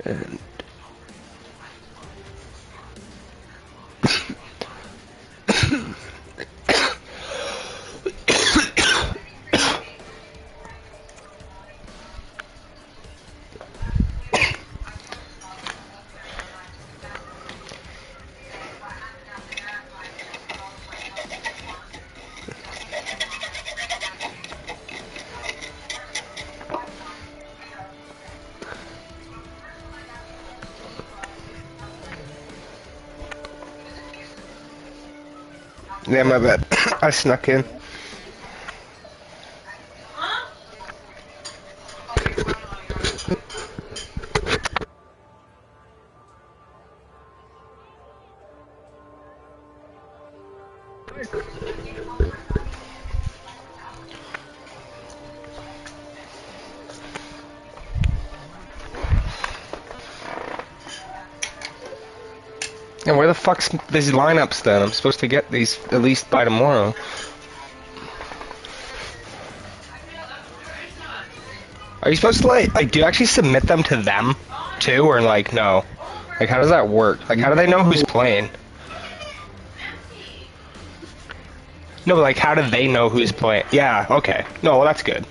And yeah, my bad. I snuck in. And where the fuck's these lineups then? I'm supposed to get these at least by tomorrow. Are you supposed to like do you actually submit them to them too, or like no? Like how does that work? Like how do they know who's playing? No, but like how do they know who's playing? Yeah, okay. No, well that's good.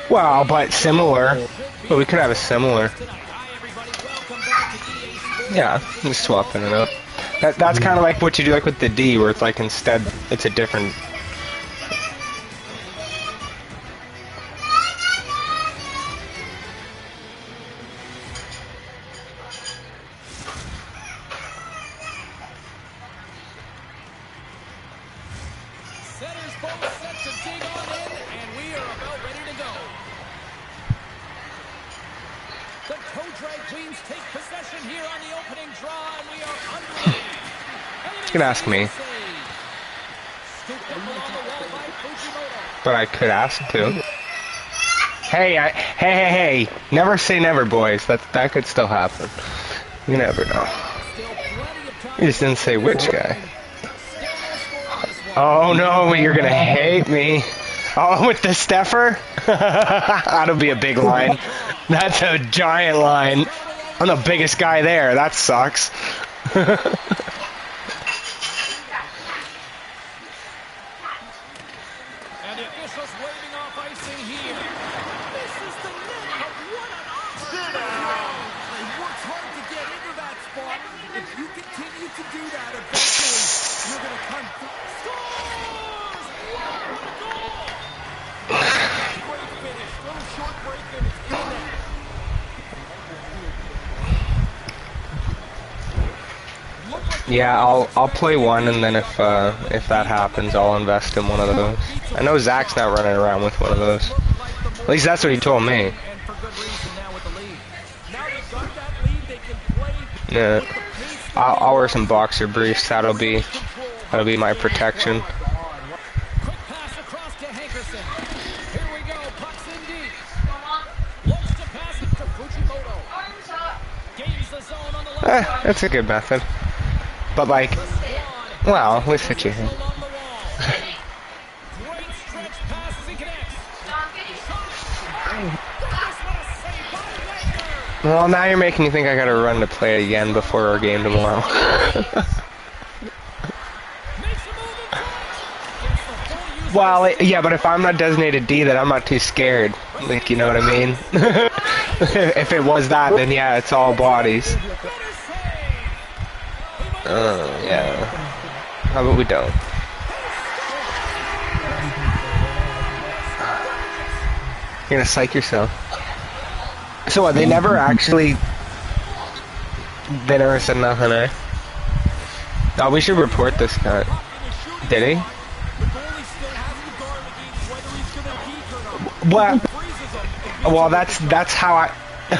Well, but similar. But we could have a similar. Yeah, just swapping it up. That's kind of like what you do like with the D, where it's like instead it's a different. Setters both set to dig on in, and we are about ready to go. The toe drag queens take possession here on the opening draw, and we are underway. You can ask me. But I could ask too. Hey, never say never, boys. That could still happen. You never know. You just didn't say which guy. Oh no, you're gonna hate me. Oh, with the steffer? That'll be a big line. That's a giant line. I'm the biggest guy there. That sucks. Yeah, I'll play one, and then if that happens, I'll invest in one of those. I know Zach's not running around with one of those. At least that's what he told me. Yeah, I'll wear some boxer briefs. That'll be my protection. That's a good method. But like, well, we fit you in. Well, now you're making me think I gotta run to play it again before our game tomorrow. Well, yeah, but if I'm not designated D, then I'm not too scared. Like, you know what I mean? If it was that, then yeah, it's all bodies. Oh, yeah. How about we don't? You're gonna psych yourself. So what, they never actually... They never said nothing, eh? Oh, we should report this guy. Did he? Well, that's how I...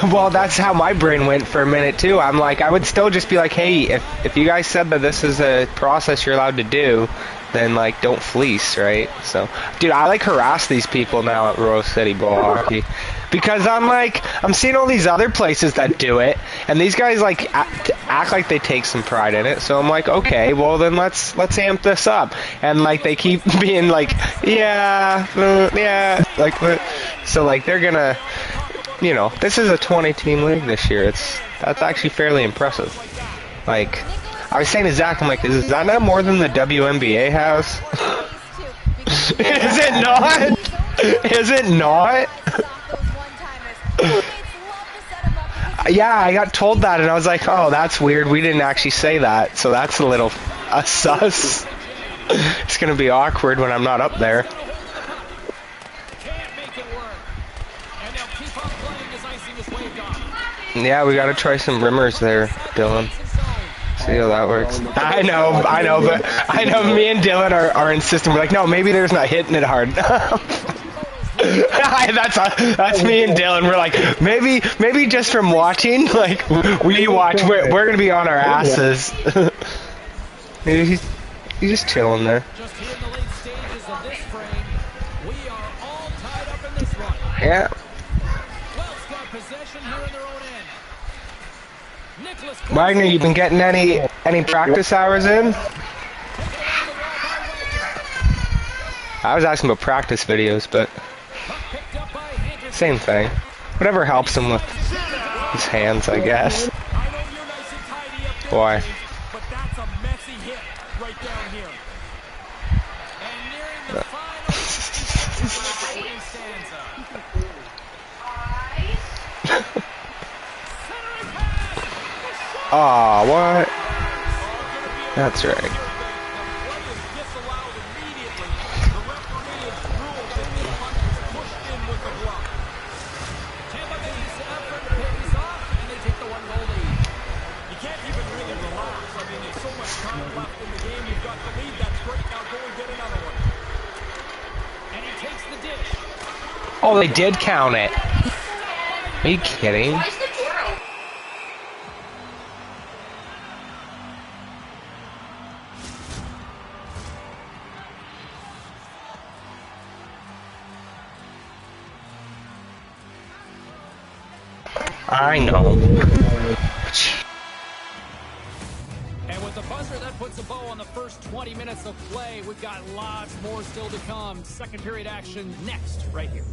Well, that's how my brain went for a minute, too. I'm like, I would still just be like, hey, if you guys said that this is a process you're allowed to do, then, like, don't fleece, right? So, dude, I, like, harass these people now at Rose City Ball Hockey. Because I'm seeing all these other places that do it, and these guys, like, act like they take some pride in it. So I'm like, okay, well, then let's amp this up. And, like, they keep being like, yeah, like, so, like, they're gonna... You know, this is a 20-team league this year. That's actually fairly impressive. Like, I was saying to Zach, I'm like, is that not more than the WNBA has? Is it not? Is it not? Yeah, I got told that, and I was like, oh, that's weird. We didn't actually say that, so that's a little sus. It's gonna be awkward when I'm not up there. Yeah, we gotta try some rimmers there, Dylan. See how that works. I know, but I know me and Dylan are insistent. We're like, no, maybe there's not hitting it hard. That's me and Dylan. We're like, maybe just from watching, like, we watch, we're gonna be on our asses. Maybe he's just chilling there. Yeah. Wagner, you been getting any practice hours in? I was asking about practice videos, but same thing. Whatever helps him with his hands, I guess. Why? Aw, what? That's right. Oh, they did count it. Are you kidding? I know. And with the buzzer, that puts a bow on the first 20 minutes of play. We've got lots more still to come. Second period action next, right here.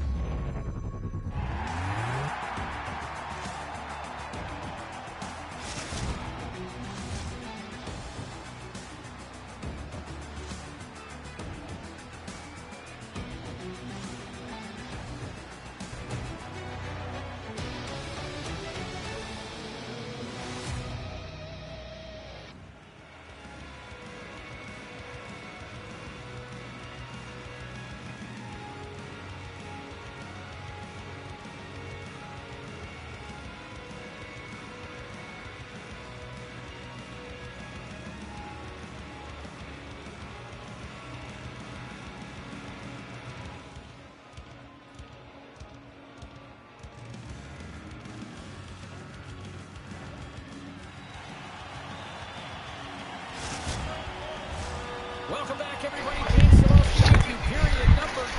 Welcome back, everybody. James Soloski, period number 2.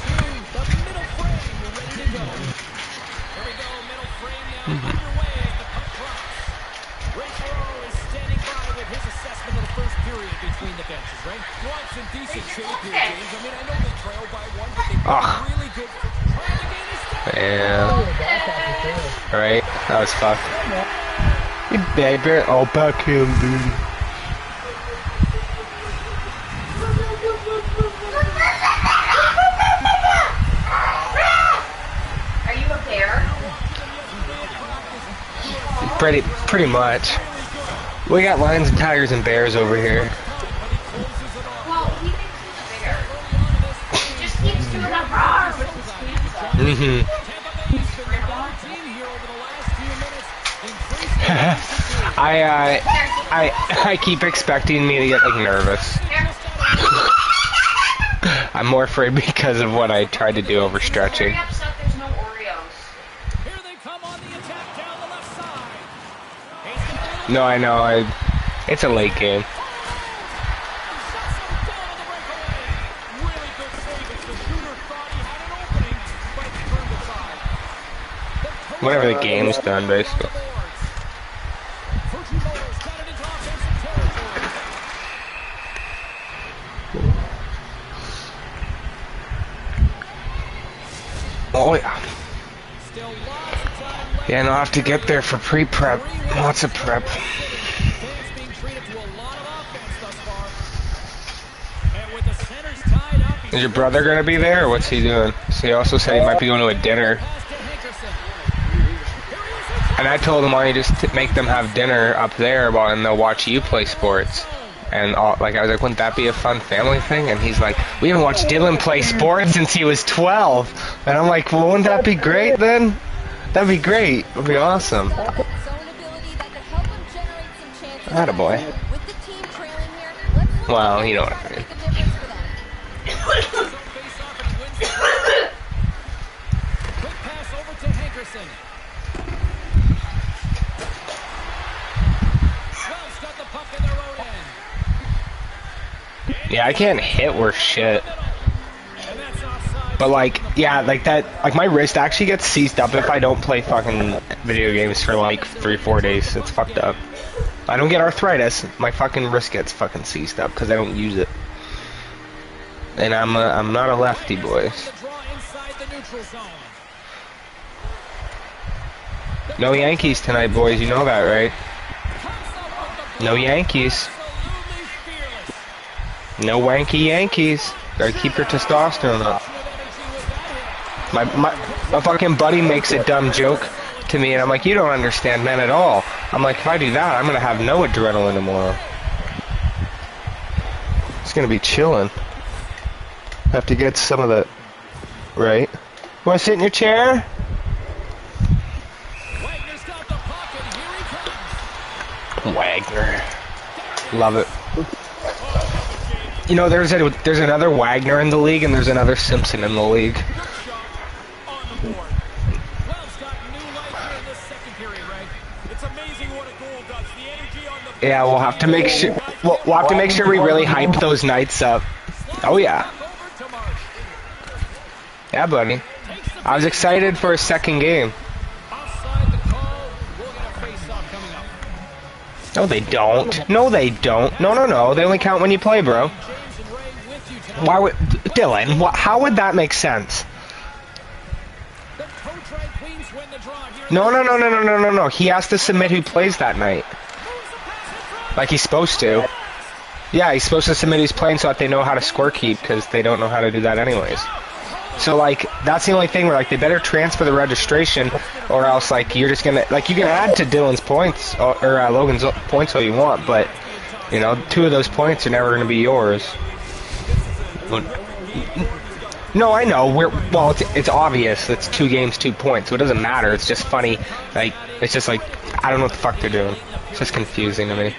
The middle frame, we're ready to go. Here we go, middle frame now underway as the puck drops. Ray Ferraro is standing by with his assessment of the first period between the benches, right? Well, it's in decent shape here, James. I mean, I know they trail by 1, but they've been really good. Trying to gain a step. Yeah. Right, that was fucked. You baby. Oh, backhand, dude. Pretty much. We got lions and tigers and bears over here. Mm-hmm. I keep expecting me to get like nervous. I'm more afraid because of what I tried to do over stretching. No, I know. It's a late game. Whenever the game's done, basically. Oh yeah. Yeah, and I'll have to get there for pre-prep. Lots of prep. Is your brother gonna be there, or what's he doing? So he also said he might be going to a dinner. And I told him, why don't you just make them have dinner up there while and they'll watch you play sports. And I was like, wouldn't that be a fun family thing? And he's like, we haven't watched Dylan play sports since he was 12. And I'm like, well, wouldn't that be great then? That'd be great. It'd be awesome. Attaboy. Well, you know what I mean. Yeah, I can't hit worth shit. But like, yeah, like that, like my wrist actually gets seized up if I don't play fucking video games for like 3-4 days. It's fucked up. I don't get arthritis. My fucking wrist gets fucking seized up because I don't use it. And I'm not a lefty, boys. No Yankees tonight, boys. You know that, right? No Yankees. No wanky Yankees. Gotta keep your testosterone up. My fucking buddy makes a dumb joke to me, and I'm like, you don't understand men at all. I'm like, if I do that, I'm gonna have no adrenaline tomorrow. It's gonna be chilling. Have to get some of the... Right? Wanna sit in your chair? Wagner. Love it. You know, there's another Wagner in the league, and there's another Simpson in the league. Yeah, we'll have to make sure. We'll have to make sure we really hype those nights up. Oh yeah. Yeah, buddy. I was excited for a second game. No, they don't. No, they don't. No. They only count when you play, bro. Why would... Dylan, how would that make sense? No. He has to submit who plays that night. Like he's supposed to. Yeah, he's supposed to submit who's playing so that they know how to score keep, because they don't know how to do that anyways. So, like, that's the only thing where, like, they better transfer the registration, or else, like, you're just gonna... Like, you can add to Dylan's points, or Logan's points all you want, but, you know, 2 of those points are never gonna be yours. No, I know. Well, it's obvious. It's 2 games, 2 points, so it doesn't matter. It's just funny. Like, it's just like, I don't know what the fuck they're doing. It's just confusing to me.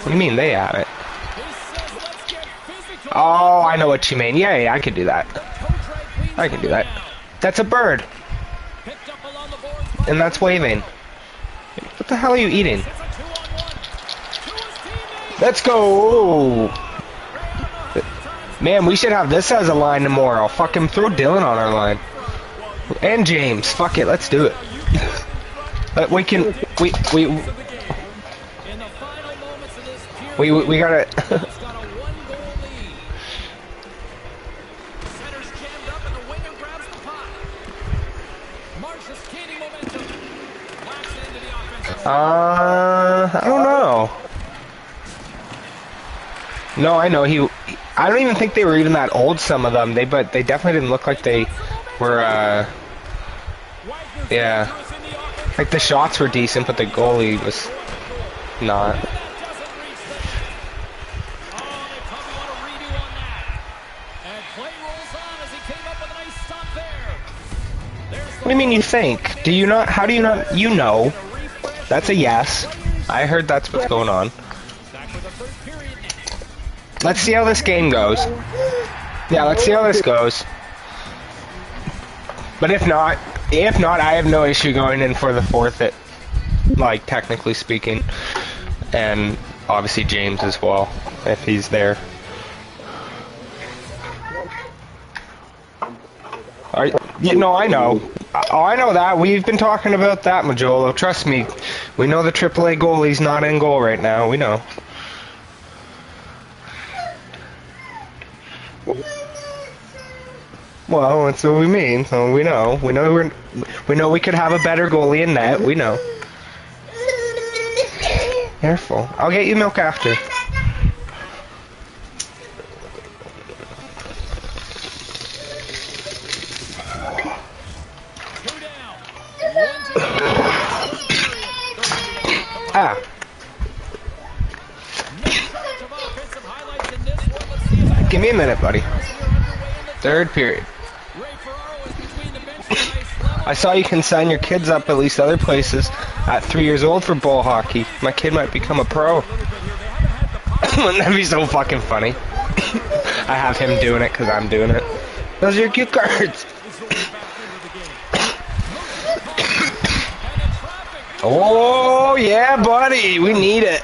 What do you mean they have it? Oh, I know what you mean. Yeah, I can do that. I can do that. That's a bird. And that's waving. What the hell are you eating? Let's go! Man, we should have this as a line tomorrow. Fuck him, throw Dylan on our line. And James. Fuck it, let's do it. We can... We gotta... I don't know. No, I know I don't even think they were even that old. Some of them, but they definitely didn't look like they were. Yeah, like the shots were decent, but the goalie was not. do you mean you think? Do you not? How do you not? You know. That's a yes. I heard that's what's going on. Let's see how this game goes. Yeah, let's see how this goes. But if not, I have no issue going in for the fourth. Like technically speaking, and obviously James as well, if he's there. You know, I know. Oh, I know that. We've been talking about that, Majolo. Trust me. We know the AAA goalie's not in goal right now. We know. Well, that's what we mean. So we know. We know we could have a better goalie in net. We know. Careful. I'll get you milk after. Ah. Give me a minute, buddy. Third period. I saw you can sign your kids up at least other places at 3 years old for ball hockey. My kid might become a pro. Wouldn't that be so fucking funny? I have him doing it because I'm doing it. Those are your cue cards. Oh, yeah, buddy. We need it.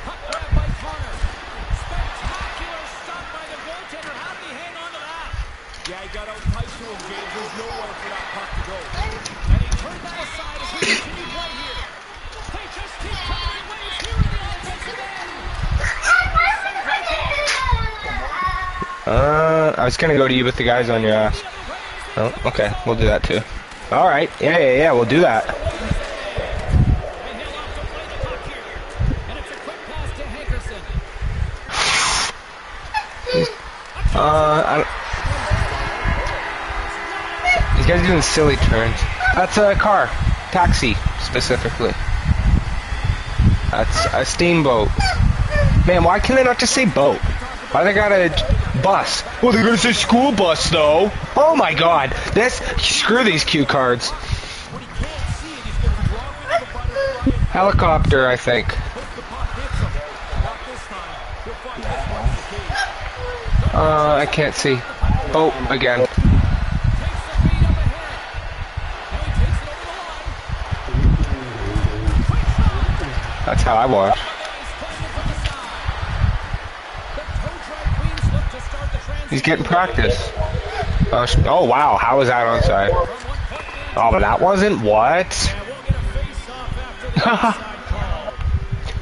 I was gonna go to you with the guys on your ass. Oh, okay. We'll do that too. Alright. Yeah, we'll do that. These guys are doing silly turns. That's a car. Taxi, specifically. That's a steamboat. Man, why can they not just say boat? Why they got a bus? Well, they're gonna say school bus, though. Oh my god. Screw these cue cards. Helicopter, I think. I can't see. Boat again. That's how I watch. He's getting practice. Oh wow, how was that onside? Oh, but that wasn't what?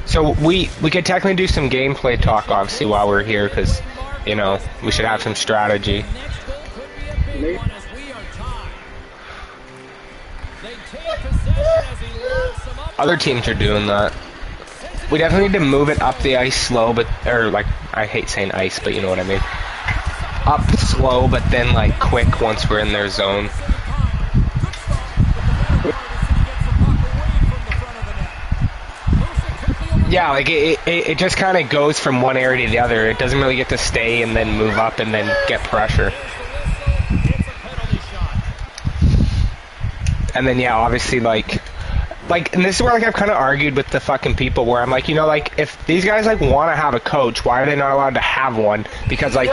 So we could technically do some gameplay talk, obviously, while we're here, because, you know, we should have some strategy. Other teams are doing that. We definitely need to move it up the ice slow, or like, I hate saying ice, but you know what I mean. Up slow, but then like quick once we're in their zone. Yeah, like it just kind of goes from one area to the other. It doesn't really get to stay and then move up and then get pressure. And then yeah, obviously like, and this is where like I've kind of argued with the fucking people where I'm like, you know, like if these guys like want to have a coach, why are they not allowed to have one? Because like,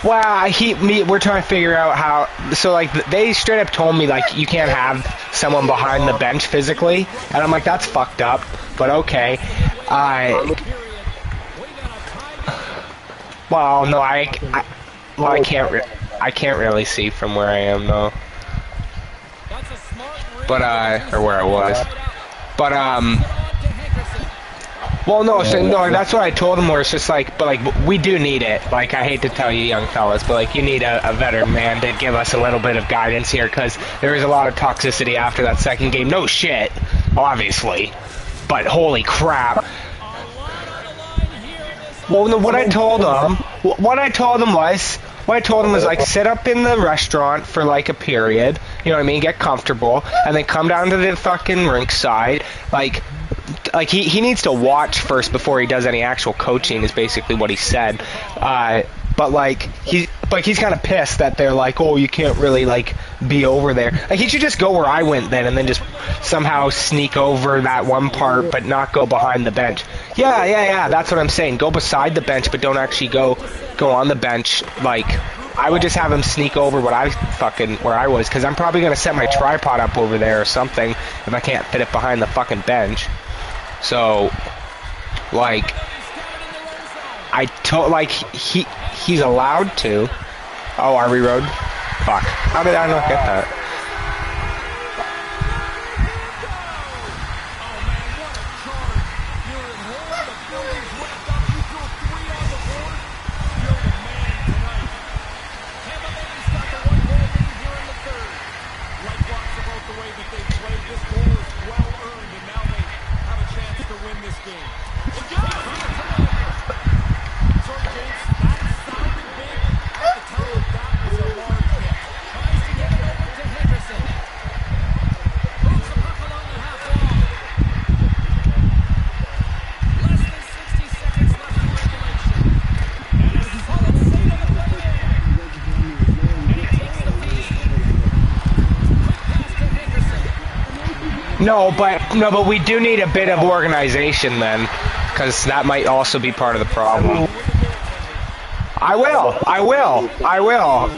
we're trying to figure out how. So like they straight up told me like you can't have someone behind the bench physically, and I'm like that's fucked up. But okay, well no, I can't really see from where I am though. But or where I was. But well no, so no, that's what I told him, where it's just like, but like we do need it. Like I hate to tell you young fellas, but like you need a veteran man to give us a little bit of guidance here, because there is a lot of toxicity after that second game. No shit, obviously. But holy crap. Well, no, what I told him was like sit up in the restaurant for like a period, you know what I mean, get comfortable, and then come down to the fucking rink side. Like he needs to watch first before he does any actual coaching is basically what he said. But like Like, he's kind of pissed that they're like, oh, you can't really, like, be over there. Like, he should just go where I went then and then just somehow sneak over that one part but not go behind the bench. Yeah, that's what I'm saying. Go beside the bench but don't actually go on the bench. Like, I would just have him sneak over where I was, because I'm probably going to set my tripod up over there or something if I can't fit it behind the fucking bench. So, like, he's allowed to. Oh, are we road? Fuck. How did I not get that? No, but we do need a bit of organization then, because that might also be part of the problem. I will,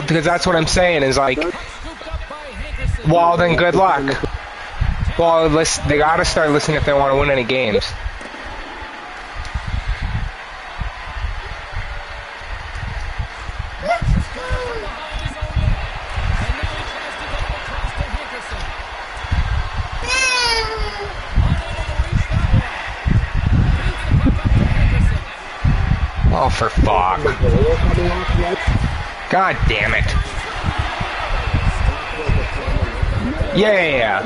because that's what I'm saying is like, well then good luck. Well, they gotta start listening if they want to win any games. Oh, for fuck. God damn it. Yeah.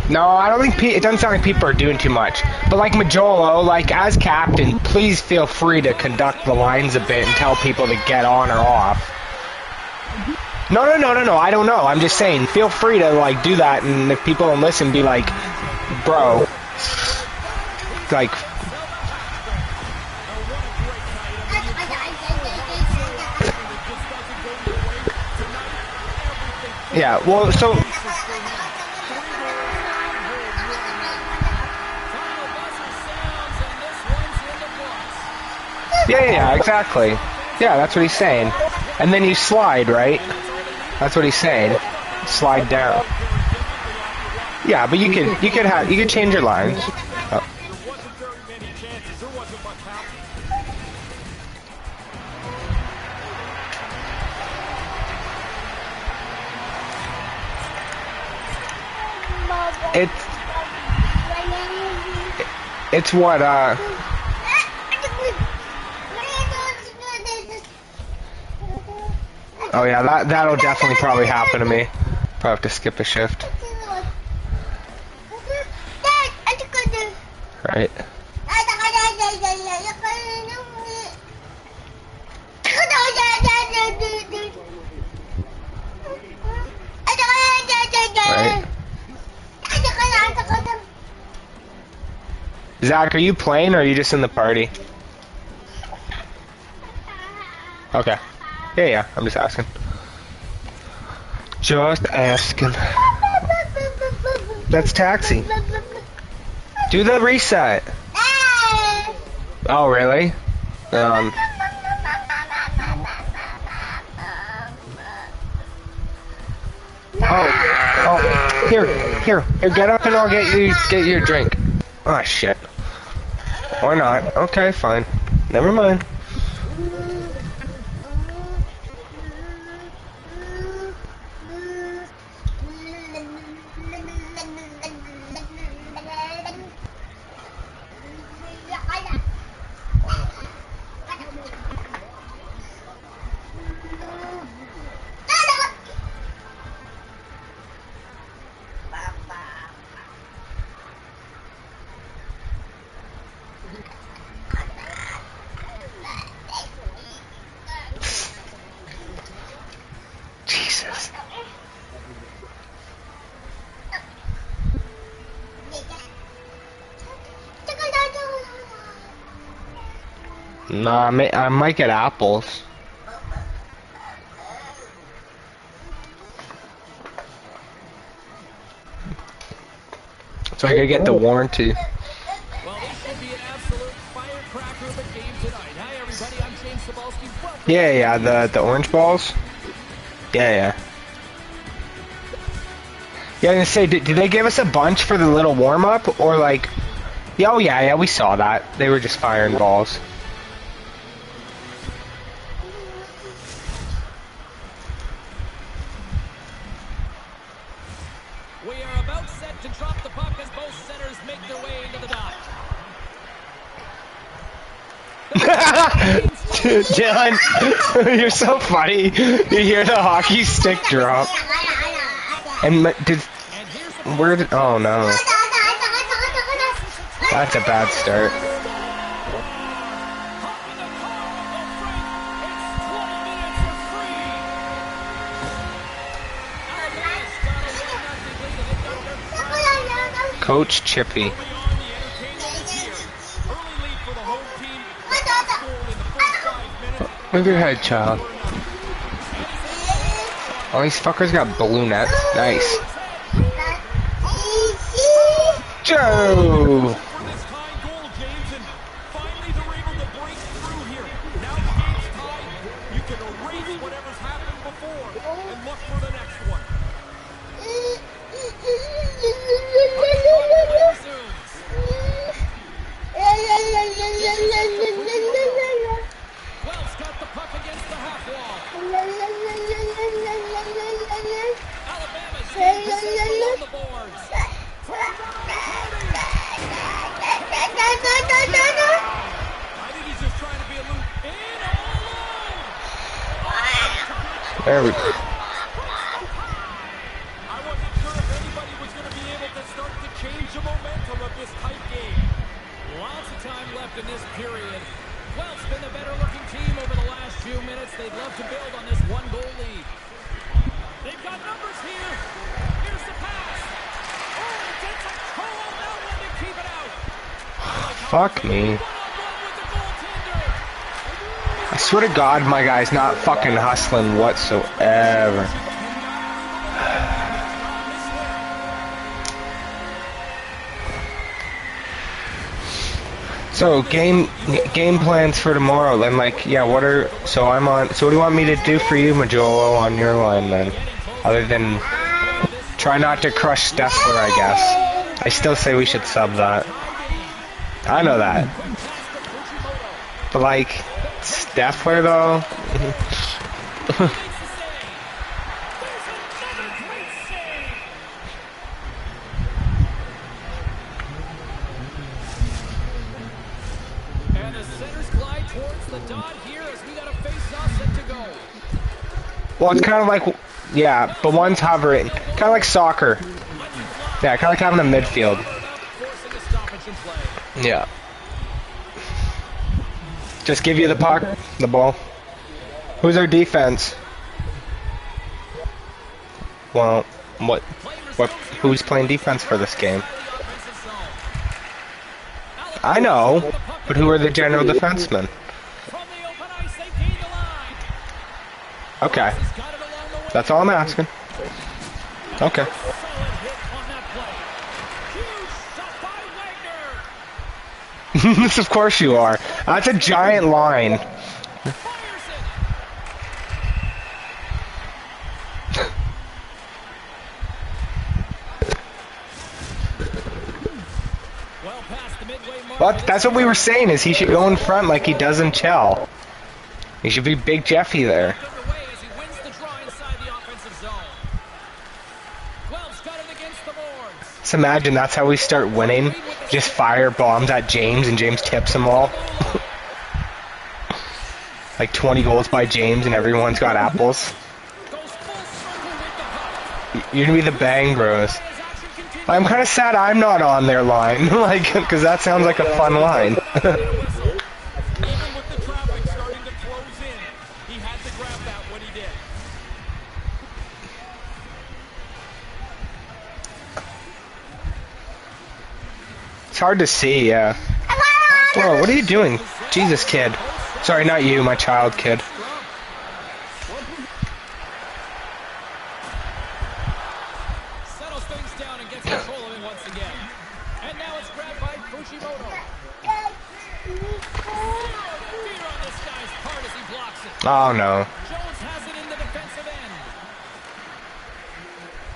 No, I don't think it doesn't sound like people are doing too much. But like Majolo, like as captain, please feel free to conduct the lines a bit and tell people to get on or off. No, I don't know. I'm just saying, feel free to like do that, and if people don't listen, be like, bro. Like, yeah, well, so yeah, exactly. Yeah, that's what he's saying. And then you slide, right? That's what he's saying. Slide down. Yeah, but you could change your lines. Oh. It's what, oh yeah, that'll definitely probably happen to me. Probably have to skip a shift. Right. Right. Zach, are you playing or are you just in the party? Okay. Yeah, I'm just asking. Just asking. That's Taxi. Do the reset. Oh, really? Oh, here, get up and I'll get you a drink. Oh, shit. Or not. Okay, fine. Never mind. Nah, I might get apples. So I gotta get the warranty. Well, this should be an absolute firecracker of a game tonight. Hi, everybody. I'm James Cebulski. Welcome. Yeah, the orange balls. Yeah. Yeah, I was gonna say, did they give us a bunch for the little warm-up, or like... Yeah, oh yeah, we saw that. They were just firing balls. We are about set to drop the puck as both centers make their way into the dot. Dylan, you're so funny. You hear the hockey stick drop. And where did... Oh no. That's a bad start. Coach Chippy. Move your head, child. Oh, these fuckers got blue nets. Nice. Joe! There we go. I wasn't sure if anybody was going to be able to start to change the momentum of this tight game. Lots of time left in this period. Guelph's been the better looking team over the last few minutes. They'd love to build on this one-goal lead. They've got numbers here. Here's the pass. Oh, it takes a toe on that one to keep it out. Fuck me. I swear to God, my guy's not fucking hustling whatsoever. So game plans for tomorrow. Then so what do you want me to do for you, Majolo, on your line then? Other than try not to crush Steffler, I guess. I still say we should sub that. I know that. But like Steffler though. And the centers glide towards the dot here as we got a face-off set to go. Well, it's kind of like, yeah, but one's hovering. Kind of like soccer. Yeah, kind of like having a midfield. Yeah. Just give you the puck, the ball. Who's our defense? Well, who's playing defense for this game? I know, but who are the general defensemen? Okay. That's all I'm asking. Okay. Of course you are. That's a giant line. Well, that's what we were saying, is he should go in front like he does in Chel. He should be Big Jeffy there. Just imagine that's how we start winning. Just fire bombs at James and James tips them all. Like 20 goals by James and everyone's got apples. You're gonna be the Bang Bros. I'm kind of sad I'm not on their line, like, because that sounds like a fun line. It's hard to see, yeah. Whoa, what are you doing? Jesus, kid. Sorry, not you, my child kid. Settles things down and gets control of it once again. And now it's grabbed by Fushimoto. Fear on this guy's part as he blocks it. Oh no. Jones has it in the defensive end.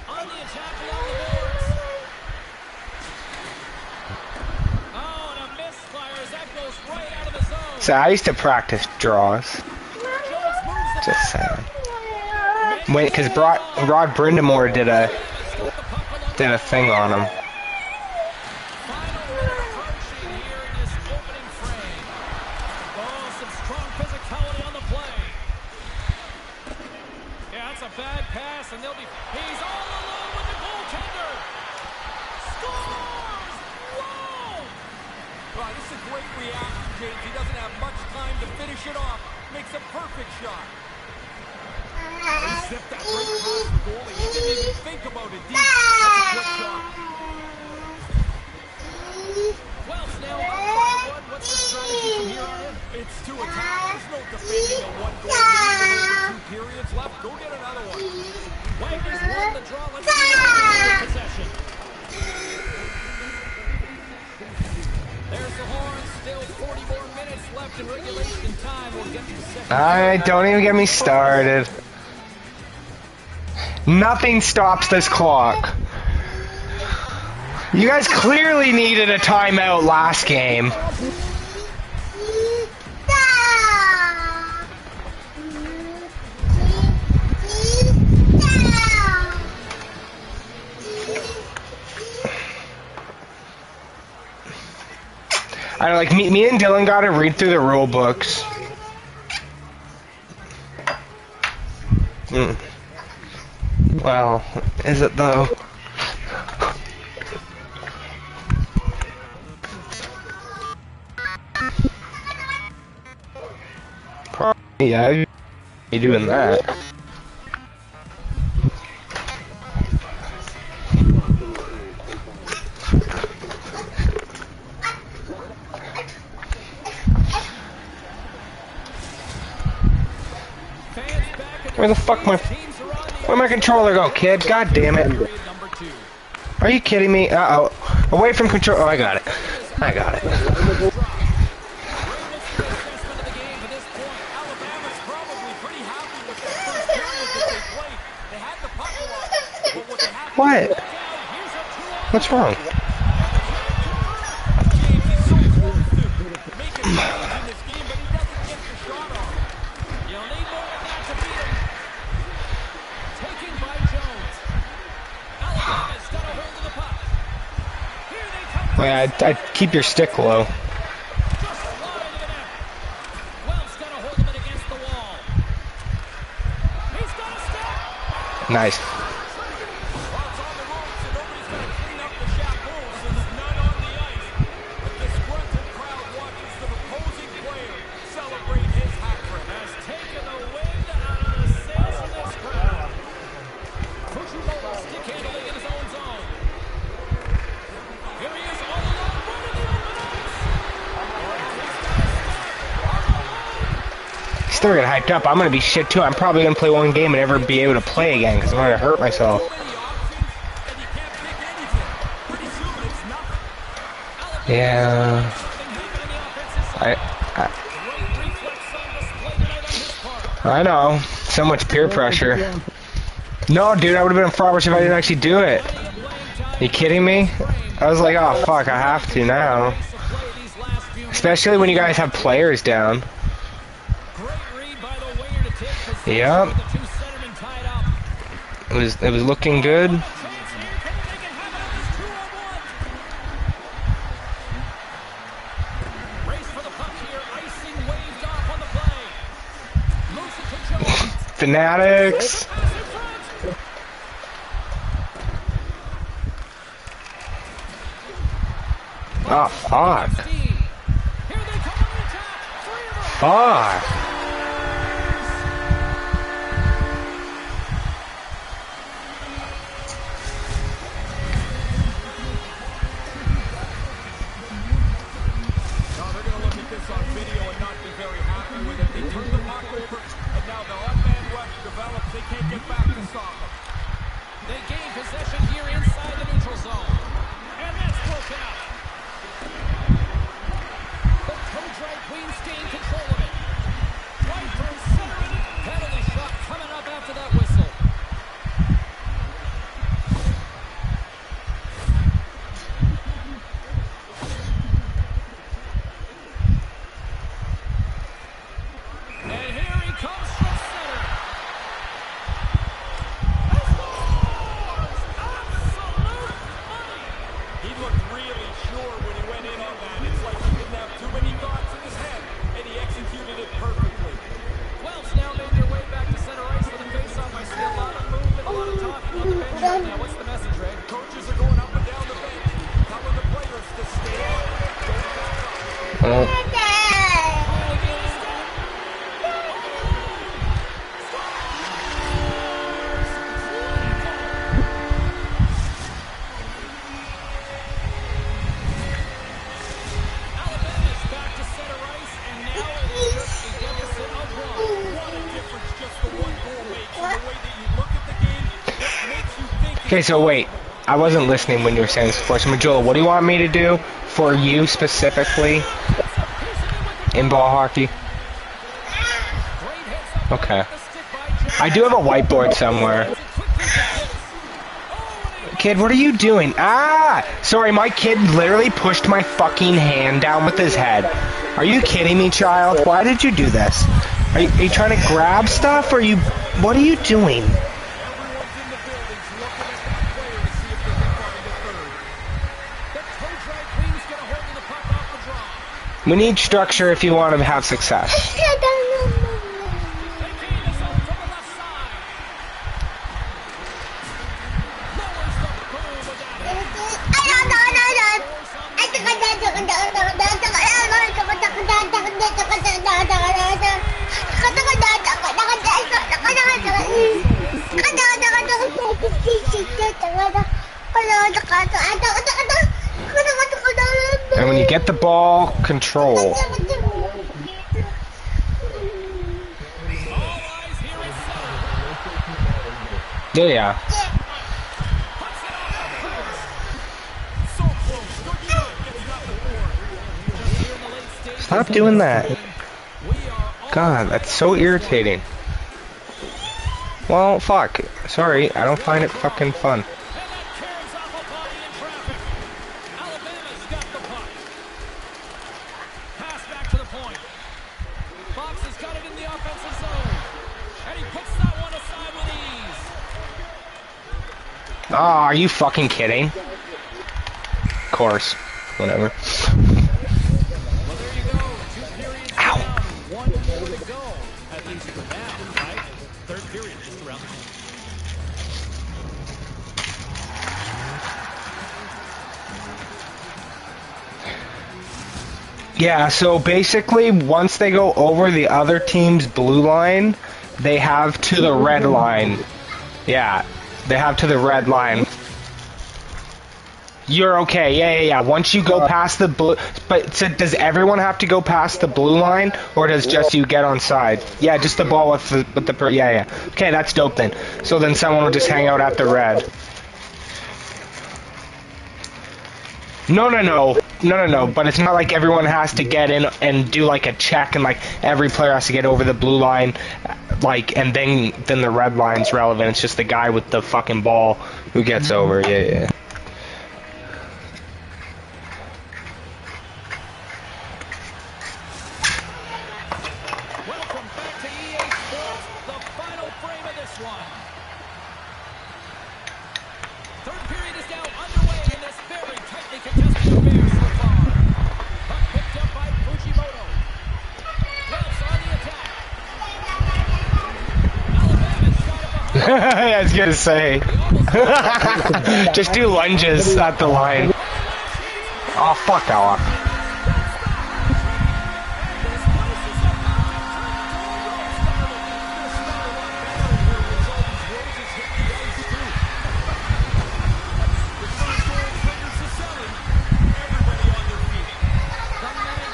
On the attack along the boards. Oh, and a misfire as that goes right out of the zone. So I used to practice draws. Jones moves the Just saying. Wait, because Rod Brindamore did a thing on him. final minute approaching here in this opening frame. Oh, some strong physicality on the play. Yeah, that's a bad pass, and he's all alone with the goaltender. Scores! Whoa! Right, this is a great reaction, James. He doesn't have much time to finish it off. Makes a perfect shot. He stepped that right past the goalie. He didn't even think about it deep. That's a good shot. Well, Snell, up 5-1. What's the strategy from here on in? It's to attack. There's no defending a one-goal lead with 2 periods left. Go get another one. Wagner's won the draw. Let's see if they can get possession. There's the horn. Still 40 more minutes left in regulation time. We'll get to the second. Alright, don't even get me started. Nothing stops this clock. You guys clearly needed a timeout last game. I don't like me and Dylan got to read through the rule books. Well, is it though? Probably, yeah. You doing that? Where the fuck where'd my controller go, kid? God damn it. Are you kidding me? Uh-oh. Away from control. Oh, I got it. I got it. What? What's wrong? Yeah, I'd keep your stick low. Nice. Still get hyped up. I'm gonna be shit too. I'm probably gonna play one game and never be able to play again because I'm gonna hurt myself. Yeah. I know. So much peer pressure. No, dude, I would have been a frogwash if I didn't actually do it. You kidding me? I was like, oh fuck, I have to now. Especially when you guys have players down. Yep. It was looking good. Fanatics. Oh fuck. Fuck. Alabama's back to center ice, and now it is just a deficit of one. What a difference just the one goal makes. And the way that you look at the game, what makes you think Okay, so wait. I wasn't listening when you were saying this before. So, Majula, what do you want me to do for you specifically in ball hockey? Okay. I do have a whiteboard somewhere. Kid, what are you doing? Ah! Sorry, my kid literally pushed my fucking hand down with his head. Are you kidding me, child? Why did you do this? Are you trying to grab stuff, or are you... What are you doing? We need structure if you want to have success. And when you get the ball, control. Yeah. Stop doing that. God, that's so irritating. Well, fuck. Sorry, I don't find it fucking fun. Oh, are you fucking kidding? Of course. Whatever. Well, there you go. 2 periods down. 1 more to go. At least for now, right? Third period just around the corner. Yeah, so basically, once they go over the other team's blue line, they have to the red line. Yeah, they have to the red line. You're okay, yeah. Once you go past the blue... But so does everyone have to go past the blue line, or does just you get on side? Yeah, just the ball with the... Yeah. Okay, that's dope then. So then someone will just hang out at the red. No, but it's not like everyone has to get in and do like a check and like every player has to get over the blue line, like, and then the red line's relevant. It's just the guy with the fucking ball who gets over. Yeah. Welcome back to EA Sports, the final frame of this one. Third period is now underway in this very tightly contested affair so far. Puck picked up by Fujimoto. Wolves on the attack. Alabama's shot it behind. I was gonna say. Just do lunges at the line. Oh, fuck off.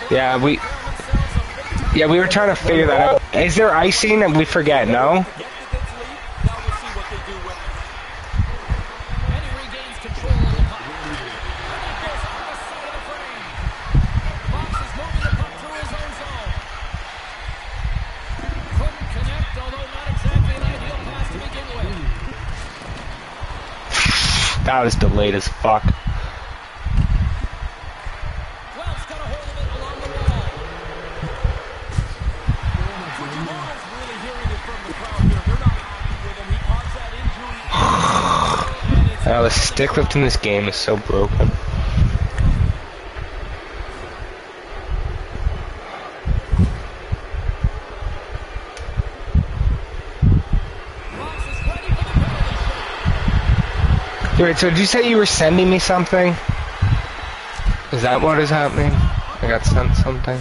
Yeah, we were trying to figure that out. Is there icing and we forget, no? That was delayed as fuck. Oh, the stick lift in this game is so broken. Wait, so did you say you were sending me something? Is that what is happening? I got sent something.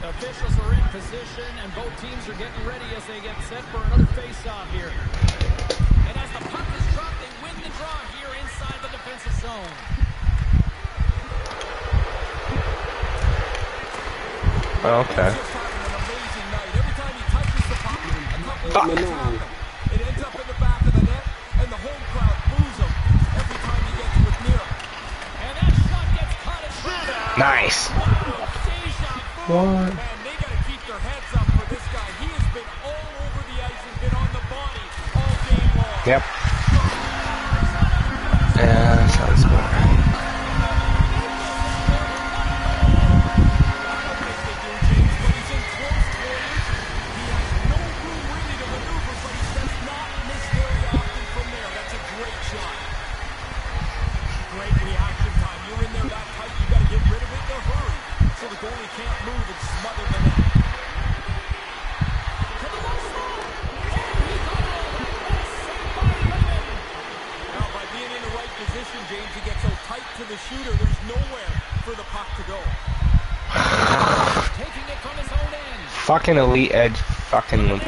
The officials are in position, and both teams are getting ready as they get set for another face-off here. And as the puck is dropped, they win the draw here inside the defensive zone. Okay. He's just having an amazing night. Every time he touches the puck, a couple of things happen. It ends up in the back of the net, and the home crowd boos him every time he gets with near him. And that shot gets caught and shot. Nice. Wow, deja vu. What? Man, they got to keep their heads up for this guy. He has been all over the ice and been on the body all game long. Yep. Yeah, sounds good. Shooter, there's nowhere for the puck to go. Taking it from his own end. Fucking elite edge. Fucking.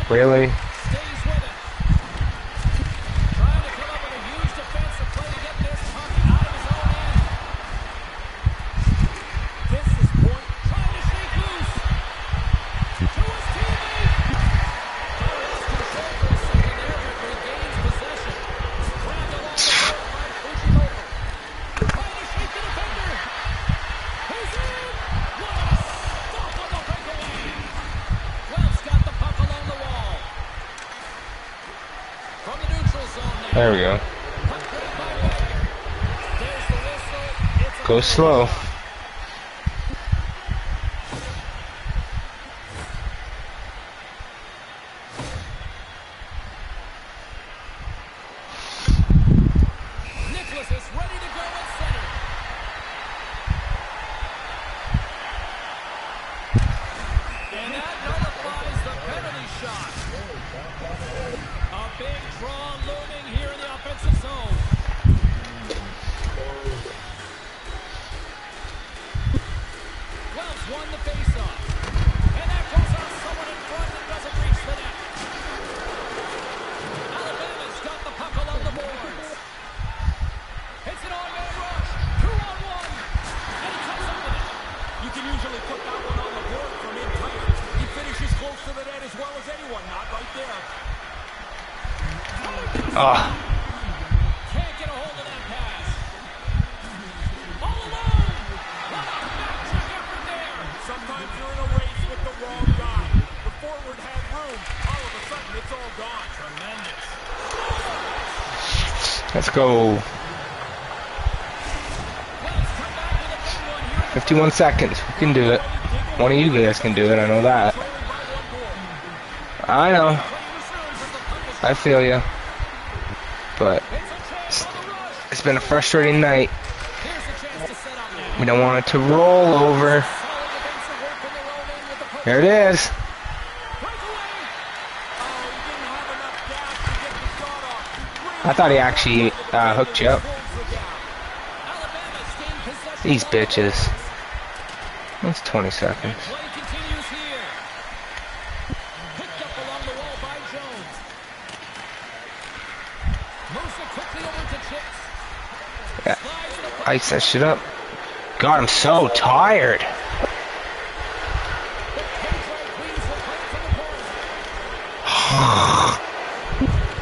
Really? Stays with it. Trying to come up with a huge defensive play to get this puck out of his own end. Gets this point. Trying to shake loose. To his teammate. Lost control for a second there, but regains possession. Grabbed along the board by Fujimoto. Trying to shake the defender. He's in. What a stop on the breakaway. Wells got the puck along the wall. From the neutral zone now. There we go. Puck played by Wagner. There's the whistle. It's a Go slow. Nicholas is ready to go at center. And that nullifies the penalty shot. A big draw looming here in the offensive zone. Wells won the faceoff. And that goes on someone in front and doesn't reach the net. Alabama's got the puck along the boards. It's an on-man rush. 2-on-1. And he comes up with it. You can usually put that one on the board from in tight. He finishes close to the net as well as anyone. Not right there. Ah. Can't get a hold of that pass. All alone. What a back-check effort there. Sometimes you're in a race with the wrong guy. The forward had room. All of a sudden, it's all gone. Tremendous. Let's go. Wells come back with a big one here. 51 seconds. We can do it. One of you guys can do it. I know that. I know. I feel you. But it's been a frustrating night. Here's a chance to set up now. We don't want it to roll over. Solid defensive work from the road in with the poke. There it is. Breakaway. Oh, he didn't have enough gas to get the shot off. I thought he actually hooked you up. Close the gap. Alabama's gained possession. These bitches. That's 20 seconds. Play continues here. Picked up along the wall by Jones. Moves it quickly over to Chips. Yeah. Slides the puck. Ice that shit up. God, I'm so tired.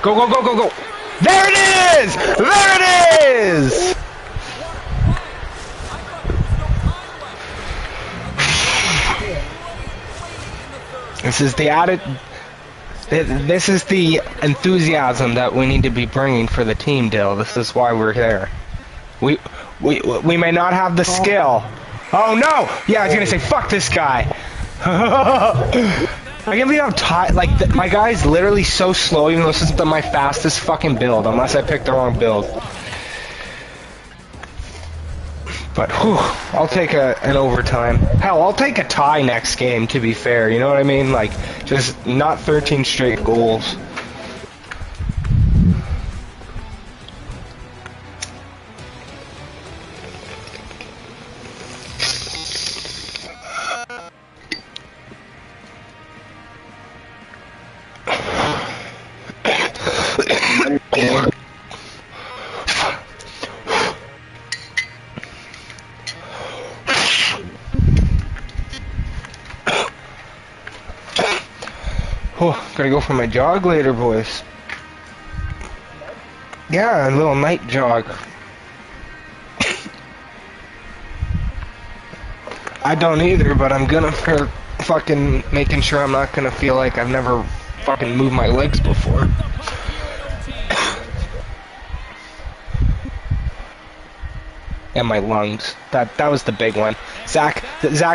Go, go, go, go, go. There it is! There it is! This is the added. This is the enthusiasm that we need to be bringing for the team, Dill. This is why we're here. We may not have the skill. Oh no! Yeah, I was gonna say fuck this guy. I can't believe how tight. Like my guy's literally so slow, even though this is my fastest fucking build, unless I picked the wrong build. But whew, I'll take an overtime. Hell, I'll take a tie next game. To be fair, you know what I mean? Like just not 13 straight goals. Gotta go for my jog later, boys. Yeah, a little night jog. I don't either, but I'm gonna for fucking making sure I'm not gonna feel like I've never fucking moved my legs before. And my lungs. That was the big one. Zach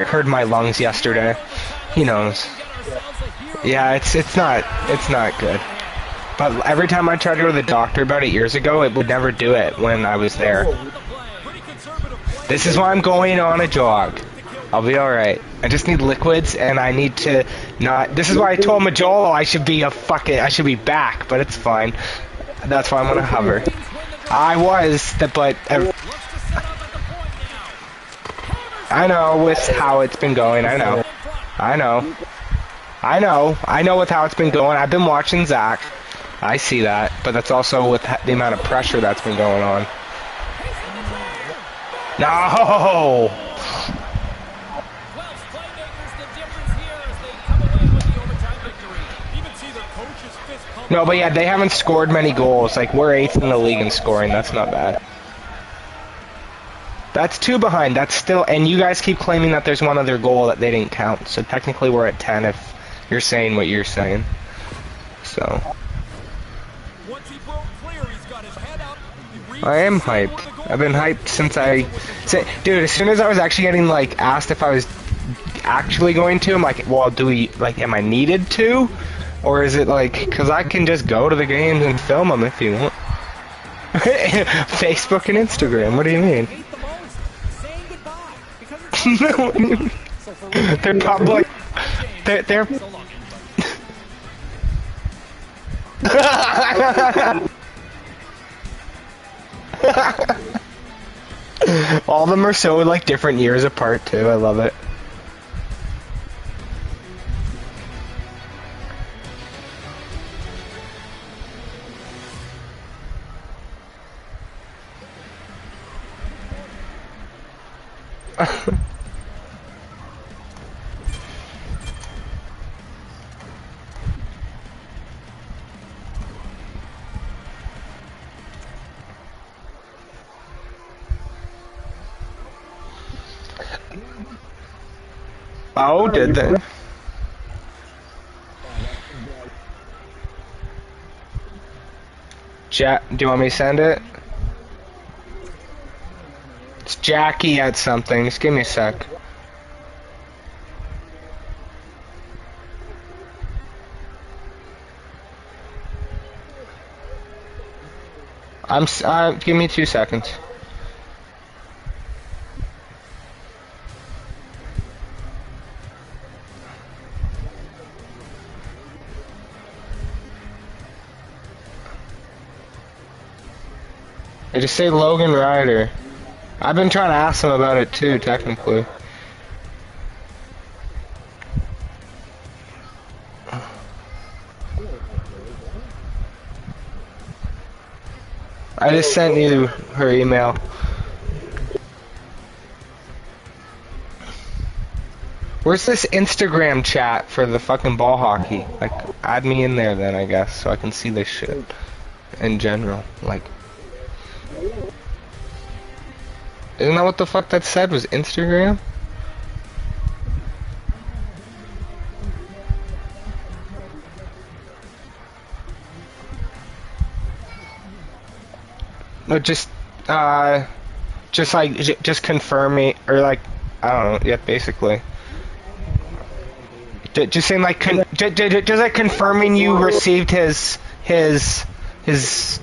heard my lungs yesterday. He knows. Yeah, it's not good. But every time I tried to go to the doctor about it years ago, it would never do it when I was there. This is why I'm going on a jog. I'll be alright. I just need liquids and I need to not... This is why I told Majolo I should be back, but it's fine. That's why I'm gonna hover. I was, but... I know with how it's been going, I know with how it's been going. I've been watching Zach. I see that, but that's also with the amount of pressure that's been going on. No! No, but yeah, they haven't scored many goals. Like, we're 8th in the league in scoring. That's not bad. That's 2 behind. That's still... And you guys keep claiming that there's one other goal that they didn't count. So technically we're at 10 if you're saying what you're saying. So... I am hyped. I've been hyped since dude, as soon as I was actually getting, like, asked if I was actually going to, I'm like, well, am I needed to? Or is it, like, because I can just go to the games and film them if you want. Facebook and Instagram, what do you mean? They're public. They're... All of them are so, like, different years apart, too. I love it. Oh, did they? Do you want me to send it? It's Jackie at something. Just give me a sec. Give me 2 seconds. I just say Logan Ryder. I've been trying to ask him about it too, technically. I just sent you her email. Where's this Instagram chat for the fucking ball hockey? Like, add me in there then, I guess, so I can see this shit in general. Like, isn't that what the fuck that said was Instagram? No, just confirm me, or like, I don't know, yeah, basically. Just saying, like, just like confirming you received his,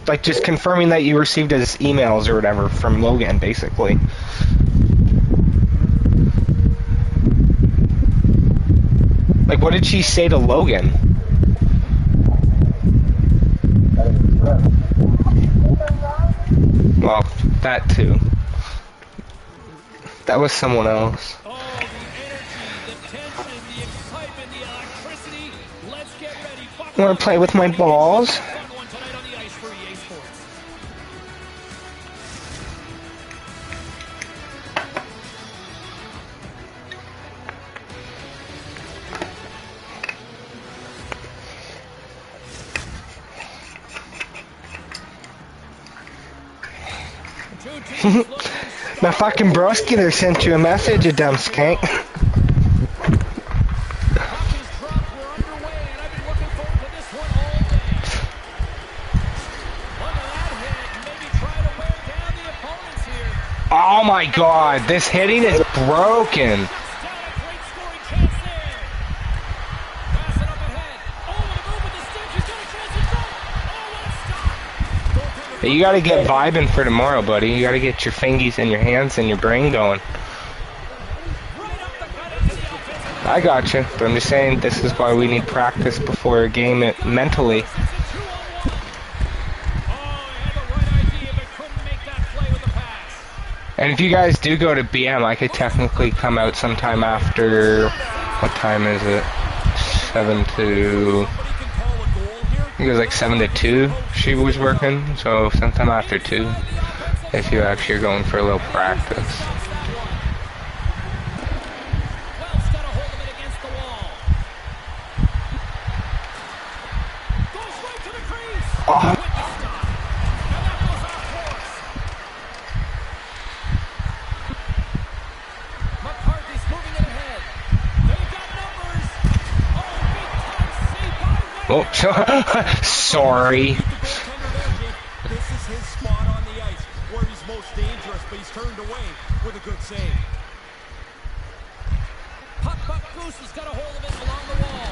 like, just confirming that you received his emails or whatever from Logan, basically. Like, what did she say to Logan? Well, that too. That was someone else. Want to play with my balls? Two teams looking My fucking broski there sent you a message, you dumb skank. Puck is dropped. We're underway, and I've been looking forward to this one all day. Look at that hit. Maybe try to wear down the opponents here. Oh my god, this hitting is broken. Shuts down a great scoring chance there. Pass it up ahead. Oh, and a move with the stick. He's got a chance to shot. Oh, what a stop. You gotta get vibing for tomorrow, buddy. You gotta get your fingies and your hands and your brain going. Right up the gut into the offensive. I gotcha, but I'm just saying this is why we need practice before a game mentally. It's a 2-on-1. Oh, he had the right idea, but couldn't make that play with the pass. And if you guys do go to BM, I could technically come out sometime after, what time is it? 7 to, Somebody can call a goal here. I think it was like 7 to 2 she was working, so sometime after 2, if you actually are going for a little practice. Wells got a hold of it against the wall. Goes right to the crease. Oh. With the stop. And that goes off course. McCarthy's moving it ahead. They've got numbers. Oh, big time save by Wagner. Oh, sorry. The goaltender there, Jake. This is his spot on the ice, where he's most dangerous, but he's turned away with a good save. Puck Goose has got a hold of it along the wall.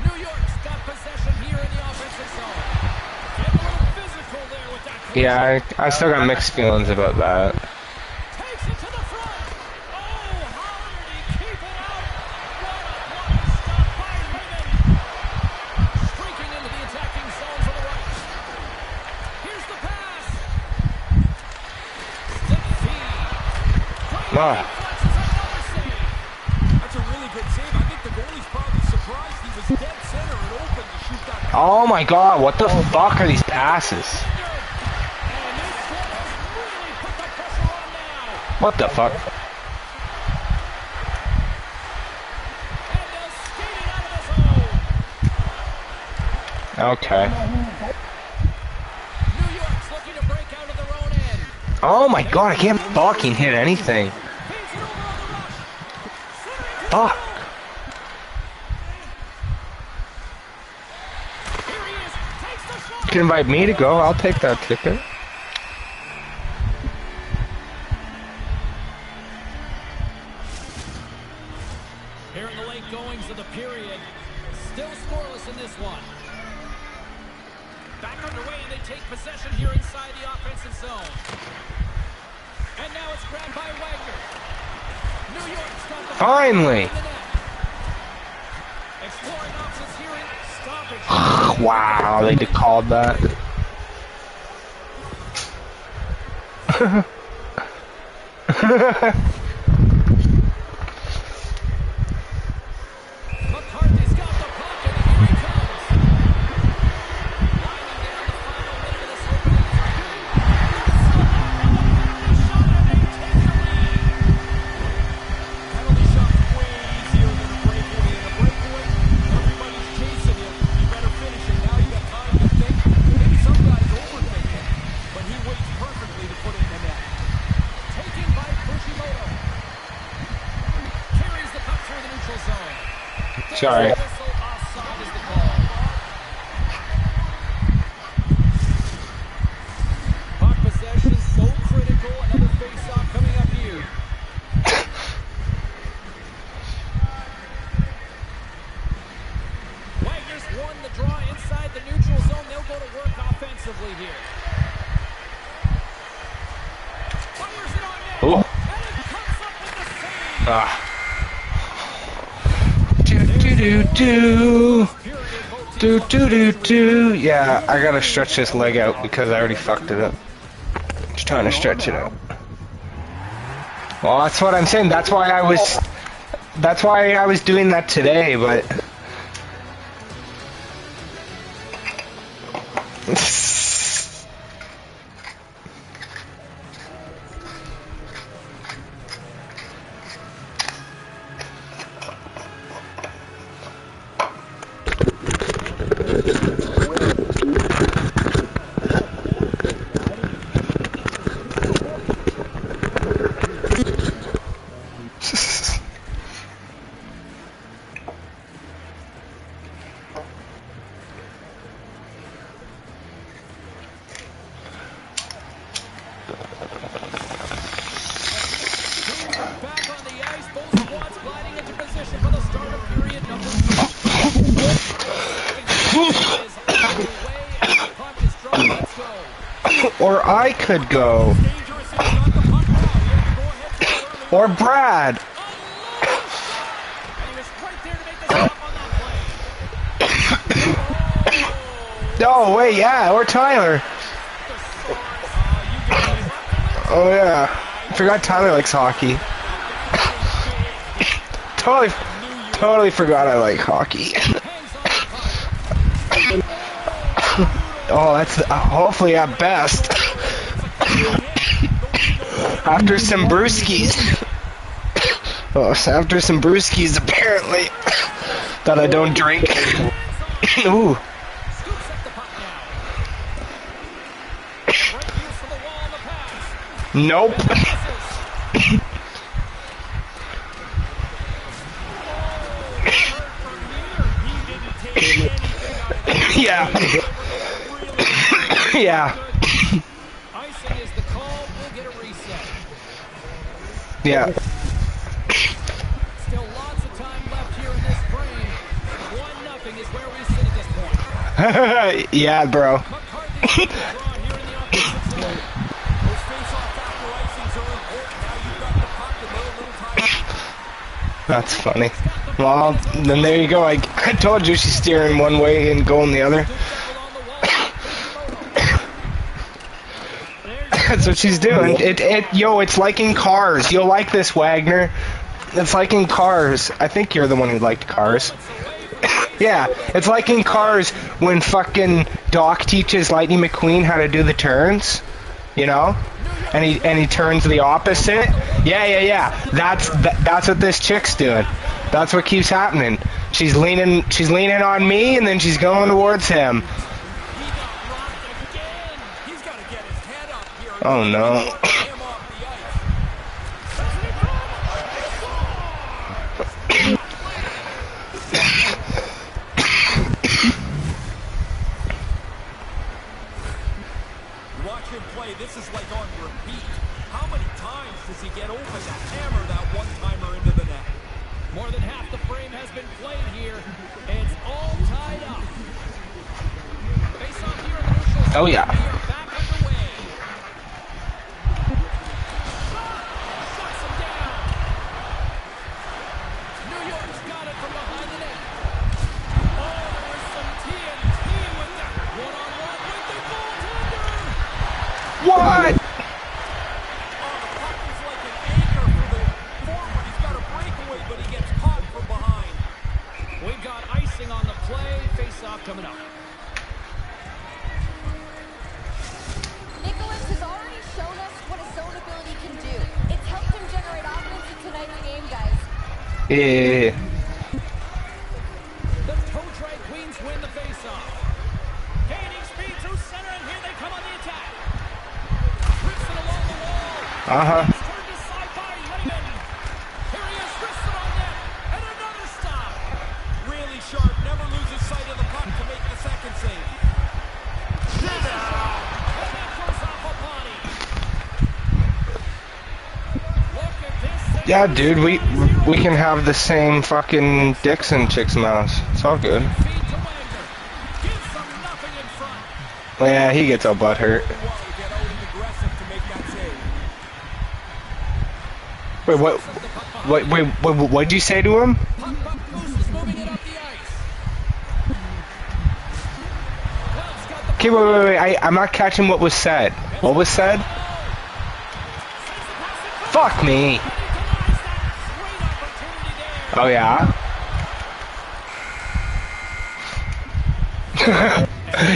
New York's got possession here in the offensive zone. Getting a little physical there with that. Yeah, I still got mixed feelings about that. Takes it to the front. Oh, how did he keep it out? What a bloody stop by Raymond. Streaking into the attacking zone to the right. Here's the pass. Stick feed. Ah. Flexes another save. That's a really good save. I think the goalie's probably surprised he was dead center and open to shoot that. Oh my god, what the fuck are these passes? And this one has really put the pressure on now. What the fuck? And they'll skate it out of the zone. Okay. New York's looking to break out of their own end. Oh my god, I can't fucking hit anything. Feeds it over on the rush. Centering Fuck. Here he is. Takes the shot. You can invite me to go, I'll take that ticket. Here in the late goings of the period. Still scoreless in this one. Back underway, and they take possession here inside the offensive zone. And now it's grabbed by Wagner. New York's got the Finally. in the net. Exploring options here in stoppage. Wow, they called that. McCarthy's got the puck, and here he comes. Winding down the final minute of this opening period. Penalty shot, and they take the lead. Penalty shot's way easier than a breakaway. In a breakaway, everybody's chasing you. You better finish it. Now you got time to think. Maybe some guys overthink it, but he waits perfectly to put it in the net. Taken by Bushimoto. Carries the puck through the neutral zone. Sorry. Whistle offside is the call. Puck possession so critical. Another face-off coming up here. Wagner's won the draw inside the neutral zone. They'll go to work offensively here. Fires it on net. Ooh. And it comes up with the save. Ah. Do do do do. Do do do do. Yeah, I gotta stretch this leg out because I already fucked it up. Just trying to stretch it out. Well, that's what I'm saying. That's why I was doing that today, but Teams are back on the ice. Both squads gliding into position for the start of period number 2. Is underway as the puck is dropped. Let's go. Or I could go. Dangerous if you got the puck now. He had to go ahead for it early. Or Brad. And he was right there to make the stop on that play. Oh, wait, yeah, or Tyler. Oh, yeah. I forgot Tyler likes hockey. Totally forgot I like hockey. Oh, that's hopefully at best. After some brewskis. Oh, so after some brewskis, apparently. That I don't drink. Ooh. Scoops up the puck now. Right use for the wall on the pass. Nope. Yeah. Yeah. Icing is the call. We'll get a reset. Yeah. Still lots of time left here in this frame. 1-0 is where we sit at this point. Yeah, bro. McCarthy draw here in the offensive zone. Those face-off after icings are important. Now you've got the puck and they're a little tired. That's funny. Well, then there you go. I told you she's steering one way and going the other. That's what she's doing. Yo, it's like in Cars. You'll like this, Wagner. It's like in Cars. I think you're the one who liked Cars. Yeah, it's like in Cars when fucking Doc teaches Lightning McQueen how to do the turns, you know, and he turns the opposite. Yeah. That's what this chick's doing. That's what keeps happening. She's leaning on me, and then she's going towards him. He got rocked again. He's got to get his head up here. Oh no. Him off the ice. Watch him play. This is like on repeat. How many times does he get open to hammer that one-timer into the net? More than half the frame has been played here. It's all tied up. Face off here in the neutral zone. Oh yeah. We are back underway. Shuts him down. New York's got it from behind the net. Oh, there was some TNT with that. One-on-one with the goaltender. What? Oh, the puck is like an anchor for the forward. He's got a breakaway, but he gets caught from behind. We've got icing on the play. Face-off coming up. Nicholas has already shown us what his zone ability can do. It's helped him generate offense in tonight's game, guys. Yeah. The toe drag Queens win the face-off. Gaining speed through center, and here they come on the attack. Rips it along the wall. Uh-huh. It's turned to side by Raymond. Here he is, wrists it on net, and another stop. Really sharp, never loses sight of the puck to make the second save. And that goes off a body. Look at this thing. Yeah, dude, we can have the same fucking Dixon chick's mouse. It's all good. Feed to Wagner. Gives them nothing in front. Yeah, he gets all butt hurt. Well, get out and aggressive to make that save. Wait, what? What'd you say to him? Puck Goose is moving it up the ice. Wells got the Okay, wait. I'm not catching what was said. What was said? Fuck me. Oh yeah.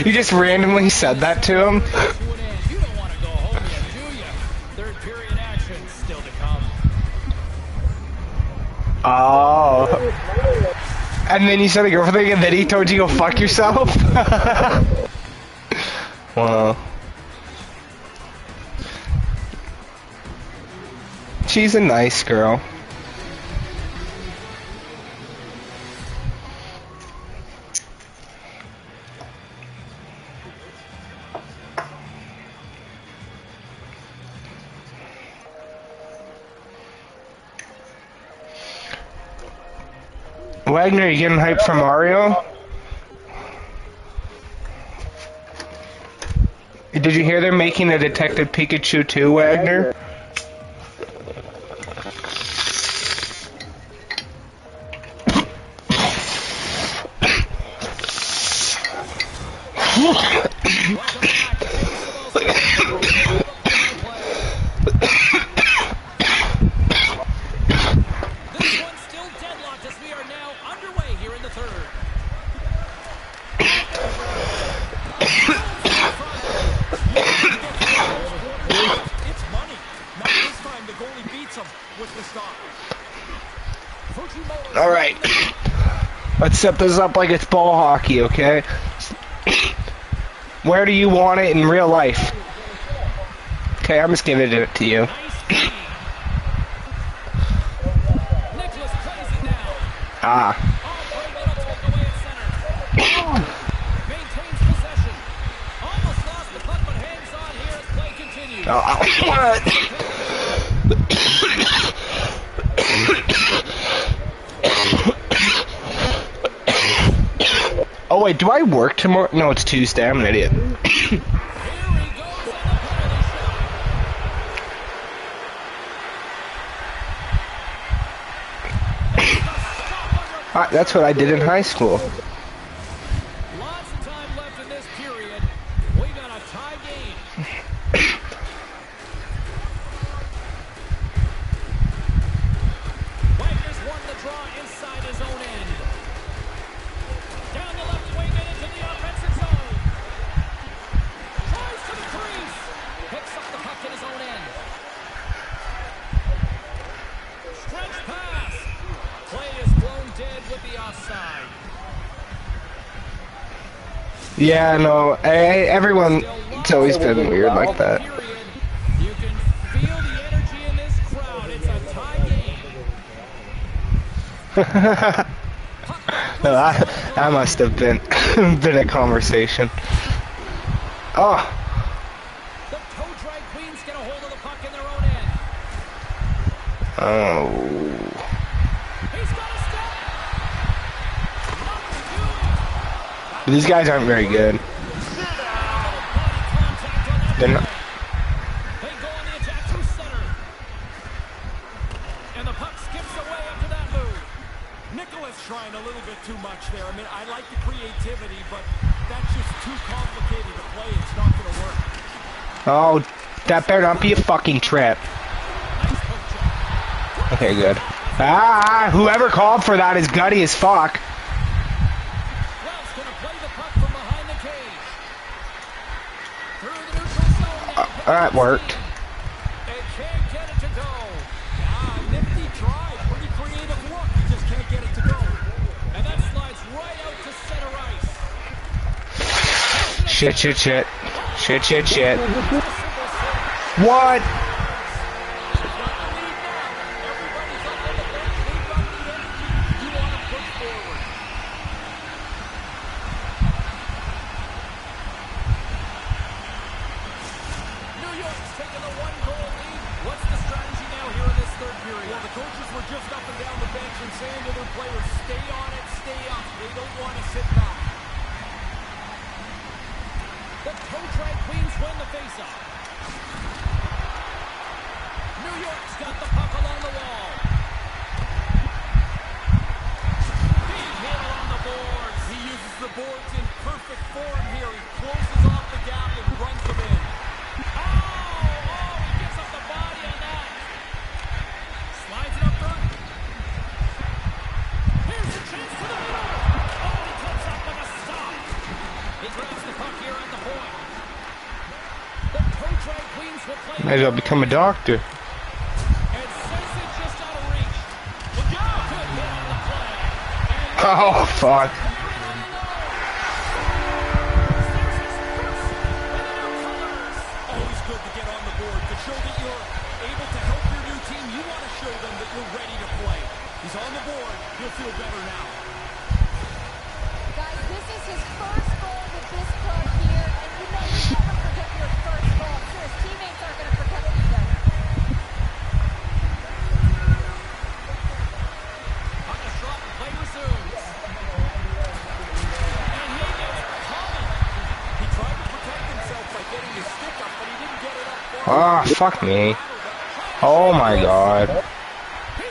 You just randomly said that to him? to an end. You don't want to go home yet, do you? Third period action still to come. Oh. And then you said a girlfriend and then he told you to go fuck yourself? Wow. She's a nice girl. Wagner, you getting hyped for Mario? Did you hear they're making a Detective Pikachu 2, Wagner? This one's still deadlocked as we are now underway here in the third. It's money. Not this time. The goalie beats him with the stop. Alright. Let's set this up like it's ball hockey, okay? Where do you want it in real life? Okay, I'm just giving it to you. Ah. What? Oh wait, do I work tomorrow? No, it's Tuesday. I'm an idiot. That's what I did in high school. Lots of time left in this period. We got a tie game. Wagner's won the draw inside his own end. Down the left wing and into the offensive zone. Tries to the crease. Picks up the puck in his own end. Stretch pass. Play is blown dead with the offside. Yeah, no, everyone, it's always been weird like that. You can feel the energy in this crowd. It's a tie game. No, that must have been been a conversation. Oh. The toe drag queens get a hold of the puck in their own end. Oh. He's got a step. These guys aren't very good. They're not. They go on the attack through center. And the puck skips away after that move. Nicholas trying a little bit too much there. I mean, I like the creativity, but that's just too complicated to play. It's not going to work. Oh, that better not be a fucking trip. Okay, good. Ah, whoever called for that is gutty as fuck. Wells going to play the puck from behind the cage. Through the neutral zone. That worked. They can't get it to go. Nifty try. Pretty creative look. You just can't get it to go. And that slides right out to center ice. Shit, shit, shit. Shit, shit, shit. What? Might as well become a doctor. Oh, fuck. Always good to get on the board to show that you're able to help your new team. You want to show them that you're ready to play. He's on the board. He'll feel better now. Guys, this is his first goal with this club here, and you know you never forget your first goal. I'm sure his teammates aren't going to forget it either. On the shot, play resumed. Oh, fuck me. Oh my god. He's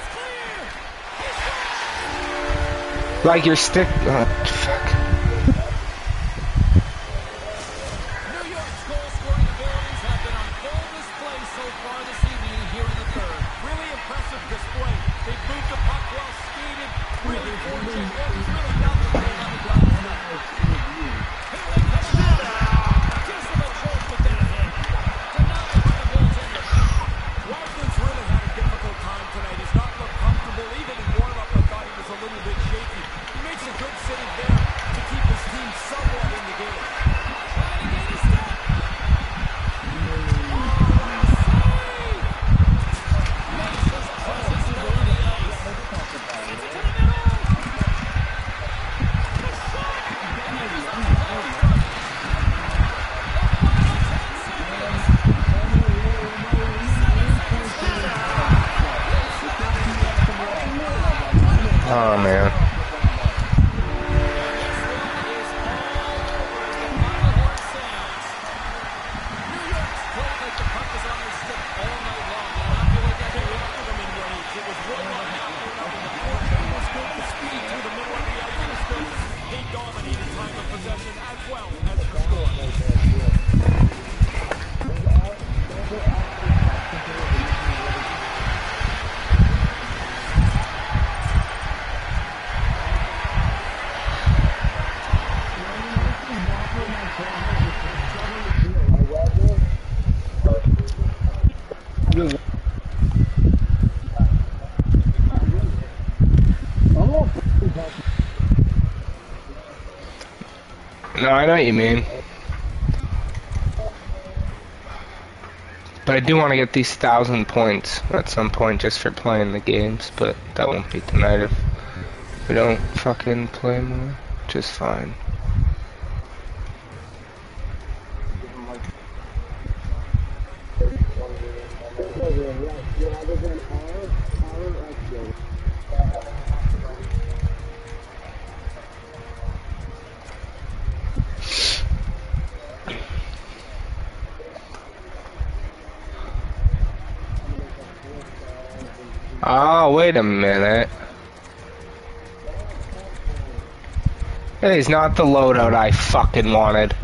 clear. Like your stick. Fuck. New York's goal-scoring abilities have been on full display so far this evening here in the third. Really impressive display. They've moved the puck well skated, really fortunate. There's really nothing they haven't done tonight. Here they come now. Gives them a choke with that hit. Denied by the goaltender. Wagner's really had a difficult time tonight. He's not looked comfortable. Even in warm-up, I thought he was a little bit shaky. He makes a good save there to keep his team somewhat in the game. Trying to gain a step. Makes his presence known on the ice. Sends it to the middle. The shot. And he's on the power play. Oh man. No, I know what you mean. But I do want to get these 1,000 points at some point just for playing the games, but that won't be tonight if we don't fucking play more. Just fine. Oh, wait a minute. That is not the loadout I fucking wanted.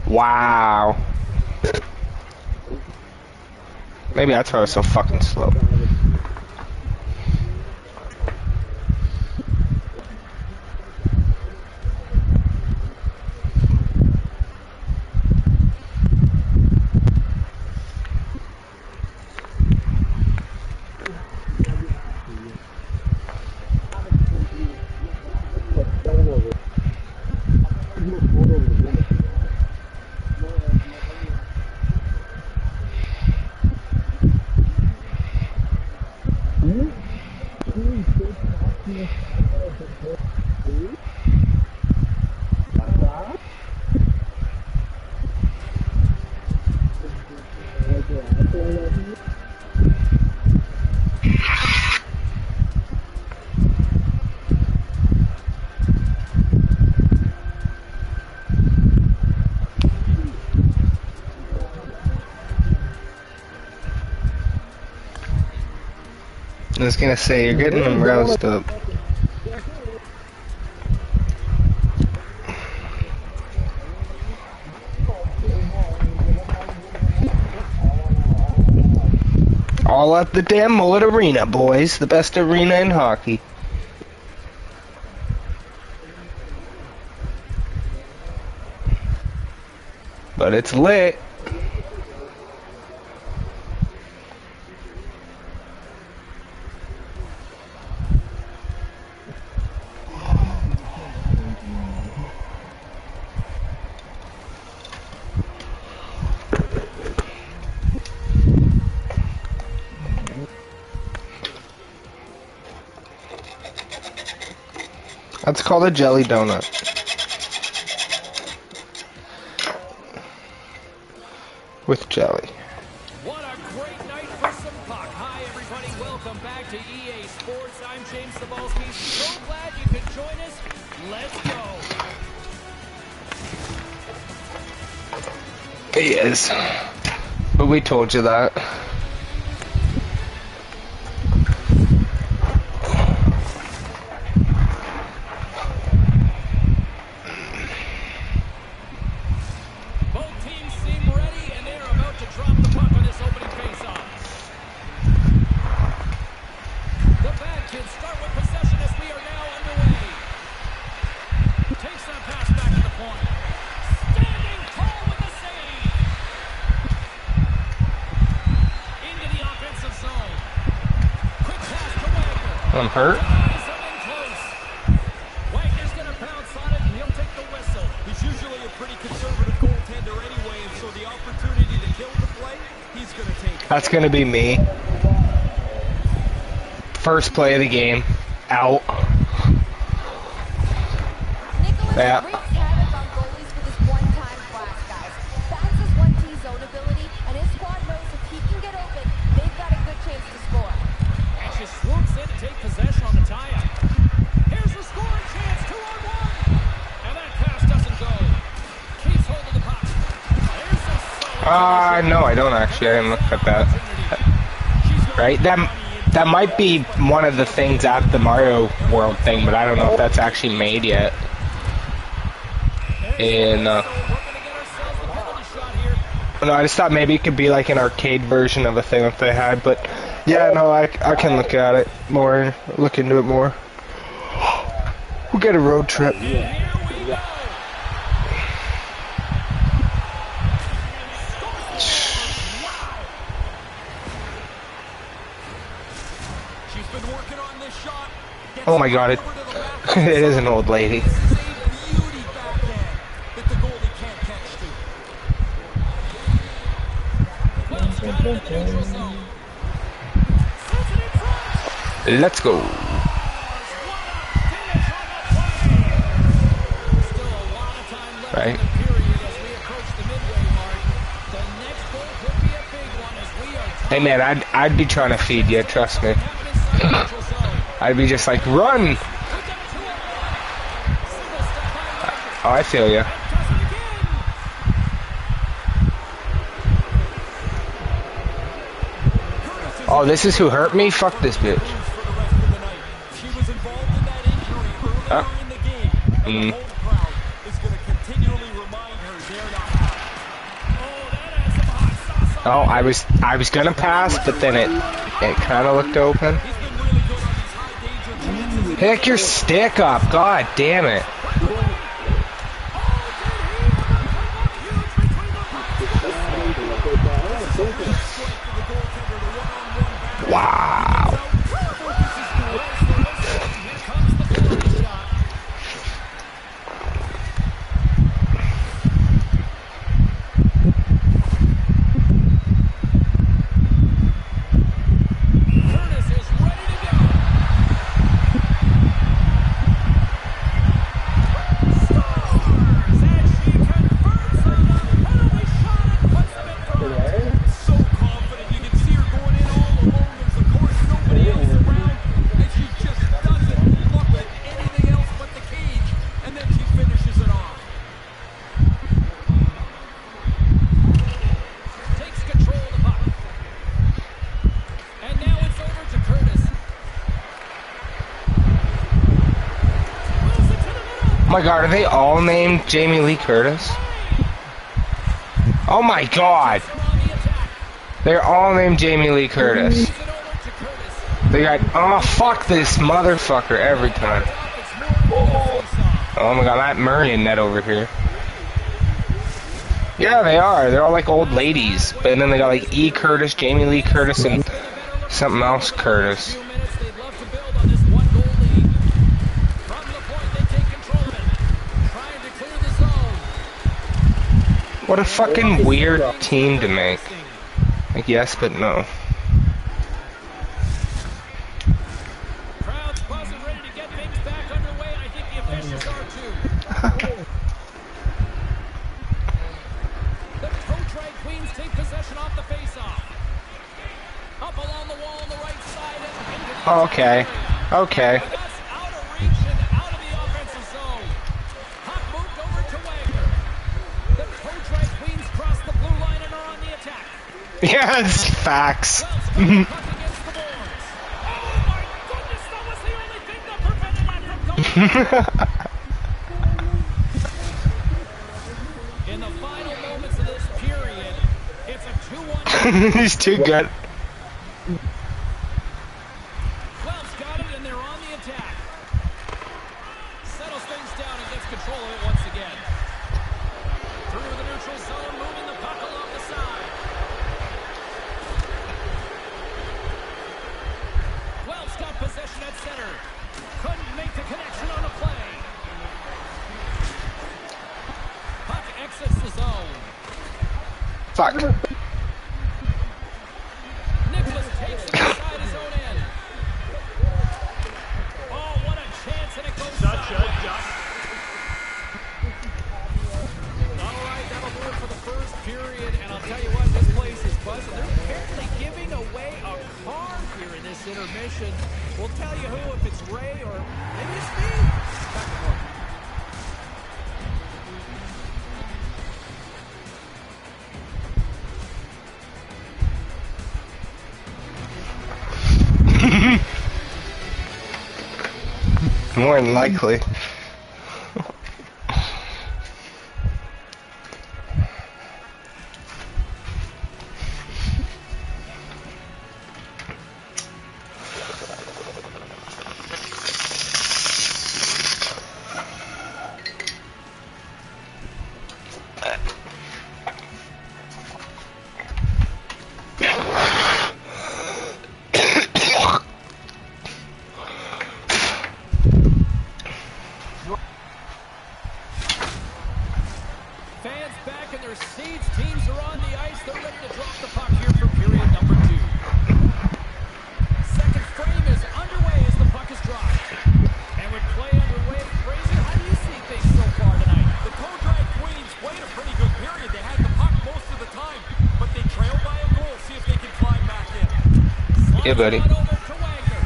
Wow. Maybe that's why I was so fucking slow. I was gonna say, you're getting them roused up. All at the damn Mullet Arena, boys. The best arena in hockey. But it's lit. That's called a jelly donut. With jelly. What a great night for some puck. Hi, everybody. Welcome back to EA Sports. I'm James Cebulski. So glad you could join us. Let's go. He is. We told you that. Both teams seem ready, and they are about to drop the puck on this opening faceoff. The Bad Kids start with possession as we are now underway. Takes that pass back to the point. Standing tall with the save. Into the offensive zone. Quick pass to Wagner. I'm hurt. Eyes up in close. Wagner's going to bounce on it, and he'll take the whistle. He's usually a pretty conservative goaltender anyway, and so the opportunity to kill the play, he's going to take it. That's gonna be me. First play of the game. Out. Nicholas Yeah. wreaks havoc on goalies with his one-time flash, guys. That's his 1T zone ability, and his squad knows if he can get open, they've got a good chance to score. And she swoops in to take possession on the tie-up. Here's the scoring chance, 2-on-1. And that pass doesn't go. Keeps hold of the puck. There's a solid No, I don't actually. I didn't look at that. Right? That might be one of the things at the Mario World thing, but I don't know if that's actually made yet. And we're going to get ourselves the penalty shot here. no, I just thought maybe it could be like an arcade version of a thing that they had, but yeah, no, I can look at it more, look into it more. We'll get a road trip. Here we go. She's been working on this shot. Gets Oh my god, over to the back. it is an old lady. This is a beauty backhand that the goalie can't catch to. Wells got it in the neutral zone. Sends it in front. Let's go. What a finish on the play. Still a lot of time left Right. in the period as we approach the midway mark. The next goal could be a big one as we are Hey man, I'd be trying to feed you, trust me. neutral zone. I'd be just like, run! Oh, I feel you. Oh, this is who hurt me? Fuck this bitch. For the rest of the night. She was involved in that injury earlier in the game, and the home crowd is going to continually remind her they're not happy. Oh, I was gonna pass, but then it kind of looked open. He's been really good on these high danger chances. Pick your stick up, god damn it. Wow. Curtis is ready to go. Scores as she converts on a penalty shot and puts them in front. So confident. You can see her going in all alone. There's, of course, nobody else around. And she just doesn't look at anything else but the cage. And then she finishes it off. Takes control of the puck. And now it's over to Curtis. Moves it to the middle. Oh my god, are they all named Jamie Lee Curtis? Oh my god. On the attack. They're all named Jamie Lee Curtis. Moves it over to Curtis. They got, oh fuck this motherfucker every time. It's more of a face-off. Oh my god, that Murray and Ned over here. Yeah, they are. They're all like old ladies. But then they got like E. Curtis, Jamie Lee Curtis, and something else Curtis. Few minutes, they'd love to build on this one-goal lead. From the point, they take control of it. Trying to clear the zone. What a fucking weird team to make. Like, yes, but no. Crowd's buzzing, ready to get things back underway. I think the officials are too. The Pro-Trade Queens take possession off the face-off. Up along the wall on the right side and into the Okay. Okay. And that's out of reach and out of the offensive zone. Puck moved over to Wagner. The Pro-Trade Queens cross the blue line and are on the attack. Yes, facts. Wells got the puck against the boards. Oh my goodness, that was the only thing that prevented that from going. In the final moments of this period, it's a 2-1. He's too good. Wells got it, and they're on the attack. Settles things down and gets control of it once again. Through the neutral zone, moving the puck along the side. Wells got possession at center. Couldn't make the connection on the play. Puck exits the zone. Fuck. Nicholas takes it inside his own end. Oh, what a chance, and it goes sideways. All right, that'll do it for the first period, and I'll tell you what, this place is buzzing. They're apparently giving away a car here in this intermission. We'll tell you who, if it's Ray or maybe it's me. Back to work. More than likely. Fans back in their seats. Teams are on the ice. They're ready to drop the puck here for period number 2. Second frame is underway as the puck is dropped. And with play underway, Fraser, how do you see things so far tonight? The Code-Red Queens played a pretty good period. They had the puck most of the time, but they trailed by a goal. See if they can climb back in. Yeah, buddy. Slide over to Wagner.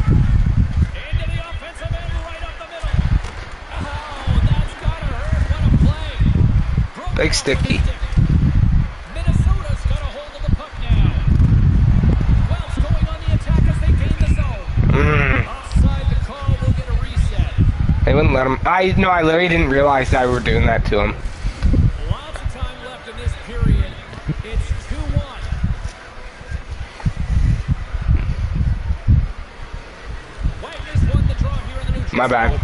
Into the offensive end right up the middle. Oh, that's gotta hurt. What a play. Broken Big off sticky. the stick. Minnesota's got a hold of the puck now. Wells going on the attack as they gain the zone. Offside the call. We'll get a reset. They wouldn't let him. I literally didn't realize that we were doing that to him. Lots of time left in this period. It's 2-1. Wagner's won the draw here in the neutral My bad. zone.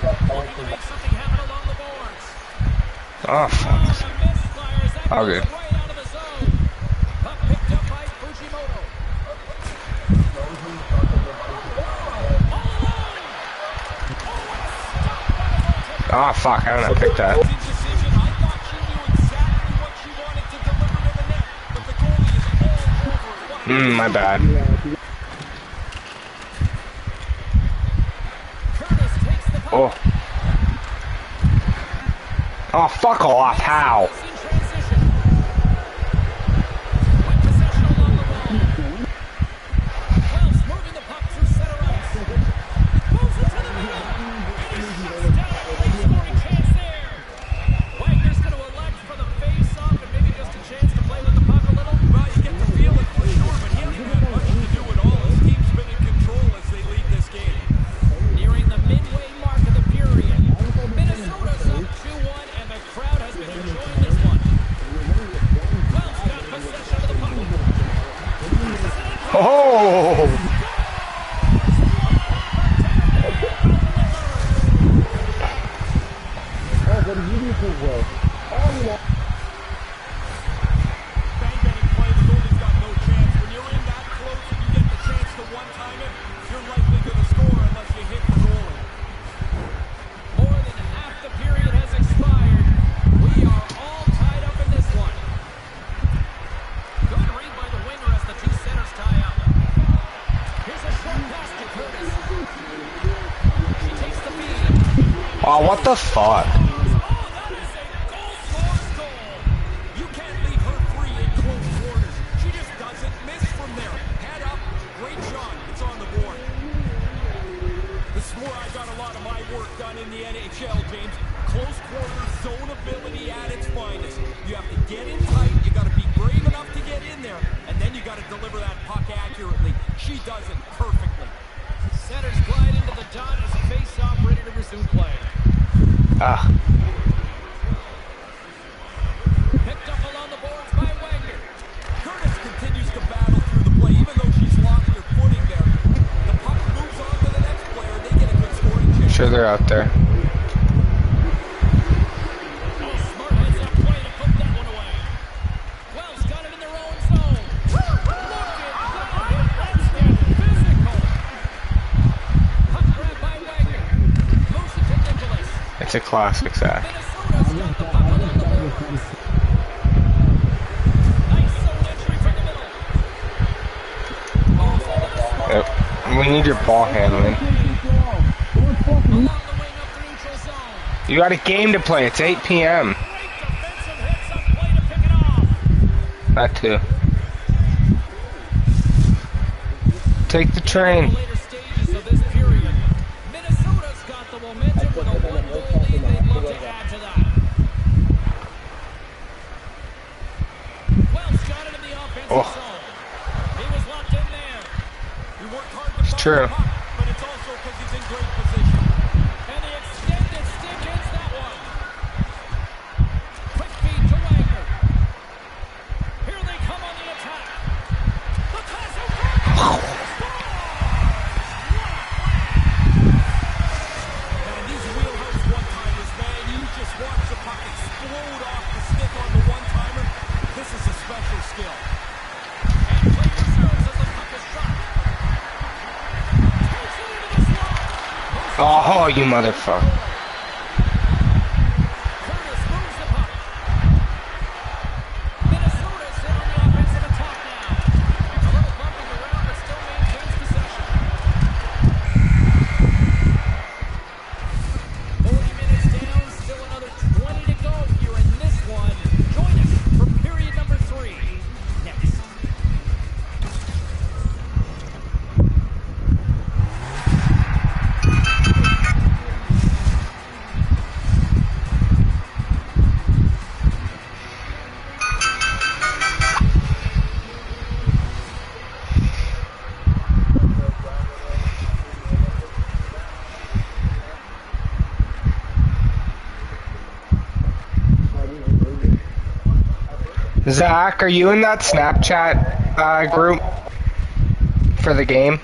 Looking to make something happen along the boards. Oh, Oh, fuck. and a misfire as that All goes good. right out of the zone. Puck picked up by Fujimoto. All alone. Oh, fuck. I don't know. Pick that. Decision. I thought she knew exactly what she wanted to deliver to the net, but the goalie is all over it. My bad. Curtis takes the puck. Oh. Oh, fuck off. How? In transition. With possession along the wall. Wells moving the puck through center ice. Moves it to the middle. And he shuts down a late scoring chance there. Wagner's going to elect for the face-off and maybe just a chance to play with the puck a little. Well, you get the feeling for sure, but he hasn't had much to do at all. His team's been in control as they lead this game. Nearing the midway mark of the period. Minnesota's up 2-1, and the crowd has been enjoying this one. Wells got possession of the puck. Oh. Bang-bang play, the goalie's got no chance. When you're in that close and you get the chance to one-time it, you're likely going to score unless you hit the goalie. More than half the period has expired. We are all tied up in this one. Good read by the winger as the two centers tie up. Here's a short pass to Curtis. She takes the feed. Oh, what the fuck? Oh, that is a goal-scorer's goal. You can't leave her free in close quarters. She just doesn't miss from there. Head up, great shot. It's on the board. This is where I got a lot of my work done in the NHL, James. Close quarters, zone ability at its finest. You have to get into does it perfectly. Centers glide into the dot as a face-off ready to resume play. Ah. Picked up along the boards by Wagner. Curtis continues to battle through the play, even though she's lost her footing there. The puck moves on to the next player. They get a good scoring chance. Sure, they're out there. Oh, smart heads up play to put that one away. Wells got it in their own zone. Look at that. Let's get physical. Puck grab by Wagner. Moves it to Nicholas. It's a classic, Zach. Minnesota's got the puck along the boards. Nice zone entry from the middle. Moves into the slot. Yep. We need your ball handling. Along the wing up the neutral zone. You got a game to play. It's 8 p.m. Great defensive hits up play to pick it off. That too. Take the train. Later stages of this period, Minnesota's got the momentum with a one-goal lead. They'd love to add to that. Wells got it in the offensive Oh. zone. He was locked in there. He worked hard to It's find true. the puck, but it's also because he's in great position. And the extended stick ends that one. Quick feed to Wagner. Here they come on the attack. The pass out front. And these wheelhouse one-timers, man, you just watch the puck explode off the stick on the one-timer. This is a special skill. And play resumes as the puck is shot. Takes it into the slot. Oh, you motherfucker. Curtis moves the puck. Minnesota's in on the offensive attack now. A little bumping around, but still maintains possession. 40 minutes down, still another 20 to go here in this one. Join us for period number 3. Next. Zach, are you in that Snapchat group for the game?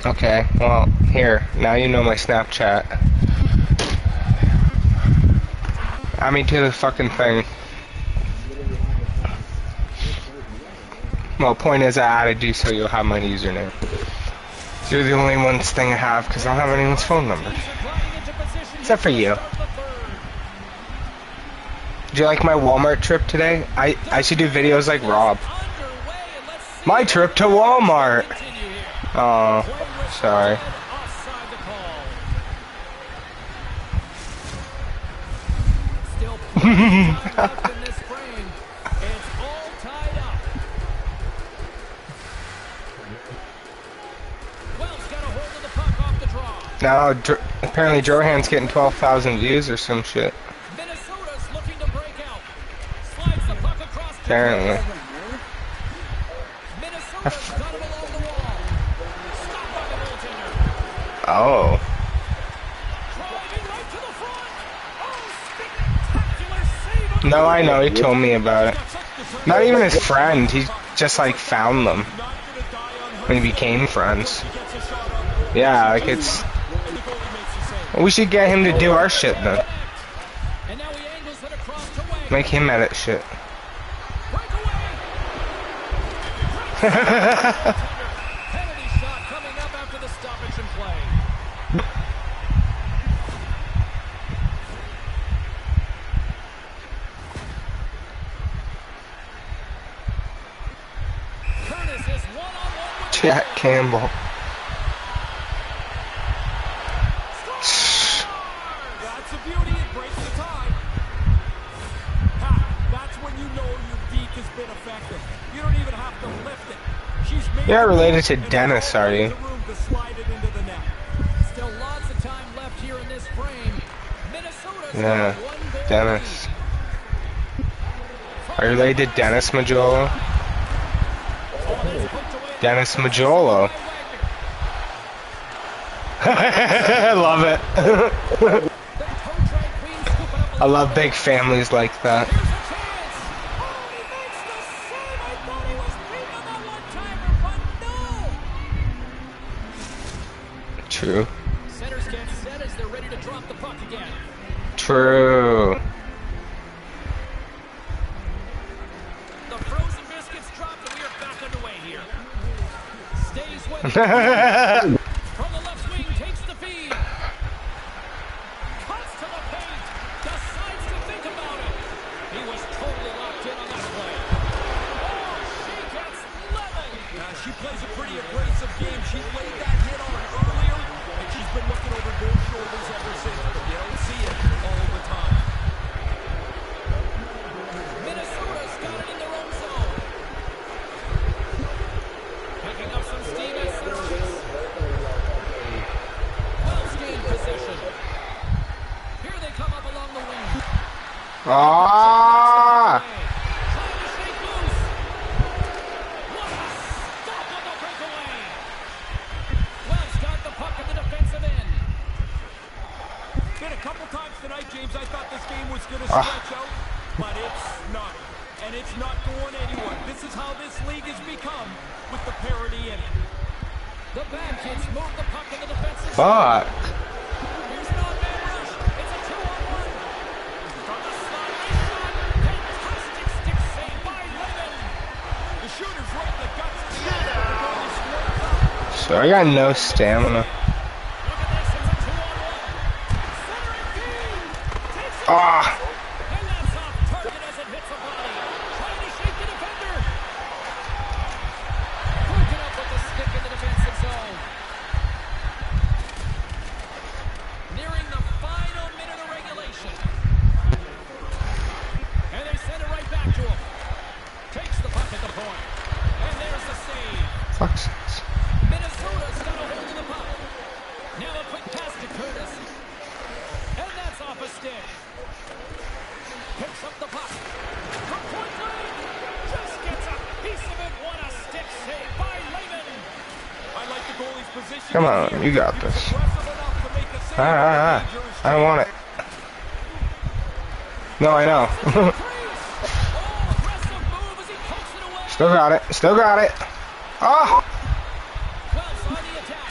Okay, well, here, now you know my Snapchat. Add me to the fucking thing. Well, point is I added you so you'll have my username. You're the only one thing I have because I don't have anyone's phone number. Gliding into position. Except for you. Start the third. Did you like my Walmart trip today? I should do videos like Rob. Underway, and let's see My trip to Walmart! continue here. Oh, sorry. Offside the call. Still plenty of time left in this frame. It's all tied up. Wells got a hold of the puck off the draw. Now, apparently Johan's getting 12,000 views or some shit. Minnesota's looking to break out. Slides the puck across the Apparently. Minnesota's got it along the wall. Stopped by the goaltender. Oh. Driving right to the front. Oh, spectacular save. No, I know, he told me about it. Not even his friend, he just like found them when he became friends. Yeah, like it's... We should get him to do our shit then. And now he angles it across to Wagner. Make him edit shit. Breakaway. Penalty shot coming up after the stoppage in play. Curtis is one-on-one with Jack Campbell. That's a beauty. It breaks the tie. Ha, that's when you know your deke has been effective. You don't even have to lift it. She's made You're not it, related to and Dennis, now are you? there's room to slide it into the net. Still lots of time left here in this frame. Minnesota's Yeah, got one goal Dennis. lead. Are you related to Dennis Majola? Oh, that's poked away Dennis Majolo. I love it. I love big families like that. True. Centers get set as they're ready to drop the puck again. True. The frozen biscuits dropped and we are back underway here. Stays with it. From the left wing, takes the feed. Cuts to the paint. Decides to think about it. He was totally locked in on that play. Oh, she gets leveled. She plays a pretty abrasive game. She laid that hit on earlier, and she's been looking over both shoulders ever since. But you don't see it all the time. Minnesota's got it in their own zone. Picking up some steam at center ice. Wells gained possession. Here they come up along the wing. Ah! Trying to shake loose. What a stop on the breakaway. Wells got the puck in the defensive end. Been a couple times tonight, James, I thought this game was going to stretch out, but it's not. And it's not going anywhere. This is how this league has become with the parity in it. The bad kids move the puck in the defensive zone. Fuck. Here's an odd-man rush. It's a 2-on-1. From the slot, a shot. Fantastic stick save by Lemon. The shooter's right in the guts of the net. The goalie squares up. So I got no stamina. Look at this. It's a 2-on-1. Center and feed. Takes it. Ah! And that's off target as it hits a body. Trying to shake the defender. Broken up with the stick in the defensive zone. Nearing the final minute of regulation. And they send it right back to him. Takes the puck at the point. And there's the save. Fuck's Minnesota's got a hold of the puck. Now a quick pass to Curtis. And that's off a stick. Picks up the puck. From point blank. Just gets a piece of it. What a stick save by Lehman. I like the goalie's position. Come on, here. you got He was this. aggressive enough to make a save. I don't want it. No, I know. Crease. Oh, aggressive move as he pokes it away. Still got it. Still got it. Oh! Wells on the attack.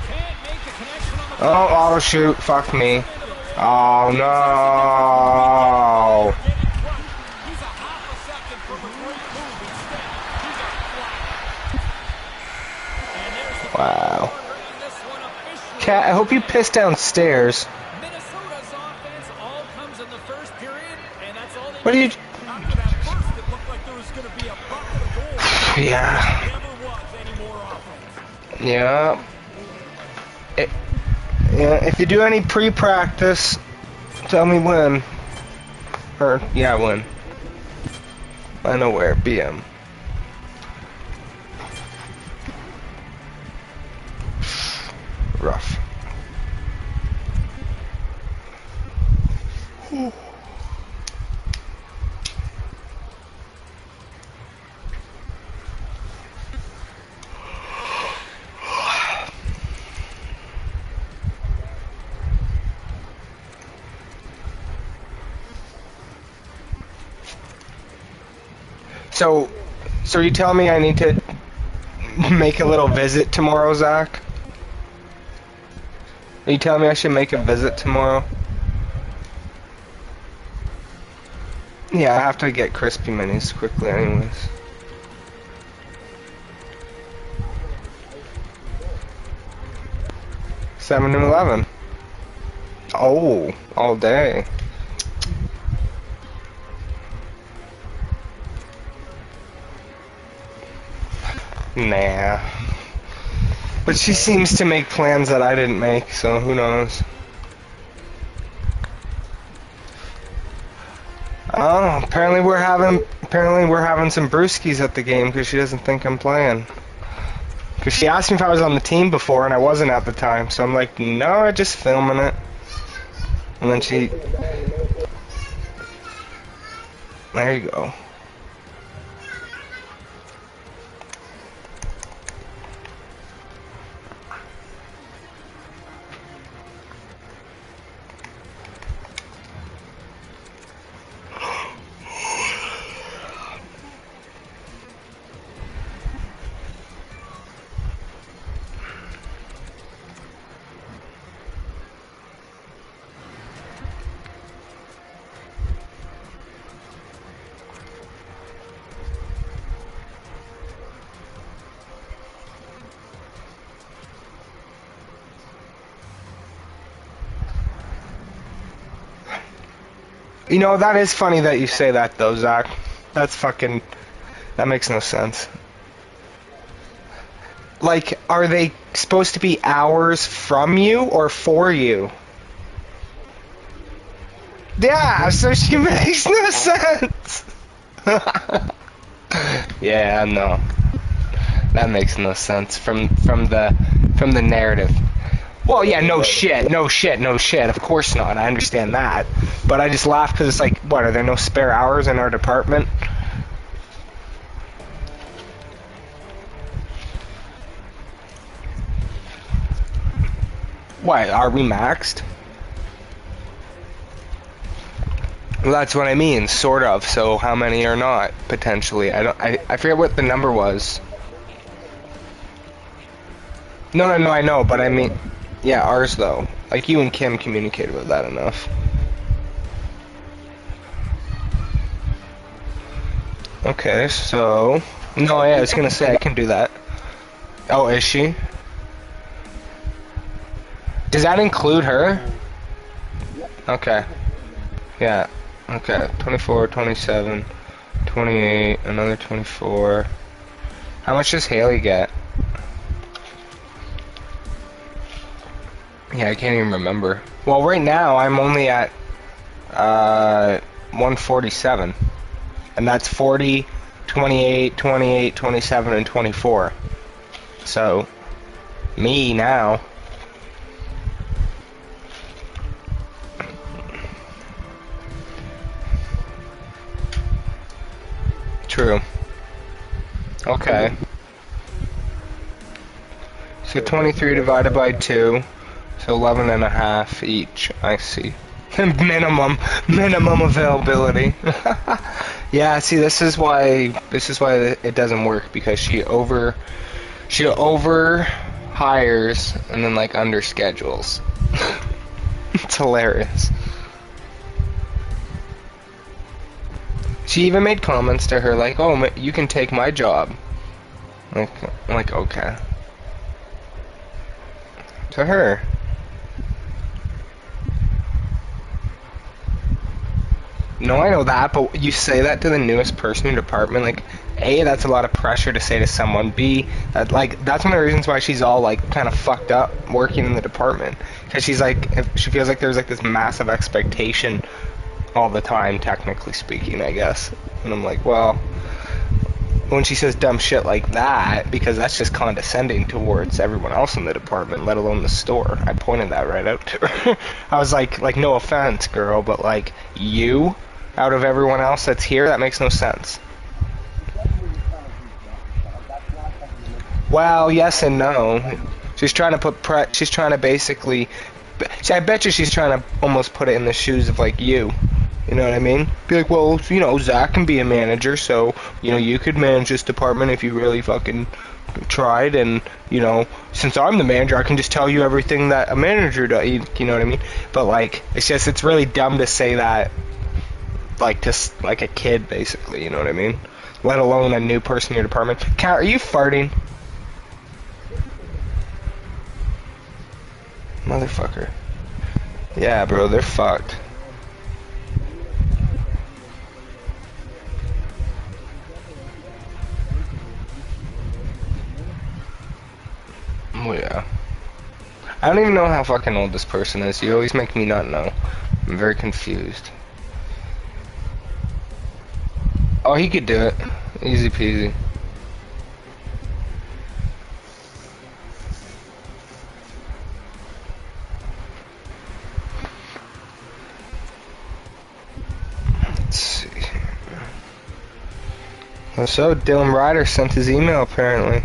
Can't make the connection on the Oh, auto shoot. Fuck me. Oh, no. Getting crushed. He's a half a second from a great move. Instead, he got flat. And there's the Wow. bringing this one officially. Cat, I hope you piss downstairs. Minnesota's offense all comes in the first period, and that's all they What are you... After that first, it looked like there was going to be a bucket of goals. Yeah. Never was any more offense. Yeah. Yeah, if you do any pre-practice, tell me when. Or, yeah, when. I know where. BM. Rough. So you tell me I need to make a little visit tomorrow, Zach? Are you telling me I should make a visit tomorrow? Yeah, I have to get crispy minis quickly anyways. Seven to 11. Oh, all day. Nah. But she seems to make plans that I didn't make, so who knows. Oh, apparently we're having some brewskis at the game because she doesn't think I'm playing. Because she asked me if I was on the team before and I wasn't at the time, so I'm like, no, I'm just filming it. And then she... There you go. You know, that is funny that you say that, though, Zach. That's fucking... That makes no sense. Like, are they supposed to be hours from you or for you? Yeah, so she makes no sense. Yeah, no. That makes no sense from the narrative. Well, yeah, no shit. Of course not. I understand that. But I just laugh because it's like, what, are there no spare hours in our department? What, are we maxed? Well, that's what I mean, sort of. So how many are not, potentially? I forget what the number was. No, I know, but I mean... Yeah, ours, though. Like, you and Kim communicated with that enough. Okay, so... No, yeah, I was gonna say I can do that. Oh, is she? Does that include her? Okay. Yeah. Okay. 24, 27, 28, another 24. How much does Haley get? Yeah, I can't even remember. Well, right now I'm only at 147. And that's 40, 28, 28, 27, and 24. So, me now. True. Okay. So 23 divided by 2. So 11 and a half each. I see. minimum availability. Yeah, see, this is why it doesn't work, because she over hires and then like under schedules. It's hilarious. She even made comments to her like, "Oh, you can take my job." Like okay. To her. No, I know that, but you say that to the newest person in your department, like, A, that's a lot of pressure to say to someone. B, that's one of the reasons why she's all, like, kind of fucked up working in the department. Because she feels like there's, like, this massive expectation all the time, technically speaking, I guess. And I'm like, well, when she says dumb shit like that, because that's just condescending towards everyone else in the department, let alone the store. I pointed that right out to her. I was like, no offense, girl, but, like, you... out of everyone else that's here, that makes no sense. Well, yes and no. She's trying to she's trying to basically... I bet you she's trying to almost put it in the shoes of, like, you. You know what I mean? Be like, well, you know, Zach can be a manager, so, you know, you could manage this department if you really fucking tried, and, you know, since I'm the manager, I can just tell you everything that a manager does, you know what I mean? But, like, it's really dumb to say that, like, just like a kid, basically, you know what I mean? Let alone a new person in your department. Kat, are you farting? Motherfucker. Yeah, bro, they're fucked. Oh, yeah. I don't even know how fucking old this person is. You always make me not know. I'm very confused. Oh, he could do it. Easy peasy. Let's see. So Dylan Ryder sent his email apparently.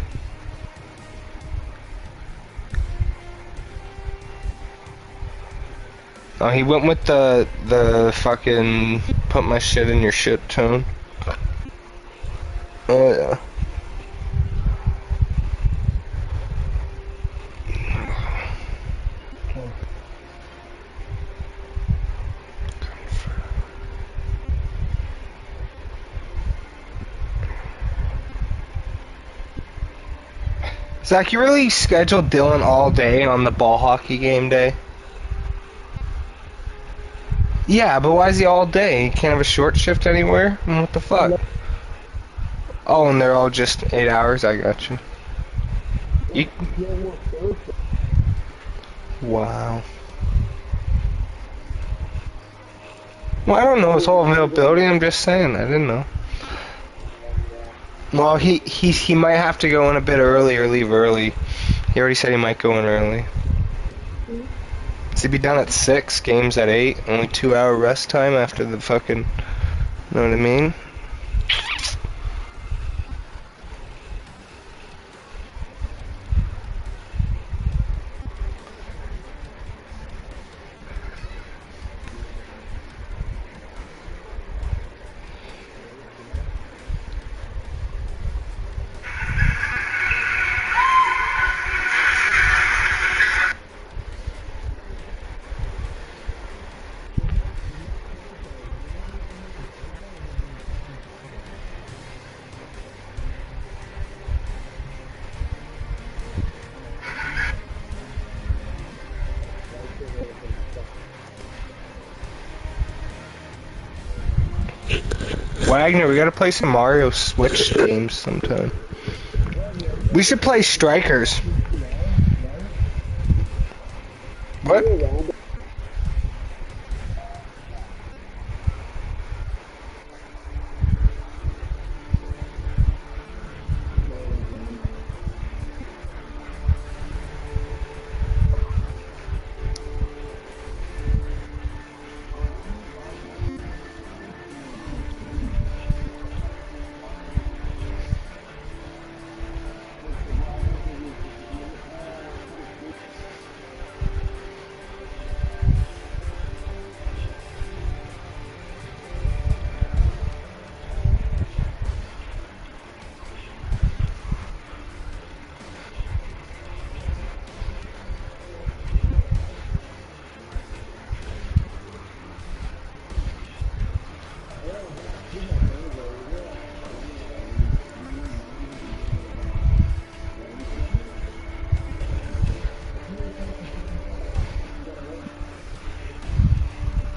Oh, he went with the fucking put my shit in your shit tone. Oh yeah. Zach, you really scheduled Dylan all day on the ball hockey game day? Yeah, but why is he all day? He can't have a short shift anywhere? What the fuck? Oh, and they're all just 8 hours? I got you. Wow. Well, I don't know his whole availability, I'm just saying, I didn't know. Well, he might have to go in a bit early or leave early. He already said he might go in early. So he'd be done at 6, games at 8, only 2-hour rest time after the fucking, know what I mean? Wagner, we gotta play some Mario Switch games sometime. We should play Strikers. What?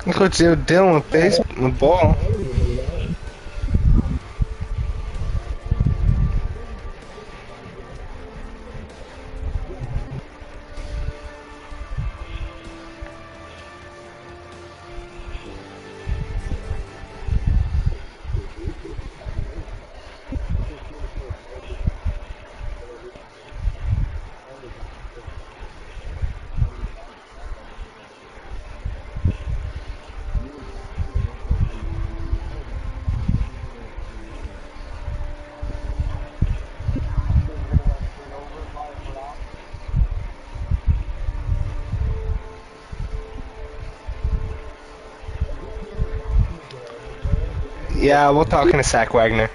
Look what you're dealing with ball. Yeah, we'll talk in a sec, Wagner.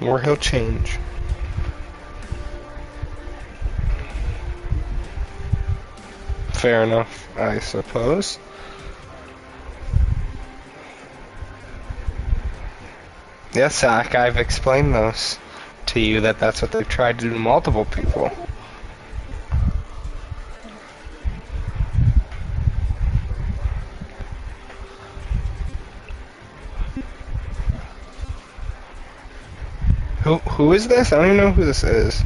Or he'll change. Fair enough, I suppose. Yes, Zach, I've explained those to you that's what they've tried to do to multiple people. Who is this? I don't even know who this is.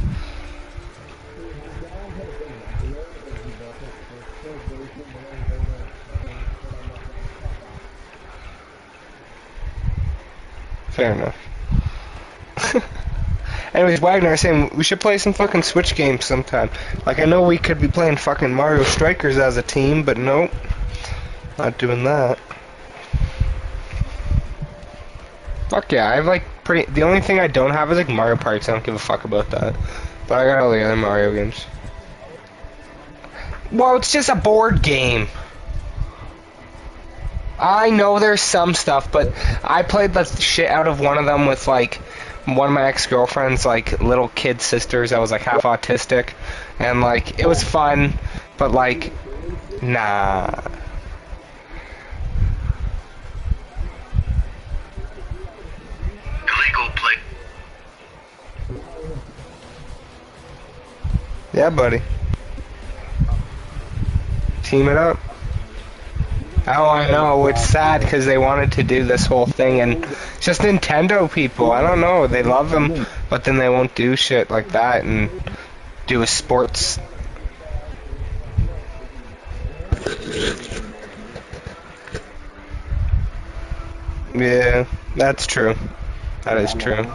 Fair enough. Anyways, Wagner is saying we should play some fucking Switch games sometime. Like, I know we could be playing fucking Mario Strikers as a team, but nope. Not doing that. Fuck yeah, I have like the only thing I don't have is like Mario Party, so I don't give a fuck about that. But I got all the other Mario games. Well, it's just a board game. I know there's some stuff, but I played the shit out of one of them with like one of my ex-girlfriend's like little kid sisters that was like half autistic, and like it was fun, but like nah. Illegal play. Yeah, buddy. Team it up. Oh, I know. It's sad because they wanted to do this whole thing, and it's just Nintendo people. I don't know. They love them, but then they won't do shit like that and do a sports. Yeah, that's true. That is true.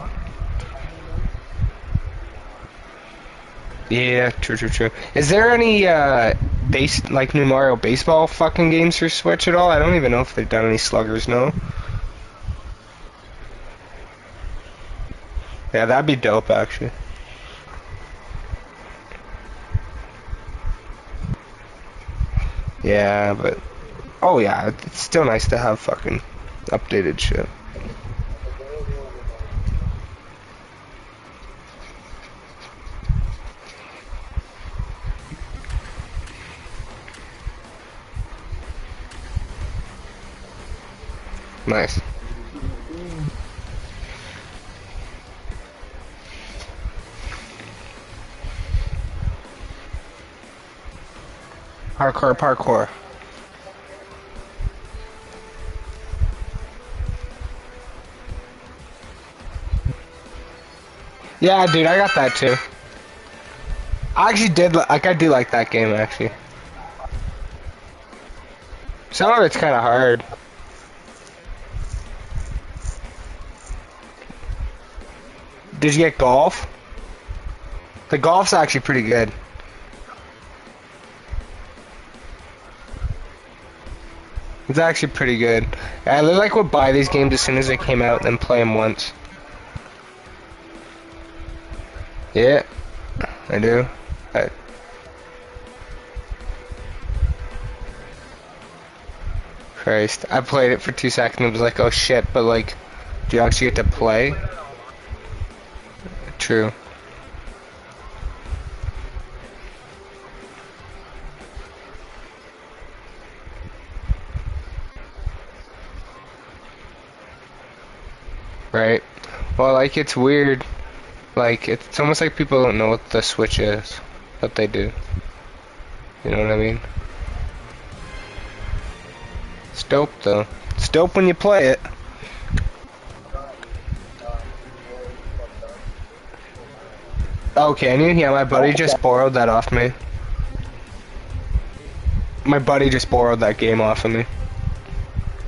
Yeah, true. Is there any like new Mario baseball fucking games for Switch at all? I don't even know if they've done any sluggers, no. Yeah, that'd be dope actually. Yeah, but oh yeah, it's still nice to have fucking updated shit. Nice. Parkour. Yeah, dude, I got that too. I actually did like I do like that game actually. Some of it's kind of hard. Did you get golf? The golf's actually pretty good. It's actually pretty good. I like would buy these games as soon as they came out and then play them once. Yeah, I do. Christ, I played it for 2 seconds and was like, oh shit, but like, do you actually get to play? True. Right. Well, like, it's weird. Like, it's almost like people don't know what the Switch is, but they do. You know what I mean? It's dope, though. It's dope when you play it. Oh, can you? Yeah, my buddy just borrowed that off me. My buddy just borrowed that game off of me.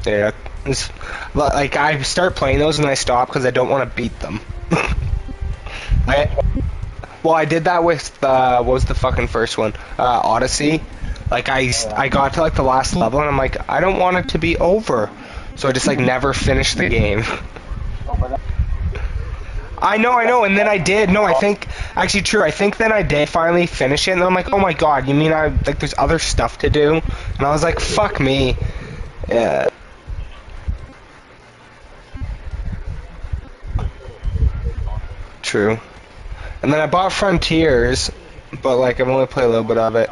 Yeah. It's, like, I start playing those and I stop because I don't want to beat them. I did that with, what was the fucking first one? Odyssey. Like, I got to, like, the last level and I'm like, I don't want it to be over. So I just, like, never finished the game. I know, and then I did. No, I think, actually true, I think then I did finally finish it, and I'm like, oh my god, you mean like, there's other stuff to do? And I was like, fuck me. Yeah. True. And then I bought Frontiers, but, like, I've only played a little bit of it.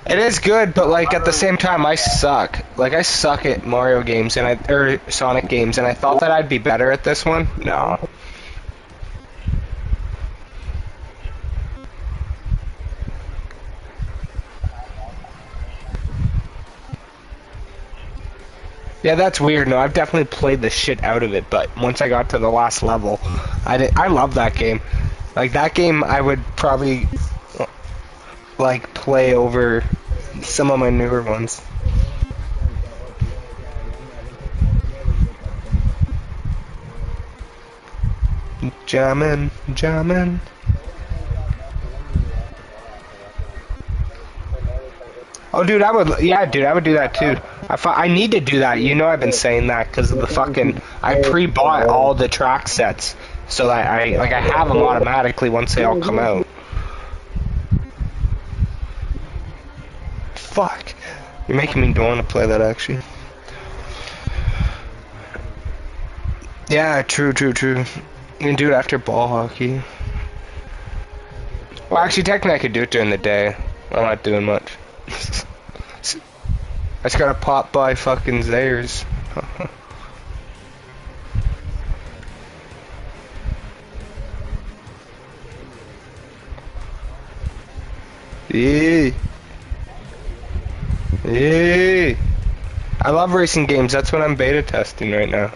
It is good, but, like, at the same time, I suck. Like, I suck at Mario games, or Sonic games, and I thought that I'd be better at this one. No. Yeah, that's weird. No, I've definitely played the shit out of it, but once I got to the last level, I love that game. Like, that game I would probably, like, play over some of my newer ones. Jamming, jamming. Oh, dude, I would do that too. I need to do that. You know, I've been saying that because of the fucking. I pre-bought all the track sets so that I have them automatically once they all come out. Fuck, you're making me want to play that actually. Yeah, true. You can do it after ball hockey. Well, actually, technically, I could do it during the day. I'm not doing much. I just gotta pop by fucking Zayers. Yeah. Yeah. I love racing games. That's what I'm beta testing right now.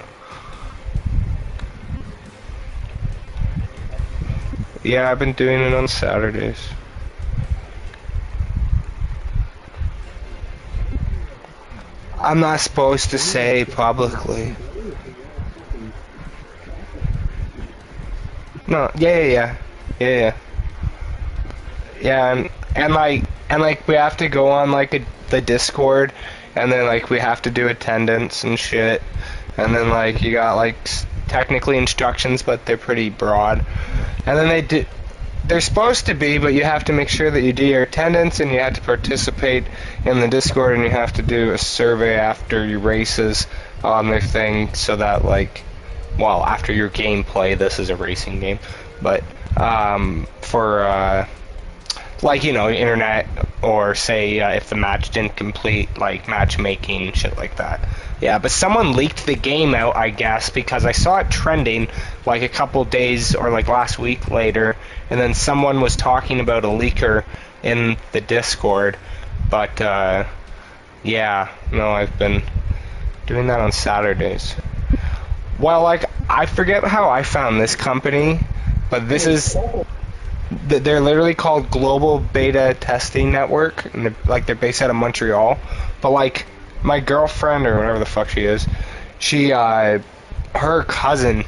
Yeah, I've been doing it on Saturdays. I'm not supposed to say publicly. No, yeah. Yeah, and we have to go on like the Discord, and then like we have to do attendance and shit, and then like you got like technically instructions, but they're pretty broad, and then they're supposed to be, but you have to make sure that you do your attendance, and you have to participate in the Discord, and you have to do a survey after your races on their thing, so that like, well, after your gameplay, this is a racing game, but for like, you know, internet, or say if the match didn't complete, like matchmaking, shit like that. Yeah, but someone leaked the game out, I guess, because I saw it trending like a couple days or like last week later, and then someone was talking about a leaker in the Discord. But yeah, no, I've been doing that on Saturdays. Well, like, I forget how I found this company, but this is... They're literally called Global Beta Testing Network, and they're based out of Montreal. But like my girlfriend or whatever the fuck she is, her cousin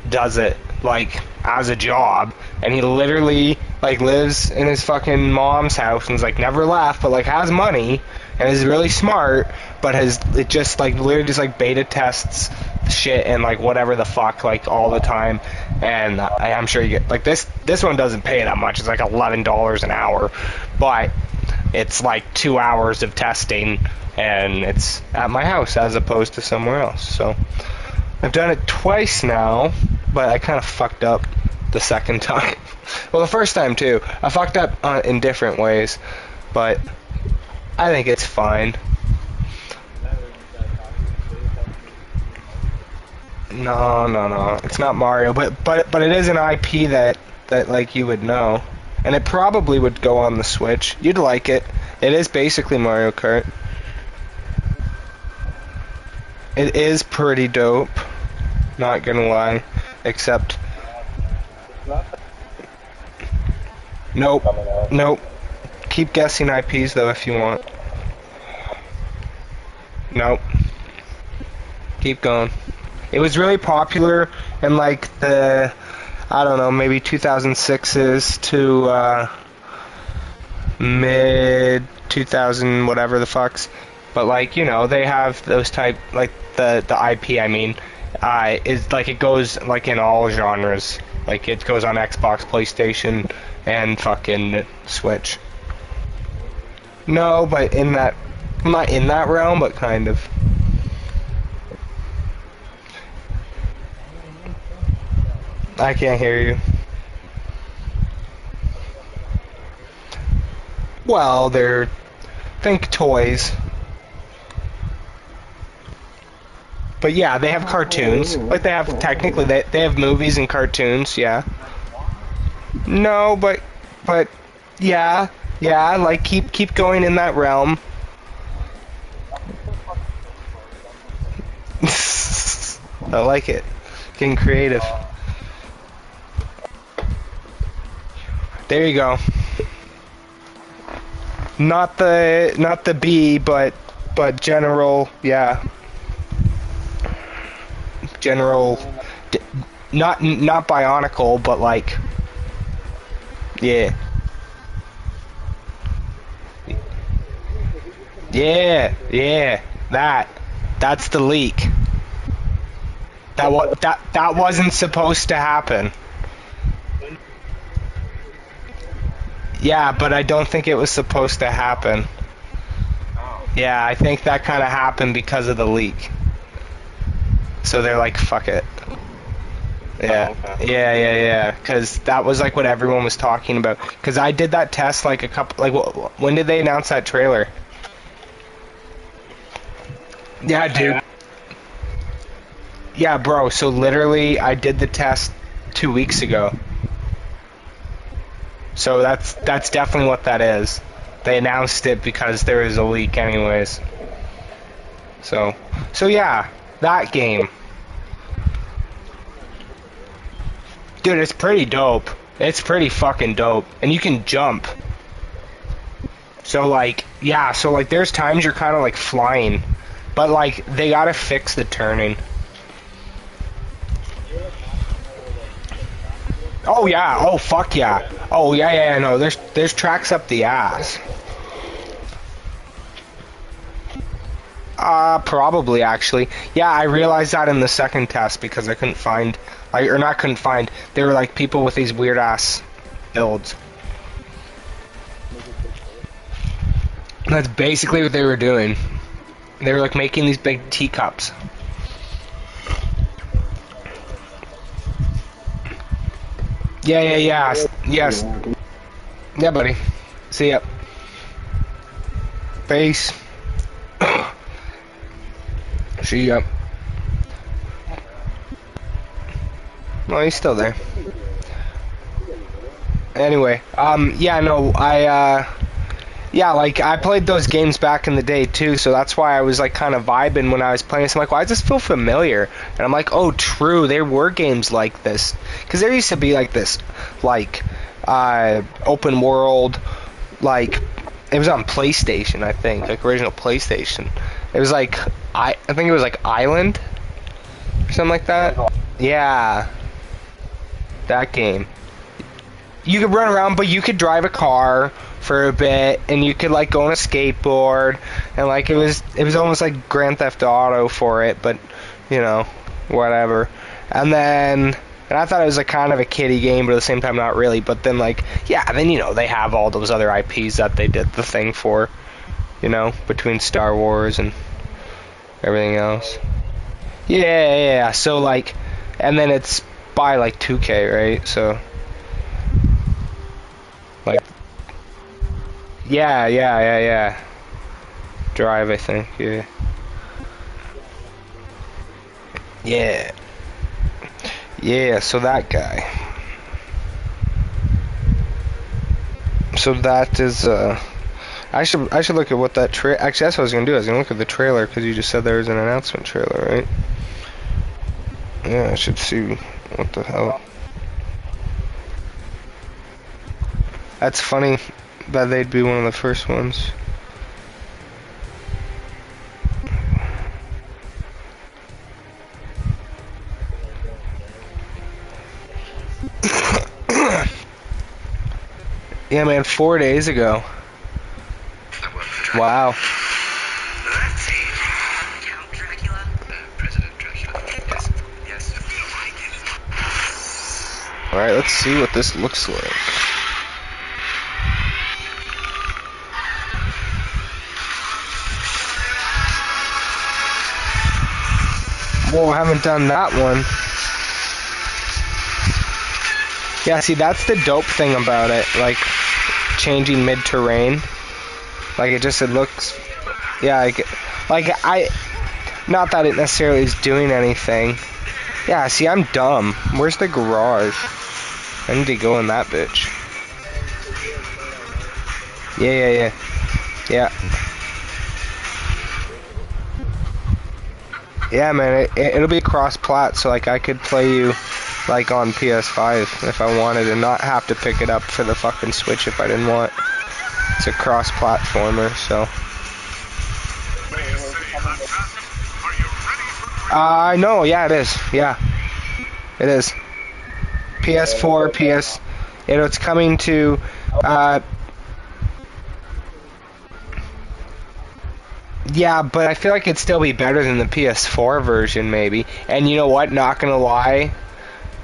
does it like as a job, and he literally like lives in his fucking mom's house and is like never left, but like has money and is really smart, but it just like literally just like beta tests shit and like whatever the fuck like all the time. And I'm sure you get like this one doesn't pay that much. It's like $11 an hour, but it's like 2 hours of testing, and it's at my house as opposed to somewhere else. So I've done it twice now, but I kind of fucked up the second time. Well, the first time too, I fucked up in different ways, but I think it's fine. No. It's not Mario, but it is an IP that like you would know, and it probably would go on the Switch. You'd like it. It is basically Mario Kart. It is pretty dope. Not gonna lie, except nope. Keep guessing IPs though if you want. Nope. Keep going. It was really popular in like the, I don't know, maybe 2006s to mid 2000 whatever the fucks. But like, you know, they have those type, like the IP, I mean, is like it goes like in all genres. Like it goes on Xbox, PlayStation, and fucking Switch. No, but in that, not in that realm, but kind of. I can't hear you. Well, think toys. But yeah, they have cartoons. Like they have technically they have movies and cartoons, yeah. No, but yeah, like keep going in that realm. I like it. Getting creative. There you go. Not the B, but general, yeah. General, not bionicle, but like, yeah. Yeah, that's the leak. That wasn't supposed to happen. Yeah, but I don't think it was supposed to happen. Yeah, I think that kind of happened because of the leak. So they're like, fuck it. Yeah, yeah. Because that was like what everyone was talking about. Because I did that test like when did they announce that trailer? Yeah, dude. Yeah, bro. So literally, I did the test 2 weeks ago. So that's definitely what that is. They announced it because there is a leak, anyways. So yeah, that game. Dude, it's pretty dope. It's pretty fucking dope. And you can jump. So like, yeah, so like there's times you're kind of like flying. But like, they gotta fix the turning. Oh yeah, oh fuck yeah. Oh yeah, no, there's tracks up the ass. Probably actually. Yeah, I realized that in the second test because I couldn't find, they were like people with these weird ass builds. That's basically what they were doing. They were like making these big teacups. Yeah, yes. Yeah, buddy. See ya. Peace. See ya. Oh, he's still there. Anyway, yeah, no, yeah, like, I played those games back in the day, too, so that's why I was, like, kind of vibing when I was playing this. I'm like, why does this feel familiar? And I'm like, oh, true, there were games like this. Because there used to be, like, this, like, open world, like, it was on PlayStation, I think, like, original PlayStation. It was, like, I think it was, like, Island, or something like that. Yeah, that game. You could run around, but you could drive a car for a bit, and you could like go on a skateboard, and like it was almost like Grand Theft Auto for it, but you know, whatever. And I thought it was like kind of a kiddie game, but at the same time not really. But then like, yeah, then you know they have all those other IPs that they did the thing for, you know, between Star Wars and everything else. Yeah. So like, and then it's by like 2K, right? So. Like, yeah. Drive, I think, yeah. Yeah, so that guy. So that is, I should look at what that actually, that's what I was gonna do. I was gonna look at the trailer, because you just said there was an announcement trailer, right? Yeah, I should see what the hell. That's funny that they'd be one of the first ones. Yeah, man, 4 days ago. Wow. Let's see. Count Dracula? President Dracula. Yes. Alright, let's see what this looks like. Whoa, I haven't done that one. Yeah, see, that's the dope thing about it, like, changing mid-terrain. Like, it looks, yeah, not that it necessarily is doing anything. Yeah, see, I'm dumb. Where's the garage? I need to go in that bitch. Yeah. Yeah, man, it'll be cross-plat, so like I could play you like on PS5 if I wanted and not have to pick it up for the fucking Switch if I didn't want. It's a cross-platformer, so. I know, yeah, it is. Yeah, it is. PS4, it's coming to. Yeah, but I feel like it'd still be better than the PS4 version, maybe. And you know what? Not gonna lie,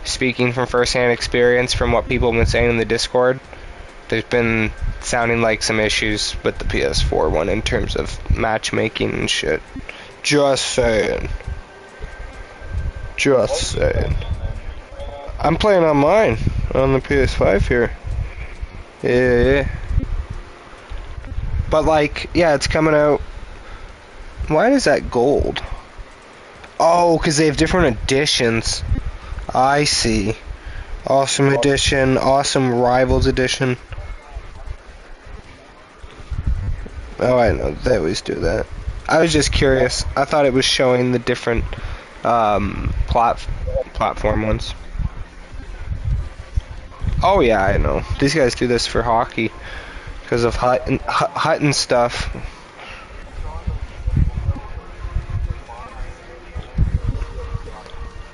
speaking from first-hand experience, from what people have been saying in the Discord, there's been sounding like some issues with the PS4 one in terms of matchmaking and shit. Just saying. Just saying. I'm playing on mine, on the PS5 here. Yeah. But like, yeah, it's coming out. Why is that gold? Oh, because they have different editions. I see. Awesome edition, awesome rivals edition. Oh, I know, they always do that. I was just curious. I thought it was showing the different platform ones. Oh yeah, I know. These guys do this for hockey because of hut and stuff.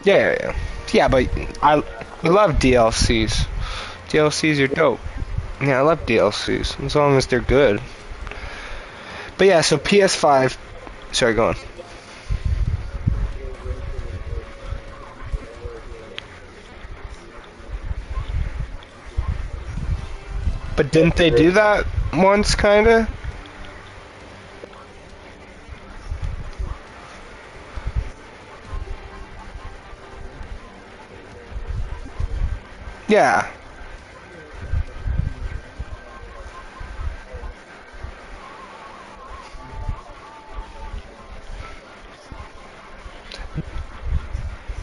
Yeah, but I love DLCs. DLCs are dope. Yeah, I love DLCs as long as they're good. But yeah, so PS5. Sorry, go on. But didn't they do that once, kinda? Yeah.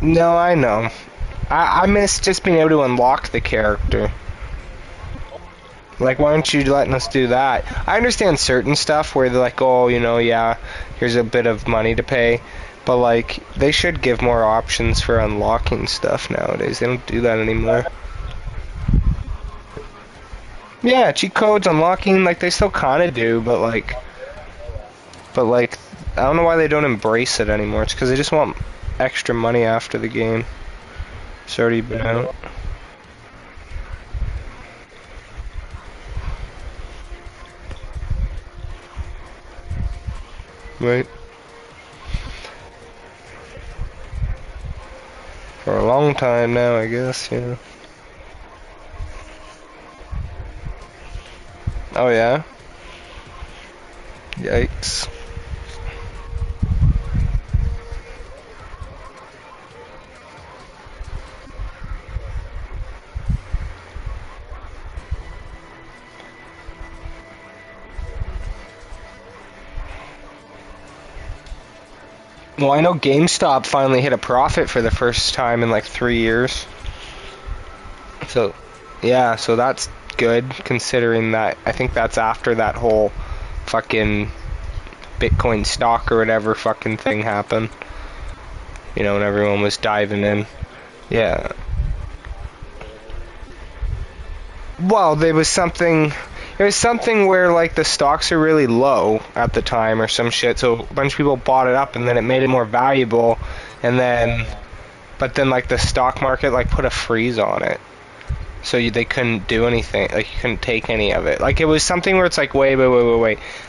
No, I know. I miss just being able to unlock the character. Like, why aren't you letting us do that? I understand certain stuff where they're like, oh, you know, yeah, here's a bit of money to pay. But, like, they should give more options for unlocking stuff nowadays. They don't do that anymore. Yeah, cheat codes, unlocking, like, they still kind of do, but, like, I don't know why they don't embrace it anymore. It's because they just want extra money after the game. It's already been out. Right. For a long time now, I guess, yeah. Oh, yeah? Yikes. Well, I know GameStop finally hit a profit for the first time in like 3 years. So, yeah, so that's good considering that. I think that's after that whole fucking Bitcoin stock or whatever fucking thing happened. You know, when everyone was diving in. Yeah. Well, there was something. It was something where like the stocks are really low at the time or some shit, so a bunch of people bought it up and then it made it more valuable, and then, but then like the stock market like put a freeze on it, so they couldn't do anything, like you couldn't take any of it. Like it was something where it's like wait.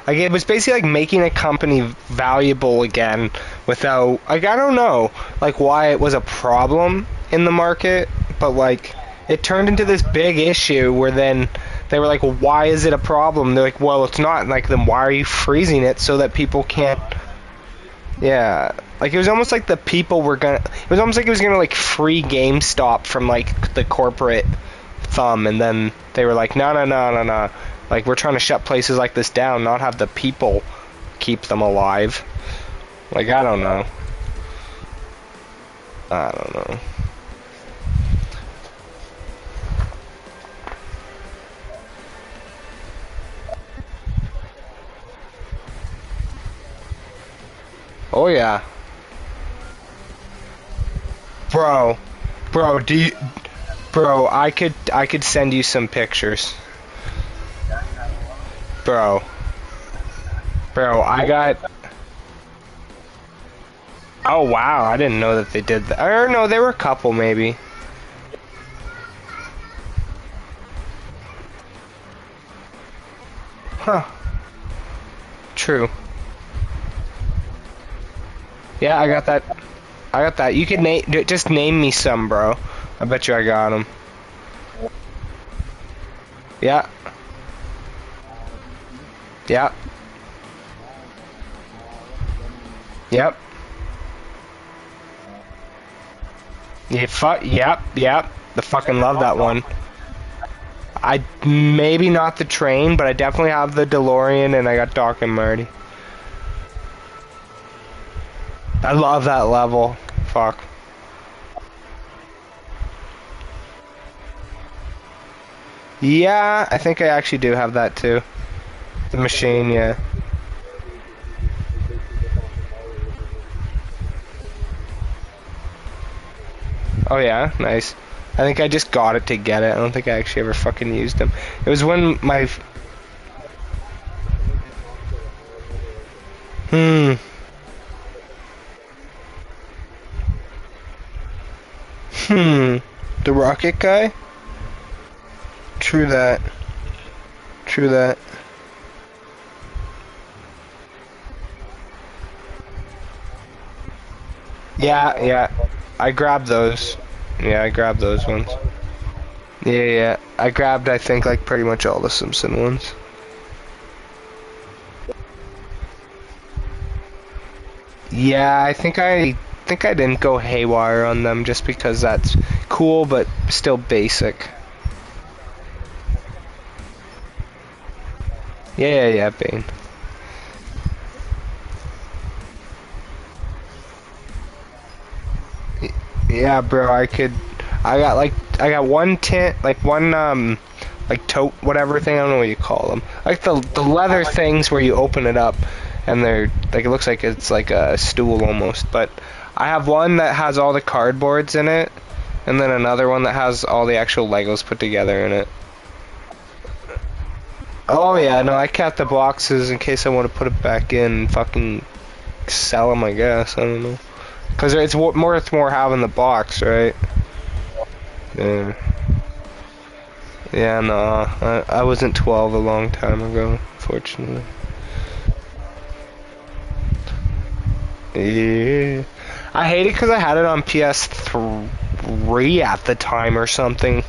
Like it was basically like making a company valuable again without, like I don't know, like why it was a problem in the market, but like it turned into this big issue where then they were like, well, why is it a problem? They're like, well, it's not. Like, then why are you freezing it so that people can't... Yeah. Like, it was almost like the people were gonna... It was almost like it was gonna, like, free GameStop from, like, the corporate thumb. And then they were like, no. Like, we're trying to shut places like this down, not have the people keep them alive. Like, I don't know. I don't know. Oh yeah. Bro, bro, bro, I could send you some pictures. Bro. Bro, I got... Oh, wow, I didn't know that they did that. Or, no, there were a couple, maybe. Huh. True. Yeah, I got that. I got that. You could just name me some, bro. I bet you I got them. Yeah. Yeah. Yep. Yep. Yep. The fucking love that one. I maybe not the train, but I definitely have the DeLorean, and I got Doc and Marty. I love that level. Fuck. Yeah, I think I actually do have that too. The machine, yeah. Oh yeah, nice. I think I just got it to get it. I don't think I actually ever fucking used them. It was when my... Hmm. Hmm. The rocket guy? True that. True that. Yeah, yeah. I grabbed those. Yeah, I grabbed those ones. Yeah, yeah. I grabbed, I think, like, pretty much all the Simpson ones. Yeah, I think I didn't go haywire on them just because that's cool, but still basic. Yeah, yeah, yeah, Bane. Yeah, bro, I got one tint, like one, like tote, whatever thing, I don't know what you call them. Like the leather things where you open it up and they're, like, it looks like it's like a stool almost, but I have one that has all the cardboards in it, and then another one that has all the actual Legos put together in it. Oh yeah, no, I kept the boxes in case I want to put it back in and fucking sell them, I guess, I don't know. Because it's more having the box, right? Yeah. Yeah, no, I wasn't 12 a long time ago, fortunately. Yeah. I hate it because I had it on PS3 at the time or something.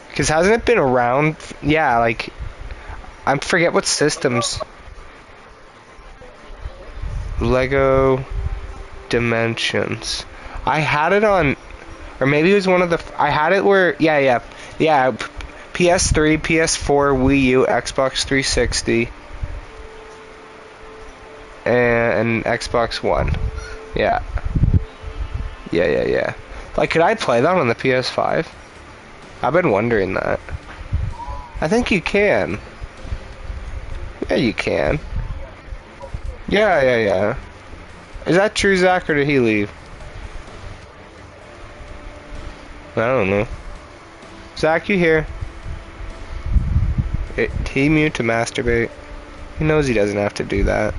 Because hasn't it been around? Yeah, like, I forget what systems. Lego Dimensions. I had it on, or maybe it was one of the. I had it where, yeah. PS3, PS4, Wii U, Xbox 360, and Xbox One. Yeah. Yeah. Like, could I play that on the PS5? I've been wondering that. I think you can. Yeah, you can. Yeah. Is that true, Zach, or did he leave? I don't know. Zach, you here? He mute to masturbate. He knows he doesn't have to do that.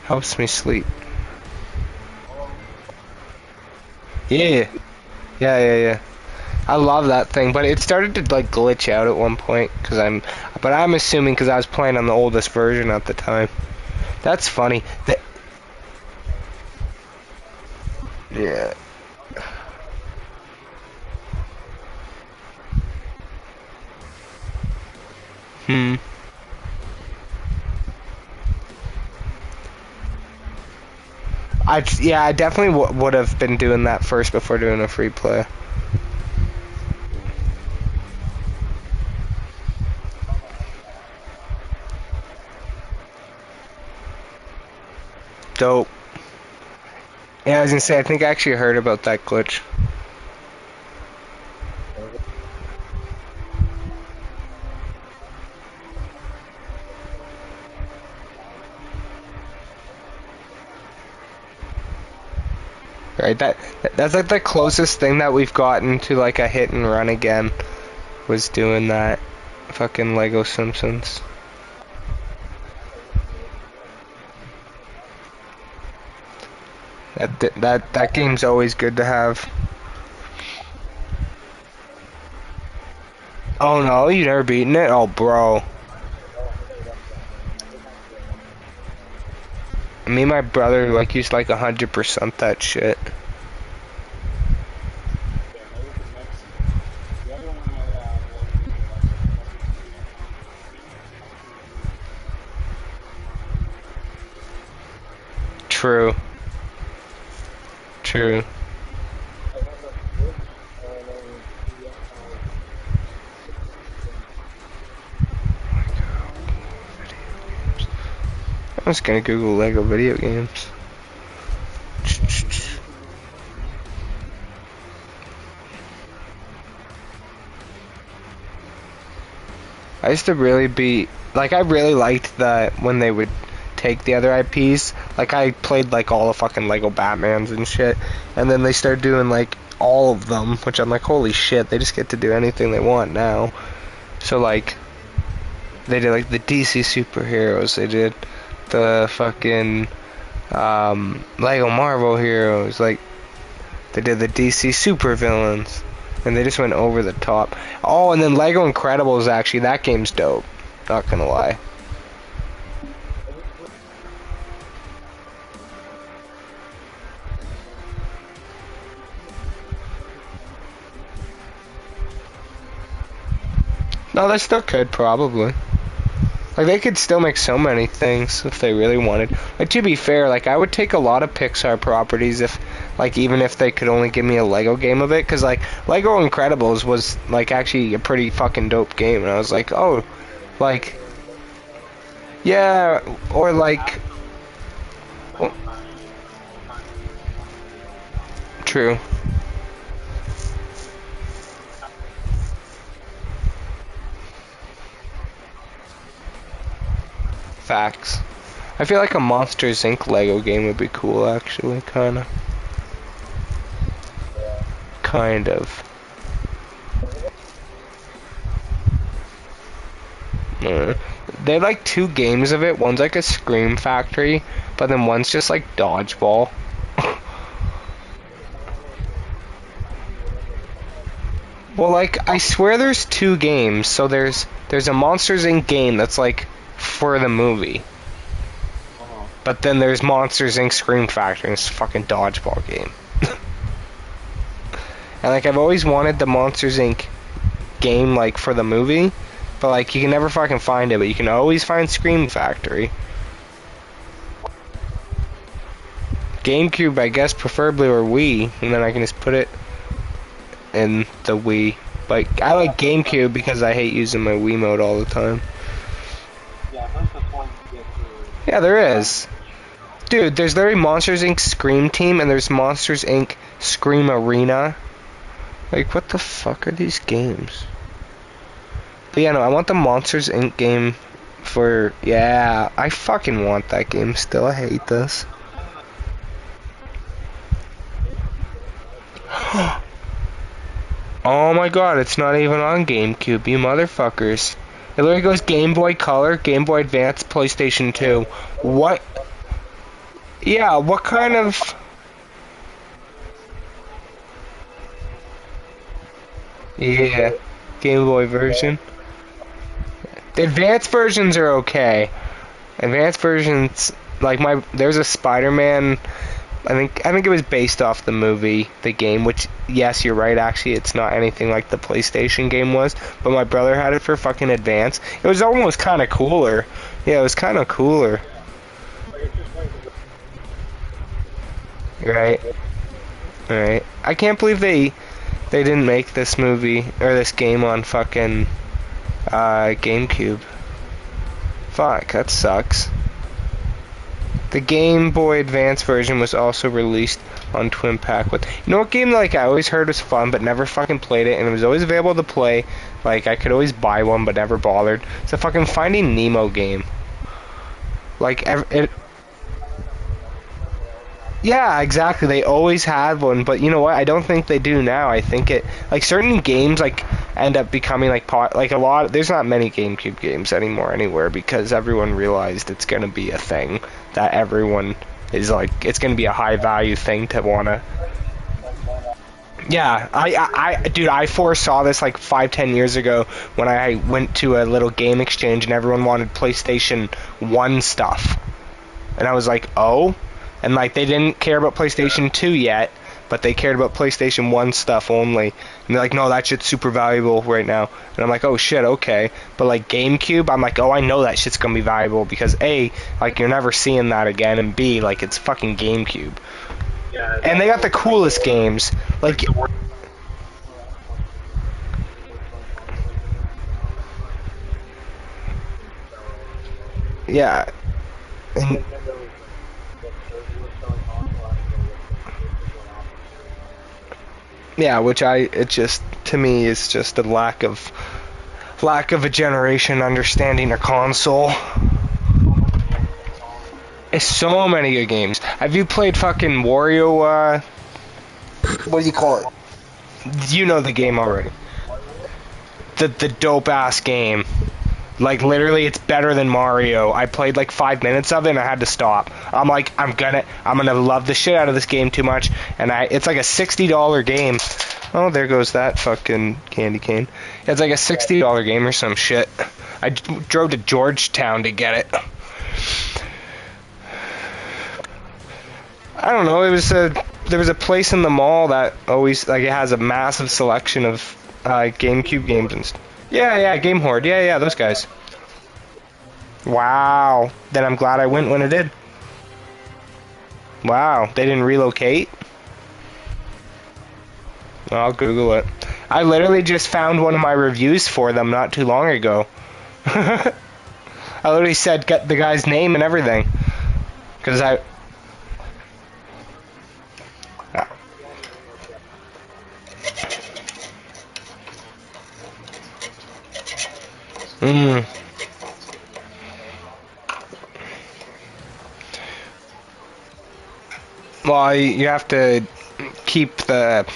Helps me sleep. Yeah. Yeah. I love that thing, but it started to, like, glitch out at one point, but I'm assuming because I was playing on the oldest version at the time. That's funny. Yeah. Hmm. I definitely would have been doing that first before doing a free play. Dope. Yeah, I was gonna say, I think I actually heard about that glitch. Right, that's like the closest thing that we've gotten to like a hit and run again, was doing that. Fucking Lego Simpsons. That game's always good to have. Oh no, you never beaten it? Oh bro. Me and my brother like used like 100% that shit. True. True. I'm just gonna Google Lego video games. I used to really be like, I really liked that when they would take the other IPs. Like I played like all the fucking Lego Batmans and shit, and then they started doing like all of them, which I'm like, holy shit, they just get to do anything they want now. So like, they did like the DC superheroes, they did the fucking Lego Marvel heroes, like they did the DC supervillains, and they just went over the top. Oh, and then Lego Incredibles, actually, that game's dope. Not gonna lie. No, they still could, probably. Like, they could still make so many things if they really wanted. Like, to be fair, like, I would take a lot of Pixar properties if, like, even if they could only give me a Lego game of it. Because, like, Lego Incredibles was, like, actually a pretty fucking dope game. And I was like, oh, like, yeah, or, like, well, true. Facts. I feel like a Monsters Inc. Lego game would be cool, actually, kinda. Kind of. They have like 2 games of it. One's like a Scream Factory, but then one's just like Dodgeball. Well, like, I swear there's 2 games. So there's a Monsters Inc. game that's like for the movie. But then there's Monsters Inc. Scream Factory, and it's a fucking Dodgeball game. And like, I've always wanted the Monsters Inc. game like for the movie, but like, you can never fucking find it, but you can always find Scream Factory. GameCube, I guess, preferably, or Wii, and then I can just put it in the Wii. Like, I like GameCube because I hate using my Wiimote all the time. Yeah, there is. Dude, there's literally Monsters Inc. Scream Team, and there's Monsters Inc. Scream Arena. Like, what the fuck are these games? But yeah, no, I want the Monsters Inc. game for... Yeah, I fucking want that game still. I hate this. Oh my god, it's not even on GameCube, you motherfuckers. It literally goes Game Boy Color, Game Boy Advance, PlayStation 2. What? Yeah, what kind of... Yeah, Game Boy version. The advanced versions are okay. Advanced versions, like there's a Spider-Man. I think it was based off the movie, the game. Which, yes, you're right. Actually, it's not anything like the PlayStation game was. But my brother had it for fucking advance. It was almost kind of cooler. Yeah, it was kind of cooler. Right. Right. I can't believe they didn't make this movie or this game on fucking GameCube. Fuck, that sucks. The Game Boy Advance version was also released on Twin Pack with... You know what game, like, I always heard was fun, but never fucking played it, and it was always available to play. Like, I could always buy one, but never bothered. It's a fucking Finding Nemo game. Like, Yeah, exactly. They always had one, but you know what? I don't think they do now. I think it like certain games like end up becoming like like a lot. There's not many GameCube games anymore anywhere because everyone realized it's gonna be a thing that everyone is like. It's gonna be a high value thing to wanna. Yeah, dude, I foresaw this like 5, 10 years ago when I went to a little game exchange and everyone wanted PlayStation 1 stuff. And I was like, oh? And like they didn't care about PlayStation 2 yet, but they cared about PlayStation 1 stuff only. And they're like, no, that shit's super valuable right now. And I'm like, oh shit, okay. But like GameCube, I'm like, oh, I know that shit's gonna be valuable because A, like you're never seeing that again, and B, like it's fucking GameCube. And they got the coolest games. Like, yeah. And, yeah, which it just, to me, is just a lack of a generation understanding a console. It's so many good games. Have you played fucking Wario, what do you call it? You know the game already. The dope ass game. Like literally it's better than Mario. I played like 5 minutes of it and I had to stop. I'm like, I'm gonna love the shit out of this game too much, and it's like a $60 game. Oh, there goes that fucking candy cane. It's like a $60 game or some shit. I drove to Georgetown to get it. I don't know. There was a place in the mall that always like it has a massive selection of GameCube games and yeah, Game Horde. Yeah, those guys. Wow. Then I'm glad I went when it did. Wow, they didn't relocate? I'll Google it. I literally just found one of my reviews for them not too long ago. I literally said get the guy's name and everything. Because I... Well, you have to keep the...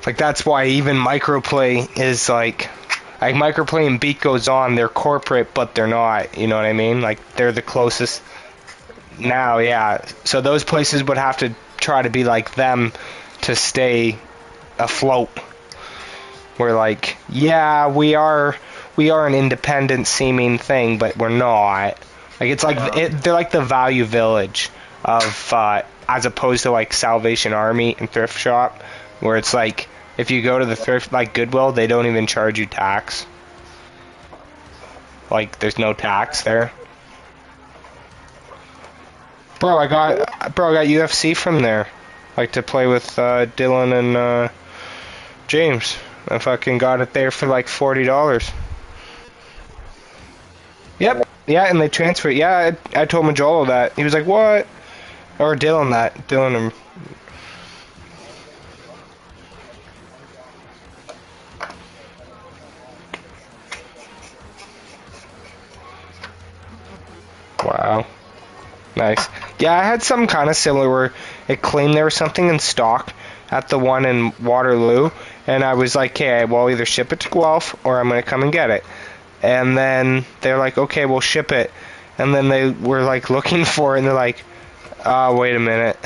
Like, that's why even Microplay is like Microplay and Beat Goes On, they're corporate, but they're not, you know what I mean? Like, they're the closest now, yeah. So those places would have to try to be like them to stay afloat. We're like, yeah, we are an independent seeming thing, but we're not. Like, it's like, they're like the Value Village of, as opposed to like Salvation Army and Thrift Shop, where it's like, if you go to the thrift, like Goodwill, they don't even charge you tax. Like, there's no tax there. Bro, I got UFC from there. Like, to play with Dylan and James. I fucking got it there for like $40. Yep. Yeah, and they transfer it. Yeah, I told Majolo that. He was like, what? Or Dylan that. Dylan and... Wow. Nice. Yeah, I had something kind of similar where it claimed there was something in stock at the one in Waterloo, and I was like, okay, well, I'll either ship it to Guelph or I'm going to come and get it. And then they're like, okay, we'll ship it. And then they were like looking for it, and they're like, wait a minute.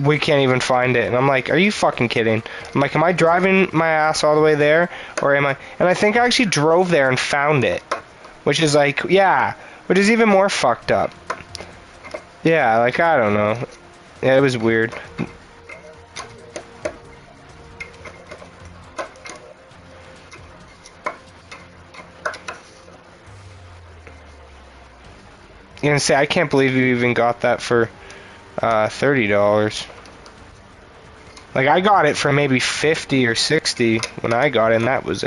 We can't even find it. And I'm like, are you fucking kidding? I'm like, am I driving my ass all the way there? Or am I... And I think I actually drove there and found it. Which is like, yeah... Which is even more fucked up. Yeah, like, I don't know. Yeah, it was weird. You know, say, I can't believe you even got that for $30. Like, I got it for maybe 50 or 60 when I got it, and that was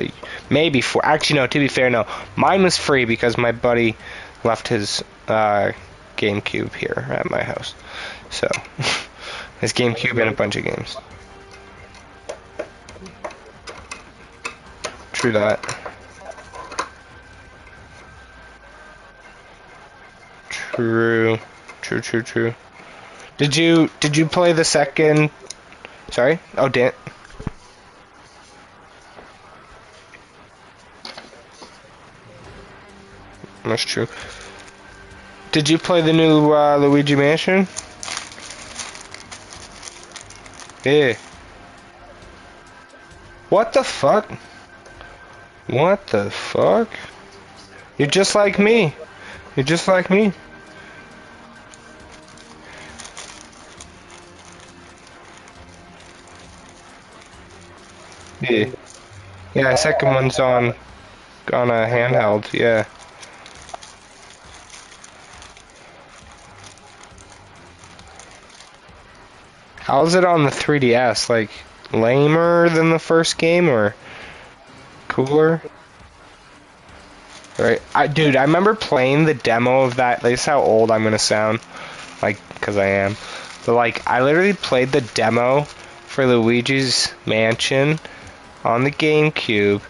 maybe for... Actually, no, to be fair, no. Mine was free because my buddy left his GameCube here at my house. So, his GameCube and a bunch of games. True that. True. Did you play the second? Sorry. Oh, Dan. That's true. Did you play the new Luigi Mansion? Yeah. What the fuck? What the fuck? You're just like me. You're just like me. Yeah. Yeah, second one's on a handheld, yeah. How's it on the 3DS? Like, lamer than the first game, or cooler? Right. Dude, I remember playing the demo of that. This is how old I'm gonna sound. Like, because I am. But, like, I literally played the demo for Luigi's Mansion on the GameCube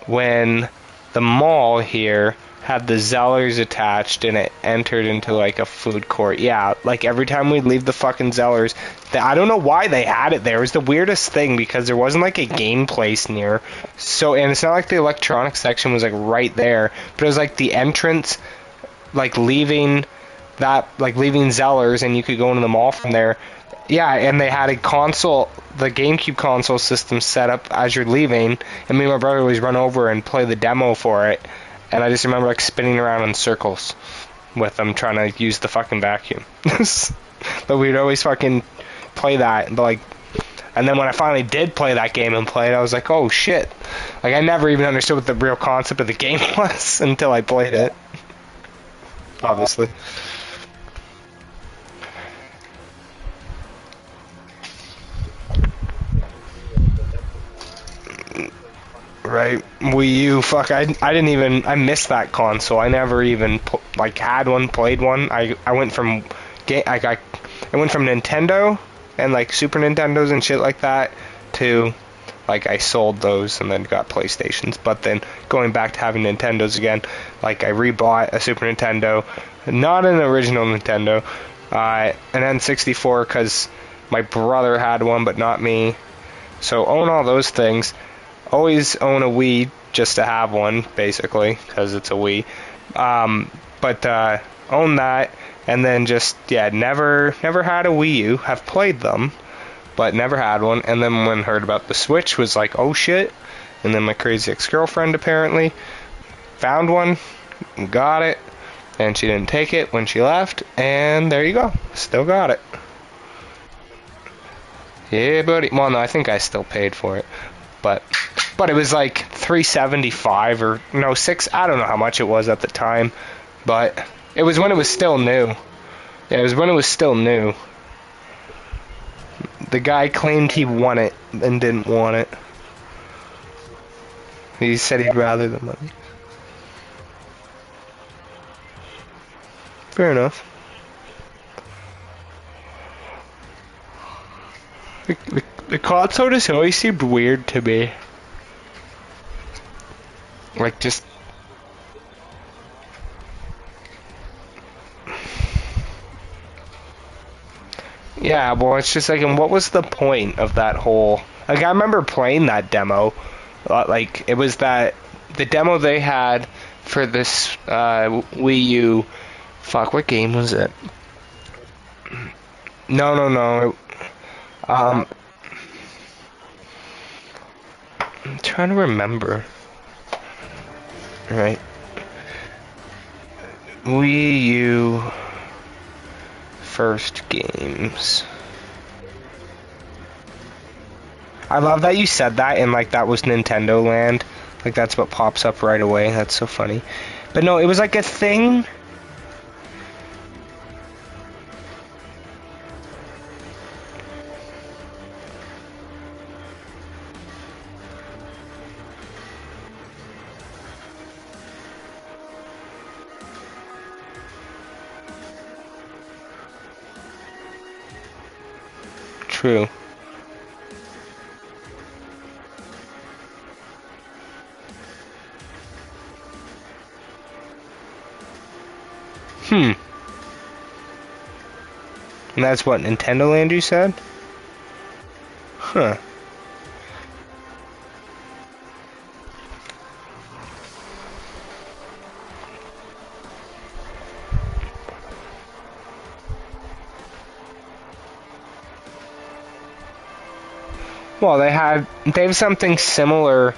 when the mall here had the Zellers attached and it entered into like a food court. Yeah, like every time we'd leave the fucking Zellers, I don't know why they had it there. It was the weirdest thing because there wasn't like a game place near. So, and it's not like the electronics section was like right there, but it was like the entrance, like leaving Zellers, and you could go into the mall from there. Yeah, and they had a console, the GameCube console system set up as you're leaving, and me and my brother always run over and play the demo for it, and I just remember like spinning around in circles with them trying to use the fucking vacuum. But we'd always fucking play that, but like, and then when I finally did play that game and play it, I was like, oh shit. Like, I never even understood what the real concept of the game was until I played it. Obviously. Right, Wii U. Fuck, I didn't even. I missed that console. I never even like had one, played one. I went from I went from Nintendo and like Super Nintendos and shit like that to like I sold those and then got PlayStations. But then going back to having Nintendos again, like I rebought a Super Nintendo, not an original Nintendo, an N64 because my brother had one but not me. So own all those things. Always own a Wii just to have one, basically, because it's a Wii. But own that, and then just, yeah, never had a Wii U. Have played them, but never had one. And then when heard about the Switch, was like, oh shit. And then my crazy ex-girlfriend apparently found one, got it, and she didn't take it when she left, and there you go. Still got it. Yeah, buddy. Well, no, I think I still paid for it. But it was like $375 or no $6. I don't know how much it was at the time, but it was when it was still new. Yeah, it was when it was still new. The guy claimed he won it and didn't want it. He said he'd rather the money. Fair enough. The console just always seemed weird to me. Like, just... Yeah, well, it's just like, and what was the point of that whole... Like, I remember playing that demo. Like, it was that... The demo they had for this Wii U... Fuck, what game was it? No. I'm trying to remember. Right. Wii U first games. I love that you said that and like that was Nintendo Land. Like that's what pops up right away. That's so funny. But no, it was like a thing. True. And that's what Nintendo Land you said? Huh. Well, they have something similar,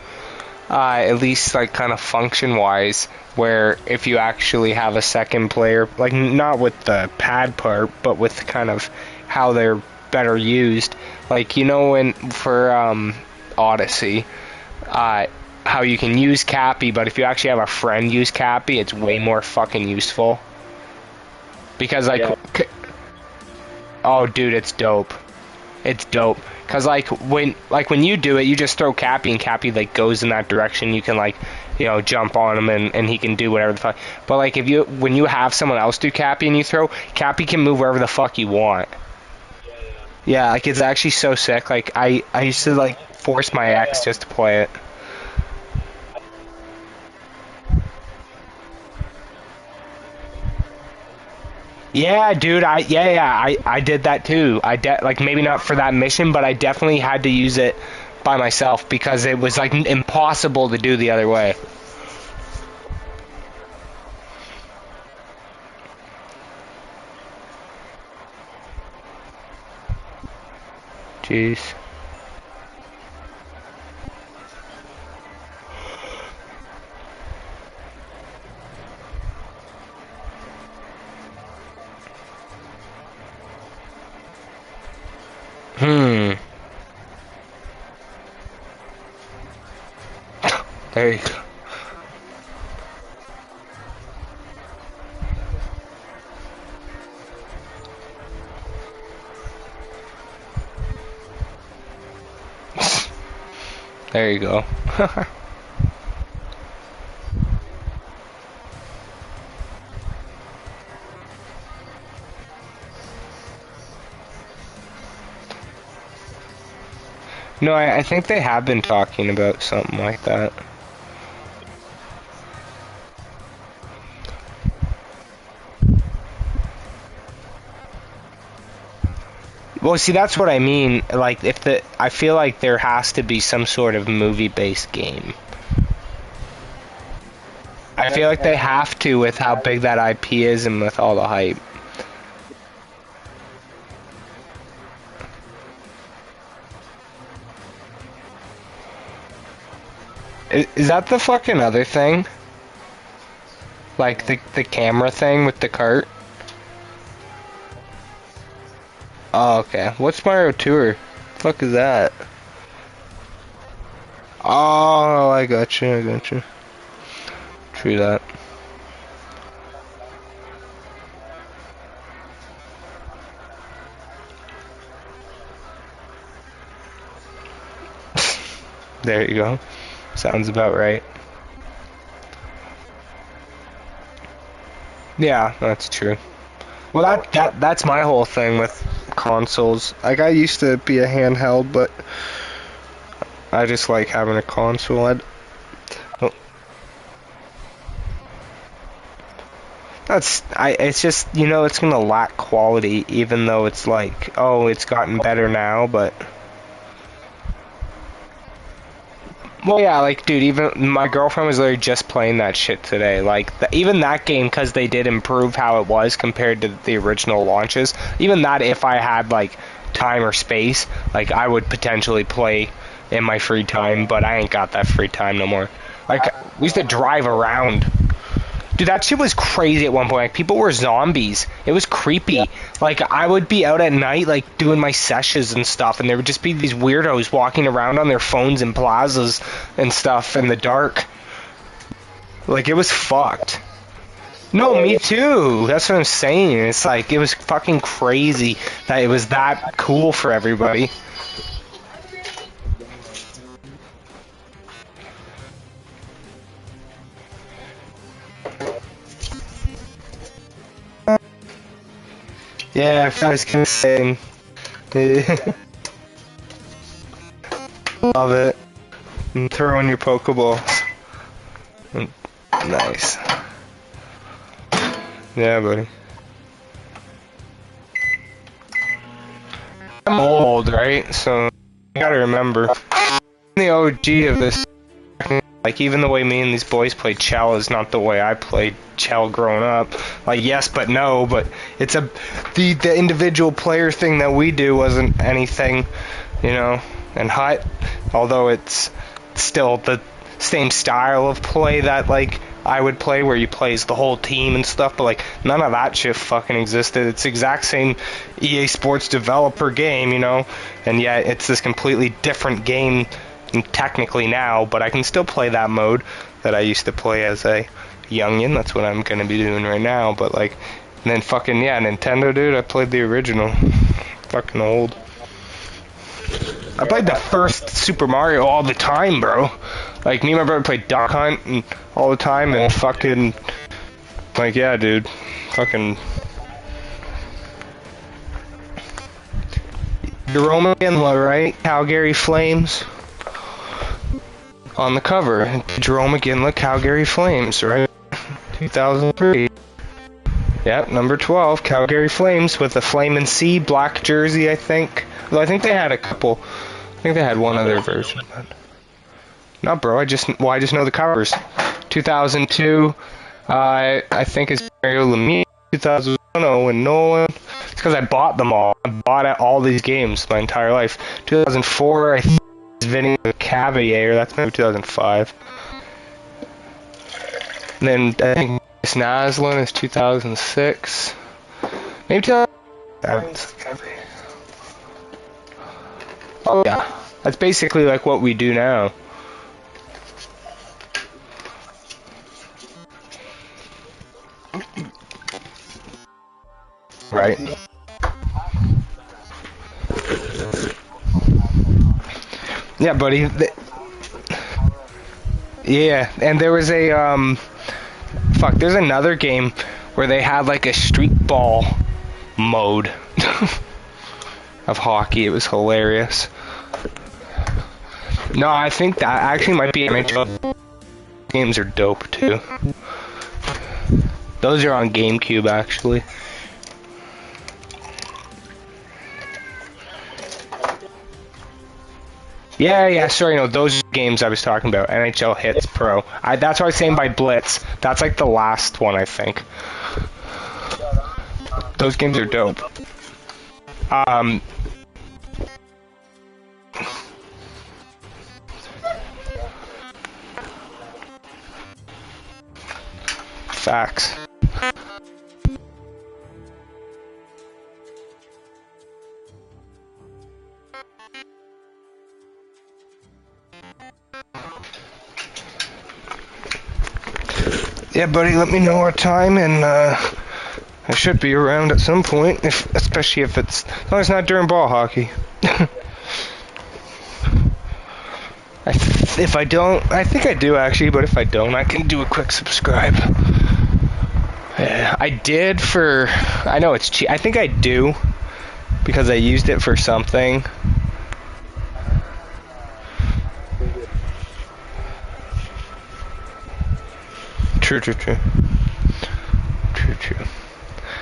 at least like kind of function-wise, where if you actually have a second player, like not with the pad part, but with kind of how they're better used. Like, you know, when for Odyssey, how you can use Cappy, but if you actually have a friend use Cappy, it's way more fucking useful. Because like, oh dude, it's dope. It's dope. Cause like when you do it, you just throw Cappy and Cappy like goes in that direction. You can like, you know, jump on him and he can do whatever the fuck. But like when you have someone else do Cappy and you throw, Cappy can move wherever the fuck you want. Yeah, like it's actually so sick. Like I used to like force my ex just to play it. Yeah, dude. I did that too. Like maybe not for that mission, but I definitely had to use it by myself because it was like impossible to do the other way. Jeez. There you go. There you go. No, I think they have been talking about something like that. Well, see, that's what I mean. Like, I feel like there has to be some sort of movie-based game. I feel like they have to with how big that IP is and with all the hype. Is that the fucking other thing? Like the camera thing with the cart? Oh, okay. What's Mario Tour? The fuck is that? Oh, I got you. I got you. True that. There you go. Sounds about right. Yeah, that's true. Well, that's my whole thing with consoles. Like, I used to be a handheld, but I just like having a console. Oh, it's just, you know, it's gonna lack quality, even though it's like, oh, it's gotten better now, but... Well, yeah, like, dude, even my girlfriend was literally just playing that shit today. Like, even that game, because they did improve how it was compared to the original launches, even that, if I had, like, time or space, like, I would potentially play in my free time, but I ain't got that free time no more. Like, we used to drive around. Dude, that shit was crazy at one point. Like, people were zombies. It was creepy. Like, I would be out at night, like, doing my sessions and stuff, and there would just be these weirdos walking around on their phones in plazas and stuff in the dark. Like, it was fucked. No, me too. That's what I'm saying. It's like, it was fucking crazy that it was that cool for everybody. Yeah, I was gonna say. Love it. And throw in your Pokeballs. Nice. Yeah, buddy. I'm old, right? So you gotta remember, I'm the OG of this. Like, even the way me and these boys played Chel is not the way I played Chel growing up. Like, yes but no, but it's the individual player thing that we do wasn't anything, you know. And Hut, although it's still the same style of play that, like, I would play, where you play as the whole team and stuff, but, like, none of that shit fucking existed. It's the exact same EA Sports developer game, you know, and yet it's this completely different game technically now, but I can still play that mode that I used to play as a youngin'. That's what I'm gonna be doing right now. But, like, and then fucking, yeah, Nintendo, dude, I played the original. Fucking old. I played the first Super Mario all the time, bro. Like, me and my brother played Duck Hunt and all the time, and fucking, like, yeah, dude, fucking. Jerome McGinley, right? Calgary Flames. On the cover, Jerome McGinley, Calgary Flames, right? 2003. Yep, number 12, Calgary Flames, with a Flame and Sea black jersey, I think. Well, I think they had a couple. I think they had one other version. But no, bro, I just know the covers. 2002, I think is Mario Lemieux. 2001, Owen Nolan. It's because I bought them all. I bought all these games my entire life. 2004, I think Vinny Cavalier, that's maybe 2005. And then I think Naslin is 2006. Maybe 2007. Oh yeah, that's basically like what we do now. Right. Yeah, buddy. Yeah, and there was a there's another game where they had like a street ball mode of hockey. It was hilarious. No, I think that actually might be NHL. Games are dope too. Those are on GameCube actually. Yeah, sorry, no, those games I was talking about, NHL Hits Pro. That's what I was saying by Blitz. That's like the last one, I think. Those games are dope. Facts. Yeah, buddy, let me know our time, and I should be around at some point, especially if as long as it's not during ball hockey. If I don't, I think I do actually, but if I don't, I can do a quick subscribe. Yeah, I did for, I know it's cheap, I think I do, because I used it for something. True.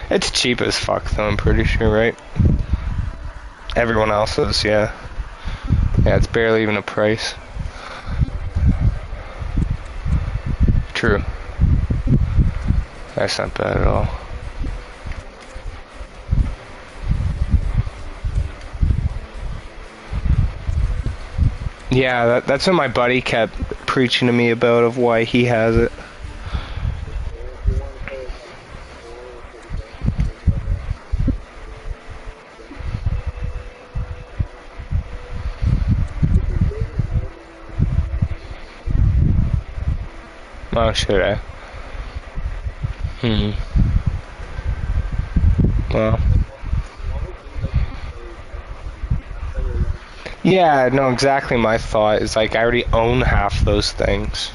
It's cheap as fuck though, I'm pretty sure, right? Everyone else's, yeah. Yeah, it's barely even a price. True. That's not bad at all. Yeah, that's what my buddy kept preaching to me about, of why he has it. Oh, should I? Well. Yeah, no, exactly my thought is, like, I already own half those things.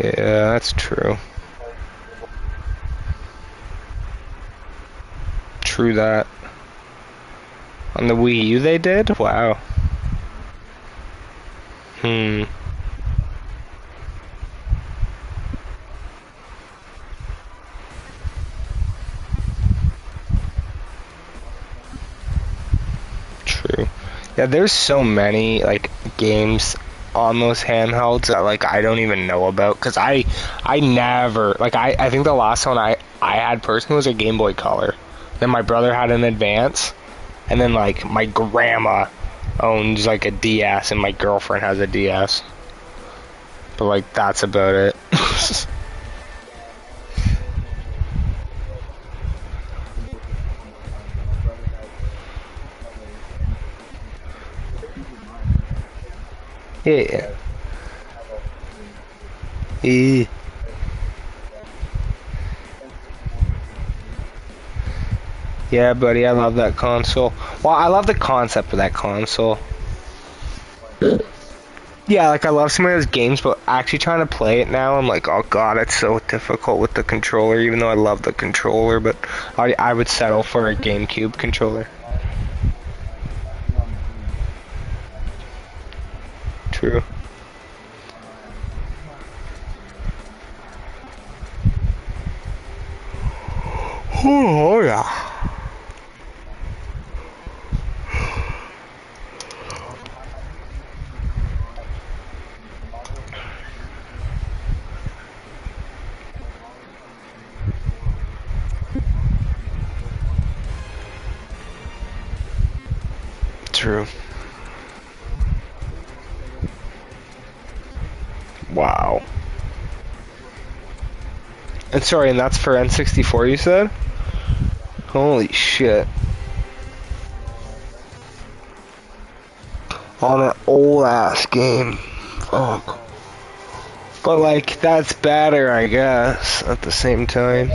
Yeah, that's true. True that. On the Wii U they did? Wow. Yeah, there's so many like games on those handhelds that like I don't even know about because I never like I think the last one I had personally was a Game Boy Color. Then my brother had an Advance, and then like my grandma owns like a DS, and my girlfriend has a DS. But like that's about it. Yeah. Yeah. Yeah, buddy, I love that console. Well, I love the concept of that console. Yeah, like I love some of those games, but actually trying to play it now, I'm like, oh god, it's so difficult with the controller. Even though I love the controller, but I would settle for a GameCube controller. True. Oh yeah. True. Wow. And sorry, and that's for N64, you said? Holy shit. On an old ass game. Fuck. But like, that's better, I guess, at the same time.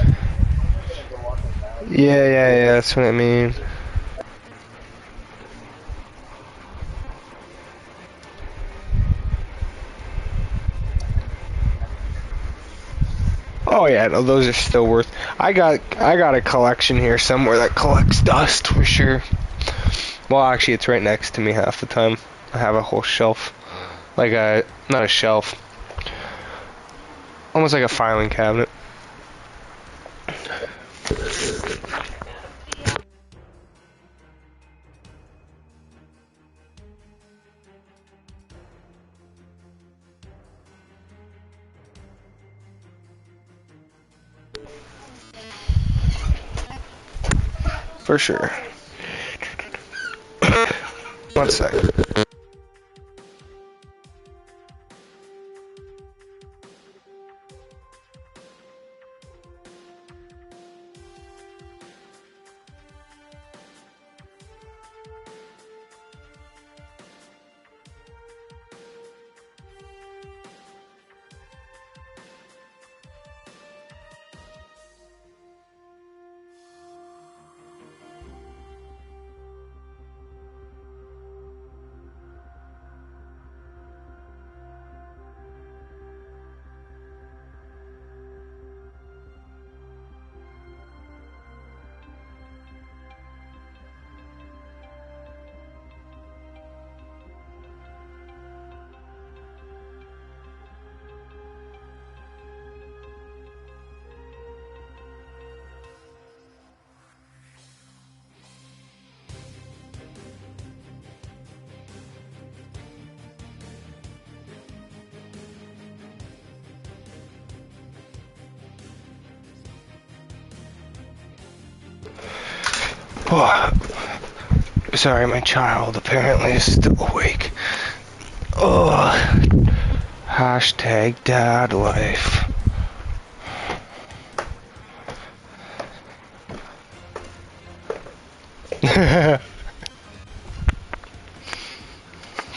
Yeah, that's what I mean. Oh yeah, no, those are still worth. I got a collection here somewhere that collects dust for sure. Well, actually, it's right next to me half the time. I have a whole shelf, like a not a shelf, almost like a filing cabinet. For sure. One sec. Oh, sorry, my child apparently is still awake. Oh, hashtag dad life.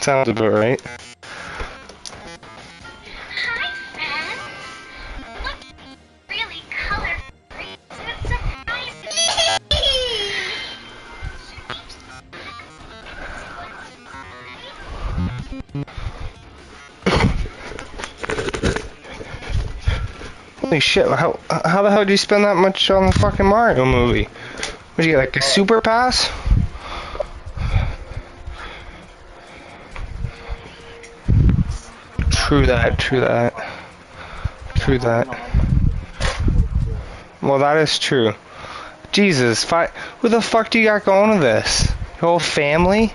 Sounds about right. Holy shit, how the hell did you spend that much on the fucking Mario movie? What'd you get, like a super pass? True that. Well, that is true. Jesus, who the fuck do you got going with this? Your whole family?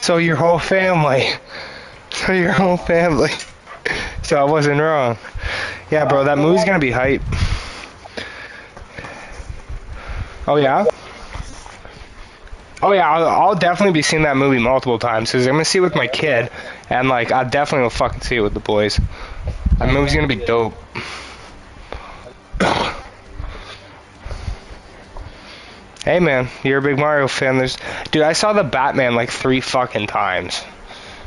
So your whole family. So your whole family. So I wasn't wrong. Yeah, bro, that movie's gonna be hype. Oh yeah? Oh yeah, I'll definitely be seeing that movie multiple times because I'm gonna see it with my kid, and like I definitely will fucking see it with the boys. That movie's gonna be dope. Hey man, you're a big Mario fan. Dude, I saw the Batman like 3 fucking times.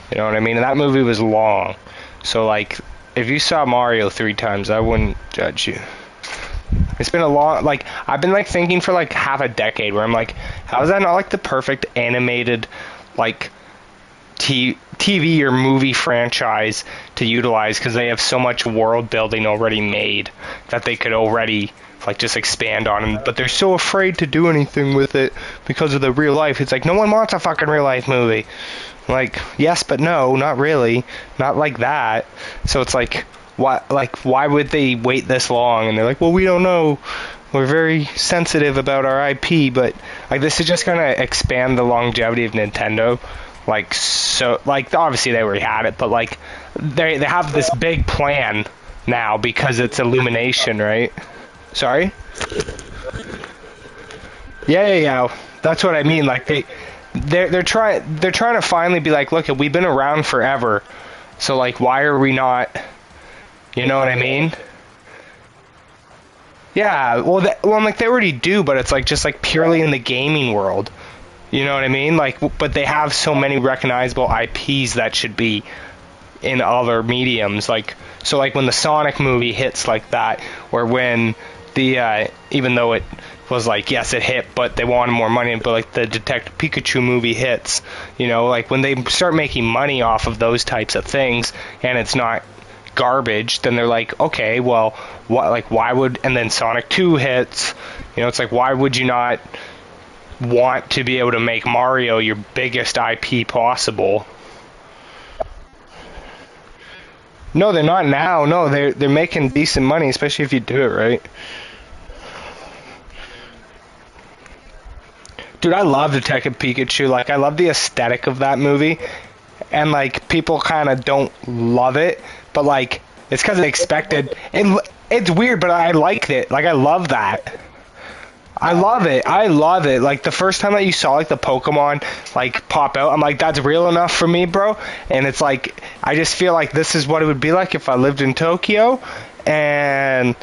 You know what I mean? And that movie was long. So like, if you saw Mario 3 times, I wouldn't judge you. It's been a long, like, I've been like thinking for like half a decade where I'm like, how is that not like the perfect animated, like, TV or movie franchise to utilize because they have so much world building already made that they could already like just expand on, but they're so afraid to do anything with it because of the real life. It's like no one wants a fucking real life movie. Like yes, but no, not really, not like that. So it's like why would they wait this long? And they're like, well, we don't know. We're very sensitive about our IP, but like this is just gonna expand the longevity of Nintendo. Like so, like obviously they already had it, but like they have this big plan now because it's Illumination, right? Sorry? Yeah. That's what I mean. Like they're trying to finally be like, look, we've been around forever, so like why are we not? You know what I mean? Yeah. Well, like they already do, but it's like just like purely in the gaming world. You know what I mean? Like, but they have so many recognizable IPs that should be in other mediums. Like, so like when the Sonic movie hits like that, or when the even though it was like yes it hit, but they wanted more money. But like the Detective Pikachu movie hits, you know, like when they start making money off of those types of things, and it's not garbage, then they're like, okay, well, why would? And then Sonic 2 hits, you know, it's like why would you not want to be able to make Mario your biggest IP possible? No, they're not now. No, they're making decent money, especially if you do it right. Dude, I love Detective Pikachu. Like, I love the aesthetic of that movie, and like people kind of don't love it, but like it's because they expected. It's weird, but I liked it. Like, I love that. I love it. I love it. Like the first time that you saw like the Pokemon like pop out, I'm like, that's real enough for me, bro. And it's like I just feel like this is what it would be like if I lived in Tokyo, and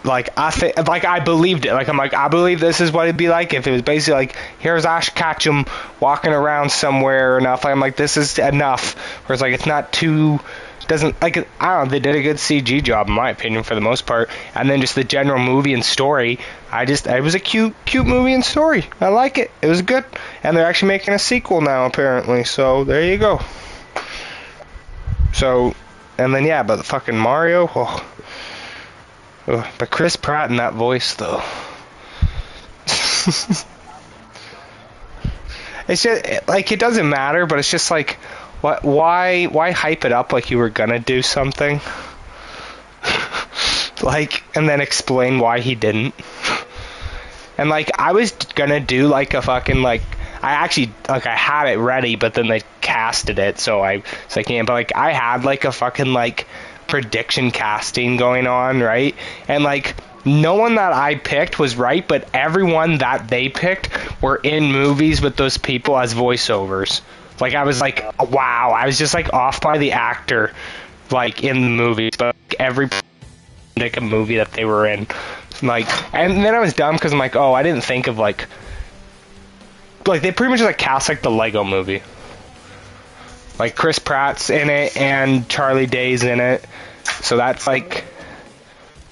like I believed it. Like I'm like I believe this is what it'd be like if it was basically like here's Ash Ketchum walking around somewhere enough. I'm like this is enough. Whereas like it's not too. Doesn't like I don't know, they did a good CG job in my opinion for the most part, and then just the general movie and story, it was a cute movie and story. I like it. It was good, and they're actually making a sequel now apparently, so there you go. So and then yeah, but the fucking Mario, but Chris Pratt in that voice though. It's just like it doesn't matter, but it's just like why hype it up like you were gonna do something? Like, and then explain why he didn't. And like, I was gonna do like a fucking like, I actually like I had it ready, but then they casted it, so I was like, yeah, but like I had like a fucking like prediction casting going on, right? And like no one that I picked was right, but everyone that they picked were in movies with those people as voiceovers. Like, I was like, wow, I was just, like, off by the actor, like, in the movies, but like, every movie that they were in, like, and then I was dumb, because I'm like, oh, I didn't think of, like, they pretty much, like, cast, like, the Lego movie. Like, Chris Pratt's in it, and Charlie Day's in it, so that's, like,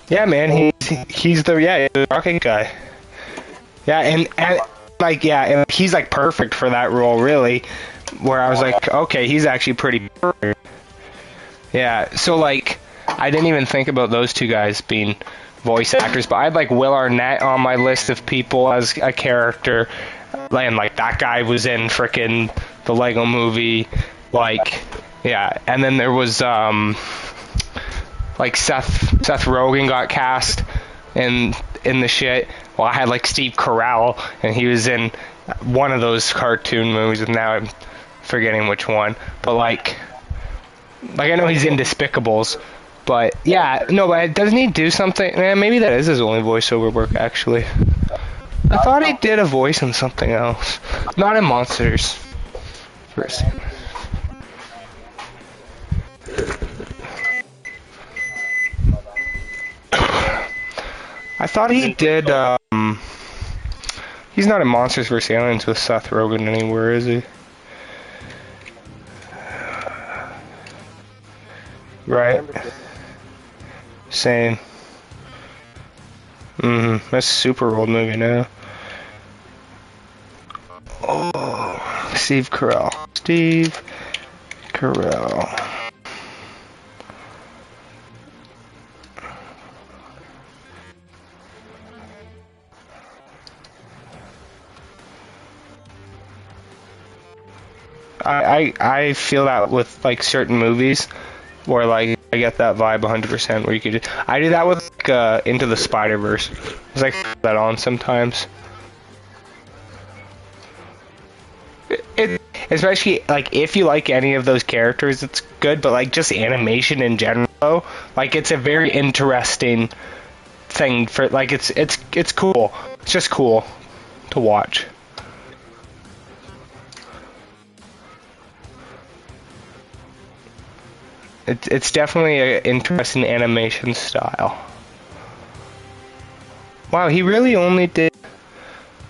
yeah, man, he's the rocket guy. Yeah, and like, yeah, and he's, like, perfect for that role, really. Where I was like, okay, he's actually pretty perfect. Yeah, so like, I didn't even think about those two guys being voice actors, but I had like Will Arnett on my list of people as a character, and like that guy was in frickin' the Lego movie, like, yeah, and then there was like Seth Rogen got cast in the shit. Well, I had like Steve Carell, and he was in one of those cartoon movies, and now I'm forgetting which one, but like I know he's in Despicables, but yeah, no, but doesn't he do something? Maybe that is his only voiceover work, actually. I thought he did a voice in something else, not in Monsters. First. I thought he did. He's not in Monsters vs. Aliens with Seth Rogen anywhere, is he? Right. Same. That's a super old movie now. Oh, Steve Carell. Steve Carell. I feel that with like certain movies where like I get that vibe 100% where you could I do that with like, Into the Spider-Verse. It's like that on sometimes. Especially like if you like any of those characters, it's good, but like just animation in general, like it's a very interesting thing for like it's cool. It's just cool to watch. It's definitely an interesting animation style. Wow, he really only did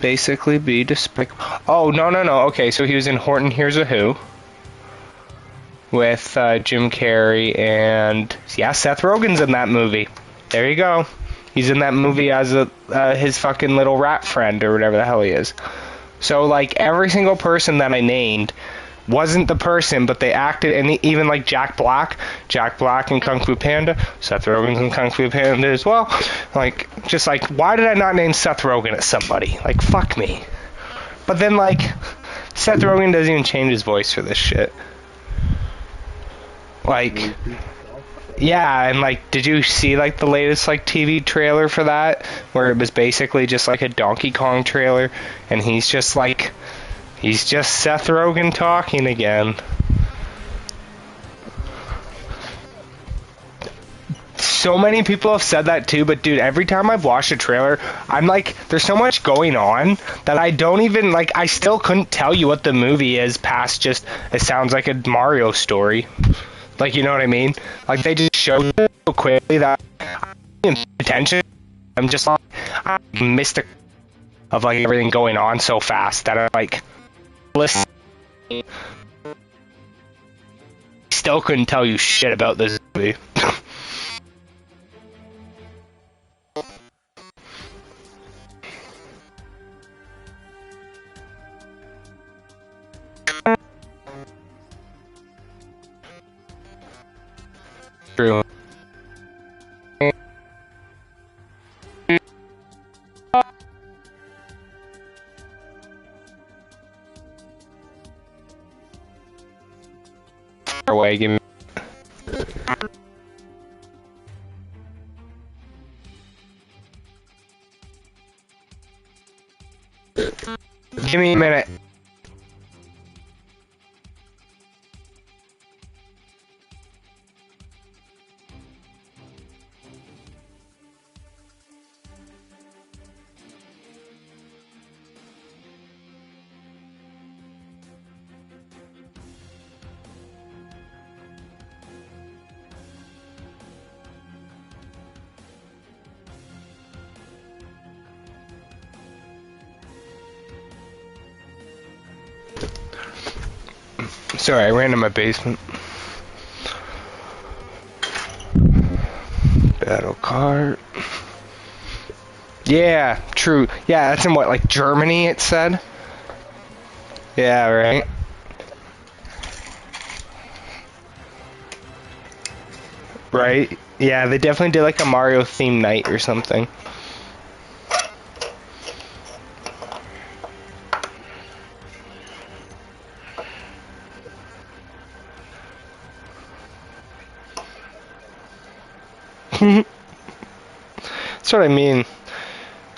basically be Despicable. Oh, no. Okay, so he was in Horton Hears a Who with Jim Carrey and yeah, Seth Rogen's in that movie. There you go. He's in that movie as his fucking little rat friend or whatever the hell he is. So like every single person that I named wasn't the person, but they acted, and even like Jack Black in Kung Fu Panda, Seth Rogen's in Kung Fu Panda as well. Like, just like, why did I not name Seth Rogen as somebody? Like, fuck me. But then, like, Seth Rogen doesn't even change his voice for this shit. Like, yeah, and like, did you see like the latest like TV trailer for that, where it was basically just like a Donkey Kong trailer, and he's just Seth Rogen talking again. So many people have said that too, but dude, every time I've watched a trailer, I'm like, there's so much going on that I don't even, like, I still couldn't tell you what the movie is past just, it sounds like a Mario story. Like, you know what I mean? Like, they just show it so quickly that I'm paying attention. I'm just like, I missed the of like everything going on so fast that I'm like, listen, still couldn't tell you shit about this movie. True. Away, give me. Give me a minute. Sorry, I ran to my basement. Battle cart. Yeah, true. Yeah, that's in what, like Germany, it said? Yeah, right. Right? Yeah, they definitely did like a Mario themed night or something. That's what I mean.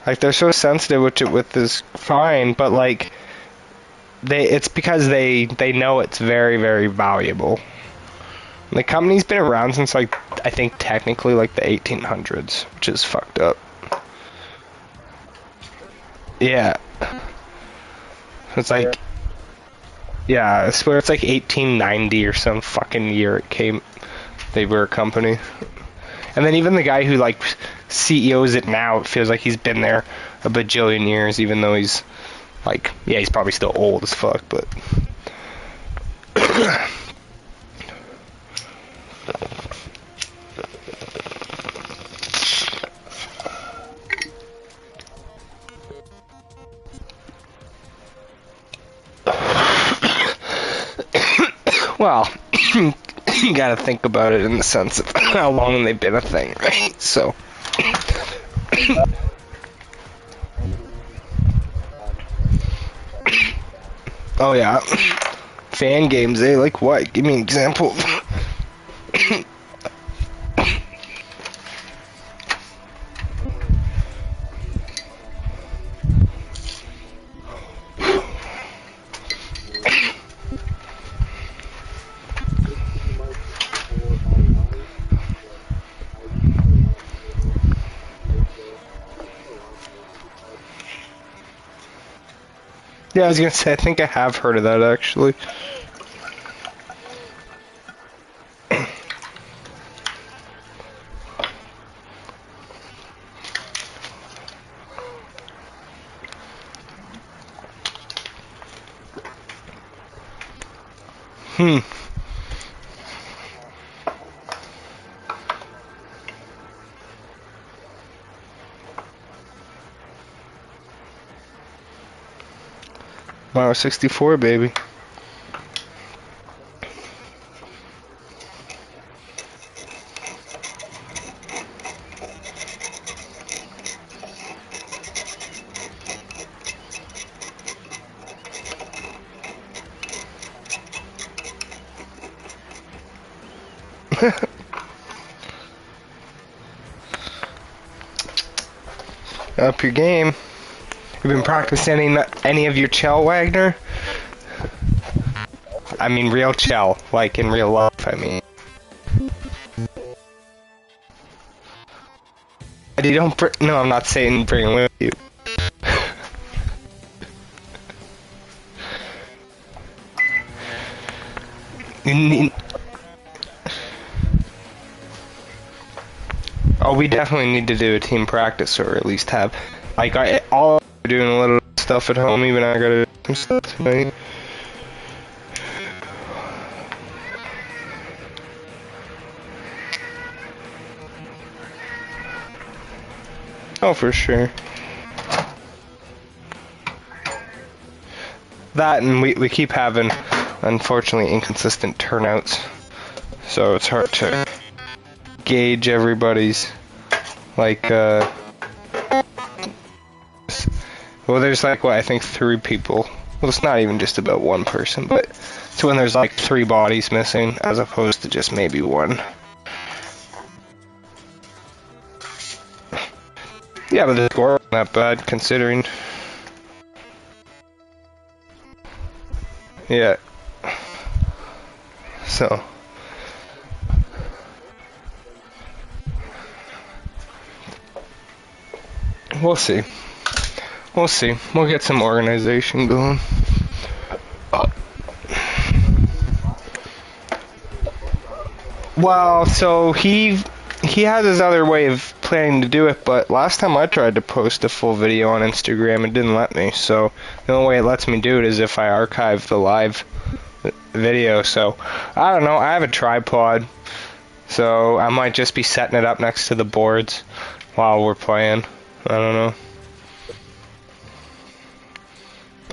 Like, they're so sensitive with this fine, but like, it's because they know it's very, very valuable. The company's been around since, like, I think technically, like, the 1800s, which is fucked up. Yeah. It's like, yeah, I swear it's like 1890 or some fucking year it came. They were a company. And then even the guy who, like, CEOs it now, it feels like he's been there a bajillion years, even though he's, like, yeah, he's probably still old as fuck, but... Well, you gotta think about it in the sense of how long they've been a thing, right? So... Oh yeah. Fan games, eh? Like what? Give me an example. Yeah, I was gonna say, I think I have heard of that actually. Wow, 64, baby. Up your game. You've been practicing any of your Chel, Wagner? I mean real Chel, like in real life, I mean. You don't no, I'm not saying bring it with you. Oh, we definitely need to do a team practice, or at least have, like, all doing a little stuff at home, even I gotta do some stuff tonight. Oh, for sure. That, and we keep having, unfortunately, inconsistent turnouts, so it's hard to gauge everybody's, like, well, there's like, what, I think 3 people. Well, it's not even just about one person, but it's when there's like 3 bodies missing, as opposed to just maybe 1. Yeah, but the score wasn't that bad, considering. Yeah. So. We'll see. We'll see. We'll get some organization going. Well, so he has his other way of planning to do it, but last time I tried to post a full video on Instagram, it didn't let me. So the only way it lets me do it is if I archive the live video. So I don't know. I have a tripod, so I might just be setting it up next to the boards while we're playing. I don't know.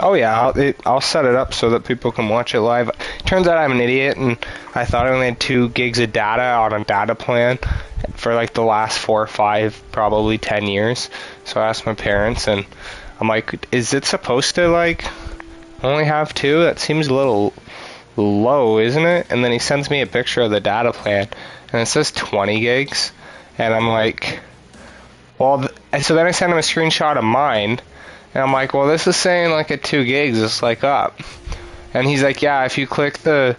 Oh yeah, I'll set it up so that people can watch it live. Turns out I'm an idiot, and I thought I only had 2 gigs of data on a data plan for like the last 4 or 5, probably 10 years. So I asked my parents, and I'm like, is it supposed to like only have 2? That seems a little low, isn't it? And then he sends me a picture of the data plan, and it says 20 gigs, and I'm like, well, and so then I sent him a screenshot of mine, And I'm like, well, this is saying like at 2 gigs, it's like up. And he's like, yeah, if you click the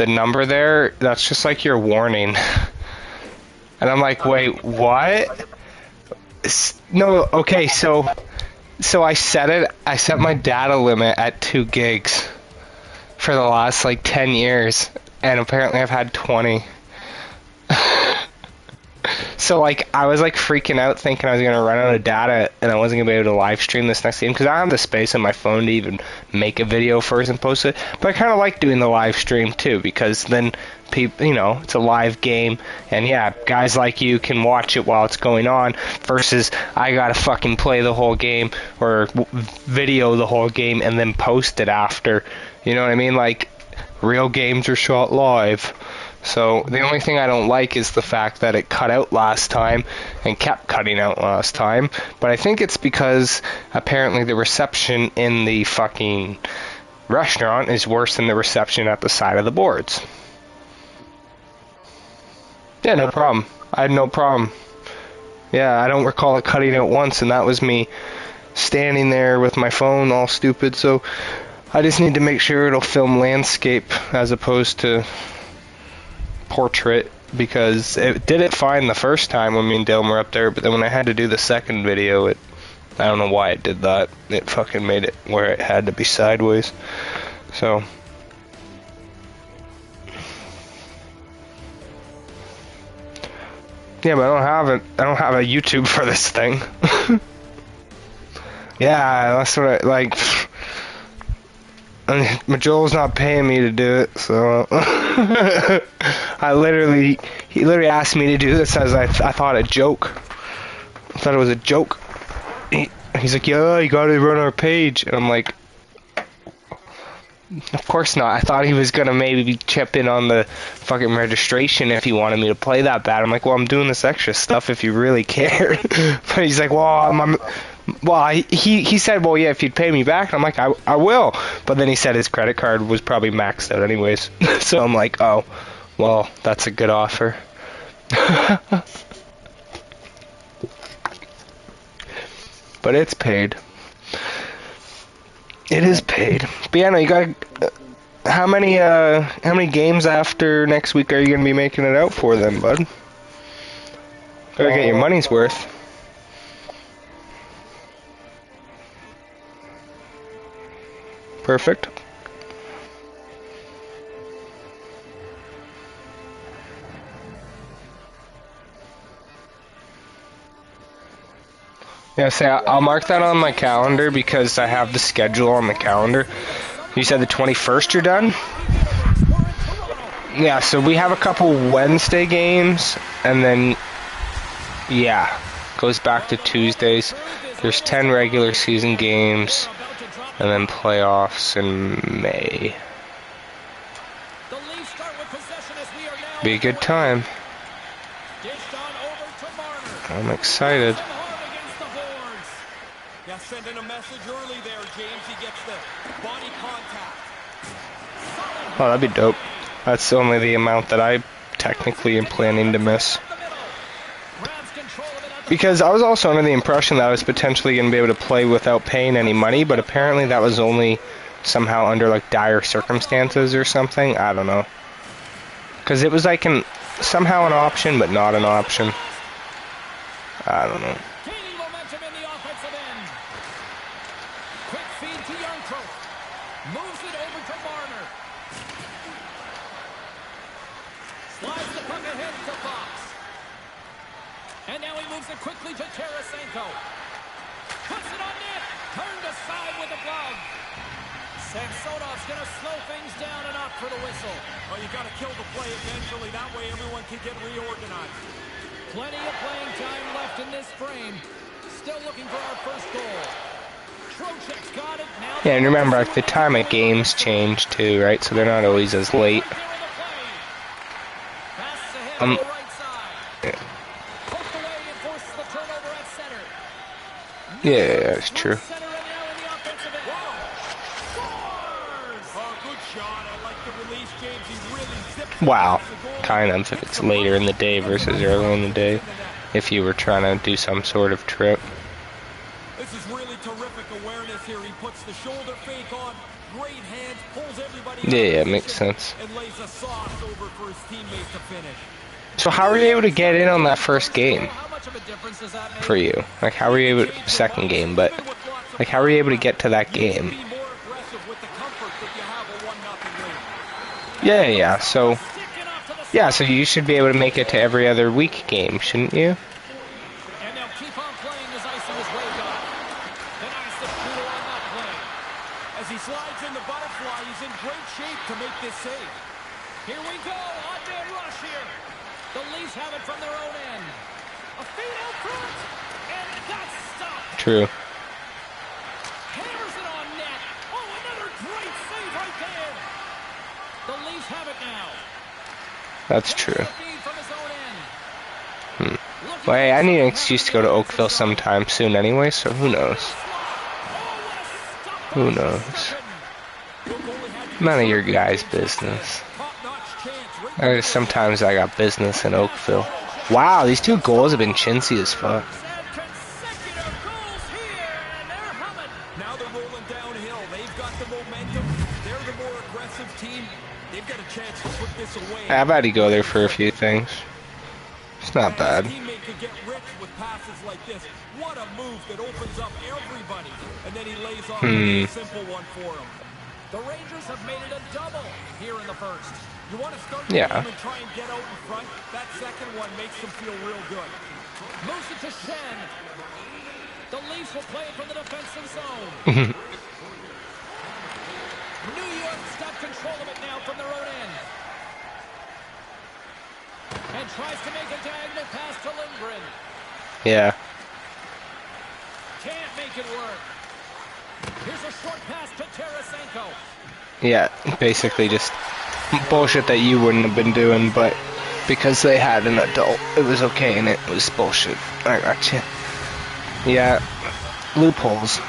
number there, that's just like your warning. And I'm like, wait, what? No, okay, so I set my data limit at 2 gigs for the last like 10 years, and apparently I've had 20. So like I was like freaking out thinking I was gonna run out of data and I wasn't gonna be able to live stream this next game because I don't have the space on my phone to even make a video first and post it. But I kind of like doing the live stream too because then people, you know, it's a live game and yeah, guys like you can watch it while it's going on versus I gotta fucking play the whole game or video the whole game and then post it after. You know what I mean? Like real games are shot live. So the only thing I don't like is the fact that it cut out last time and kept cutting out last time. But I think it's because apparently the reception in the fucking restaurant is worse than the reception at the side of the boards. Yeah, no problem. I had no problem. Yeah, I don't recall it cutting out once, and that was me standing there with my phone all stupid. So I just need to make sure it'll film landscape as opposed to portrait, because it did it fine the first time when me and Dylan were up there, but then when I had to do the second video, I don't know why it did that. It fucking made it where it had to be sideways. So yeah, but I don't have a YouTube for this thing. Yeah, that's what I like. And Joel's not paying me to do it, so he literally asked me to do this as I thought a joke. I thought it was a joke. He's like, yeah, you gotta run our page, and I'm like, of course not. I thought he was gonna maybe chip in on the fucking registration if he wanted me to play that bad. I'm like, well, I'm doing this extra stuff if you really care. But he's like, well, he said, well, yeah, if you'd pay me back. And I'm like, I will. But then he said his credit card was probably maxed out anyways. So I'm like, oh, well, that's a good offer. But it's paid. It is paid. But yeah, no, you got how many games after next week are you gonna be making it out for then, bud? Gotta get your money's worth. Perfect. Yeah, say I'll mark that on my calendar because I have the schedule on the calendar. You said the 21st you're done? Yeah, so we have a couple Wednesday games, and then, yeah, goes back to Tuesdays. There's 10 regular season games, and then playoffs in May. Be a good time. I'm excited. Yeah, sending a message early there, James. He gets the body contact. Oh, that'd be dope. That's only the amount that I technically am planning to miss. Because I was also under the impression that I was potentially going to be able to play without paying any money, but apparently that was only somehow under like dire circumstances or something. I don't know. Because it was like somehow an option, but not an option. I don't know. Quickly to Tarasenko. Puts it on net. Turned aside with a glove. Samsonov's going to slow things down and up for the whistle. Oh, you got to kill the play eventually. That way everyone can get reorganized. Plenty of playing time left in this frame. Still looking for our first goal. Trocheck's got it. Now yeah, and remember, like, the time of games change too, right? So they're not always as late. Yeah. Yeah, that's true. Wow, kind of, if it's later in the day versus earlier in the day, if you were trying to do some sort of trip. This is really terrific. pass here. He puts the shoulder fake on. Great hands, pulls everybody Yeah, out of makes position, sense. and lays a sauce over for his teammate to finish. So how were you able to get in on that first game How much of a difference does that make? for you? Like, how were you able to, second game, but like, how were you able to get to that game? Be more aggressive with the comfort that you have a 1-0 lead. Yeah, yeah. So, yeah, so you should be able to make it to every other week game, shouldn't you? And now keep on playing as icing is waved on. Denies the shooter on that play. As he slides in the butterfly, he's in great shape to make this save. Here we go. Odd-man rush here. The Leafs have it from their own end. A feed out front. And that's stopped. True. Hammers it on net. Oh, another great save right there. The Leafs have it now. That's true. The feed from his own end. Well, hey, I need an excuse to go to Oakville sometime soon anyway, so who knows? Who knows? None of your guys' business. Sometimes I got business in Oakville. Wow, these two goals have been chintzy as fuck. Consecutive goals here, and they're humming. Now they're rolling downhill. They've got the momentum. They're the more aggressive team. They've got a chance to put this away. I've had to go there for a few things. It's not bad. His teammate could get rich with passes like this. What a move that opens up everybody. And then he lays off a simple one for him. The Rangers have made it a double here in the first. You want to start the Yeah. game and try and get out in front? That second one makes them feel real good. Moves it to Shen. The Leafs will play it from the defensive zone. New York's got control of it now from their own end. And tries to make a diagonal pass to Lindgren. Yeah. Can't make it work. Here's a short pass to Tarasenko. Yeah, basically just bullshit that you wouldn't have been doing, but because they had an adult, it was okay and it was bullshit. I gotcha. Yeah, loopholes.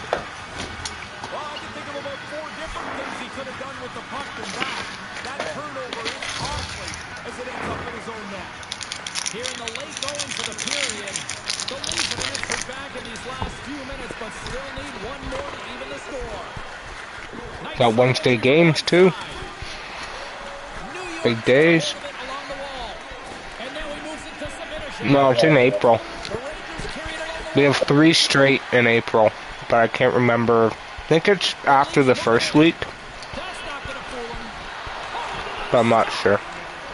Well, I can think of about 4 different things he could have done with the puck and back. That turnover is costly as it ends up in his own net. Here in the late goings of the period, the Leafs have answered back in these last few minutes, but still need one more to even the score. Nice Got Wednesday games too. Big days. along the wall. And now he moves it to Sabinishek. No, it's in April. The Rangers carry it along the We have 3 straight in April, but I can't remember. I think it's after the first week, That's not going to fool him. but I'm not sure.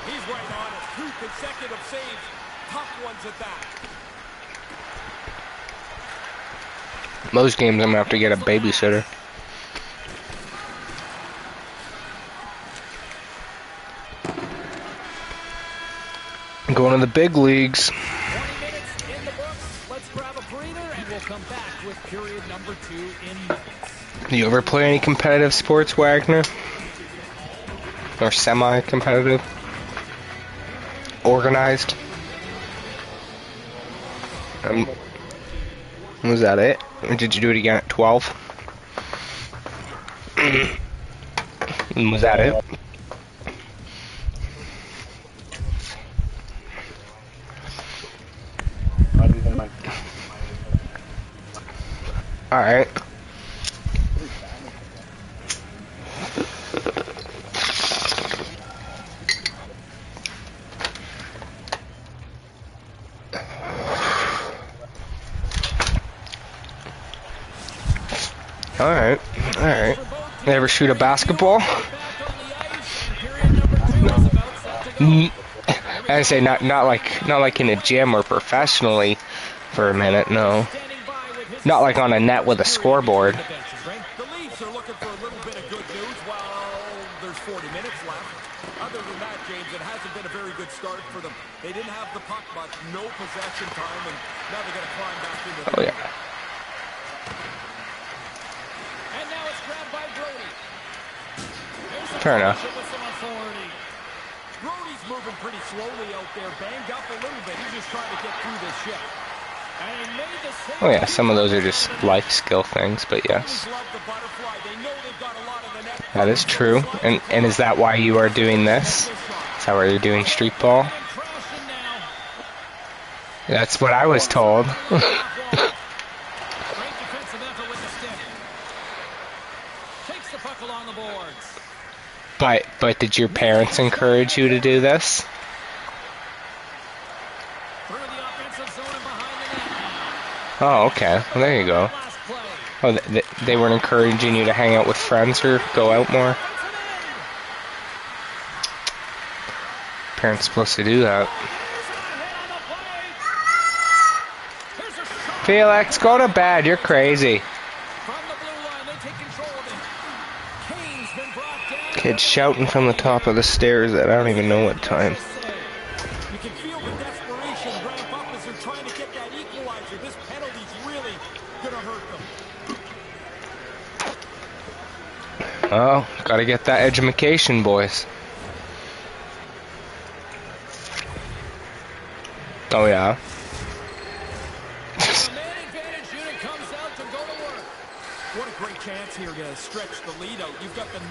He's right on it. 2 consecutive saves. Tough ones at that. Most games I'm gonna have to get a babysitter. Going to the big leagues. 20 minutes in the books. Let's grab a breather, and we'll come back with period number 2 in minutes. You ever play any competitive sports, Wagner? Or semi-competitive? Organized? Was that it? Or did you do it again at 12? Was that it? Alright. Alright. Alright. You ever shoot a basketball? I say not like in a gym or professionally for a minute, no. Not like on a net with a scoreboard. The Leafs are looking for a little bit of good news while there's 40 minutes left. Other than that, James, it hasn't been a very good start for them. They didn't have the puck much, no possession time, and now they're going to climb back into the Oh game. yeah. And now it's grabbed by Brody. Fair enough. With some authority. Brody's moving pretty slowly out there, banged up a little bit. He's just trying to get through this shift. And he made the save. Oh yeah, some of those are just life skill things, but yes. Love the butterfly. They know they've got a lot of the net. That is true. And is that why you are doing this? Is that why you're doing street ball? And crashing now. That's what I was told. Great defensive effort with the stick. Takes the puck along the boards. But did your parents encourage you to do this? Through the offensive zone and behind the net. Oh, okay. Well, there you go. Last play. Oh, they weren't encouraging you to hang out with friends or go out more? Parents supposed to do that. Felix, go to bed. You're crazy. From the blue line, they take control of it. Kane's been brought down. Kids shouting from the top of the stairs at I don't even know what time. You can feel the desperation ramp up as they're trying to get that equalizer. This penalty's really going to hurt them. Oh, gotta get that edumacation, boys. Oh, yeah. The man advantage unit comes out to go to work. What a great chance here to stretch the lead out. You've got the #1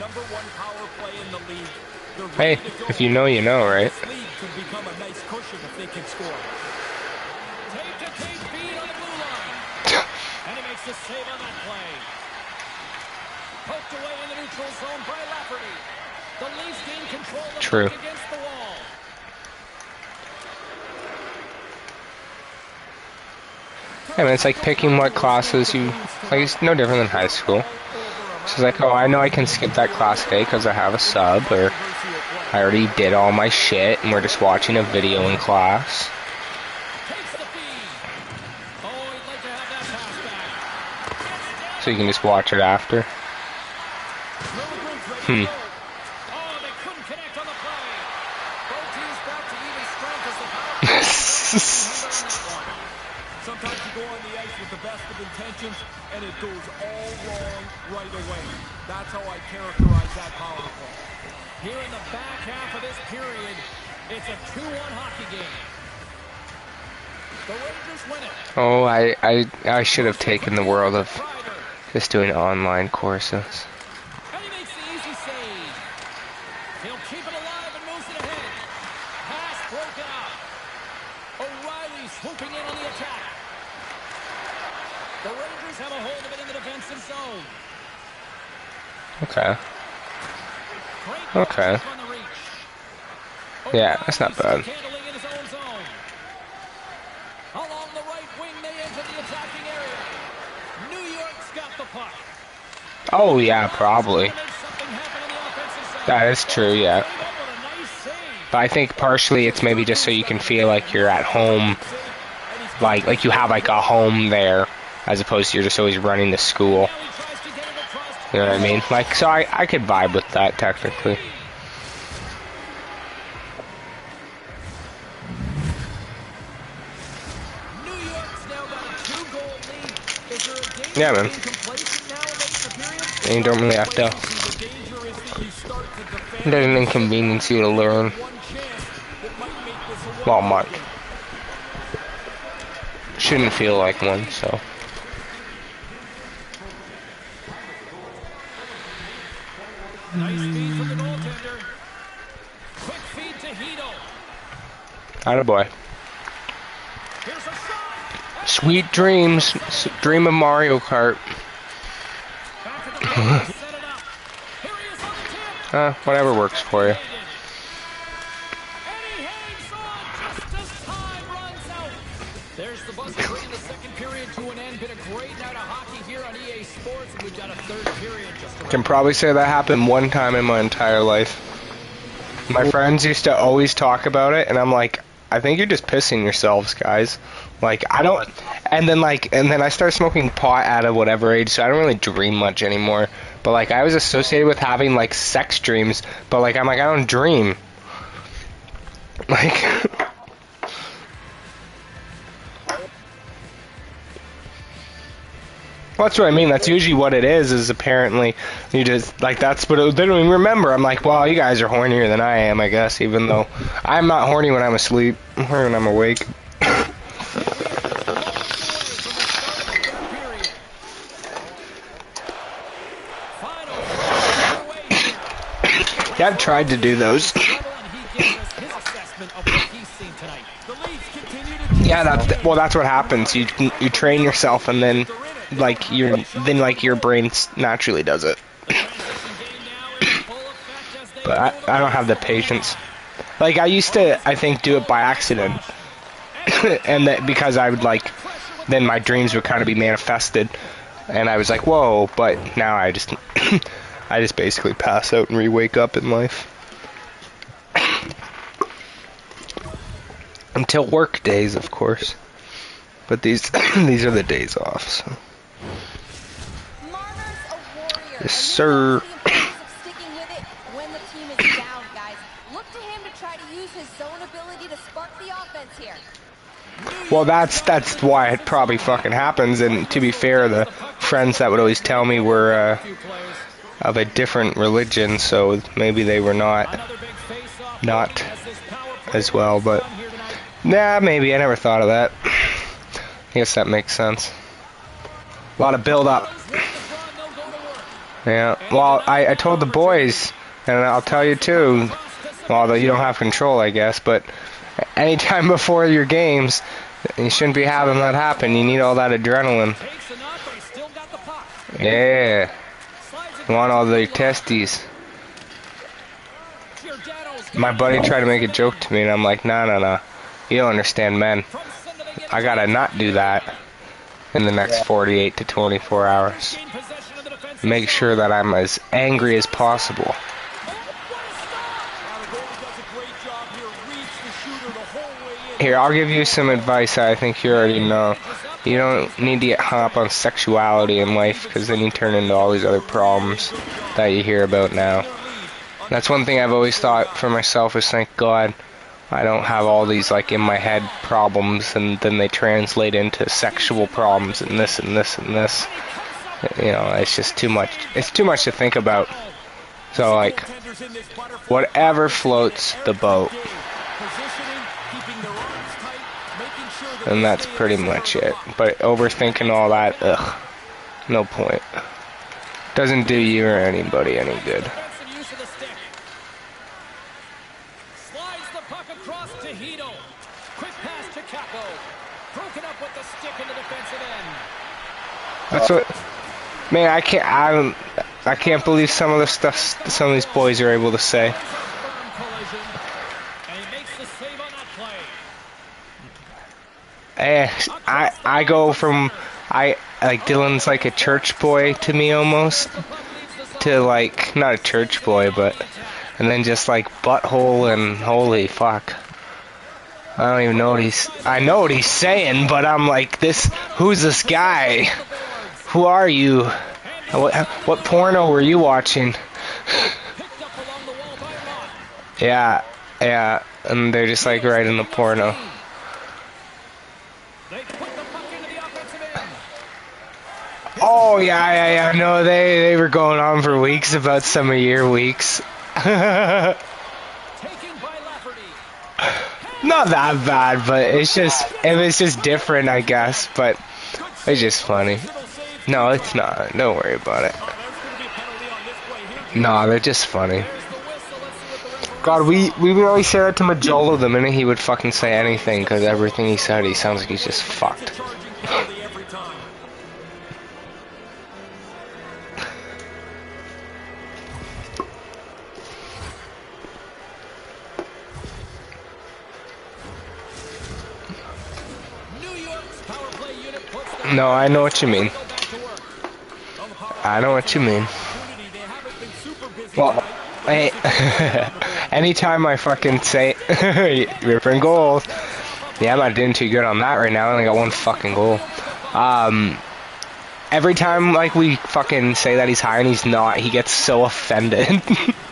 power play in the league. They're Hey, ready to go. if you know, you know, right? This lead could become a nice cushion if they can score. Tape feed on the blue line. And he makes the save on that play. Poked away in the neutral zone by Lafferty. The Leafs gain control of the True. puck against the wall. I mean, it's like picking what classes you... Like, it's no different than high school. It's like, oh, I know I can skip that class today because I have a sub, or I already did all my shit and we're just watching a video in class. Takes the feed. Oh, he'd like to have that pass back. So you can just watch it after. Hmm. Oh, they couldn't connect on the play. Both teams back to even strength as the power play. Sometimes you go on the ice with the best of intentions, and it goes all wrong right away. That's how I characterize that power play. Here in the back half of this period, it's a 2-1 hockey game. The Rangers win it. Oh, I should have taken the world of just doing online courses. And he makes the easy save. He'll keep it alive and moves it ahead. Pass broken up. O'Reilly swooping in on the attack. The Rangers have a hold of it in the defensive zone. Okay. Great Okay. on the reach. Yeah, that's not bad. Handling in his own zone. Along the right wing, they enter the attacking area. New York's got the puck. Oh, yeah, probably. Make something happen in the offensive zone. That is true, yeah. With a nice save. But I think partially it's maybe just so you can feel like you're at home, like you have like a home there, as opposed to you're just always running to school. Now he tries to get him across. You know what I mean? Like, so I could vibe with that technically. New York's now got a 2-goal lead. Is there a danger Yeah, man. of being complacent now late in the period? And you don't really have to. The danger is that you start to defend. It doesn't inconvenience you to learn. One chance that might make this a Well, one much. game. Shouldn't feel like one, so. Nice feed from the goaltender. Quick feed to Hito. Attaboy. Here's a shot. Sweet dreams. Dream of Mario Kart. Back to the goal. Set it up. Here he is on the tip. Whatever works for you. And he hangs on just as time runs out. There's the buzzer bringing the second period to an end. Been a great night of hockey here on EA Sports, and we've got a third period just around. Can probably say that happened one time in my entire life. My friends used to always talk about it, and I'm like, I think you're just pissing yourselves, guys. Like, I don't... And then I started smoking pot at a whatever age, so I don't really dream much anymore. But, like, I was associated with having, like, sex dreams, but, like, I'm like, I don't dream. Like... Well, that's what I mean. That's usually what it is apparently you just, like, that's what they don't even remember. I'm like, well, you guys are hornier than I am, I guess, even though I'm not horny when I'm asleep. I'm horny when I'm awake. Yeah, I've tried to do those. Yeah, that's what happens. You train yourself, and then like your brain naturally does it. But I don't have the patience. Like I used to, I think, do it by accident, and that because I would like, then my dreams would kind of be manifested, and I was like, whoa. But now I just I just basically pass out and re-wake up in life. Until work days, of course. But these these are the days off. So. Marner's a warrior. Yes, sir. The importance of sticking with it when the team is down, guys. Look to him to try to use his zone ability to spark the offense here. Well, that's why it probably fucking happens. And to be fair, the friends that would always tell me were of a different religion, so maybe they were not as well. But nah, maybe I never thought of that. I guess that makes sense. A lot of build up. Yeah. Well, I told the boys, and I'll tell you too. Although you don't have control, I guess, but anytime before your games, you shouldn't be having that happen. You need all that adrenaline. Yeah. You want all the testes. My buddy tried to make a joke to me, and I'm like, no. You don't understand men. I gotta not do that in the next 48 to 24 hours. Make sure that I'm as angry as possible. Here, I'll give you some advice that I think you already know. You don't need to get hung up on sexuality in life, because then you turn into all these other problems that you hear about now. That's one thing I've always thought for myself is, thank God I don't have all these like in my head problems, and then they translate into sexual problems and this and this and this. You know, it's just too much. It's too much to think about. So like, whatever floats the boat. And that's pretty much it. But overthinking all that, ugh, no point. Doesn't do you or anybody any good. Slides the puck across to Hito. Quick pass to Capo. Broken up with the stick in the defensive end. That's what, man. I can't believe some of the stuff some of these boys are able to say. I go from like Dylan's like a church boy to me almost, to like not a church boy, but and then just like butthole and holy fuck. I don't even know I know what he's saying, but I'm like, who's this guy? Who are you? What porno were you watching? Yeah, and they're just like right in the porno. Oh yeah. No, they were going on for weeks about some of your weeks. Not that bad, but it was just different, I guess. But it's just funny. No, it's not. Don't worry about it. No, they're just funny. God, we really say that to Majolo the minute he would fucking say anything, because everything he said, he sounds like he's just fucked. No, I know what you mean. I know what you mean. Well, hey, anytime I fucking say ripping goals, yeah, I'm not doing too good on that right now. I only got one fucking goal. Every time like we fucking say that he's high and he's not, he gets so offended.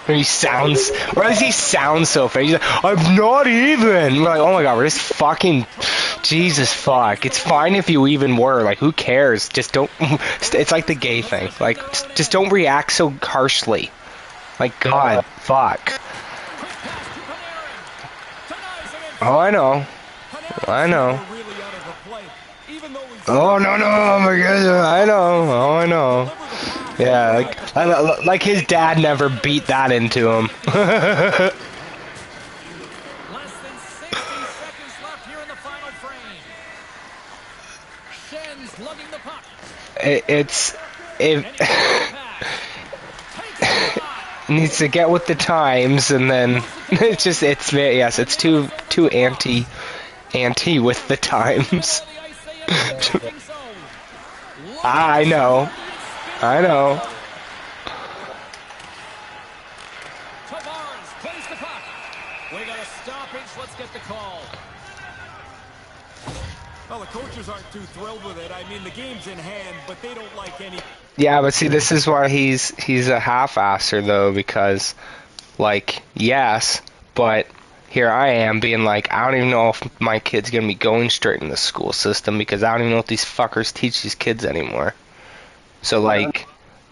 Or he sounds so offended. He's like, I'm not even. We're like, oh my god, we're just fucking. Jesus fuck. It's fine if you even were. Like, who cares? Just don't. It's like the gay thing. Like, just don't react so harshly. Like, God, fuck. Oh, I know. Oh, no, oh my god, I know. Yeah, like his dad never beat that into him. here in the final frame. Shen's lugging the puck. It's And it he takes the pass. Takes the shot. needs to get with the times, and then it's very, yes, it's too anti with the times. I know. Tavares plays the puck. We got a stoppage. Let's get the call. Well, the coaches aren't too thrilled with it. I mean, the game's in hand, but they don't like any... Yeah, but see, this is why he's a half-asser, though, because, like, yes, but here I am being like, I don't even know if my kid's going to be going straight in the school system, because I don't even know if these fuckers teach these kids anymore. So, like,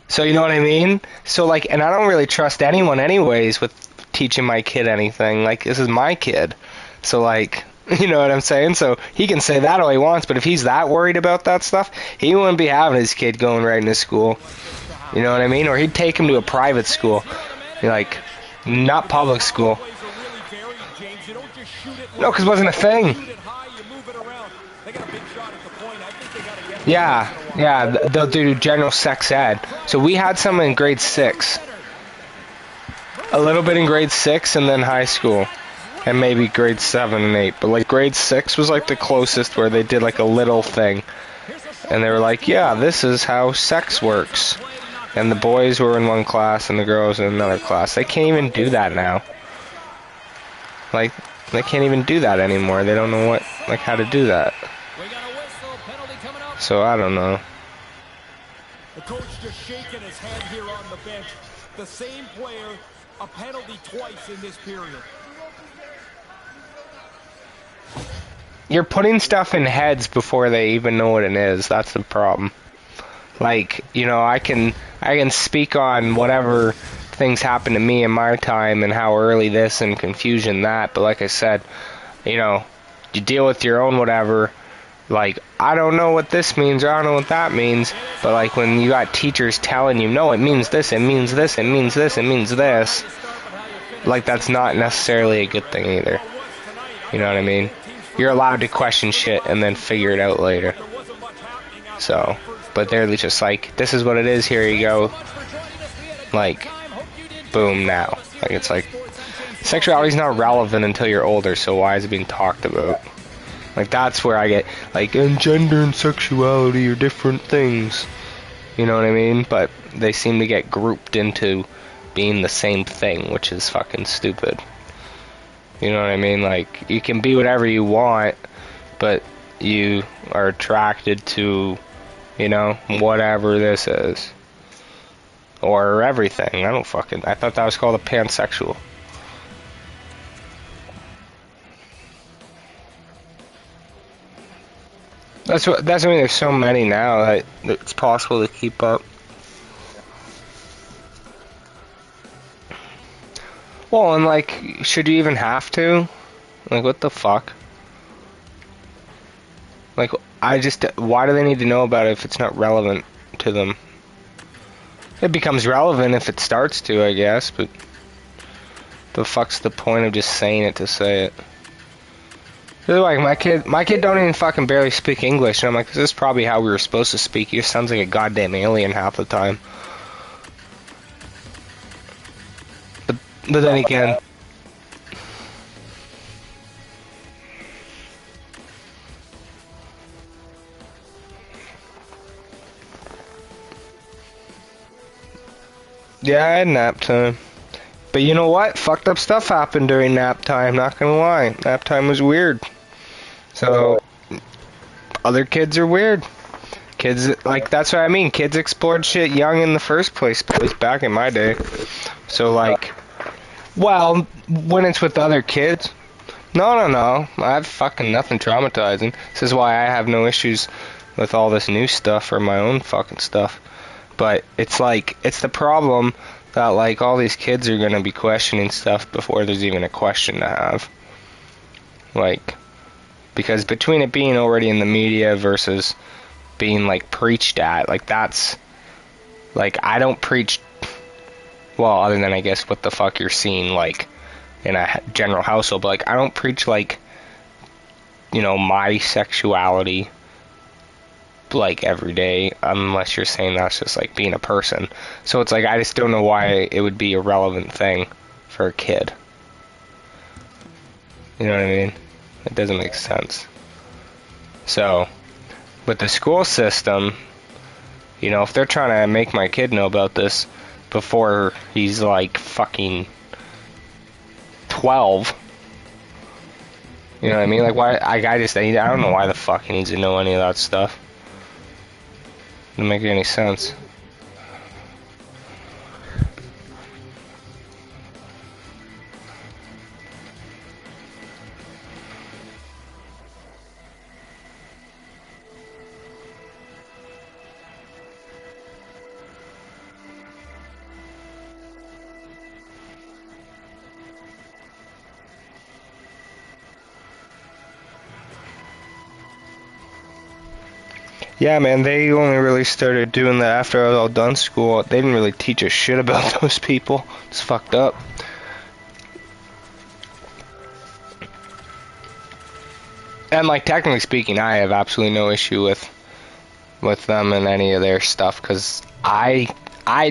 so you know what I mean? So, like, and I don't really trust anyone anyways with teaching my kid anything. Like, this is my kid. So, like... You know what I'm saying? So he can say that all he wants, but if he's that worried about that stuff, he wouldn't be having his kid going right into school. You know what I mean? Or he'd take him to a private school. Like, not public school. No, because it wasn't a thing. Yeah, they'll do general sex ed. So we had some in grade 6. A little bit in grade 6 and then high school. And maybe grade 7 and 8, but like grade 6 was like the closest where they did like a little thing. And they were like, yeah, this is how sex works. And the boys were in one class and the girls in another class. They can't even do that now. Like, they can't even do that anymore. They don't know how to do that. So I don't know. The coach just shaking his head here on the bench. The same player, a penalty twice in this period. You're putting stuff in heads before they even know what it is. That's the problem. Like, you know, I can speak on whatever things happened to me in my time and how early this and confusion that, but like I said, you know, you deal with your own whatever. Like, I don't know what this means or I don't know what that means, but like when you got teachers telling you, no, it means this, it means this, it means this, it means this, like that's not necessarily a good thing either. You know what I mean? You're allowed to question shit and then figure it out later. So, but they're just like, this is what it is, here you go. Like, boom, now. Like, it's like, sexuality's not relevant until you're older, so why is it being talked about? Like, that's where I get, like, and gender and sexuality are different things. You know what I mean? But they seem to get grouped into being the same thing, which is fucking stupid. You know what I mean? Like, you can be whatever you want, but you are attracted to, you know, whatever this is. Or everything. I thought that was called a pansexual. That's I mean, there's so many now that it's possible to keep up. Well, and like, should you even have to? Like, what the fuck? Like, why do they need to know about it if it's not relevant to them? It becomes relevant if it starts to, I guess, but the fuck's the point of just saying it to say it? Like, my kid don't even fucking barely speak English, and I'm like, this is probably how we were supposed to speak. He just sounds like a goddamn alien half the time. But then again, yeah, I had nap time. But you know what? Fucked up stuff happened during nap time, not gonna lie. Nap time was weird. So, other kids are weird. Kids, like, that's what I mean. Kids explored shit young in the first place, at least back in my day. So, like, well, when it's with other kids. No. I have fucking nothing traumatizing. This is why I have no issues with all this new stuff or my own fucking stuff. But it's like, it's the problem that, like, all these kids are gonna be questioning stuff before there's even a question to have. Like, because between it being already in the media versus being, like, preached at, like, that's, like, I don't preach, well, other than, I guess, what the fuck you're seeing, like, in a general household, but, like, I don't preach, like, you know, my sexuality like every day, unless you're saying that's just like being a person. So it's like I just don't know why it would be a relevant thing for a kid. You know what I mean? It doesn't make sense. So with the school system, you know, if they're trying to make my kid know about this before he's like fucking 12, you know what I mean? Like, why? I don't know why the fuck he needs to know any of that stuff. Doesn't make any sense. Yeah, man, they only really started doing that after I was all done school. They didn't really teach us shit about those people. It's fucked up. And, like, technically speaking, I have absolutely no issue with them and any of their stuff, because I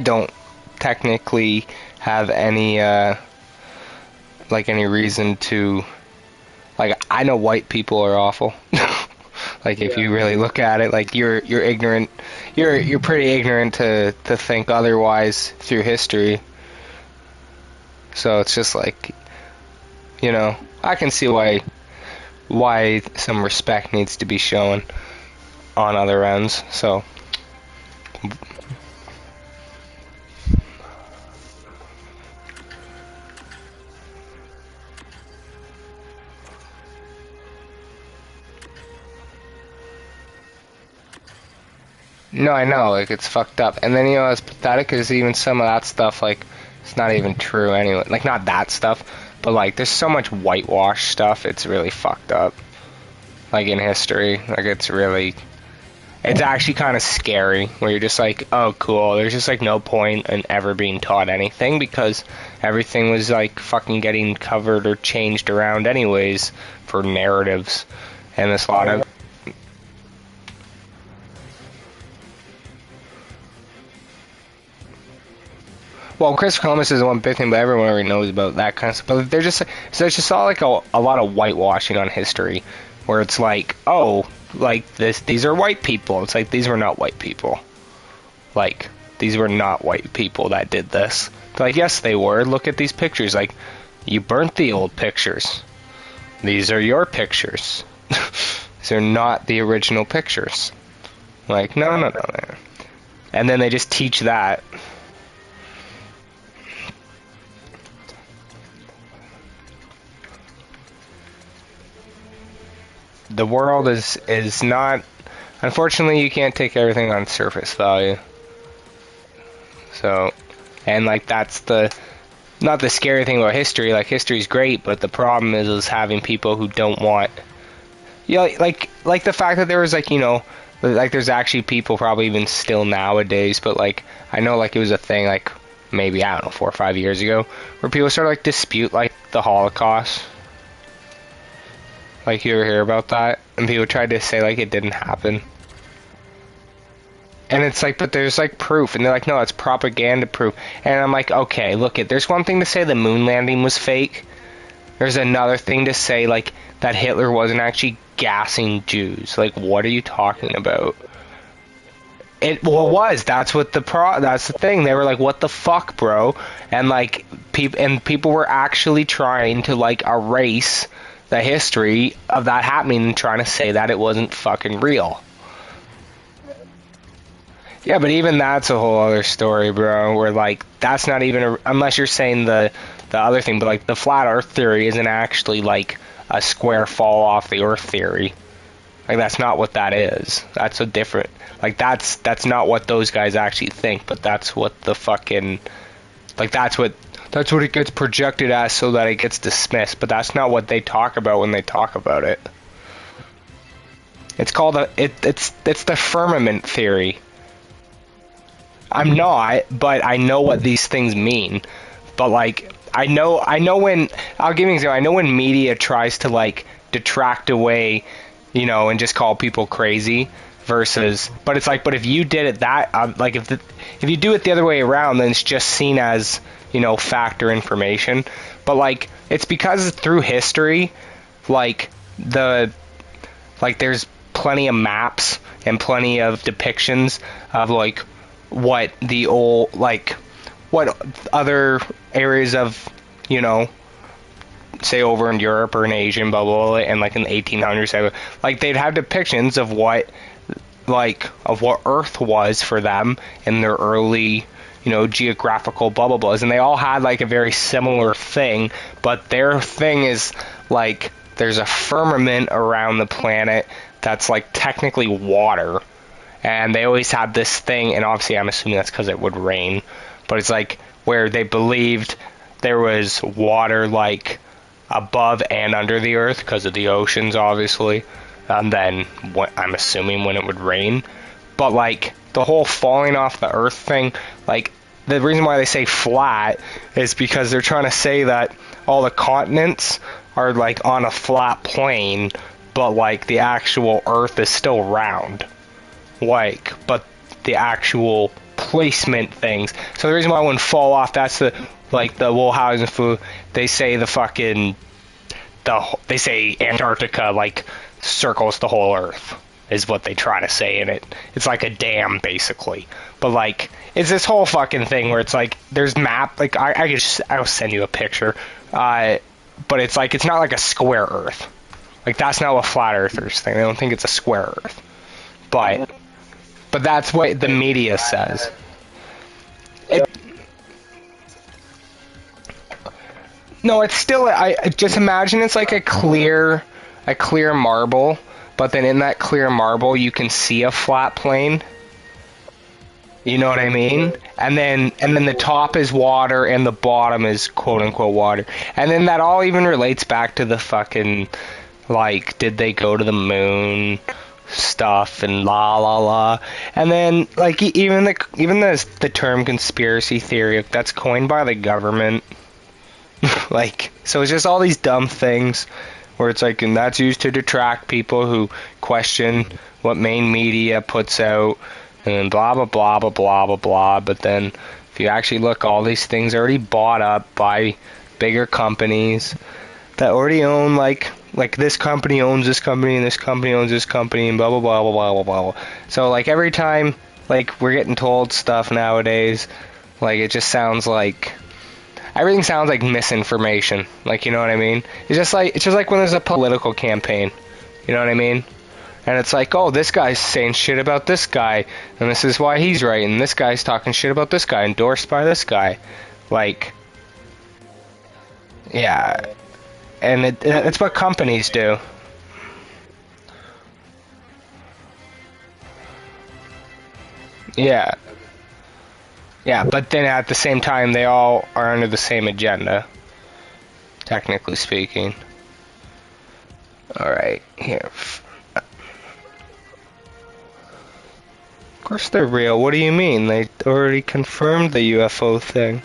don't technically have any, like, any reason to... Like, I know white people are awful. Like, if you really look at it, like, you're ignorant. You're pretty ignorant to think otherwise through history. So it's just like, you know, I can see why some respect needs to be shown on other ends. So no, I know, like, it's fucked up. And then, you know, as pathetic as even some of that stuff, like, it's not even true anyway. Like, not that stuff, but, like, there's so much whitewash stuff, it's really fucked up. Like, in history. Like, it's actually kind of scary, where you're just like, oh, cool, there's just, like, no point in ever being taught anything, because everything was, like, fucking getting covered or changed around anyways for narratives. And this lot of... Well, Chris Columbus is the one big thing, but everyone already knows about that kind of stuff. But they're just, so it's just all like a lot of whitewashing on history, where it's like, oh, like these are white people. It's like, these were not white people. Like, these were not white people that did this. They're like, yes, they were. Look at these pictures. Like, you burnt the old pictures. These are your pictures. These are not the original pictures. Like, no. And then they just teach that. The world is not... Unfortunately, you can't take everything on surface value. So, and like, that's the... Not the scary thing about history. Like, history's great, but the problem is having people who don't want... Yeah, like the fact that there was, like, you know... Like, there's actually people probably even still nowadays, but, like, I know, like, it was a thing, like, maybe, I don't know, 4 or 5 years ago, where people started, like, dispute, like, the Holocaust. Like, you ever hear about that? And people tried to say, like, it didn't happen. And it's like, but there's, like, proof. And they're like, no, it's propaganda proof. And I'm like, okay, look, there's one thing to say the moon landing was fake. There's another thing to say, like, that Hitler wasn't actually gassing Jews. Like, what are you talking about? It was. That's what that's the thing. They were like, what the fuck, bro? And, like, people were actually trying to, like, erase the history of that happening and trying to say that it wasn't fucking real. Yeah, but even that's a whole other story, bro, where, like, that's not even unless you're saying the other thing, but, like, the flat earth theory isn't actually, like, a square fall off the earth theory. Like, that's not what that is. That's a different... Like, that's not what those guys actually think, but that's what the fucking... Like, that's what it gets projected as so that it gets dismissed, but that's not what they talk about when they talk about it. It's called it's the firmament theory. I'm not, but I know what these things mean. But, like, I know when... I'll give you an example. I know when media tries to, like, detract away, you know, and just call people crazy. Versus, but it's like, but if you did it that, like if you do it the other way around, then it's just seen as, you know, fact or information. But like, it's because through history, like there's plenty of maps and plenty of depictions of like what the old, like what other areas of, you know, say over in Europe or in Asia and blah blah blah, and like in the 1800s, like they'd have depictions of what Earth was for them in their early, you know, geographical blah blah blahs, and they all had like a very similar thing, but their thing is like there's a firmament around the planet that's like technically water, and they always had this thing, and obviously I'm assuming that's because it would rain, but it's like where they believed there was water like above and under the Earth because of the oceans, obviously. And then I'm assuming when it would rain. But like the whole falling off the Earth thing, like the reason why they say flat is because they're trying to say that all the continents are like on a flat plane, but like the actual Earth is still round. Like, but the actual placement things. So the reason why it wouldn't fall off, that's the whole housing food. They say they say Antarctica like circles the whole Earth is what they try to say in it. It's like a dam basically, but like it's this whole fucking thing where it's like there's map, like I'll send you a picture, but it's like it's not like a square Earth, like that's not what flat earthers think. They don't think it's a square Earth, but that's what the media says. No, it's still, I just imagine it's like a clear marble, but then in that clear marble you can see a flat plane. You know what I mean? And then the top is water and the bottom is quote unquote water. And then that all even relates back to the fucking, like, did they go to the moon stuff and la la la. And then like even the term conspiracy theory, that's coined by the government. Like, so it's just all these dumb things where it's like, and that's used to detract people who question what main media puts out, and then blah blah blah blah blah blah blah. But then if you actually look, all these things are already bought up by bigger companies that already own, like this company owns this company and this company owns this company and blah blah blah blah blah blah blah. So like every time like we're getting told stuff nowadays, like it just sounds like everything sounds like misinformation. Like, you know what I mean? It's just like when there's a political campaign. You know what I mean? And it's like, oh, this guy's saying shit about this guy, and this is why he's right, and this guy's talking shit about this guy, endorsed by this guy. Like, yeah. And it's what companies do. Yeah. Yeah, but then at the same time, they all are under the same agenda, technically speaking. Alright, here. Of course they're real. What do you mean? They already confirmed the UFO thing.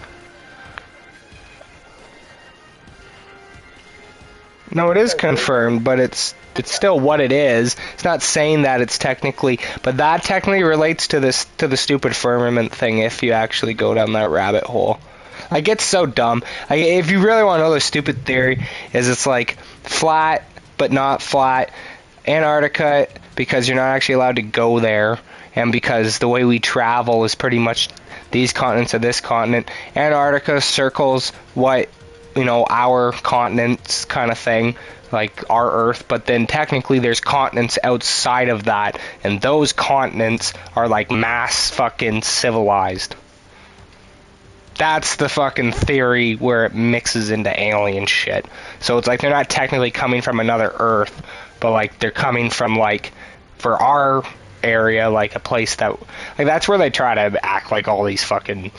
No, it is confirmed, but it's still what it is. It's not saying that it's technically, but that technically relates to the stupid firmament thing if you actually go down that rabbit hole. Like, it's so dumb. Like, if you really want to know the stupid theory, is it's like flat but not flat. Antarctica, because you're not actually allowed to go there, and because the way we travel is pretty much these continents or this continent. Antarctica circles what, you know, our continents kind of thing, like our Earth, but then technically there's continents outside of that, and those continents are like mass fucking civilized. That's the fucking theory where it mixes into alien shit. So it's like they're not technically coming from another Earth, but like they're coming from, like, for our area, like a place that, like, that's where they try to act like all these fucking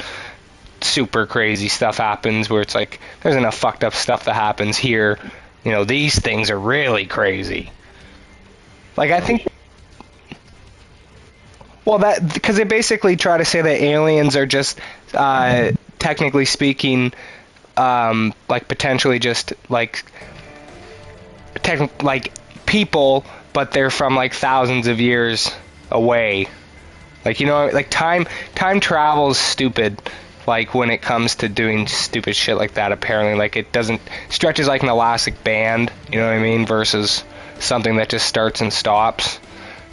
super crazy stuff happens, where it's like there's enough fucked up stuff that happens here, you know, these things are really crazy. Like, I think, well, that because they basically try to say that aliens are just technically speaking like potentially just like like people, but they're from like thousands of years away. Like, you know, like time travel's stupid. Like when it comes to doing stupid shit like that, apparently, like it doesn't stretches like an elastic band. You know what I mean? Versus something that just starts and stops.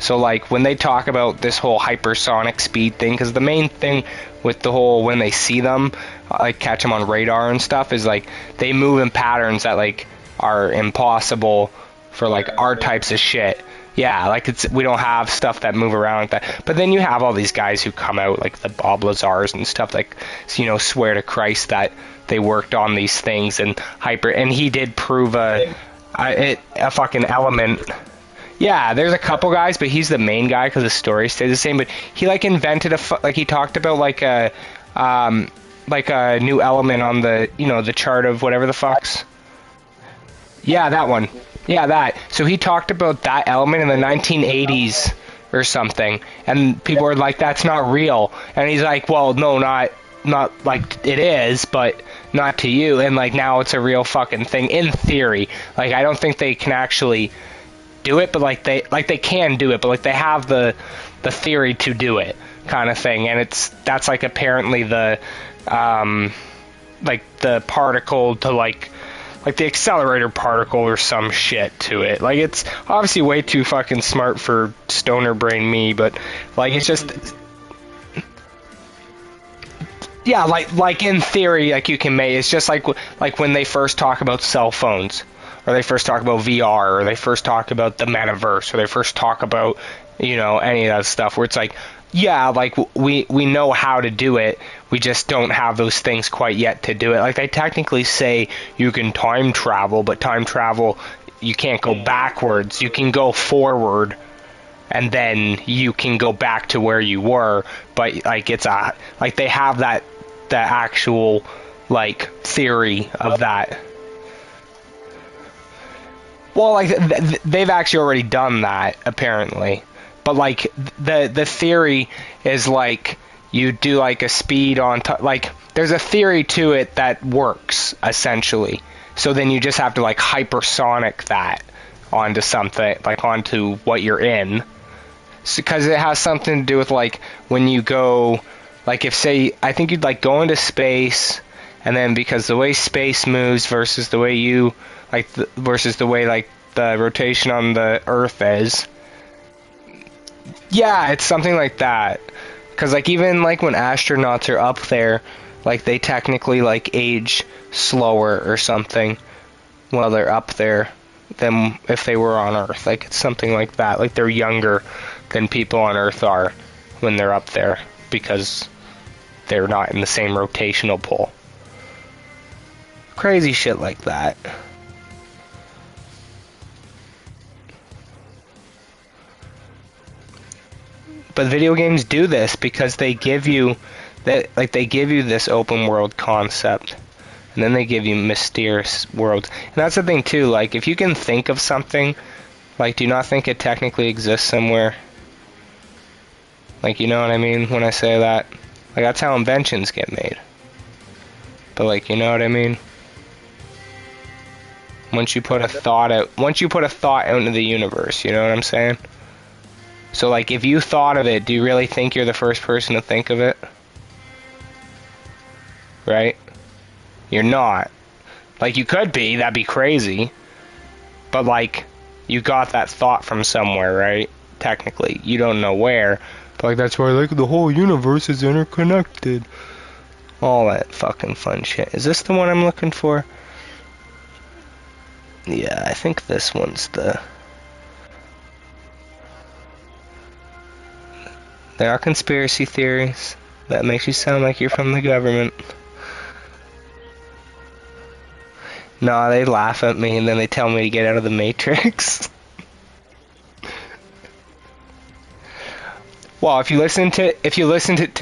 So like when they talk about this whole hypersonic speed thing, because the main thing with the whole when they see them, like catch them on radar and stuff, is like they move in patterns that like are impossible for like our types of shit. Yeah, like we don't have stuff that move around like that. But then you have all these guys who come out like the Bob Lazars and stuff, like, you know, swear to Christ that they worked on these things and and he did prove a fucking element. Yeah, there's a couple guys, but he's the main guy because the story stays the same. But he like invented like he talked about like a new element on the, you know, the chart of whatever the fuck's. Yeah, that one. Yeah, that. So he talked about that element in the 1980s or something, and people were like, "That's not real." And he's like, "Well, no, not like it is, but not to you." And like now it's a real fucking thing in theory. Like I don't think they can actually do it, but like they can do it, but like they have the theory to do it, kind of thing. And that's like apparently the like the particle to like the accelerator particle or some shit to it. Like it's obviously way too fucking smart for stoner brain me, but like it's just, yeah, like in theory, like you can make, it's just like when they first talk about cell phones, or they first talk about VR, or they first talk about the metaverse, or they first talk about, you know, any of that stuff, where it's like, yeah, like we know how to do it, we just don't have those things quite yet to do it. Like they technically say you can time travel, but time travel, you can't go backwards, you can go forward, and then you can go back to where you were, but like it's like they have that actual like theory of that. Well, like they've actually already done that apparently, but like the theory is like you do like a speed on like there's a theory to it that works essentially. So then you just have to like hypersonic that onto something, like onto what you're in, because it has something to do with like when you go, like if say I think you'd like go into space, and then because the way space moves versus the way you like versus the way like the rotation on the Earth is. Yeah, it's something like that. Because like even like when astronauts are up there, like they technically like age slower or something while they're up there than if they were on Earth. Like it's something like that. Like they're younger than people on Earth are when they're up there because they're not in the same rotational pull. Crazy shit like that. But video games do this because they give you that, like they give you this open world concept, and then they give you mysterious worlds. And that's the thing too. Like if you can think of something, like do you not think it technically exists somewhere? Like you know what I mean when I say that? Like that's how inventions get made. But like you know what I mean? Once you put a thought out into the universe, you know what I'm saying? So like if you thought of it, do you really think you're the first person to think of it? Right? You're not. Like you could be, that'd be crazy. But like you got that thought from somewhere, right? Technically. You don't know where. But like that's why like the whole universe is interconnected. All that fucking fun shit. Is this the one I'm looking for? Yeah, I think this one's the... There are conspiracy theories. That makes you sound like you're from the government. Nah, they laugh at me and then they tell me to get out of the Matrix. Well, if you listen to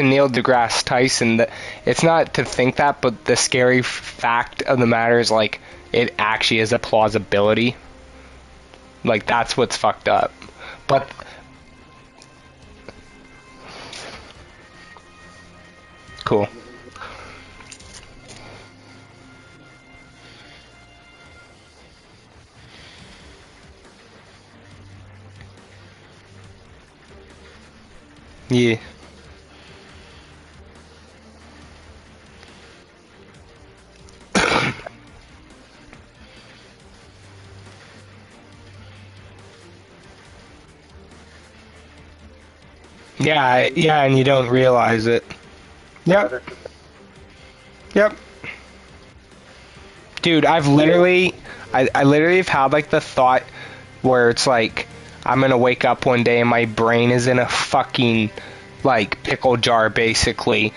Neil deGrasse Tyson, it's not to think that, but the scary fact of the matter is like it actually is a plausibility. Like that's what's fucked up. But cool. Yeah. Yeah, and you don't realize it. Yep. Yep. Dude, I literally have had like the thought where it's like I'm gonna wake up one day and my brain is in a fucking like pickle jar basically,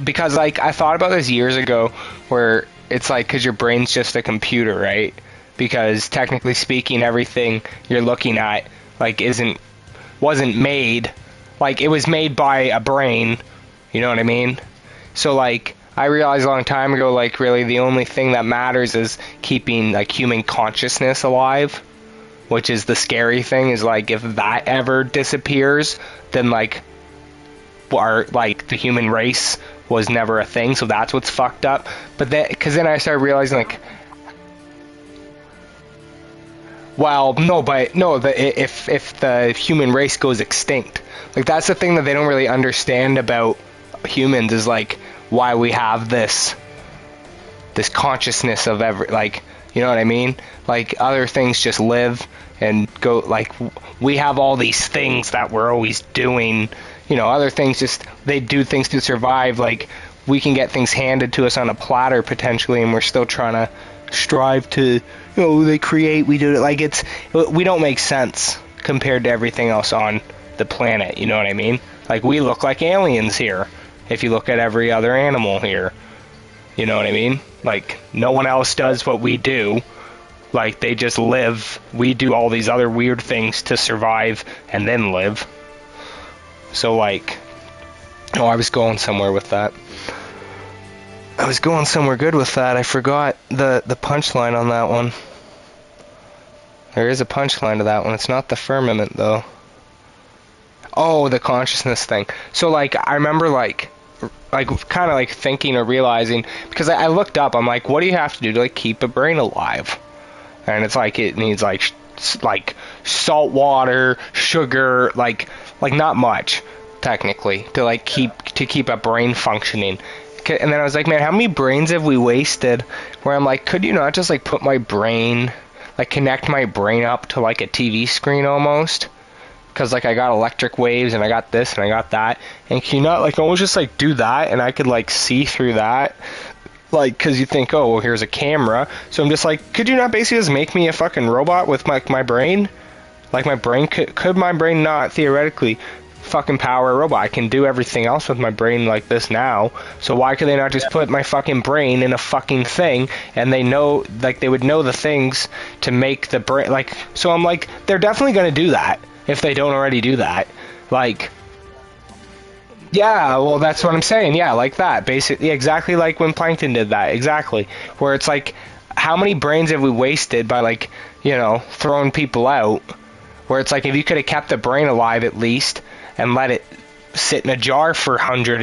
because like I thought about this years ago where it's like because your brain's just a computer, right? Because technically speaking, everything you're looking at like wasn't made, like it was made by a brain, you know what I mean? So like I realized a long time ago, like really the only thing that matters is keeping like human consciousness alive, which is the scary thing. Is like if that ever disappears, then like the human race was never a thing. So that's what's fucked up. But then, because then I started realizing like, well, no, but no, if the human race goes extinct, like that's the thing that they don't really understand about humans is like why we have this consciousness of like, you know what I mean? Like other things just live and go, like we have all these things that we're always doing, you know, other things just, they do things to survive. Like we can get things handed to us on a platter potentially, and we're still trying to strive to, you know, they create, we do it, like we don't make sense compared to everything else on the planet, you know what I mean? Like we look like aliens here if you look at every other animal here, you know what I mean? Like no one else does what we do. Like they just live. We do all these other weird things to survive and then live. So like, oh, I was going somewhere with that. I was going somewhere good with that. I forgot the punchline on that one. There is a punchline to that one. It's not the firmament though. Oh, the consciousness thing. So like I remember like kind of like thinking or realizing, because I looked up, I'm like, what do you have to do to like keep a brain alive? And it's like it needs like salt water, sugar, like not much technically to like keep a brain functioning. And then I was like, man, how many brains have we wasted? Where I'm like, could you not just like put my brain, like connect my brain up to like a TV screen almost? Because like I got electric waves and I got this and I got that, and can you not like almost just like do that and I could like see through that, like because you think, oh well, here's a camera, so I'm just like, could you not basically just make me a fucking robot with my brain? Like my brain could my brain not theoretically fucking power a robot? I can do everything else with my brain like this now, so why could they not just put my fucking brain in a fucking thing, and they know, like they would know the things to make the brain, like, so I'm like, they're definitely gonna do that if they don't already do that. Like, yeah, well, that's what I'm saying. Yeah, like that. Basically, exactly like when Plankton did that. Exactly. Where it's like, how many brains have we wasted by, like, you know, throwing people out? Where it's like, if you could have kept the brain alive at least and let it sit in a jar for 100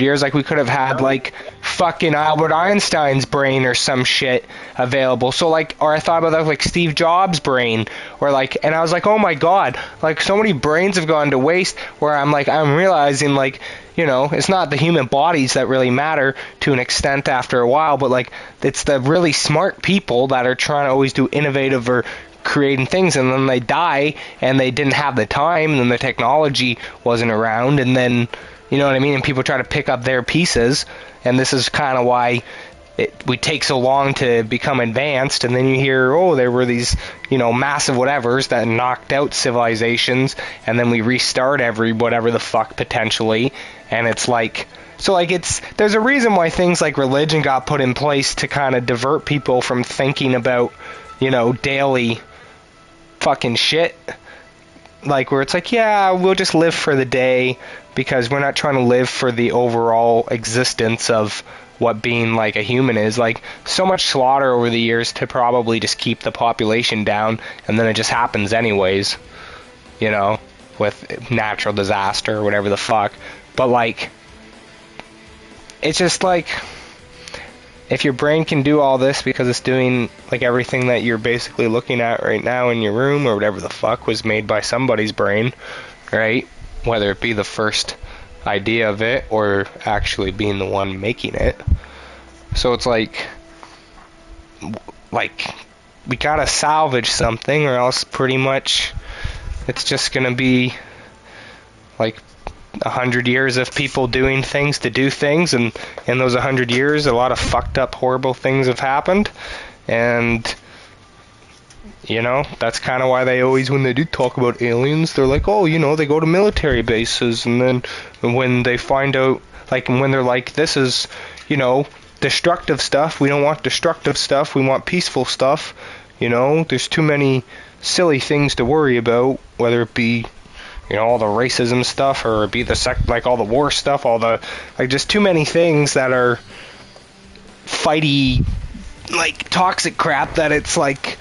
years, like we could have had like fucking Albert Einstein's brain or some shit available. So like, or I thought about that, like Steve Jobs' brain, or like, and I was like, oh my god, like so many brains have gone to waste, where I'm realizing, like, you know, it's not the human bodies that really matter to an extent after a while, but like it's the really smart people that are trying to always do innovative or creating things, and then they die and they didn't have the time, and then the technology wasn't around, and then, you know what I mean, and people try to pick up their pieces, and this is kind of why we take so long to become advanced. And then you hear, oh, there were these, you know, massive whatevers that knocked out civilizations, and then we restart every whatever the fuck potentially, and it's like, so like there's a reason why things like religion got put in place to kind of divert people from thinking about, you know, daily fucking shit, like where it's like, yeah, we'll just live for the day, because we're not trying to live for the overall existence of what being like a human is. Like so much slaughter over the years to probably just keep the population down, and then it just happens anyways, you know, with natural disaster or whatever the fuck. But like, it's just like, if your brain can do all this because it's doing like everything that you're basically looking at right now in your room or whatever the fuck was made by somebody's brain, right? whether it be the first idea of it or actually being the one making it. So it's like we gotta salvage something, or else pretty much it's just gonna be like 100 years of people doing things to do things, and in those 100 years a lot of fucked up horrible things have happened. And you know, that's kind of why they always, when they do talk about aliens, they're like, oh, you know, they go to military bases, and then when they find out, like, when they're like, this is, you know, destructive stuff, we don't want destructive stuff, we want peaceful stuff, you know, there's too many silly things to worry about, whether it be, you know, all the racism stuff, or it be the like all the war stuff, all the, like, just too many things that are fighty, like, toxic crap, that it's like,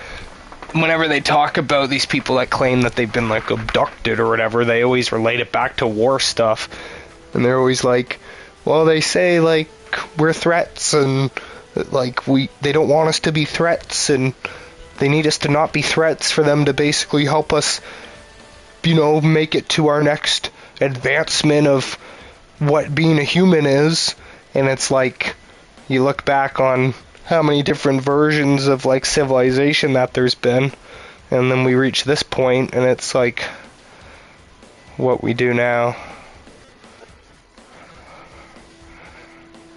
whenever they talk about these people that claim that they've been, like, abducted or whatever, they always relate it back to war stuff. And they're always like, well, they say, like, we're threats, and, like, they don't want us to be threats, and they need us to not be threats for them to basically help us, you know, make it to our next advancement of what being a human is. And it's like, you look back on how many different versions of, like, civilization that there's been, and then we reach this point, and it's like what we do now.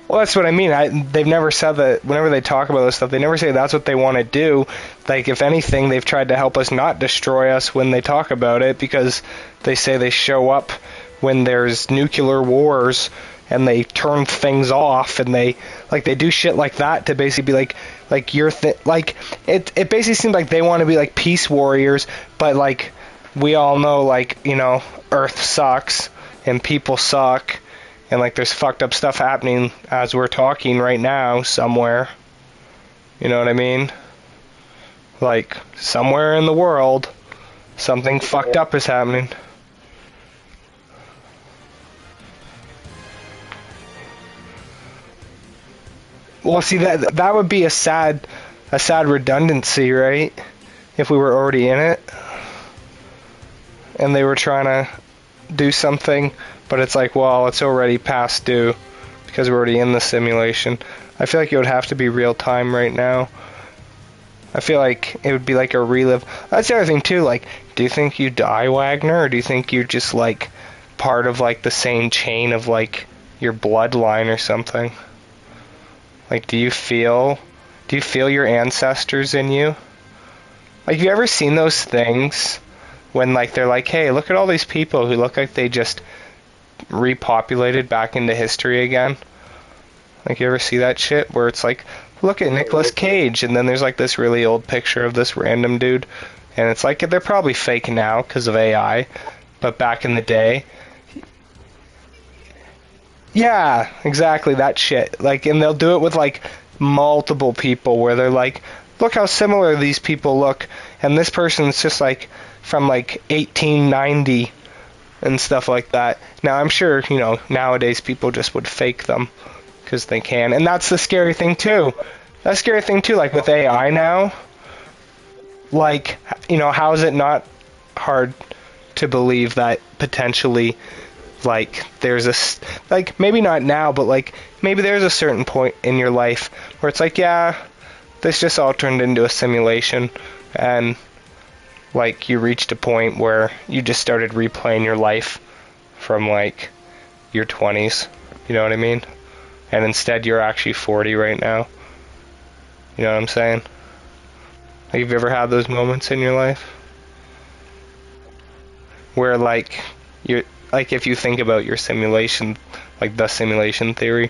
Well, that's what I mean. They've never said that. Whenever they talk about this stuff, they never say that's what they want to do. Like, if anything, they've tried to help us not destroy us when they talk about it, because they say they show up when there's nuclear wars, and they turn things off, and they do shit like that to basically be like you're like, it basically seems like they want to be like peace warriors, but like we all know, like, you know, Earth sucks and people suck, and like there's fucked up stuff happening as we're talking right now somewhere. You know what I mean? Like, somewhere in the world something fucked up is happening. Well, see, that would be a sad redundancy, right? If we were already in it, and they were trying to do something, but it's like, well, it's already past due because we're already in the simulation. I feel like it would have to be real time right now. I feel like it would be like a relive. That's the other thing too. Like, do you think you die, Wagner, or do you think you're just like part of like the same chain of like your bloodline or something? Like, do you feel your ancestors in you? Like, have you ever seen those things when, like, they're like, hey, look at all these people who look like they just repopulated back into history again? Like, you ever see that shit where it's like, look at Nicolas Cage, and then there's like this really old picture of this random dude, and it's like, they're probably fake now because of AI, but back in the day, yeah, exactly, that shit. Like, and they'll do it with, like, multiple people where they're like, look how similar these people look, and this person's just, like, from, like, 1890 and stuff like that. Now, I'm sure, you know, nowadays people just would fake them because they can, and that's the scary thing, too. That's the scary thing, too, like, with AI now, like, you know, how is it not hard to believe that potentially, like, there's a, like, maybe not now, but, like, maybe there's a certain point in your life where it's like, yeah, this just all turned into a simulation, and, like, you reached a point where you just started replaying your life from, like, your 20s, you know what I mean? And instead you're actually 40 right now. You know what I'm saying? Like, have you ever had those moments in your life where, like, you're, like, if you think about your simulation, like the simulation theory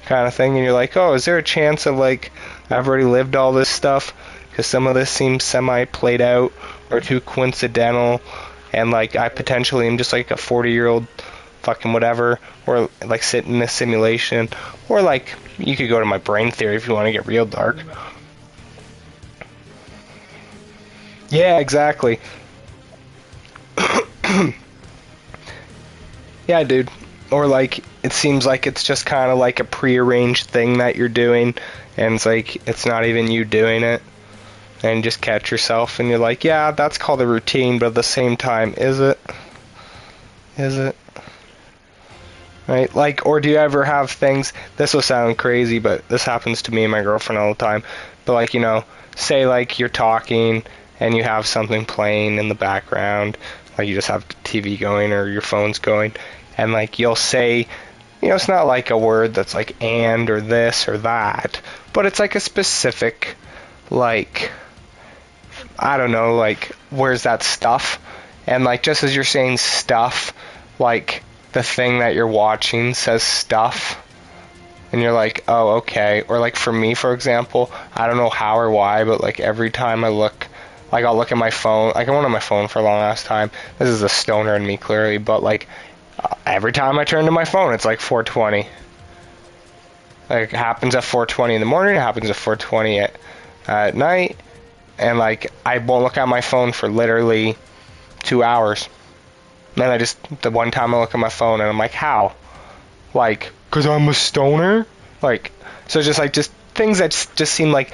kind of thing, and you're like, oh, is there a chance of, like, I've already lived all this stuff because some of this seems semi-played out or too coincidental, and, like, I potentially am just, like, a 40-year-old fucking whatever, or, like, sitting in a simulation, or, like, you could go to my brain theory if you want to get real dark. Yeah, exactly. Yeah, dude. Or, like, it seems like it's just kind of like a prearranged thing that you're doing, and it's like, it's not even you doing it, and you just catch yourself, and you're like, yeah, that's called a routine, but at the same time, is it? Is it? Right? Like, or do you ever have things, this will sound crazy, but this happens to me and my girlfriend all the time, but like, you know, say like you're talking and you have something playing in the background, like you just have the TV going or your phone's going, and like you'll say, you know, it's not like a word that's like and or this or that, but it's like a specific, like, I don't know, like, where's that stuff? And like, just as you're saying stuff, like, the thing that you're watching says stuff, and you're like, oh, okay. Or like for me, for example, I don't know how or why, but like every time I look, like I'll look at my phone, like I went on my phone for a long ass time, this is a stoner in me clearly, but like every time I turn to my phone, it's like 4:20. Like it happens at 4:20 in the morning, it happens at 4:20 at night, and like I won't look at my phone for literally 2 hours. And then the one time I look at my phone and I'm like, how? Like, cause I'm a stoner? Like, so just things that just seem like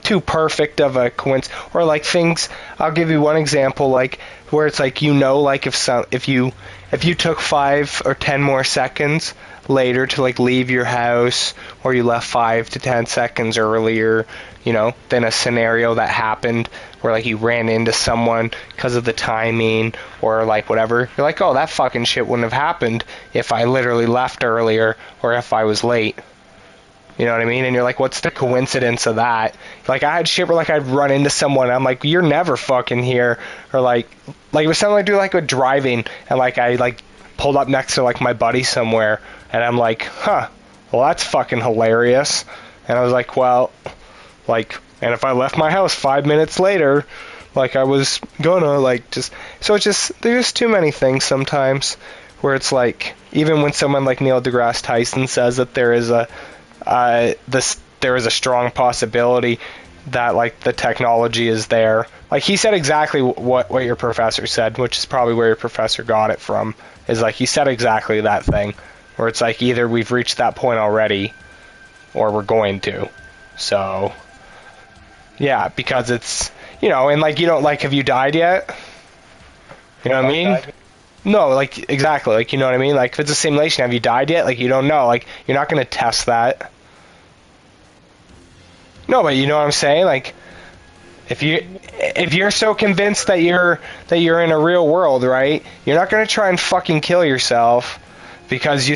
too perfect of a coincidence. Or like things, I'll give you one example, like, where it's like, you know, like if you took 5 or 10 more seconds later to like leave your house, or you left 5 to 10 seconds earlier, you know, than a scenario that happened where like you ran into someone because of the timing or like whatever, you're like, oh, that fucking shit wouldn't have happened if I literally left earlier or if I was late. You know what I mean? And you're like, what's the coincidence of that? Like, I had shit where like I'd run into someone and I'm like, you're never fucking here. Or like it was something I do like with driving, and like I like pulled up next to like my buddy somewhere and I'm like, well, that's fucking hilarious. And I was like, well, like, and if I left my house 5 minutes later, like I was gonna, like, just, so it's just, there's too many things sometimes where it's like, even when someone like Neil deGrasse Tyson says that there is a strong possibility that like the technology is there. Like he said exactly what your professor said, which is probably where your professor got it from, is like he said exactly that thing, where it's like either we've reached that point already or we're going to. So yeah, because it's, you know, and like you don't, like, have you died yet? You know what I mean? No, like, exactly, like, you know what I mean? Like, if it's a simulation, have you died yet? Like, you don't know, like, you're not going to test that. No, but you know what I'm saying? Like, if you're so convinced that you're in a real world, right? You're not going to try and fucking kill yourself because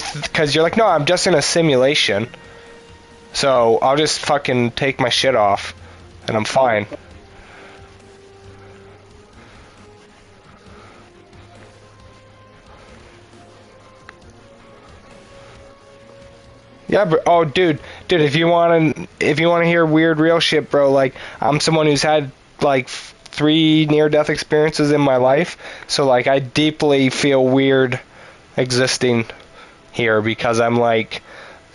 you're like, no, I'm just in a simulation. So, I'll just fucking take my shit off and I'm fine. Yeah, bro. Oh, dude, if you want to hear weird, real shit, bro, like, I'm someone who's had, like, 3 near-death experiences in my life, so, like, I deeply feel weird existing here, because I'm, like,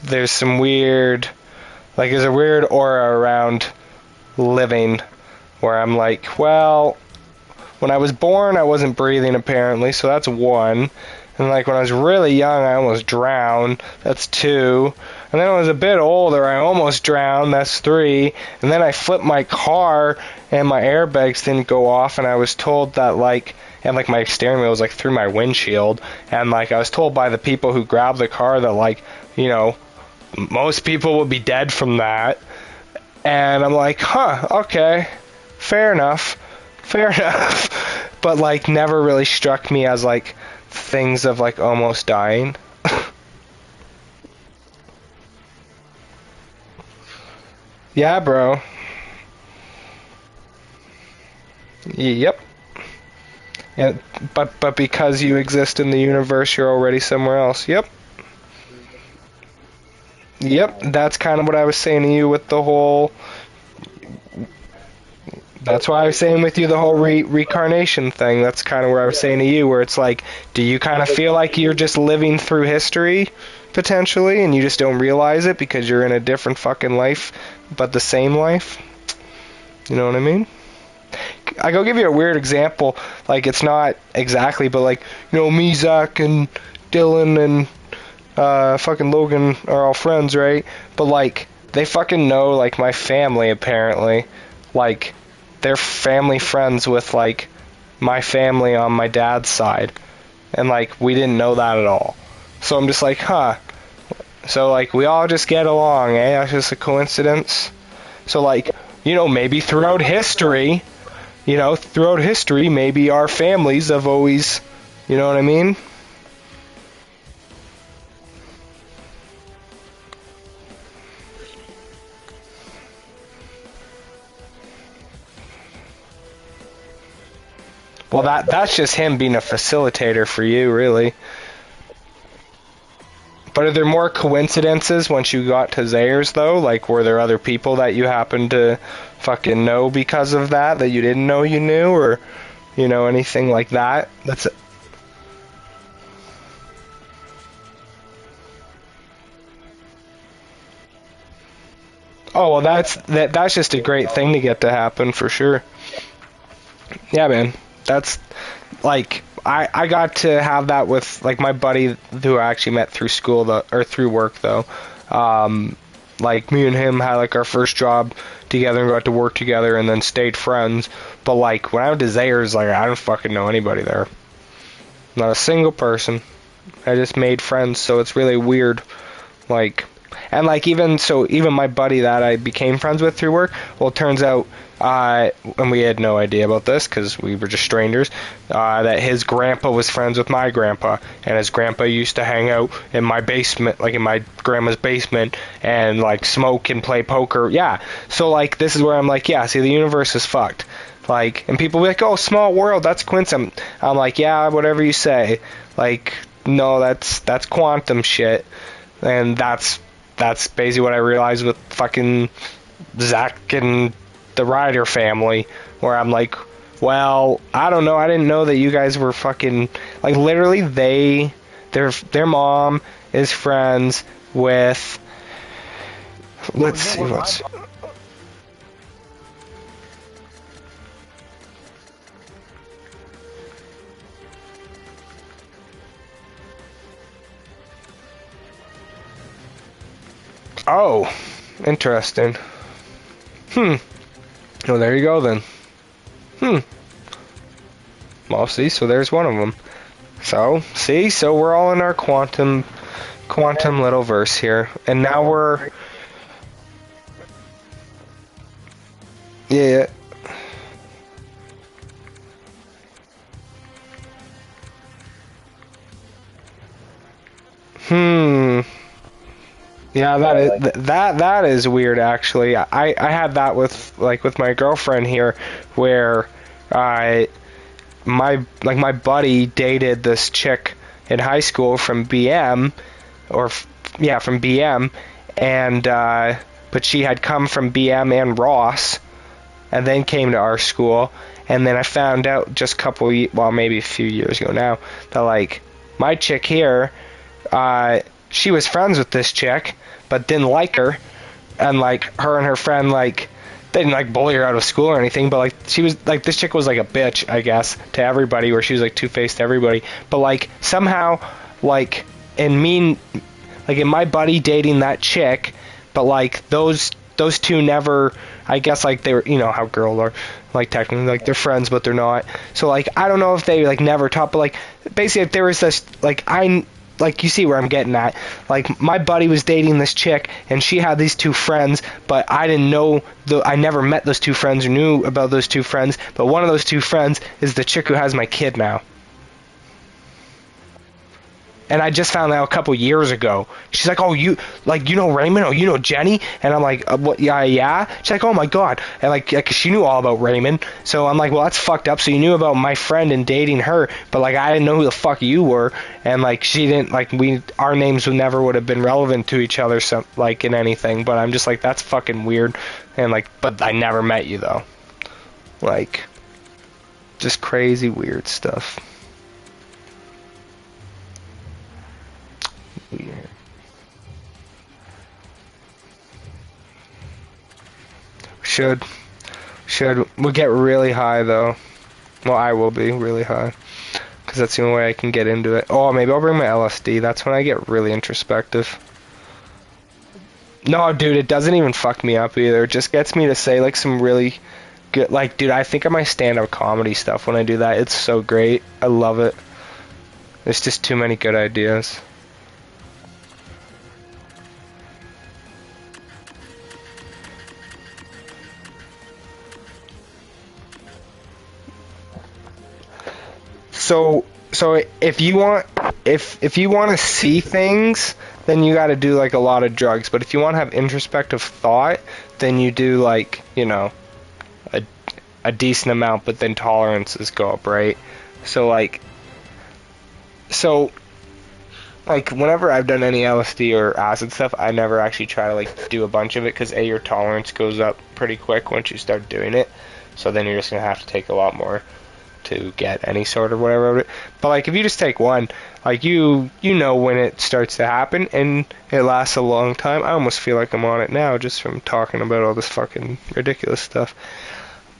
there's a weird aura around living, where I'm like, well, when I was born, I wasn't breathing, apparently, so that's 1. And like when I was really young, I almost drowned. That's 2. And then when I was a bit older, I almost drowned. That's 3. And then I flipped my car and my airbags didn't go off. And I was told that like, and like my steering wheel was like through my windshield. And like I was told by the people who grabbed the car that like, you know, most people would be dead from that. And I'm like, okay, fair enough. But like never really struck me as like things of like almost dying. Yeah, bro. Yep. Yeah, but because you exist in the universe, you're already somewhere else. Yep. That's kind of what I was saying to you with the whole. That's why I was saying with you the whole reincarnation thing. That's kind of where I was saying to you, where it's like, do you kind of feel like you're just living through history, potentially, and you just don't realize it because you're in a different fucking life, but the same life? You know what I mean? I'll give you a weird example. Like, it's not exactly, but like, you know, me, Zach, and Dylan, and fucking Logan are all friends, right? But like, they fucking know, like, my family, apparently. Like, they're family friends with, like, my family on my dad's side. And, like, we didn't know that at all. So I'm just like, huh. So, like, we all just get along, eh? That's just a coincidence. So, like, you know, maybe throughout history, maybe our families have always, you know what I mean? Well, that's just him being a facilitator for you, really. But are there more coincidences once you got to Zayers, though? Like, were there other people that you happened to fucking know because of that you didn't know you knew? Or, you know, anything like that? That's it. Oh, well, that's just a great thing to get to happen, for sure. Yeah, man. That's, like, I got to have that with, like, my buddy who I actually met through school, or through work, though. Like, me and him had, like, our first job together and got to work together and then stayed friends. But, like, when I went to Zayers, like, I don't fucking know anybody there. Not a single person. I just made friends, so it's really weird. Like, and, like, even my buddy that I became friends with through work, well, it turns out, and we had no idea about this because we were just strangers, that his grandpa was friends with my grandpa, and his grandpa used to hang out in my basement, like in my grandma's basement, and, like, smoke and play poker. Yeah, so, like, this is where I'm like, yeah, see, the universe is fucked. Like, and people be like, oh, small world, that's coincidence. I'm like, yeah, whatever you say. Like, no, that's quantum shit. And that's basically what I realized with fucking Zach and the Ryder family, where I'm like, well, I don't know, I didn't know that you guys were fucking, like, literally their mom is friends with, let's see, what's, oh, interesting. Oh, there you go then. Well, see, so there's one of them. So, see, so we're all in our quantum little verse here, and now we're, yeah. Yeah, that is weird, actually. I had that with my girlfriend here, where my buddy dated this chick in high school from BM, from BM, and but she had come from BM and Ross, and then came to our school, and then I found out just maybe a few years ago now, that, like, my chick here, she was friends with this chick, but didn't like her, and, like, her and her friend, like, they didn't, like, bully her out of school or anything, but, like, she was, like, this chick was, like, a bitch, I guess, to everybody, where she was, like, two-faced to everybody, but, like, somehow, like, in my buddy dating that chick, but, like, those two never, I guess, like, they were, you know how girls are, like, technically, like, they're friends, but they're not, so, like, I don't know if they, like, never talked, but, like, basically, if there was this, like, you see where I'm getting at. Like, my buddy was dating this chick, and she had these two friends, but I didn't know, I never met those two friends or knew about those two friends, but one of those two friends is the chick who has my kid now. And I just found out a couple years ago. She's like, oh, you know Raymond? Oh, you know Jenny? And I'm like, what? Yeah. She's like, oh my god. And, like, cause she knew all about Raymond. So I'm like, well, that's fucked up. So you knew about my friend and dating her, but, like, I didn't know who the fuck you were. And, like, she didn't, like, our names would have been relevant to each other, so, like, in anything. But I'm just like, that's fucking weird. And, like, but I never met you though. Like, just crazy weird stuff. Weird. Should we'll get really high though. Well, I will be really high, because that's the only way I can get into it. Oh, maybe I'll bring my LSD. That's when I get really introspective. No, dude, it doesn't even fuck me up either. It just gets me to say, like, some really good, like, dude, I think of my stand-up comedy stuff when I do that. It's so great. I love it. There's just too many good ideas. So if you want to see things, then you got to do like a lot of drugs. But if you want to have introspective thought, then you do like, you know, a decent amount, but then tolerances go up, right? So whenever I've done any LSD or acid stuff, I never actually try to like do a bunch of it, because your tolerance goes up pretty quick once you start doing it. So then you're just gonna have to take a lot more to get any sort of whatever of it. But like if you just take one, like you know when it starts to happen, and it lasts a long time. I almost feel like I'm on it now just from talking about all this fucking ridiculous stuff.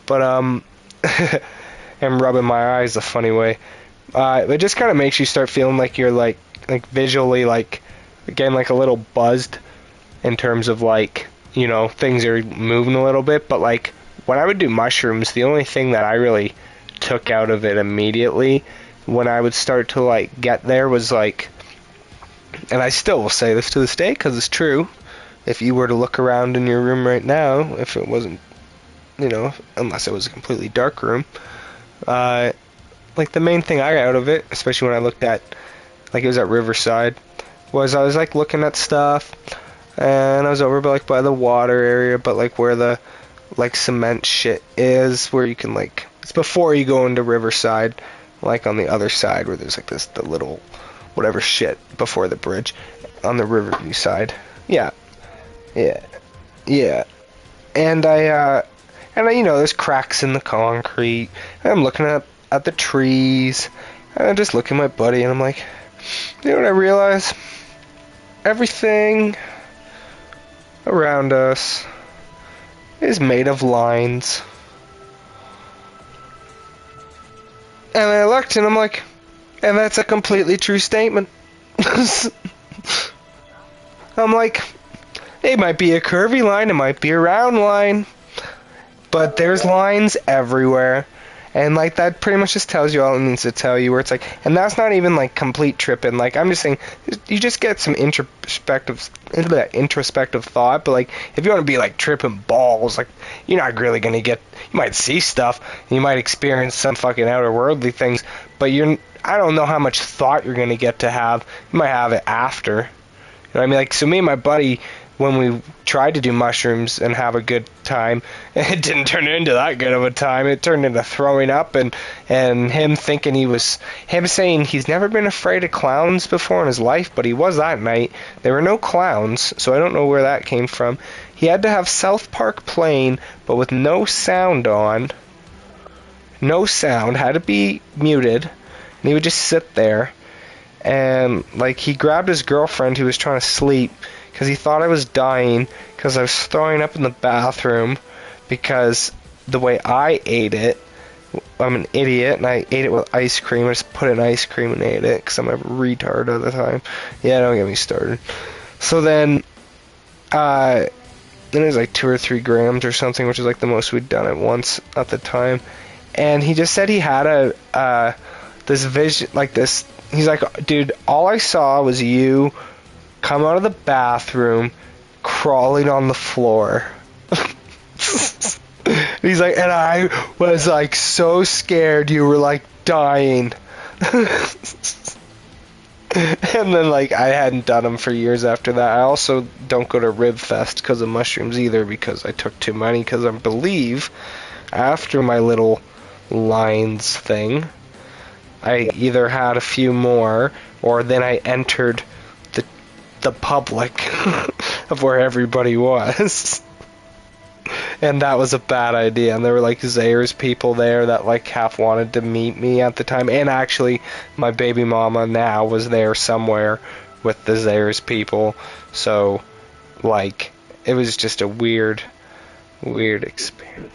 But I'm rubbing my eyes a funny way. It just kind of makes you start feeling like you're like visually, like, again, like a little buzzed in terms of like, you know, things are moving a little bit. But like when I would do mushrooms, the only thing that I really took out of it immediately when I would start to like get there was like, and I still will say this to this day because it's true, if you were to look around in your room right now, if it wasn't, you know, unless it was a completely dark room, like the main thing I got out of it, especially when I looked at, like it was at Riverside, was I was like looking at stuff, and I was over by the water area, but like where the like cement shit is, where you can like, it's before you go into Riverside, like on the other side where there's like the little whatever shit before the bridge on the Riverview side. Yeah. And I you know, there's cracks in the concrete, and I'm looking at the trees, and I just look at my buddy, and I'm like, you know what I realize? Everything around us is made of lines. And I looked, and I'm like, and that's a completely true statement. I'm like, it might be a curvy line, it might be a round line, but there's lines everywhere. And like that pretty much just tells you all it needs to tell you, where it's like, and that's not even like complete tripping. Like I'm just saying, you just get some introspective thought. But like if you want to be like tripping balls, like you're not really gonna get. You might see stuff, you might experience some fucking outer worldly things, but I don't know how much thought you're gonna get to have. You might have it after. You know what I mean? Like, so me and my buddy, when we tried to do mushrooms and have a good time, it didn't turn into that good of a time. It turned into throwing up, and him thinking him saying he's never been afraid of clowns before in his life, but he was that night. There were no clowns, so I don't know where that came from. He had to have South Park playing, but with no sound on. No sound, had to be muted, and he would just sit there. And like he grabbed his girlfriend who was trying to sleep, because he thought I was dying because I was throwing up in the bathroom, because the way I ate it, I'm an idiot, and I ate it with ice cream. I just put in ice cream and ate it because I'm a retard at the time. Yeah, don't get me started. So then it was like 2 or 3 grams or something, which is like the most we'd done at once at the time. And he just said he had this vision, like this. He's like, dude, all I saw was you come out of the bathroom, crawling on the floor. He's like, and I was like so scared you were like dying. And then like I hadn't done them for years after that. I also don't go to Rib Fest because of mushrooms either, because I took too many, because I believe after my little lines thing, I either had a few more, or then I entered the public of where everybody was. And that was a bad idea. And there were like Zayre's people there that like half wanted to meet me at the time. And actually, my baby mama now was there somewhere with the Zayre's people. So, like, it was just a weird experience.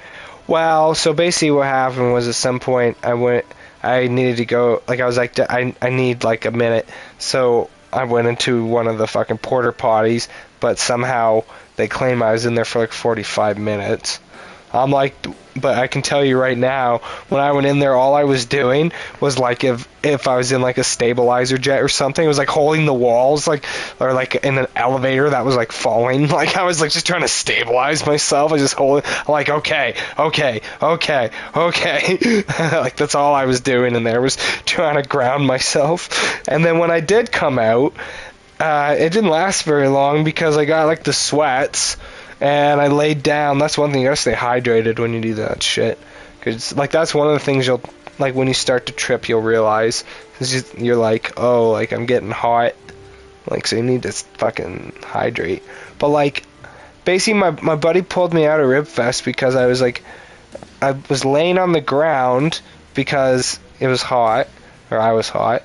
Well, so basically what happened was at some point I needed to go, like I was like, I need like a minute. So I went into one of the fucking porta potties, but somehow they claim I was in there for like 45 minutes. I'm like, but I can tell you right now, when I went in there, all I was doing was like if I was in like a stabilizer jet or something, it was like holding the walls, like, or like in an elevator that was like falling. Like I was like just trying to stabilize myself. I just hold it, like okay, like that's all I was doing in there, was trying to ground myself. And then when I did come out, it didn't last very long because I got like the sweats. And I laid down. That's one thing, you gotta stay hydrated when you do that shit. Cause like that's one of the things you'll, like when you start to trip, you'll realize. Cause you're like, oh, like I'm getting hot. Like, so you need to fucking hydrate. But like, basically my buddy pulled me out of Rib Fest because I was like, I was laying on the ground because it was hot, or I was hot.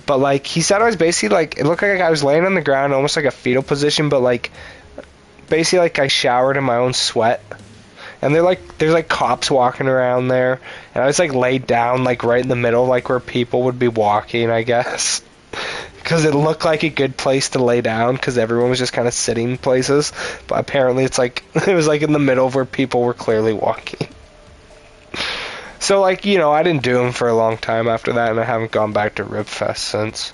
But like, he said I was basically like, it looked like I was laying on the ground, almost like a fetal position, but like, basically like I showered in my own sweat. And there's like cops walking around there, and I was like laid down like right in the middle, like where people would be walking, I guess, because it looked like a good place to lay down because everyone was just kind of sitting places. But apparently it's like it was like in the middle where people were clearly walking. So like, you know, I didn't do them for a long time after that, and I haven't gone back to Rib Fest since.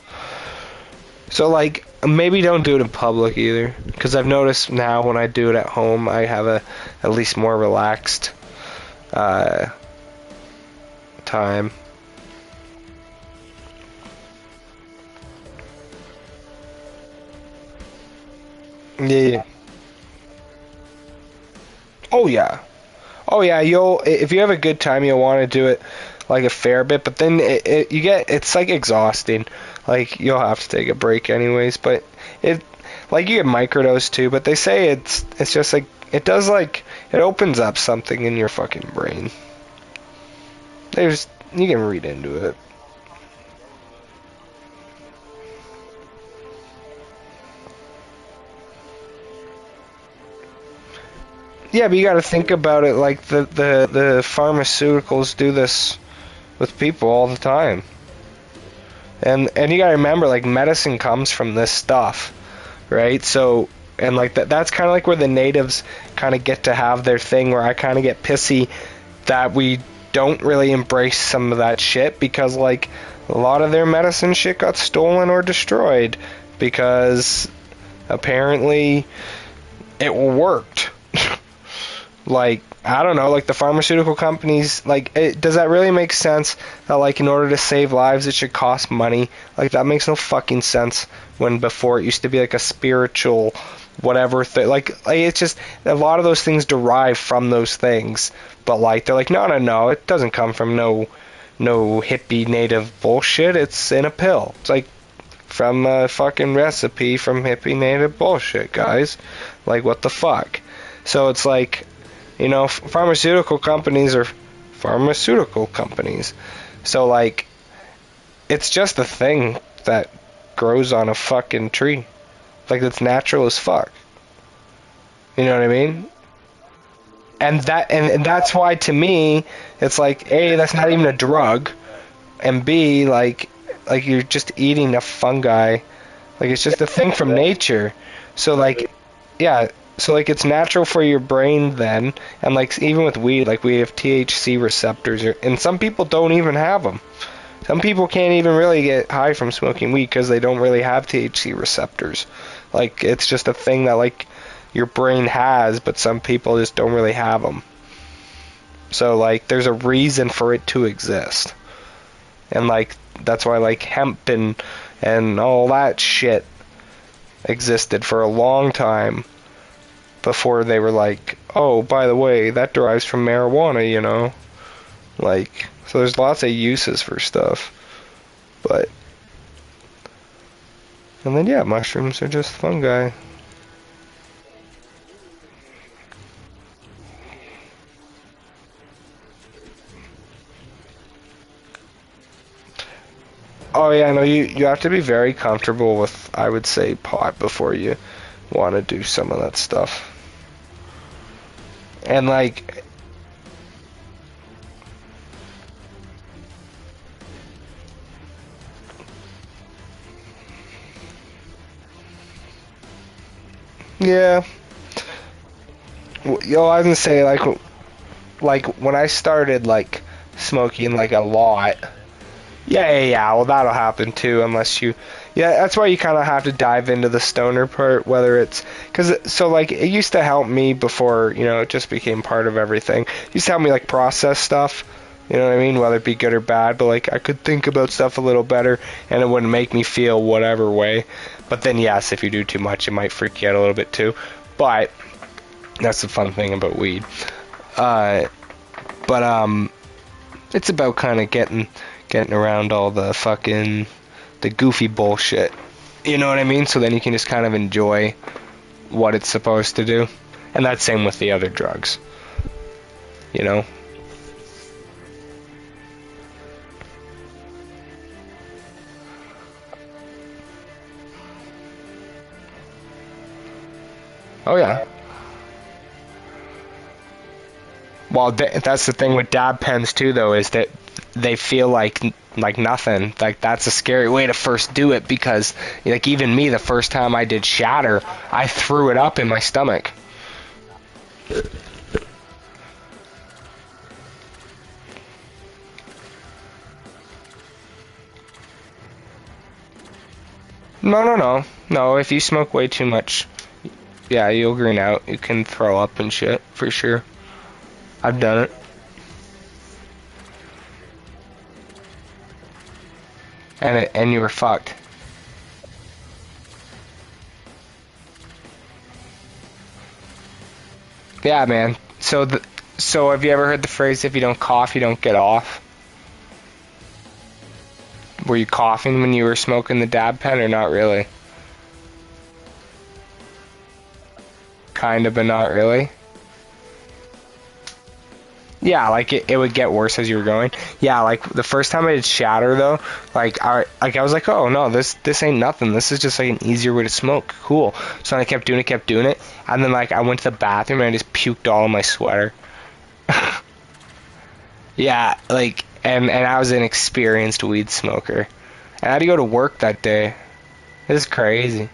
So like, maybe don't do it in public either, because I've noticed now when I do it at home, I have a at least more relaxed time. Yeah. Oh yeah. Oh yeah. You'll, if you have a good time, you'll want to do it like a fair bit, but then it's like exhausting. Like you'll have to take a break anyways, but it, like you get microdose too, but they say it's just like, it does like, it opens up something in your fucking brain. You can read into it. Yeah, but you got to think about it like the pharmaceuticals do this with people all the time. And you got to remember, like, medicine comes from this stuff, right? So, and like that's kind of like where the natives kind of get to have their thing, where I kind of get pissy that we don't really embrace some of that shit, because like a lot of their medicine shit got stolen or destroyed because apparently it worked. Like, I don't know, like the pharmaceutical companies, like, does that really make sense that, like, in order to save lives, it should cost money? Like, that makes no fucking sense, when before it used to be like a spiritual whatever thing. Like, it's just, a lot of those things derive from those things, but like, they're like, no, it doesn't come from no hippie native bullshit, it's in a pill. It's like, from a fucking recipe from hippie native bullshit, guys. Like, what the fuck? So it's like, you know, pharmaceutical companies are pharmaceutical companies. So, like, it's just a thing that grows on a fucking tree. Like, it's natural as fuck. You know what I mean? And that's why, to me, it's like, A, that's not even a drug. And B, like you're just eating a fungi. Like, it's just a thing from nature. So, like, yeah, so like it's natural for your brain then, and like even with weed, like we have THC receptors, and some people don't even have them. Some people can't even really get high from smoking weed because they don't really have THC receptors. Like, it's just a thing that like your brain has, but some people just don't really have them. So like there's a reason for it to exist, and like that's why like hemp and all that shit existed for a long time before they were like, oh, by the way, that derives from marijuana, you know? Like, so there's lots of uses for stuff. But, and then yeah, mushrooms are just fungi. Oh yeah, no, you have to be very comfortable with, I would say, pot before you want to do some of that stuff. And like, yeah. Yo, I was gonna say, like, like when I started like smoking like a lot. Yeah. Well, that'll happen too, unless you. Yeah, that's why you kind of have to dive into the stoner part, whether it's because so like it used to help me before it just became part of everything. It used to help me like process stuff. You know what I mean? Whether it be good or bad, but like I could think about stuff a little better, and it wouldn't make me feel whatever way. But then yes, if you do too much, it might freak you out a little bit too. But that's the fun thing about weed. But it's about kind of getting around all the fucking the goofy bullshit. You know what I mean? So then you can just kind of enjoy what it's supposed to do. And that's same with the other drugs. You know? Oh yeah. Well, that's the thing with dab pens too, though, is that they feel like nothing. Like that's a scary way to first do it because, like, even me, the first time I did shatter, I threw it up in my stomach. No. If you smoke way too much, yeah, you'll green out. You can throw up and shit for sure. I've done it. And you were fucked. Yeah, man. So have you ever heard the phrase, if you don't cough, you don't get off? Were you coughing when you were smoking the dab pen or not really? Kind of, but not really. Yeah, like it would get worse as you were going. Yeah, like the first time I did shatter though, I was like, oh no, this ain't nothing. This is just like an easier way to smoke. Cool. So I kept doing it, and then like I went to the bathroom and I just puked all in my sweater. Yeah, like and I was an experienced weed smoker. And I had to go to work that day. It's crazy.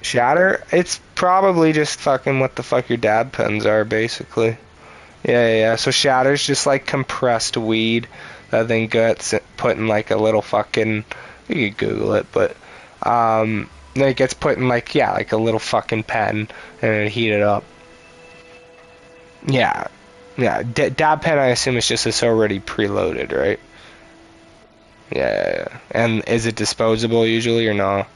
Shatter? It's probably just fucking what the fuck your dab pens are, basically. Yeah. So shatter's just like compressed weed that then gets put in like a little fucking. You could Google it, but then it gets put in like a little fucking pen and it heat it up. Yeah. Dab pen, I assume it's just it's already preloaded, right? Yeah. And is it disposable usually or no?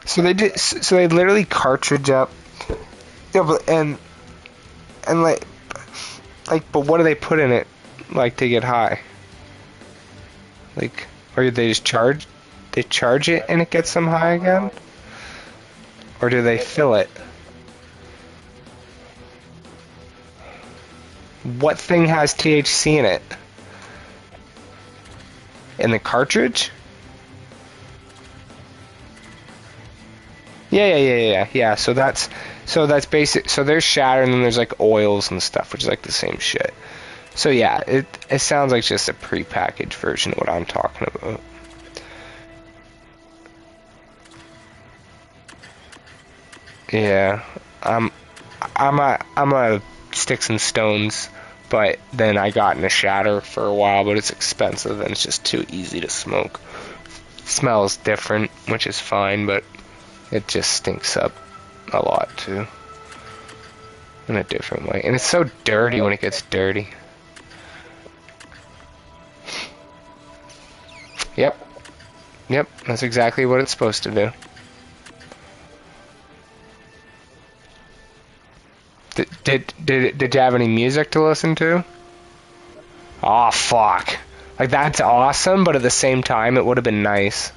So they did. So they literally cartridge up. Yeah, but and like, but what do they put in it, like to get high? Like, or do they just charge? They charge it and it gets them high again, or do they fill it? What thing has THC in it? In the cartridge? Yeah. So that's basic. So there's shatter, and then there's like oils and stuff, which is like the same shit. So yeah, it sounds like just a prepackaged version of what I'm talking about. Yeah, I'm a sticks and stones, but then I got in a shatter for a while, but it's expensive and it's just too easy to smoke. Smells different, which is fine, but it just stinks up a lot too. In a different way. And it's so dirty when it gets dirty. Yep, that's exactly what it's supposed to do. Did you have any music to listen to? Oh fuck. Like that's awesome, but at the same time it would have been nice.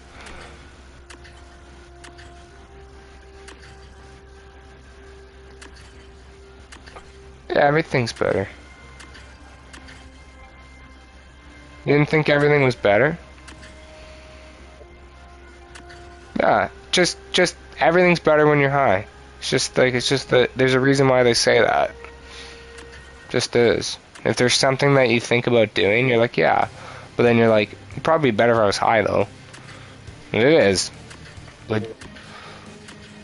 Yeah, everything's better. You didn't think everything was better? Yeah, just everything's better when you're high. It's just that there's a reason why they say that. Just is. If there's something that you think about doing, you're like, yeah. But then you're like, it'd probably be better if I was high though. It is. Like,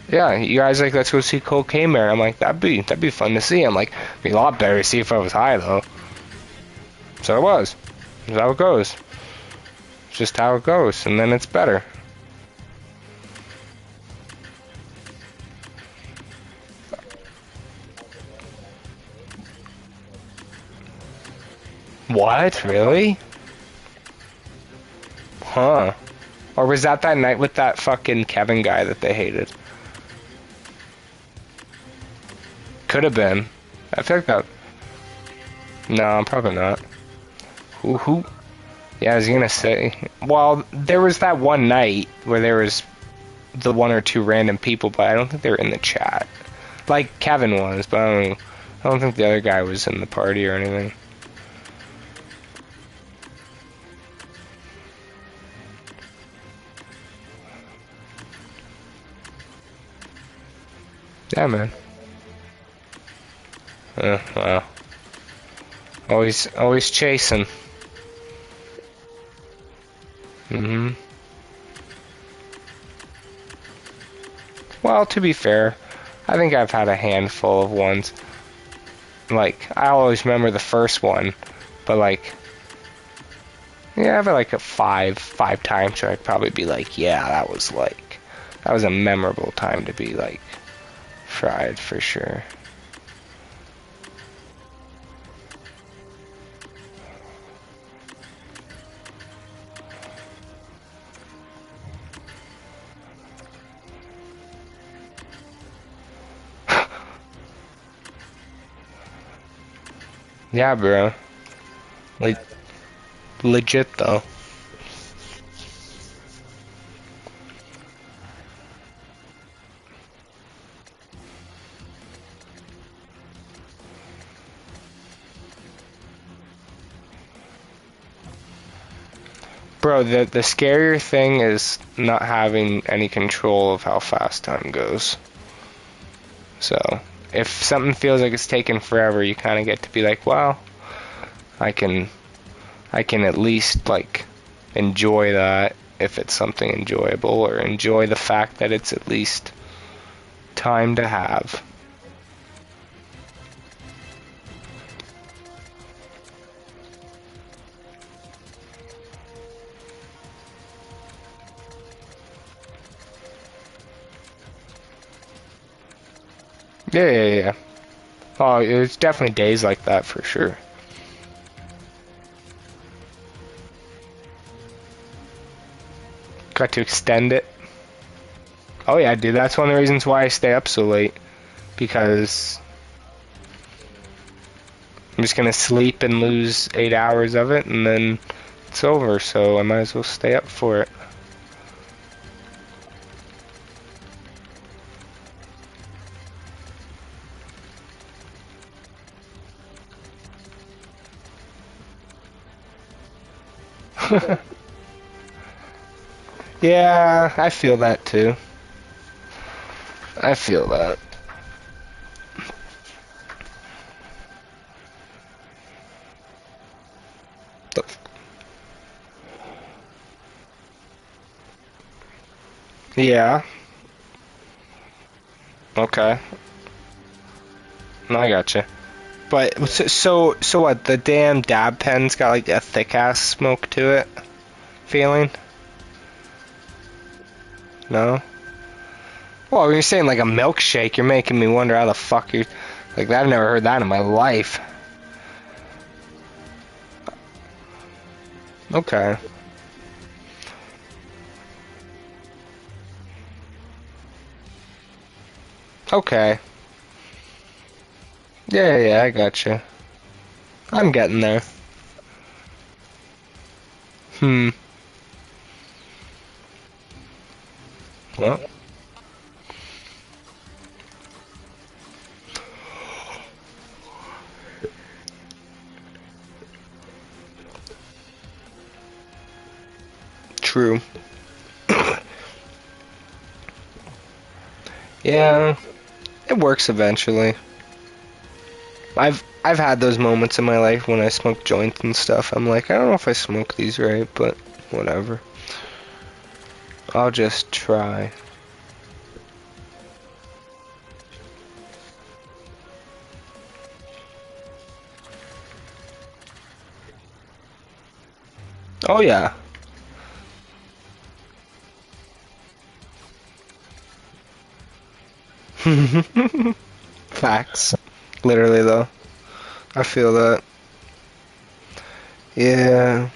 yeah, you guys like, let's go see Cocaine Bear. I'm like, that'd be fun to see. I'm like, it'd be a lot better to see if I was high though. So it was. That's how it goes. It's just how it goes, and then it's better. What? Really? Huh. Or was that night with that fucking Kevin guy that they hated? Could have been. I feel like that. No, probably not. Who? Yeah, I was gonna say. Well, there was that one night where there was the one or two random people, but I don't think they were in the chat. Like Kevin was, but I don't think the other guy was in the party or anything. Yeah, man. Well. Always chasing. Mm-hmm. Well, to be fair, I think I've had a handful of ones. Like, I always remember the first one, but like, yeah, I've had like a five times where I'd probably be like, yeah, that was a memorable time to be like fried for sure. Yeah, bro. Like, legit though. Bro, the scarier thing is not having any control of how fast time goes. So, if something feels like it's taking forever, you kind of get to be like, well, I can at least like enjoy that if it's something enjoyable, or enjoy the fact that it's at least time to have. Yeah. Oh, it's definitely days like that for sure. Got to extend it. Oh yeah, dude, that's one of the reasons why I stay up so late. Because I'm just gonna sleep and lose 8 hours of it, and then it's over, so I might as well stay up for it. Yeah, I feel that too. I feel that. Yeah. Okay. No, I gotcha. But so what? The damn dab pen's got like a thick ass smoke to it. Feeling? No. Well, when you're saying like a milkshake, you're making me wonder how the fuck you like that. I've never heard that in my life. Okay. Okay. Yeah, I gotcha. I'm getting there. Well. True. Yeah, it works eventually. I've had those moments in my life when I smoke joints and stuff. I'm like, I don't know if I smoke these right, but whatever. I'll just try. Oh yeah. Facts. Literally though. I feel that. Yeah.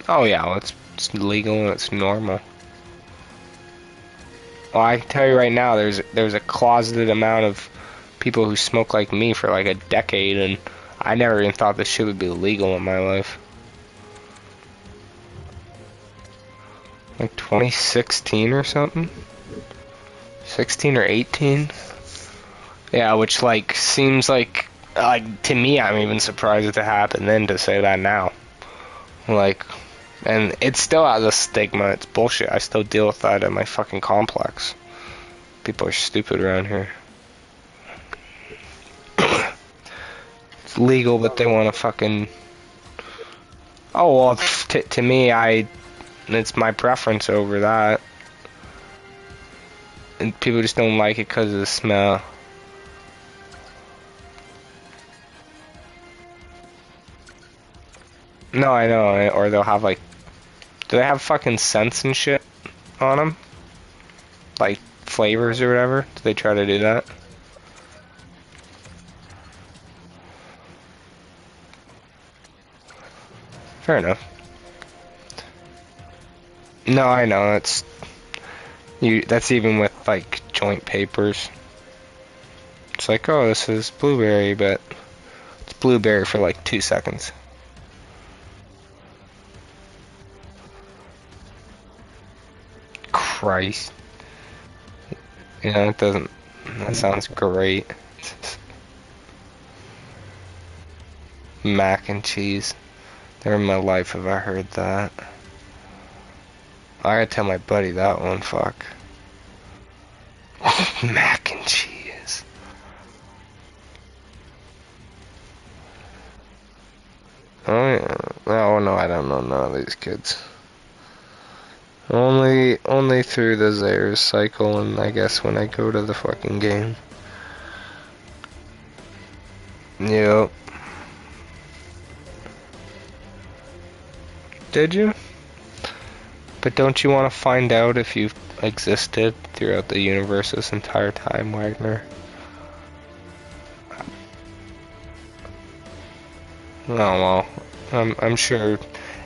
Oh yeah, well, it's legal and it's normal. Well, I can tell you right now, there's a closeted amount of people who smoke like me for like a decade, and I never even thought this shit would be legal in my life. Like 2016 or something? 16 or 18? Yeah, which like seems like to me, I'm even surprised it happened then to say that now. Like, and it still has a stigma. It's bullshit. I still deal with that in my fucking complex. People are stupid around here. It's legal, but they want to fucking... Oh, well, to me, it's my preference over that. And people just don't like it because of the smell. No, I know. Or they'll have, like... Do they have fucking scents and shit on them? Like, flavors or whatever? Do they try to do that? Fair enough. No, I know. That's even with, like, joint papers. It's like, oh, this is blueberry, but it's blueberry for, like, 2 seconds. Christ. Yeah, it doesn't... That sounds great. Mac and cheese. Never in my life have I heard that. I gotta tell my buddy that one, fuck. Mac and cheese. Oh yeah. Oh no, I don't know none of these kids. Only through the Zayres cycle, and I guess when I go to the fucking game. Yep. Did you? But don't you want to find out if you've existed throughout the universe this entire time, Wagner? Oh well, I'm sure.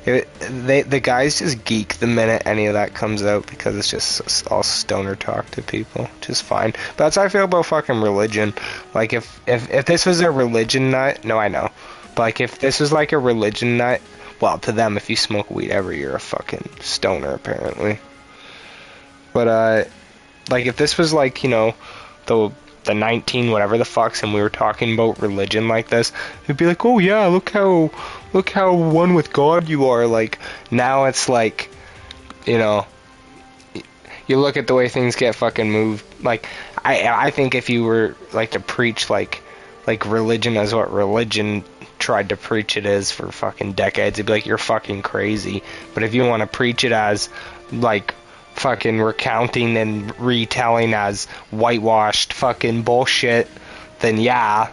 The guys just geek the minute any of that comes out because it's just all stoner talk to people, which is fine. But that's how I feel about fucking religion. Like if this was a religion night, no, I know. But like if this was like a religion night, well, to them, if you smoke weed ever, you're a fucking stoner apparently. But like if this was like, you know, the 19 whatever the fucks, and we were talking about religion like this, it'd be like, oh yeah, look how one with God you are. Like now it's like, you know, you look at the way things get fucking moved. Like I think if you were like to preach like religion as what religion tried to preach it is for fucking decades, it'd be like, you're fucking crazy. But if you want to preach it as like fucking recounting and retelling as whitewashed fucking bullshit, then yeah,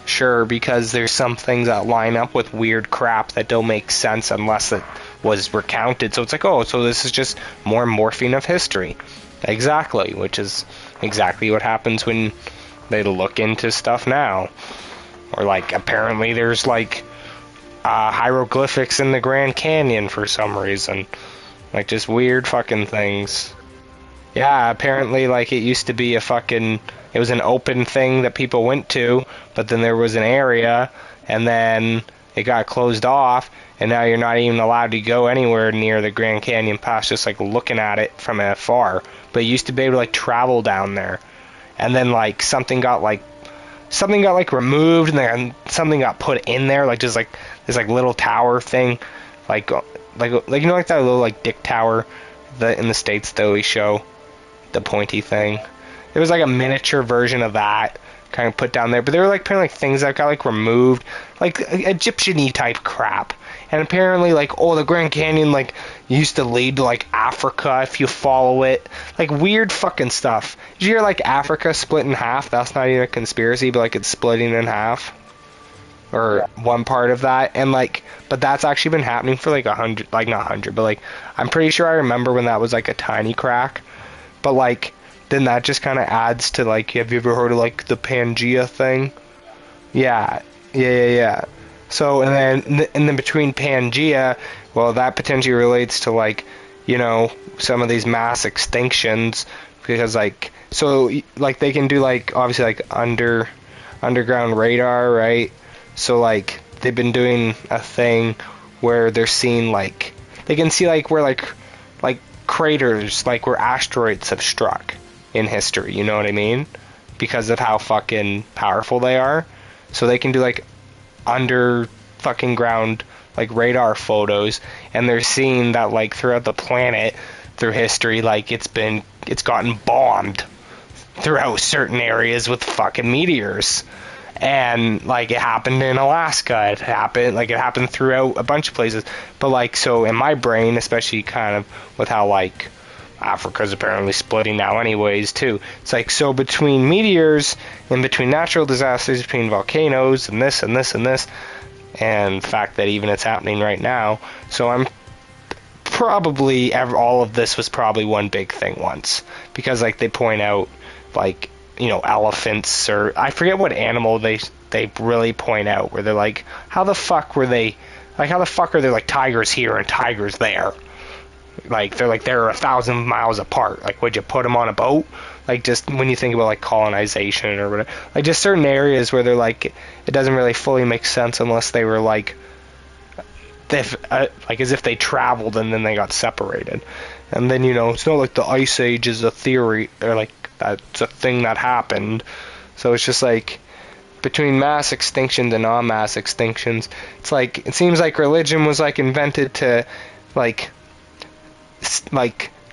sure, because there's some things that line up with weird crap that don't make sense unless it was recounted. So it's like, oh, so this is just more morphing of history. Exactly, which is exactly what happens when they look into stuff now. Or like, apparently there's like hieroglyphics in the Grand Canyon for some reason. Like, just weird fucking things. Yeah, apparently, like, it used to be it was an open thing that people went to, but then there was an area, and then it got closed off, and now you're not even allowed to go anywhere near the Grand Canyon past just, like, looking at it from afar. But you used to be able to, like, travel down there. And then, like, something got removed, and then something got put in there, like, just, like, this, like, little tower thing, like, you know, like that little, like, dick tower in the States they always show the pointy thing. There was like a miniature version of that kind of put down there, but they were like apparently like things that got like removed, like Egyptian-y type crap. And apparently like, oh, the Grand Canyon like used to lead to like Africa if you follow it, like weird fucking stuff. Did you hear like Africa split in half? That's not even a conspiracy, but like it's splitting in half, or one part of that. And like, but that's actually been happening for like 100, like not 100, but like I'm pretty sure I remember when that was like a tiny crack. But like then that just kind of adds to like, have you ever heard of like the Pangea thing? Yeah. So and then between Pangea, well, that potentially relates to like, you know, some of these mass extinctions, because like, so like they can do like obviously like underground radar, right? So like they've been doing a thing where they're seeing like, they can see like where like craters, like where asteroids have struck in history, you know what I mean? Because of how fucking powerful they are. So they can do like under fucking ground like radar photos, and they're seeing that like throughout the planet through history, like it's gotten bombed throughout certain areas with fucking meteors. And like it happened in Alaska, it happened throughout a bunch of places. But like, so in my brain, especially kind of with how like Africa's apparently splitting now anyways too, it's like, so between meteors and between natural disasters, between volcanoes and this and this and this, and the fact that even it's happening right now, so I'm probably all of this was probably one big thing once, because like they point out like, you know, elephants, or I forget what animal they really point out, where they're like, how the fuck are there like tigers here and tigers there? Like they're 1,000 miles apart. Like, would you put them on a boat? Like, just when you think about like colonization or whatever, like just certain areas where they're like, it doesn't really fully make sense unless they were like like as if they traveled and then they got separated. And then, you know, it's not like the Ice Age is a theory, or like that's a thing that happened. So it's just like, between mass extinctions and non-mass extinctions, it's like, it seems like religion was like invented to like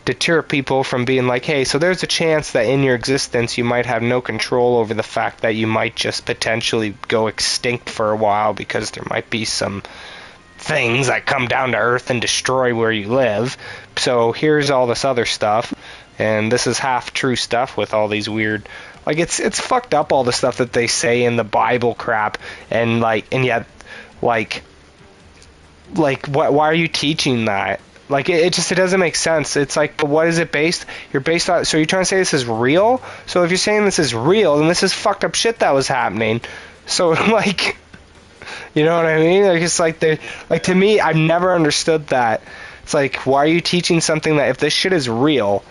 deter people from being like, hey, so there's a chance that in your existence you might have no control over the fact that you might just potentially go extinct for a while, because there might be some things that come down to Earth and destroy where you live. So here's all this other stuff, and this is half true stuff with all these weird, like, it's fucked up, all the stuff that they say in the Bible crap, and like, and yet like why are you teaching that? Like, it doesn't make sense. It's like, but what is it based? You're based on, so you're trying to say this is real? So if you're saying this is real, then this is fucked up shit that was happening. So like, you know what I mean? Like, it's like, like, to me, I've never understood that. It's like, why are you teaching something that, if this shit is real,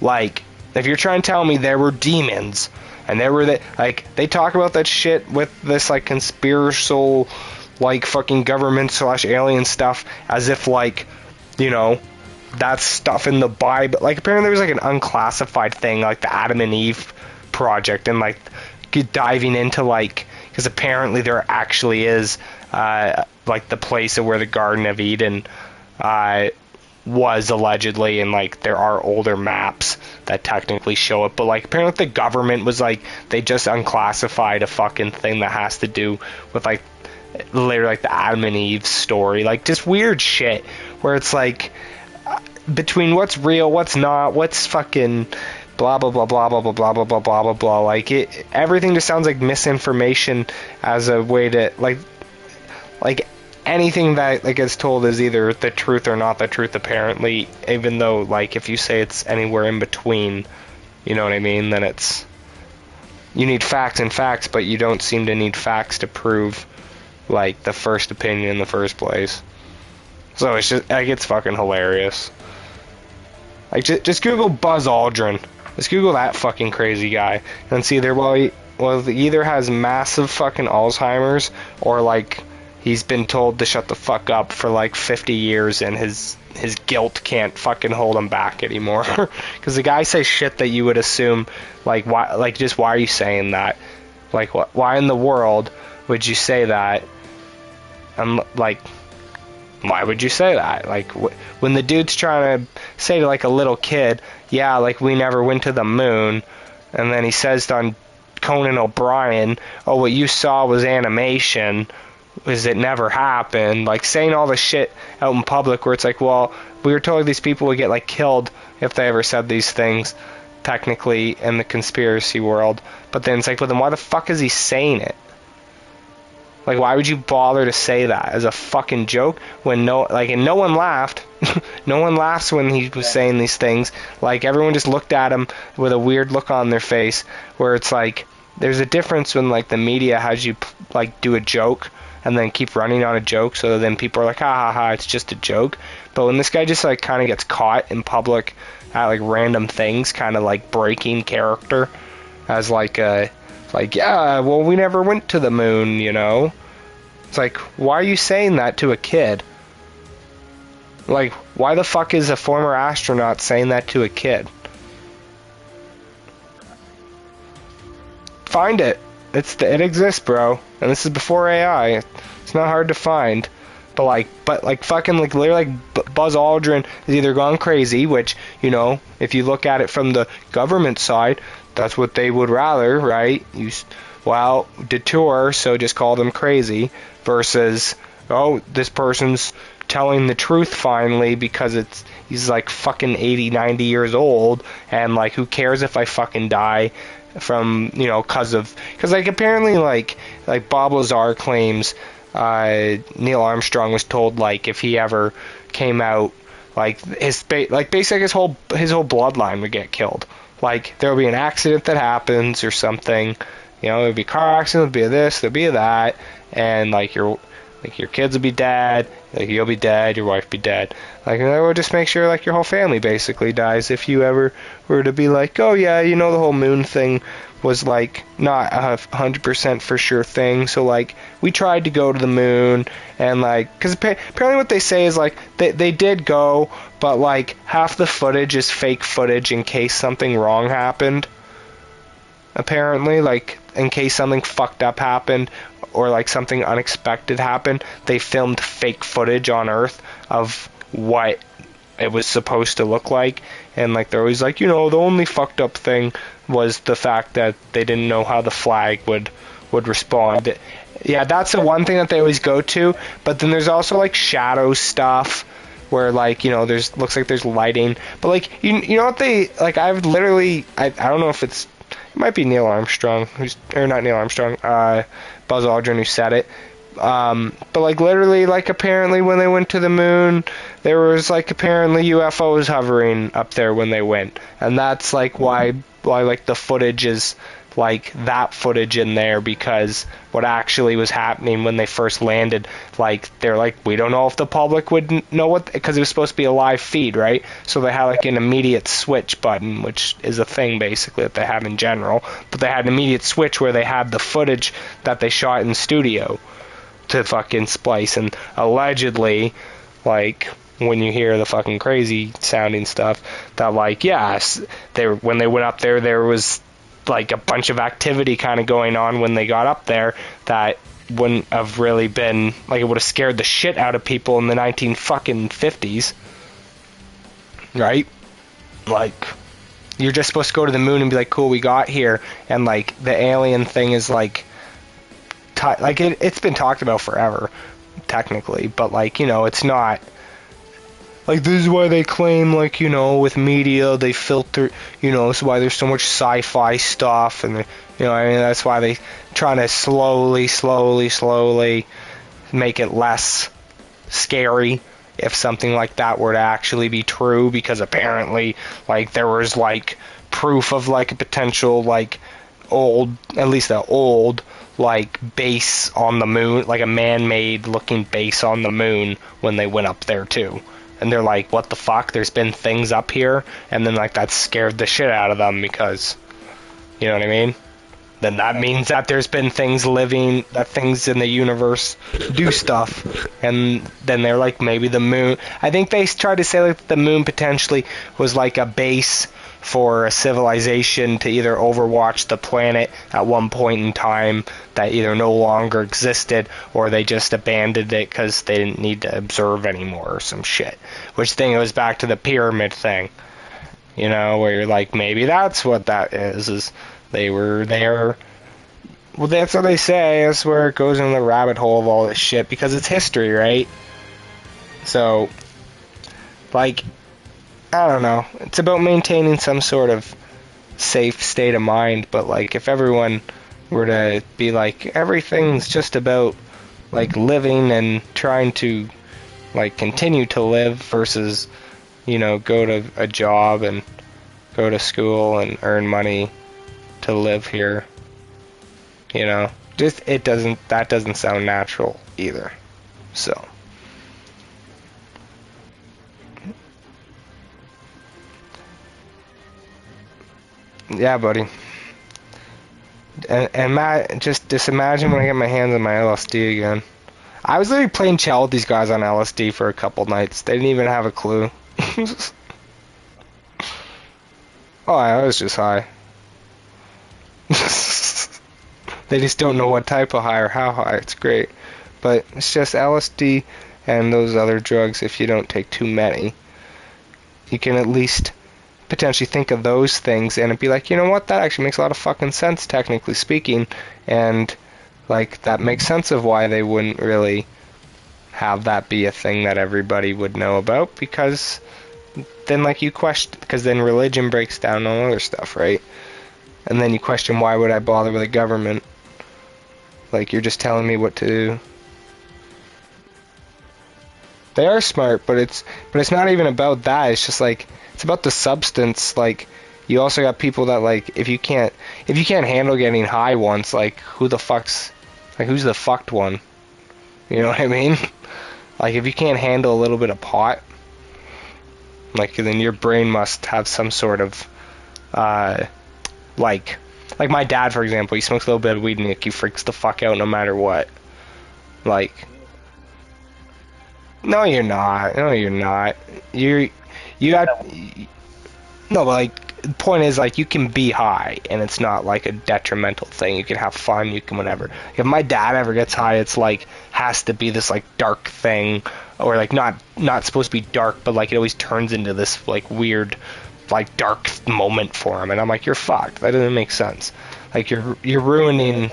like, if you're trying to tell me there were demons, and there were like, they talk about that shit with this, like, conspiratorial, like, fucking government / alien stuff, as if, like, you know, that's stuff in the Bible. Like, apparently there was like an unclassified thing, like the Adam and Eve project, and like diving into like, because apparently there actually is like the place where the Garden of Eden was allegedly, and like there are older maps that technically show it, but like apparently the government was like, they just unclassified a fucking thing that has to do with like later, like the Adam and Eve story, like just weird shit where it's like, between what's real, what's not, what's fucking blah blah blah blah blah blah blah blah blah blah blah blah, like everything just sounds like misinformation as a way to like anything that like gets told is either the truth or not the truth, apparently, even though like if you say it's anywhere in between, you know what I mean, then it's, you need facts and facts, but you don't seem to need facts to prove like the first opinion in the first place. So it's just, like, it's fucking hilarious. Like, just Google Buzz Aldrin. Just Google that fucking crazy guy, and see there, he either has massive fucking Alzheimer's, or like he's been told to shut the fuck up for like 50 years, and his guilt can't fucking hold him back anymore. Because the guy says shit that you would assume, like, why, like, just why are you saying that? Like, why in the world would you say that? I'm like, Why would you say that? Like, when the dude's trying to say to, like, a little kid, yeah, like, we never went to the moon, and then he says on Conan O'Brien, oh, what you saw was animation, is it never happened, like, saying all this shit out in public where it's like, well, we were told these people would get, like, killed if they ever said these things, technically, in the conspiracy world, but then it's like, but then why the fuck is he saying it? Like, why would you bother to say that as a fucking joke when no one laughed. No one laughs when he was saying these things. Like, everyone just looked at him with a weird look on their face where it's like, there's a difference when, like, the media has you, like, do a joke and then keep running on a joke, so then people are like, ha ha ha, it's just a joke. But when this guy just, like, kind of gets caught in public at, like, random things, kind of, like, breaking character as, like, yeah, well, we never went to the moon, you know? It's like, why are you saying that to a kid? Like, why the fuck is a former astronaut saying that to a kid? Find it. It exists, bro. And this is before AI. It's not hard to find. But fucking, like, literally, like, Buzz Aldrin is either gone crazy, which, you know, if you look at it from the government side, that's what they would rather, right? Detour, so just call them crazy, versus, oh, this person's telling the truth finally because he's like fucking 80, 90 years old, and like, who cares if I fucking die from, you know, because like, apparently, like Bob Lazar claims Neil Armstrong was told, like, if he ever came out, like, basically his whole bloodline would get killed. Like, there will be an accident that happens or something, you know, there'll be a car accident, there'll be this, there'll be that, and like your kids will be dead, like, you'll be dead, your wife will be dead. Like, that will just make sure, like, your whole family basically dies if you ever were to be like, oh yeah, you know, the whole moon thing was, like, not a 100% for sure thing, so, like, we tried to go to the moon, and, like, because apparently what they say is, like, they did go, but, like, half the footage is fake footage in case something wrong happened. Apparently, like, in case something fucked up happened, or, like, something unexpected happened, they filmed fake footage on Earth of what it was supposed to look like, and, like, they're always like, you know, the only fucked up thing was the fact that they didn't know how the flag would respond. Yeah, that's the one thing that they always go to, but then there's also, like, shadow stuff, where, like, you know, looks like there's lighting, but, like, you know what they, like, I've literally, I don't know if it might be Neil Armstrong, not Neil Armstrong, Buzz Aldrin who said it, but, like, literally, like, apparently when they went to the moon, there was, like, apparently UFOs hovering up there when they went, and that's, like, why like, the footage is, like, that footage in there, because what actually was happening when they first landed, like, they're like, we don't know if the public would know what, because it was supposed to be a live feed, right? So they had, like, an immediate switch button, which is a thing, basically, that they have in general, but they had an immediate switch where they had the footage that they shot in studio to fucking splice, and allegedly, like, when you hear the fucking crazy sounding stuff, that, like, yes, when they went up there was, like, a bunch of activity kind of going on when they got up there that wouldn't have really been, like, it would have scared the shit out of people in the 1950s, right? Like, you're just supposed to go to the moon and be like, cool, we got here, and, like, the alien thing is, like, it's been talked about forever, technically, but, like, you know, it's not, like, this is why they claim, like, you know, with media, they filter, you know, this is why there's so much sci-fi stuff, and, you know, I mean, that's why they trying to slowly make it less scary if something like that were to actually be true, because apparently, like, there was, like, proof of, like, a potential, like, at least an old, like, base on the moon, like a man-made looking base on the moon when they went up there, too. And they're like, what the fuck? There's been things up here? And then, like, that scared the shit out of them because, you know what I mean? Then that means that there's been things that things in the universe do stuff. And then they're like, maybe the moon. I think they tried to say, like, the moon potentially was, like, a base for a civilization to either overwatch the planet at one point in time that either no longer existed or they just abandoned it because they didn't need to observe anymore or some shit. Which thing goes back to the pyramid thing. You know, where you're like, maybe that's what that is they were there. Well, that's what they say. That's where it goes in the rabbit hole of all this shit, because it's history, right? So, like, I don't know. It's about maintaining some sort of safe state of mind, but, like, if everyone were to be like, everything's just about, like, living and trying to, like, continue to live versus, you know, go to a job and go to school and earn money to live here, you know, just that doesn't sound natural either. So yeah, buddy. And Matt, just imagine when I get my hands on my LSD again. I was literally playing Chel with these guys on LSD for a couple nights. They didn't even have a clue. Oh, I was just high. They just don't know what type of high or how high. It's great. But it's just LSD and those other drugs. If you don't take too many, you can at least potentially think of those things and it'd be like, you know what, that actually makes a lot of fucking sense, technically speaking. And, like, that makes sense of why they wouldn't really have that be a thing that everybody would know about, because then, like, you question, because then religion breaks down all other stuff, right? And then you question, why would I bother with a government? Like, you're just telling me what to do. They are smart, but it's not even about that. It's just like, it's about the substance. Like, you also got people that, like, if you can't handle getting high once, like, who's the fucked one? You know what I mean? Like, if you can't handle a little bit of pot, like, then your brain must have some sort of like my dad, for example, he smokes a little bit of weed and he freaks the fuck out no matter what. Like, no, you're not. No, you're not. You have no, but, like, the point is, like, you can be high and it's not like a detrimental thing. You can have fun. You can whatever. If my dad ever gets high, it's like has to be this, like, dark thing, or like not supposed to be dark, but, like, it always turns into this, like, weird, like, dark moment for him, and I'm like, you're fucked. That doesn't make sense. Like, you're ruining.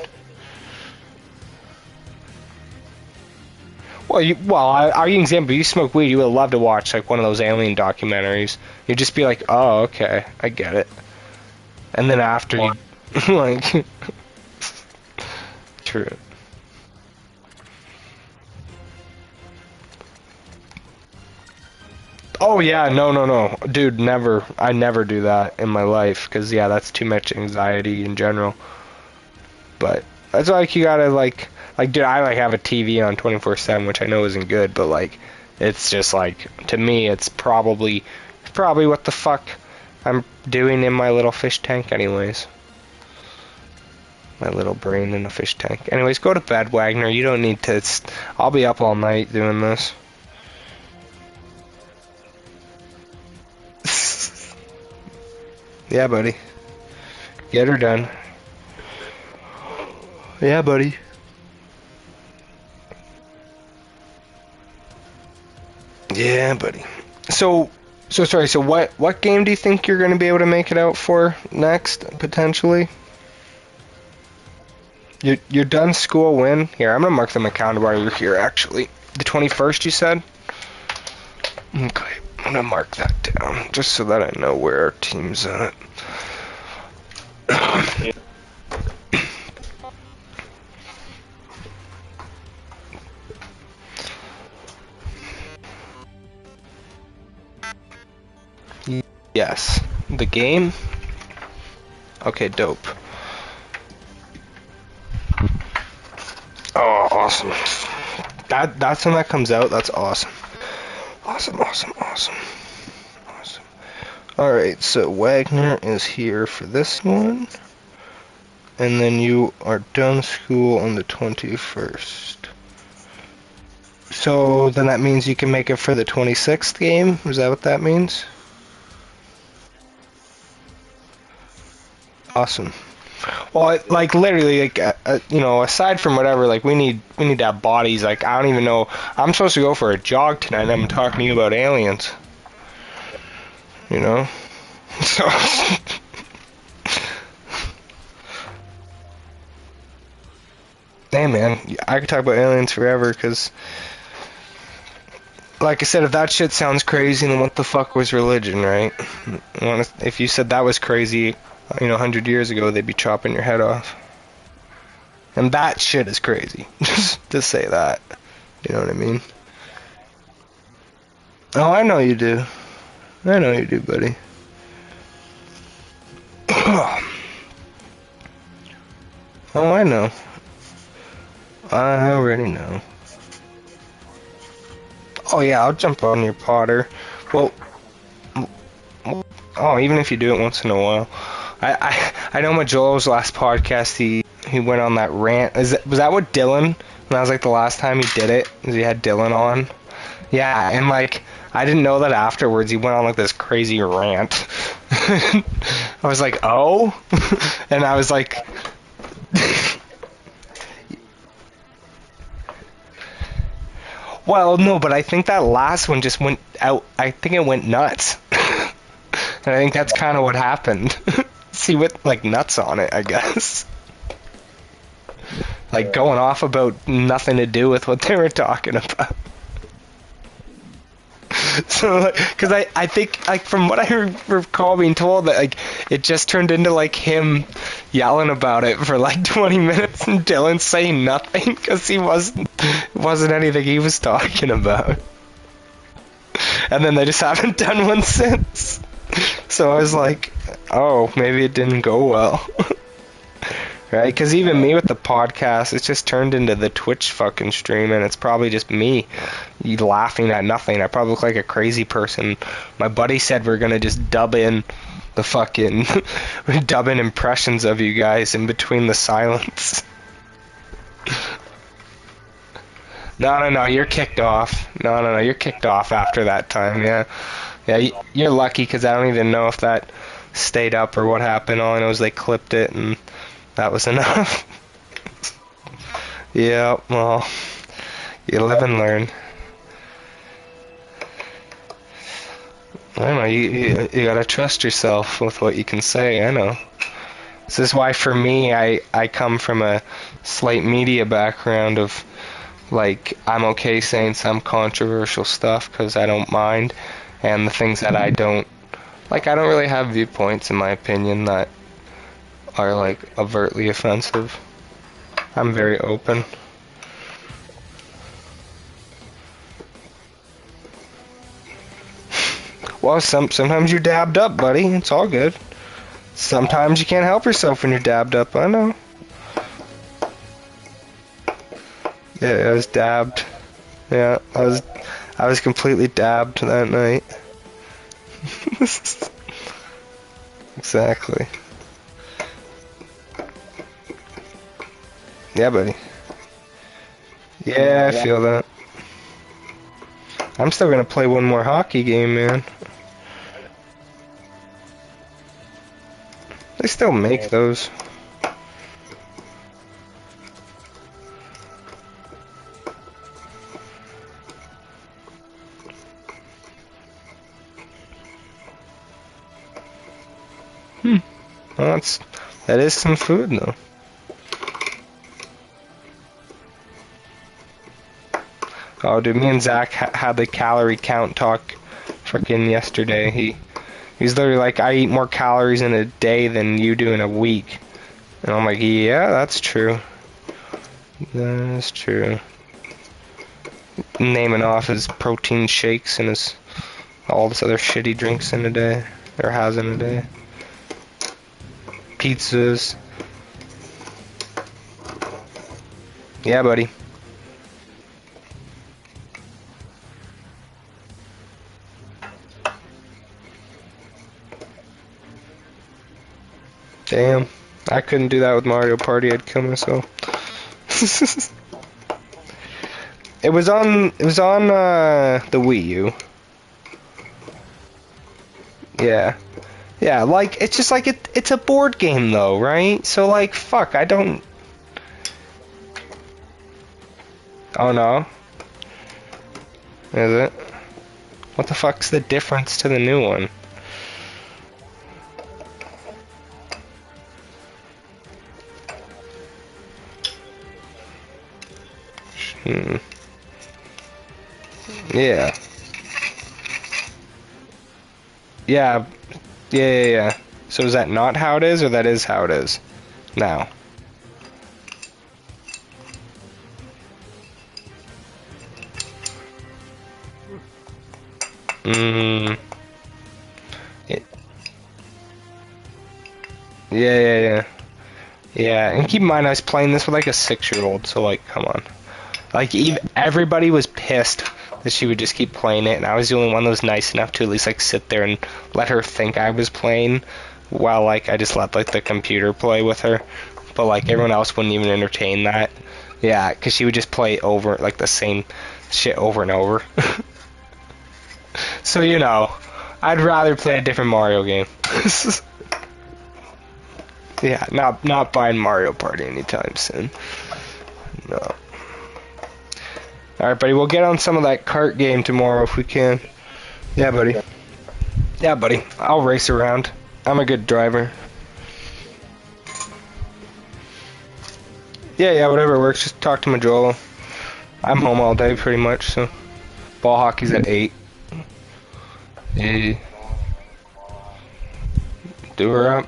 I'll give you an example. You smoke weed, you would love to watch, like, one of those alien documentaries. You'd just be like, oh, okay, I get it. And then after you, like, true. Oh yeah, no, dude, never. I never do that in my life, because yeah, that's too much anxiety in general. But that's like, you gotta like, dude, I like have a TV on 24/7, which I know isn't good, but like, it's just like, to me, it's probably what the fuck I'm doing in my little fish tank, anyways. My little brain in a fish tank. Anyways, go to bed, Wagner. You don't need to. I'll be up all night doing this. Yeah, buddy. Get her done. Yeah, buddy. Yeah, buddy. So sorry. So what game do you think you're going to be able to make it out for next, potentially? You're done school when? Here, I'm gonna mark the calendar while you're here. Actually, the 21st, you said. Okay. I'm gonna mark that down, just so that I know where our team's at. Yes. The game? Okay, dope. Oh, awesome. That's when that comes out. That's awesome. Awesome. Alright, so Wagner is here for this one. And then you are done school on the 21st. So then that means you can make it for the 26th game? Is that what that means? Awesome. Well, like literally, like you know, aside from whatever, like we need to have bodies. Like I don't even know. I'm supposed to go for a jog tonight. And I'm talking to you about aliens. You know, so. Hey man, I could talk about aliens forever, because, like I said, if that shit sounds crazy, then what the fuck was religion, right? If you said that was crazy, you know, 100 years ago, they'd be chopping your head off. And that shit is crazy, just to say that. You know what I mean? Oh, I know you do. I know you do, buddy. Oh, I know. I already know. Oh yeah, I'll jump on your Potter. Well, oh, even if you do it once in a while. I know Majole's last podcast, he went on that rant. Was that what Dylan? And that was like the last time he did it. He had Dylan on. Yeah, and like I didn't know that afterwards he went on like this crazy rant. I was like, oh, and I was like. Well, no, but I think that last one just went out. I think it went nuts. And I think that's kind of what happened. See, with like nuts on it, I guess. Like going off about nothing to do with what they were talking about. So, like, because I think, like, from what I recall being told, that, like, it just turned into, like, him yelling about it for, like, 20 minutes and Dylan saying nothing because it wasn't anything he was talking about. And then they just haven't done one since. So I was like, oh, maybe it didn't go well. Right? Because even me with the podcast, it's just turned into the Twitch fucking stream, and it's probably just me laughing at nothing. I probably look like a crazy person. My buddy said we're going to just dub in the fucking... dub in impressions of you guys in between the silence. No, you're kicked off. No, you're kicked off after that time, yeah. Yeah, you're lucky, because I don't even know if that stayed up or what happened. All I know is they clipped it, and... that was enough. Yeah, well, you live and learn. I don't know, you gotta trust yourself with what you can say, I know. This is why, for me, I come from a slight media background of, like, I'm okay saying some controversial stuff because I don't mind, and the things that I don't, like, I don't really have viewpoints, in my opinion, that are like overtly offensive. I'm very open. Well, sometimes you're dabbed up, buddy. It's all good. Sometimes you can't help yourself when you're dabbed up. I know. Yeah, I was dabbed. Yeah, I was completely dabbed that night. Exactly. Yeah, buddy. Yeah, I feel that. I'm still gonna play one more hockey game, man. They still make those. Well, that is some food, though. Oh, dude, me and Zach had the calorie count talk freaking yesterday. He's literally like, I eat more calories in a day than you do in a week. And I'm like, yeah, that's true. That's true. Naming off his protein shakes and his all this other shit he drinks in a day, or has in a day. Pizzas. Yeah, buddy. Damn, I couldn't do that with Mario Party. I'd kill myself. It was on the Wii U. Yeah. Yeah, like, it's just like, it's a board game, though, right? So, like, fuck, I don't... Oh, no? Is it? What the fuck's the difference to the new one? Hmm. Yeah. Yeah. Yeah. So is that not how it is, or that is how it is now? Mm. Yeah. Yeah, and keep in mind I was playing this with like a 6-year-old, so like, come on. Like, everybody was pissed that she would just keep playing it, and I was the only one that was nice enough to at least like sit there and let her think I was playing, while like I just let like the computer play with her. But like everyone else wouldn't even entertain that. Yeah, because she would just play over like the same shit over and over. So you know, I'd rather play a different Mario game. Yeah, not buying Mario Party anytime soon. No. Alright, buddy, we'll get on some of that kart game tomorrow if we can. Yeah, buddy. Yeah, buddy. I'll race around. I'm a good driver. Yeah, whatever works. Just talk to Majolo. I'm home all day, pretty much, so... Ball hockey's at 8. Yeah. Do her up.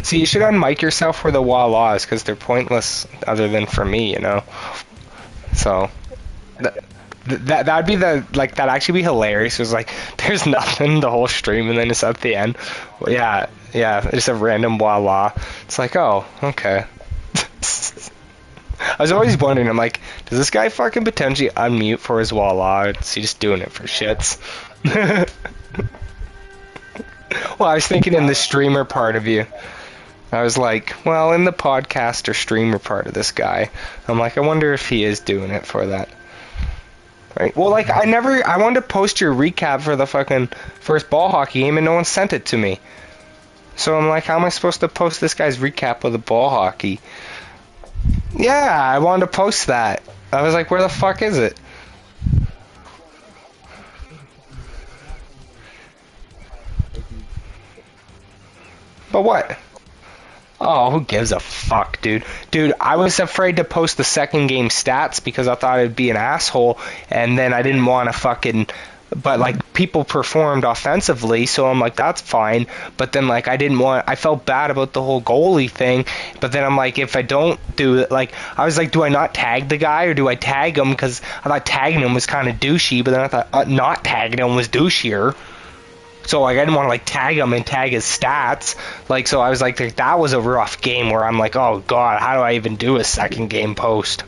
See, you should unmic yourself for the wah-lahs, because they're pointless other than for me, you know? So... That'd be that'd actually be hilarious. It was like, there's nothing the whole stream, and then it's at the end. Well, yeah, just a random voila. It's like, oh, okay. I was always wondering, I'm like, does this guy fucking potentially unmute for his voila? Or is he just doing it for shits? Well, I was thinking in the streamer part of you. I was like, well, in the podcast or streamer part of this guy, I'm like, I wonder if he is doing it for that. Right. Well, like, I wanted to post your recap for the fucking first ball hockey game, and no one sent it to me. So I'm like, how am I supposed to post this guy's recap of the ball hockey? Yeah, I wanted to post that. I was like, where the fuck is it? But what? Oh, who gives a fuck, dude? Dude, I was afraid to post the second game stats because I thought I'd be an asshole, and then I didn't want to fucking... But, like, people performed offensively, so I'm like, that's fine. But then, like, I felt bad about the whole goalie thing, but then I'm like, if I don't do it, like, I was like, do I not tag the guy, or do I tag him? Because I thought tagging him was kind of douchey, but then I thought not tagging him was douchier. So, like, I didn't want to, like, tag him and tag his stats. Like, so I was like, that was a rough game where I'm like, oh, God, how do I even do a second game post?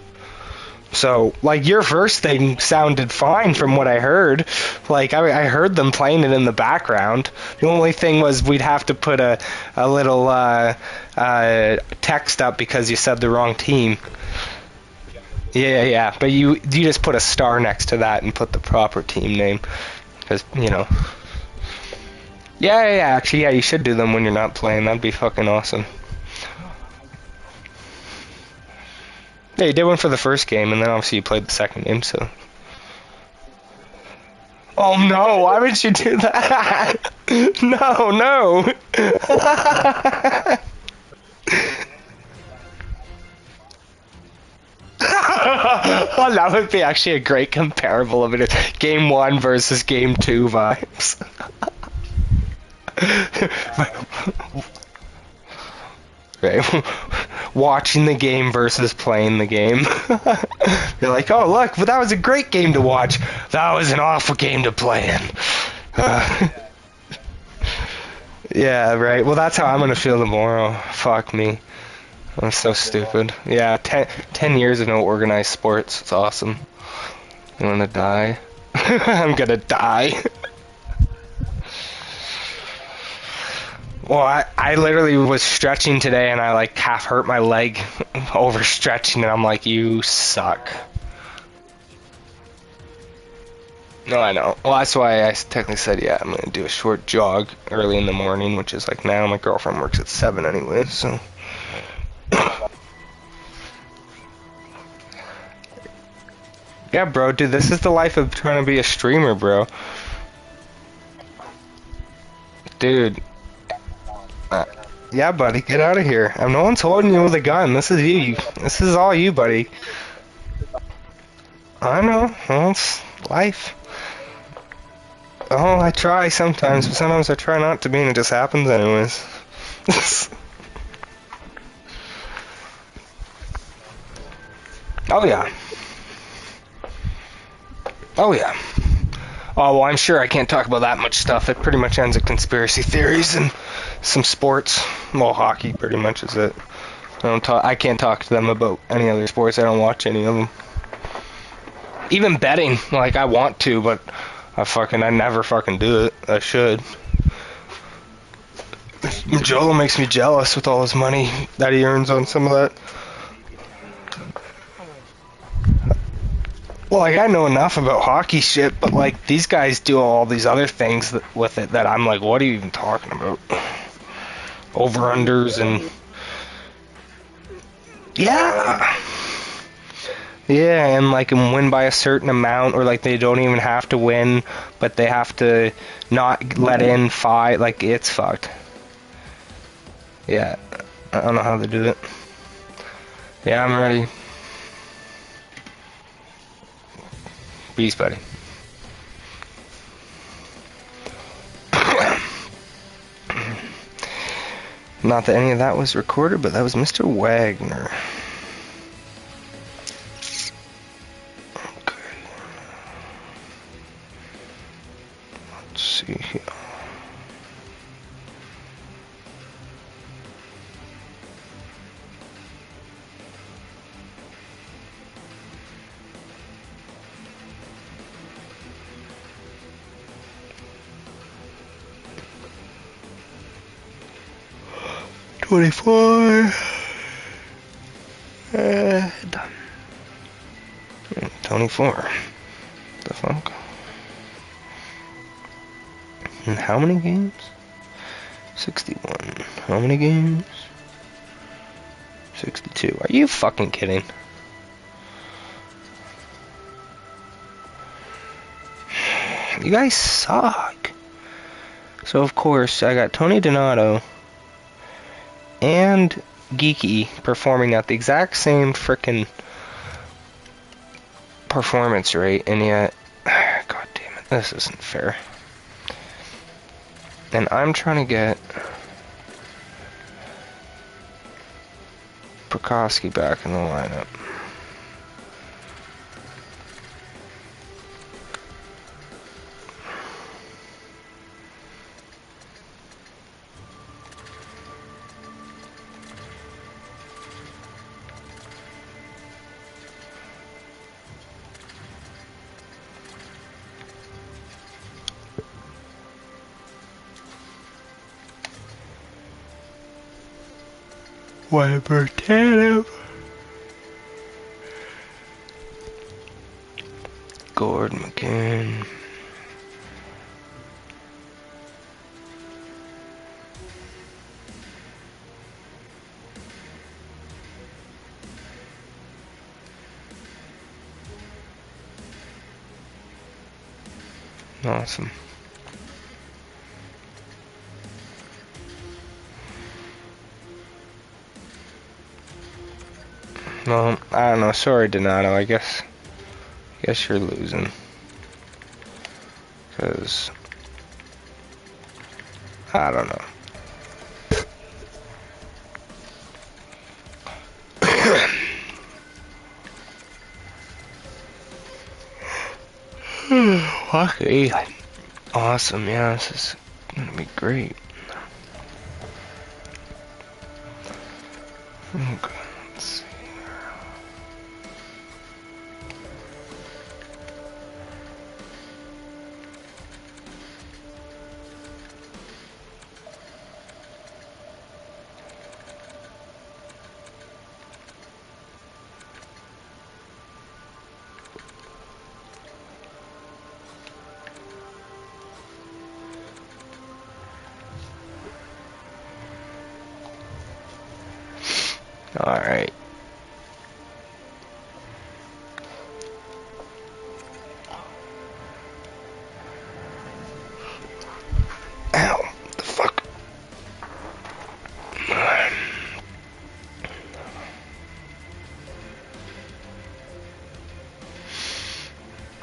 So, like, your first thing sounded fine from what I heard. Like, I heard them playing it in the background. The only thing was we'd have to put a little text up because you said the wrong team. Yeah. But you just put a star next to that and put the proper team name. Because, you know... Yeah, actually, yeah, you should do them when you're not playing. That'd be fucking awesome. Yeah, you did one for the first game, and then obviously you played the second game, so... Oh no, why would you do that? No. Well, that would be actually a great comparable of it. Game 1 versus Game 2 vibes. Right. Watching the game versus playing the game. You're like, oh look, but that was a great game to watch. That was an awful game to play in. Yeah, right. Well, that's how I'm gonna feel tomorrow. Fuck me. I'm so stupid. Yeah, 10 years of no organized sports. It's awesome. I'm gonna die. I'm gonna die. Well, I literally was stretching today, and I, like, half hurt my leg overstretching, and I'm like, you suck. No, I know. Well, that's why I technically said, yeah, I'm gonna do a short jog early in the morning, which is like now. My girlfriend works at 7 anyway, so. Yeah, bro, dude, this is the life of trying to be a streamer, bro. Dude. Uh, yeah, buddy, get out of here. No one's holding you with a gun. This is you. This is all you, buddy. I know. Well, it's life. Oh, I try sometimes, but sometimes I try not to be, and it just happens anyways. Oh, yeah. Oh, yeah. Oh, well, I'm sure I can't talk about that much stuff. It pretty much ends at conspiracy theories and some sports. Well, hockey pretty much is it. I can't talk to them about any other sports. I don't watch any of them. Even betting, like, I want to, but I never fucking do it. I should. Joel makes me jealous with all his money that he earns on some of that. Well, like, I know enough about hockey shit, but, like, these guys do all these other things with it that I'm like, what are you even talking about? Over-unders and... Yeah. Yeah, and, like, win by a certain amount, or, like, they don't even have to win, but they have to not let in 5. Like, it's fucked. Yeah. I don't know how they do it. Yeah, I'm ready. Peace, buddy. Not that any of that was recorded, but that was Mr. Wagner. Okay. Let's see here. $24. And 24. The fuck? And how many games? 61. How many games? 62. Are you fucking kidding? You guys suck. So of course I got Tony Donato and Geeky performing at the exact same frickin' performance rate, and yet, god damn it, this isn't fair. And I'm trying to get Prokowski back in the lineup. Whatever, Tatum. Gordon McGinn. Awesome. Well, I don't know. Sorry, Donato. I guess you're losing. 'Cause I don't know. Okay. Awesome. Yeah, this is gonna be great. Okay. Let's see.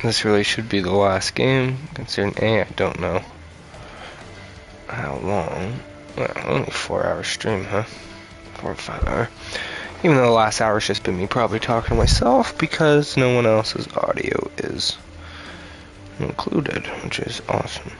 This really should be the last game. Considering I don't know how long. Well, only 4-hour stream, huh? 4 or 5 hour. Even though the last hour's just been me probably talking to myself because no one else's audio is included, which is awesome.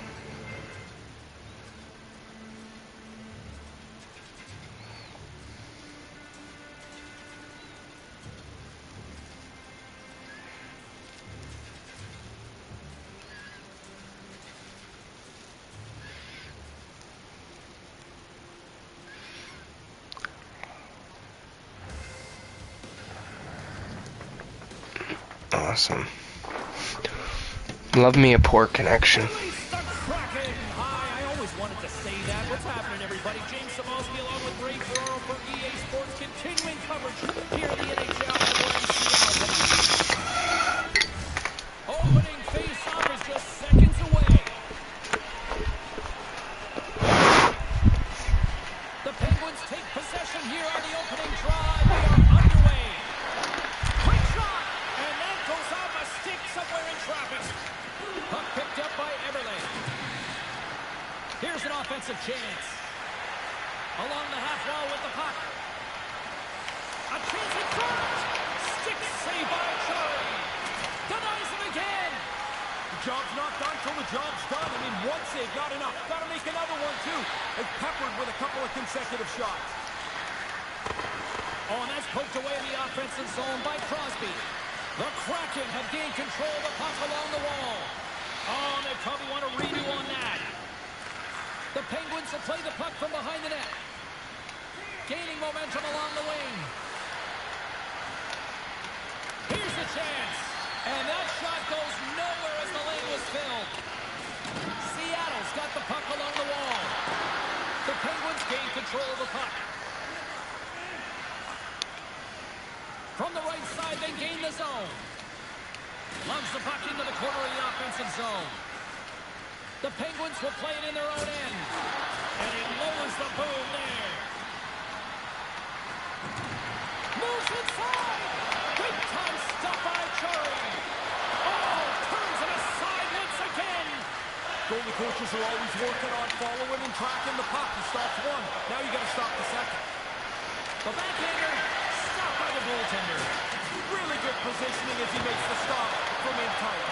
Awesome. Love me a poor connection. Release the Kraken high. I always wanted to say that. What's happening, everybody? James Cebulski along with Ray Ferraro for EA Sports, continuing coverage here in the NHL. And we're in Seattle tonight. Opening face-off is just seconds away. The Penguins take possession here on the opening drive. We are underway. Quick shot, and that goes off a stick somewhere in traffic. Puck picked up by Eberle. Here's an offensive chance. Along the half wall with the puck. A chance in front. Stick save by Chel. Denies him again. The job's not done till the job's done. I mean, one save, not enough. Got to make another one, too. And peppered with a couple of consecutive shots. Oh, and that's poked away in the offensive zone by Crosby. The Kraken have gained control of the puck along the wall. Oh, they probably want a redo on that. The Penguins have played the puck from behind the net. Gaining momentum along the wing. Here's the chance. And that shot goes nowhere as the lane was filled. Seattle's got the puck along the wall. The Penguins gain control of the puck. From the right side, they gain the zone. Loves the puck into the corner of the offensive zone. The Penguins will play it in their own end. And he lowers the boom there. Moves inside. Big time stuff by Chari. Oh, turns it aside once again. Goalie coaches are always working on following and tracking the puck. He stops one. Now you got to stop the second. The backhander stopped by the goaltender. Really good positioning as he makes the stop from in tight.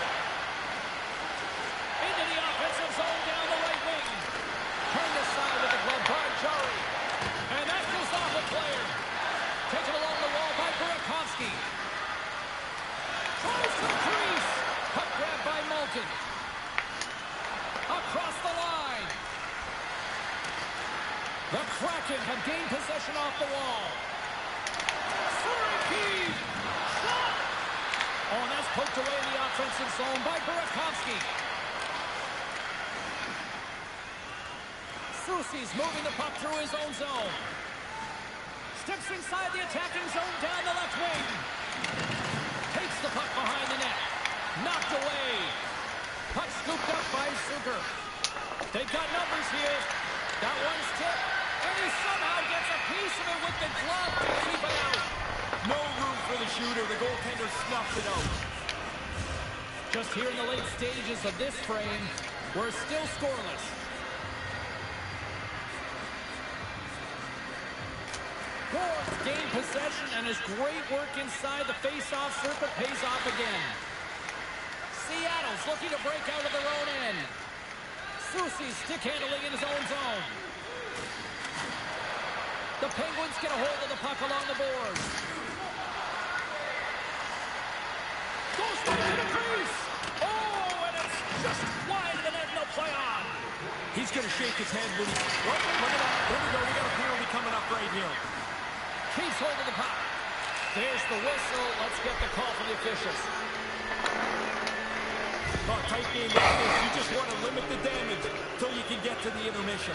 Into the offensive zone down the right wing. Turned aside with the glove by Chari. And that goes off a player. Taken along the wall by Burakovsky. Tries to crease. Puck grab by Malkin. Across the line. The Kraken have gained possession off the wall. Centering heave. Shot. Oh, and that's poked away in the offensive zone by Burakovsky. Soucy's moving the puck through his own zone. Steps inside the attacking zone down the left wing. Takes the puck behind the net. Knocked away. Puck scooped up by Suker. They've got numbers here. That one's tipped. And he somehow gets a piece of it with the glove to keep it out. No room for the shooter. The goaltender snuffed it out. Just here in the late stages of this frame, we're still scoreless. Ward's gained possession, and his great work inside the face-off circle pays off again. Seattle's looking to break out of their own end. Soucy's stick handling in his own zone. The Penguins get a hold of the puck along the boards. Goes straight to the crease. Oh, and it's just wide of the net, no play on. He's going to shake his head when he's... Oh, look at that. There we go. We got a penalty coming up right here. Keeps hold of the puck. There's the whistle. Let's get the call from the officials. Oh, tight game like this. You just want to limit the damage until you can get to the intermission.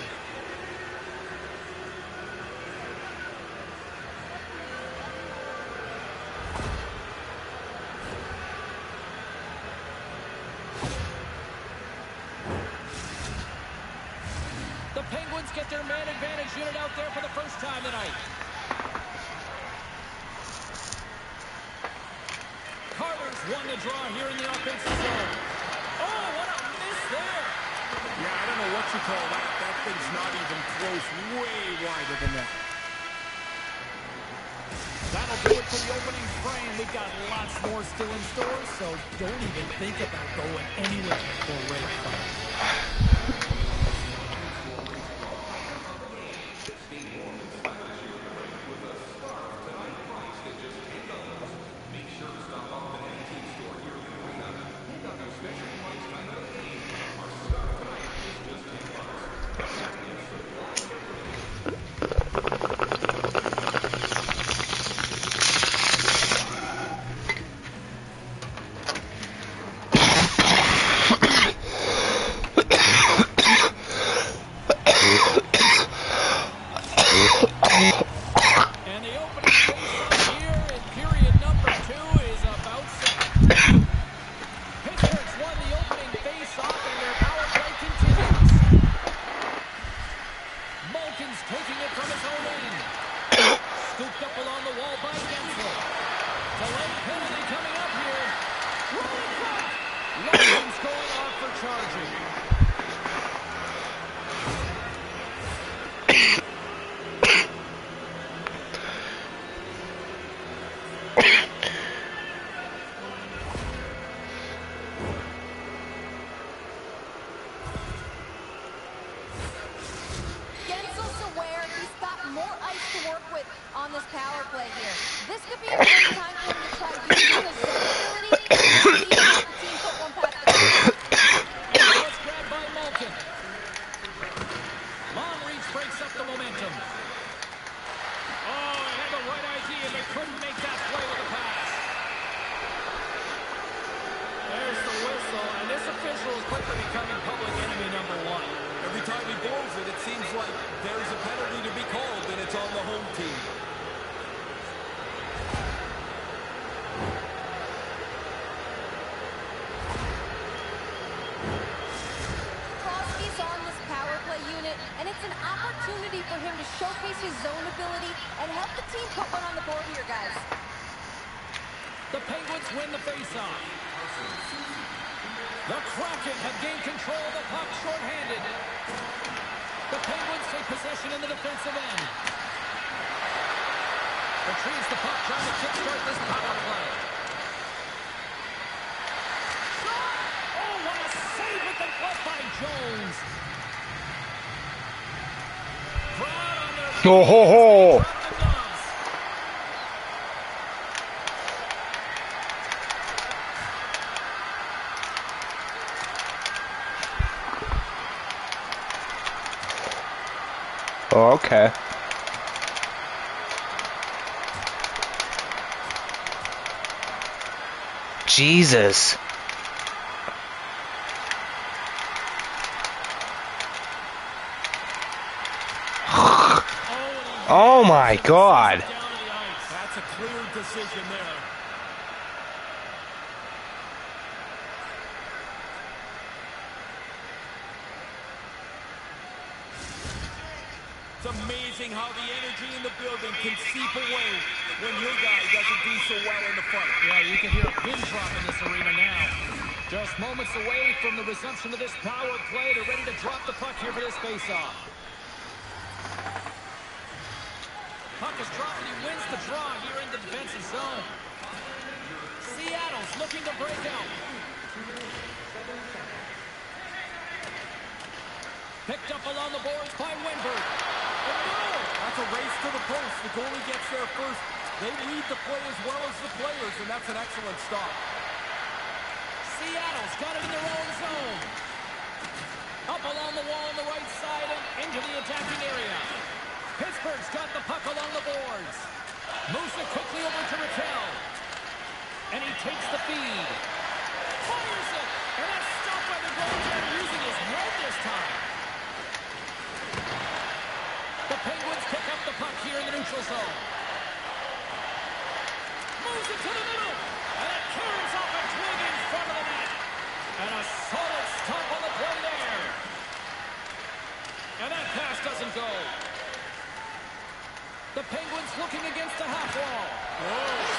The Penguins get their man advantage unit out there for the first time tonight. Carter's one to draw here in the offensive zone. Oh, what a miss there. Yeah, I don't know what you call that. That thing's not even close. Way wider than that. That'll do it for the opening frame. We've got lots more still in store, so don't even think about going anywhere for Ray Fight. And the opening face-off here in period number 2 is about set. Pittsburgh's won the opening face-off, and their power play continues. Malkin's taking it from his own end. Scooped up along the wall by Gensel. Delayed penalty coming up here. Rolling cut. Malkin's going off for charging. Gensel's aware he's got more ice to work with on this power play here. This could be a great time for him to try using his zone ability and see if the team put one past the other. And now it's grabbed by Malkin. Long reach breaks up the momentum. Oh, he had the right idea, but couldn't make that play with a pass. There's the whistle, and this official is quickly becoming public enemy number 1. Every time he blows it, it seems like there's a penalty to be called, and it's on the home team. Crosby's on this power play unit, and it's an opportunity for him to showcase his zone ability and help the team put one on the board here, guys. The Penguins win the faceoff. The Kraken have gained control of the puck shorthanded. The Penguins take possession in the defensive end. Retrieves the puck, trying to kickstart this power play. Shot! Oh, what a save with the glove by Jones. Crowd on their feet. Oh, ho, ho. Drop the gloves. Oh, okay. Jesus. Oh my God. Down to the ice. That's a clear decision there. It's amazing how the energy in the building can seep away when your guy doesn't do so well in the fight. Yeah, you can hear a pin drop in this arena now. Just moments away from the resumption of this power play. They're ready to drop the puck here for this faceoff. Puck is dropped and he wins the draw here in the defensive zone. Seattle's looking to break out. Picked up along the boards by Wenberg. That's a race to the post. The goalie gets there first. They read the play as well as the players, and that's an excellent stop. Seattle's got it in their own zone. Up along the wall on the right side and into the attacking area. Pittsburgh's got the puck along the boards. Moves it quickly over to Chel. And he takes the feed. Fires it. And that's stopped by the goaltender using his head this time. The Penguins pick up the puck here in the neutral zone. Moves it to the middle. And it carries off a twig in front of the net. And a solid stop on the play there. And that pass doesn't go. The Penguins looking against the half wall. Oh.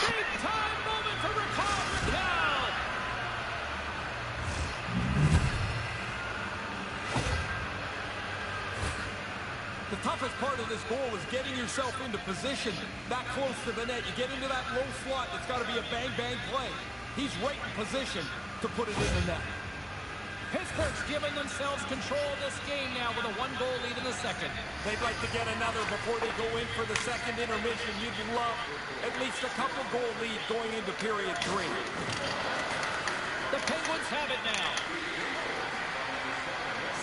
Big time getting yourself into position that close to the net. You get into that low slot, it's got to be a bang-bang play. He's right in position to put it in the net. Pittsburgh's giving themselves control of this game now with a 1-goal lead in the second. They'd like to get another before they go in for the second intermission. You'd love at least a couple goal lead going into period 3. The Penguins have it now.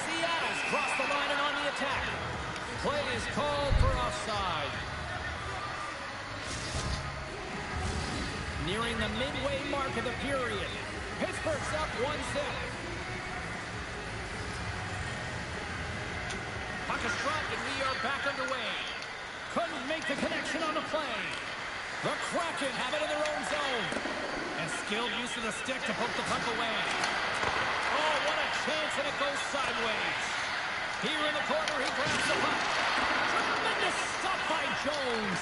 Seattle's crossed the line and on the attack. Play is called for offside. Nearing the midway mark of the period. Pittsburgh's up 1-0. Puck is dropped and we are back underway. Couldn't make the connection on the play. The Kraken have it in their own zone. And skilled use of the stick to poke the puck away. Oh, what a chance, and it goes sideways. Here in the corner, he grabs the puck. Tremendous stop by Jones.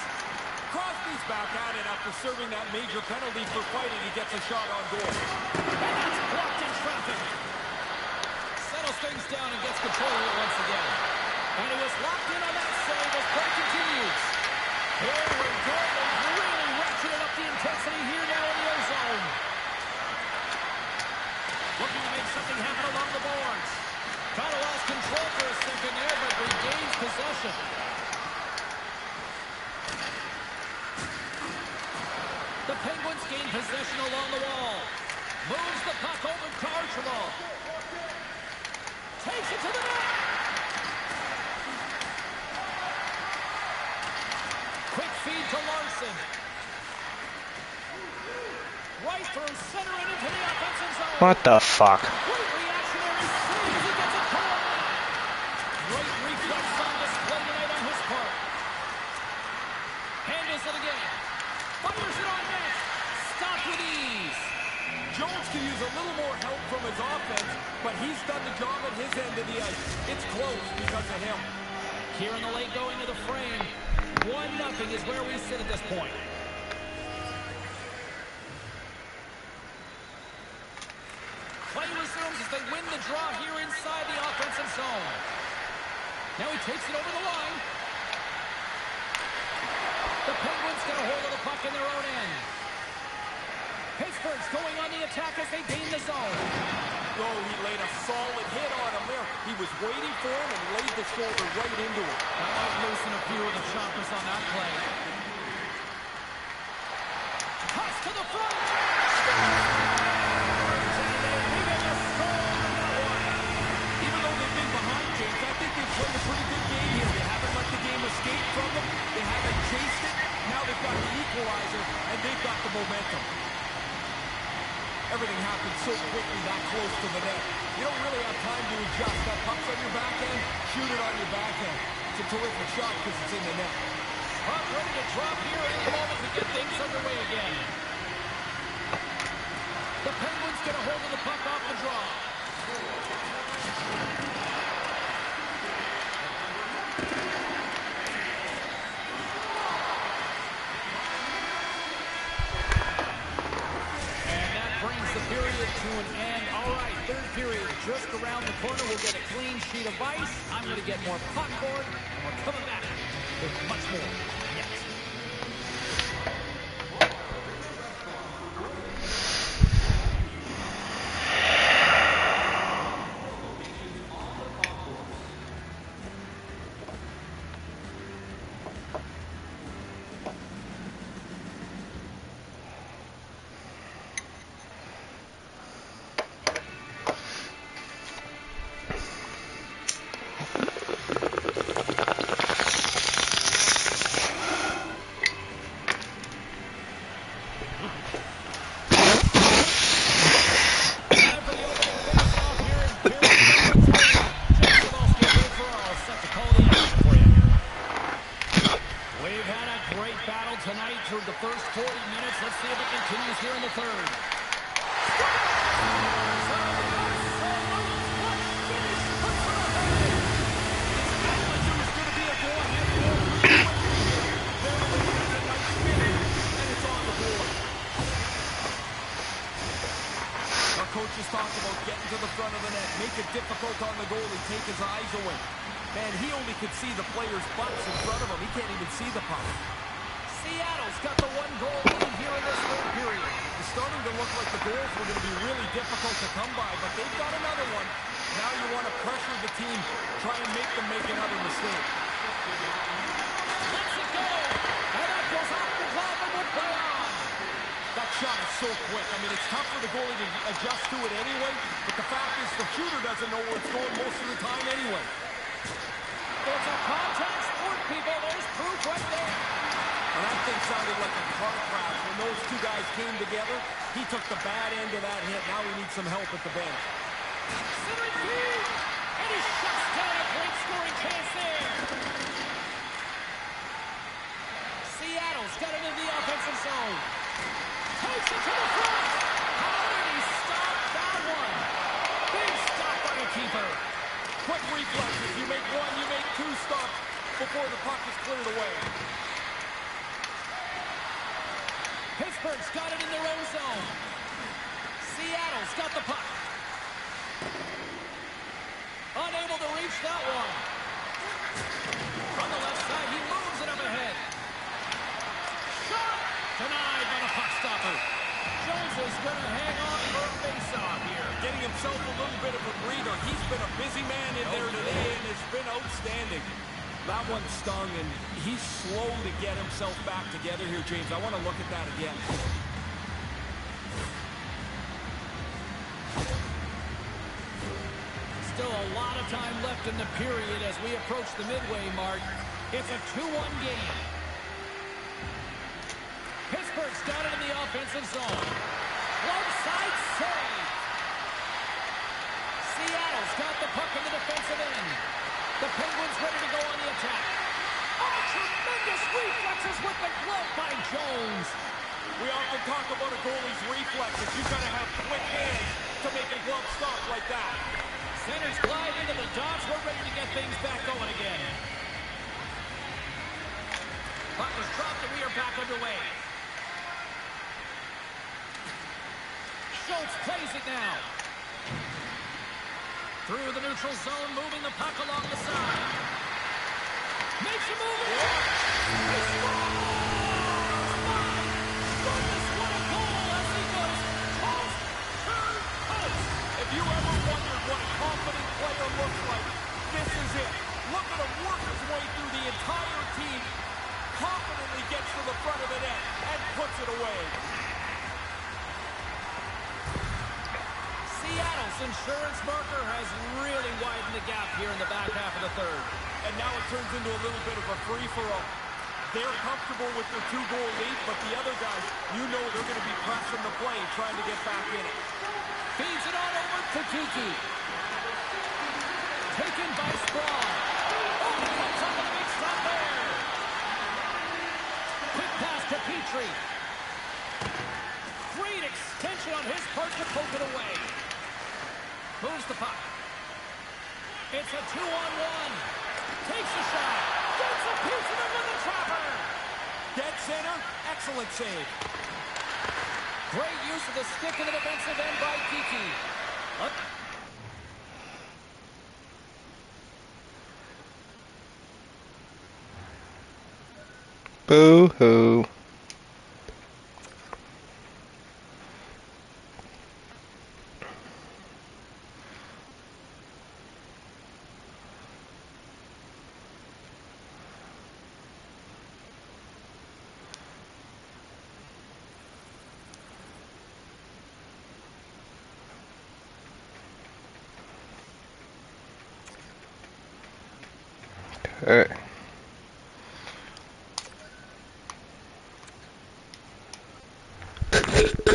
Crosby's back at it after serving that major penalty for fighting. He gets a shot on goal. And that's blocked in traffic. Settles things down and gets control of it once again. And he was locked in on that save as play continues. Here we go. They've really ratcheted up the intensity here now in the ozone. Looking to make something happen along the boards. Kind of lost control for a second there, but regains possession. The Penguins gain possession along the wall. Moves the puck over Archibald. Takes it to the net. Quick feed to Larson. Right through center and into the offensive zone. What the fuck? Great reactionary save as he gets it caught. Great reflex on display tonight on his part. Handles it again. Fires it on net. Stop with ease. Jones could use a little more help from his offense, but he's done the job at his end of the ice. It's close because of him. Here in the late going to the frame. 1-0 is where we sit at this point. Play resumes as they win the draw here inside the offensive zone. Now he takes it over the line. The Penguins get a hold of the puck in their own end. Pittsburgh's going on the attack as they gain the zone. Oh, he laid a solid hit on him there. He was waiting for him and laid the shoulder right into him. That might loosen a few of the choppers on that play. Pass to the front. Even though they've been behind, James, I think they've played a pretty good game here. They haven't let the game escape from them. They haven't chased it. Now they've got the equalizer, and they've got the momentum. Everything happens so quickly that close to the net. You don't really have time to adjust. That puck's on your backhand, shoot it on your backhand. It's a terrific shot because it's in the net. Puck ready to drop here at the moment to get things underway again. The Penguins get a hold of the puck off the draw. To an end. All right, third period just around the corner. We'll get a clean sheet of ice. I'm going to get more puckboard, and we're coming back with much more next. Coaches talk about getting to the front of the net, make it difficult on the goalie, take his eyes away. Man, he only could see the players' butts in front of him. He can't even see the puck. Seattle's got the one-goal lead here in this third period. It's starting to look like the goals were going to be really difficult to come by, but they've got another one. Now you want to pressure the team, try and make them make another mistake. Let's it go. And that goes off the glove and will play on. That shot is so quick. I mean, it's tough for the goalie to adjust to it anyway, but the fact is the shooter doesn't know where it's going most of the time anyway. It's a contact sport, people. There's proof right there. And that thing sounded like a car crash. When those two guys came together, he took the bad end of that hit. Now he needs some help at the bench. Centering field. And he shuts down a great scoring chance there. Seattle's got it in the offensive zone. Takes it to the front. How did he stop that one? Big stop by the keeper. Quick reflexes. You make one, you make two stops before the puck is cleared away. Pittsburgh's got it in their own zone. Seattle's got the puck. Unable to reach that one. On the left side, he moves it up ahead. Shot! Denied by the puck stopper. Jones is going to hang on for a face-off here. Getting himself a little bit of a breather. He's been a busy man in there today, and it's been outstanding. That one stung, and he's slow to get himself back together here, James. I want to look at that again. Still a lot of time left in the period as we approach the midway mark. It's a 2-1 game. Pittsburgh's got it in the offensive zone. Left side save. Seattle's got the puck in the defensive end. The Penguins ready to go on the attack. Oh, tremendous reflexes with the glove by Jones. We often talk about a goalie's reflexes. You've got to have quick hands to make a glove stop like that. Centers glide into the dots. We're ready to get things back going again. Puck is dropped and we are back underway. Schultz plays it now. Through the neutral zone, moving the puck along the side. Makes a move. He scores! My goodness, what a goal as he goes post to post. If you ever wondered what a confident player looks like, this is it. Look at him work his way through the entire team, confidently gets to the front of the net, and puts it away. Seattle's insurance marker has really widened the gap here in the back half of the third. And now it turns into a little bit of a free-for-all. They're comfortable with their 2-goal lead, but the other guys, you know they're going to be pressing the play, trying to get back in it. Feeds it on over to Kiki. Taken by Sprawl. Oh, comes on the big stop there. Quick pass to Petrie. Great extension on his part to poke it away. Moves the puck. It's a 2-on-1. Takes a shot. Gets a piece of it with the trapper. Dead center, excellent save. Great use of the stick in the defensive end by Kiki. Boo-hoo. Okay.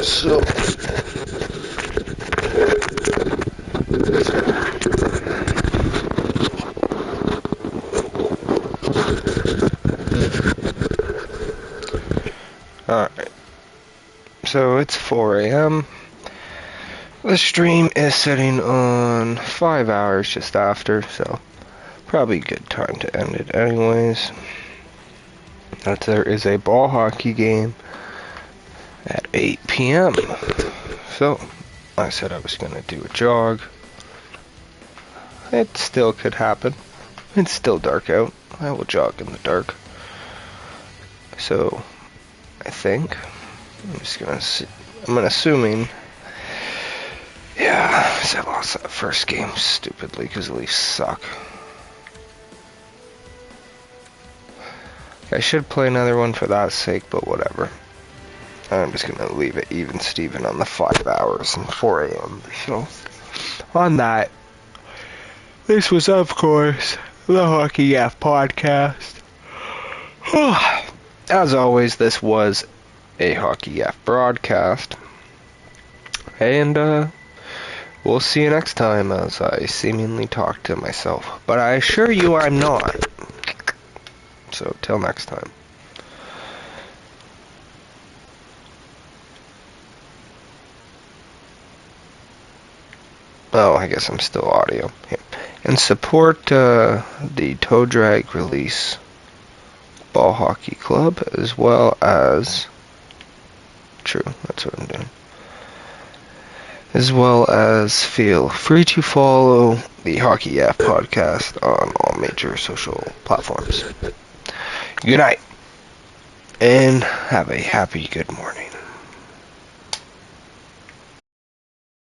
So alright. So it's 4 a.m. The stream is sitting on 5 hours just after, so probably a good time to end it anyways. That there is a ball hockey game at 8 p.m. So I said I was going to do a jog. It still could happen. It's still dark out. I will jog in the dark. So, I think I'm assuming. Yeah, 'cause I lost that first game stupidly because the Leafs suck. I should play another one for that sake, but whatever. I'm just gonna leave it even Steven on the 5 hours and 4 a.m. So, on that, this was, of course, the Hockey F podcast. As always, this was a Hockey F broadcast. And, we'll see you next time as I seemingly talk to myself. But I assure you I'm not. So, till next time. Oh, I guess I'm still audio. Yeah. And support the Toe Drag Release Ball Hockey Club, as well as... True, that's what I'm doing. As well as feel free to follow the Hockey F podcast on all major social platforms. Good night, and have a happy good morning.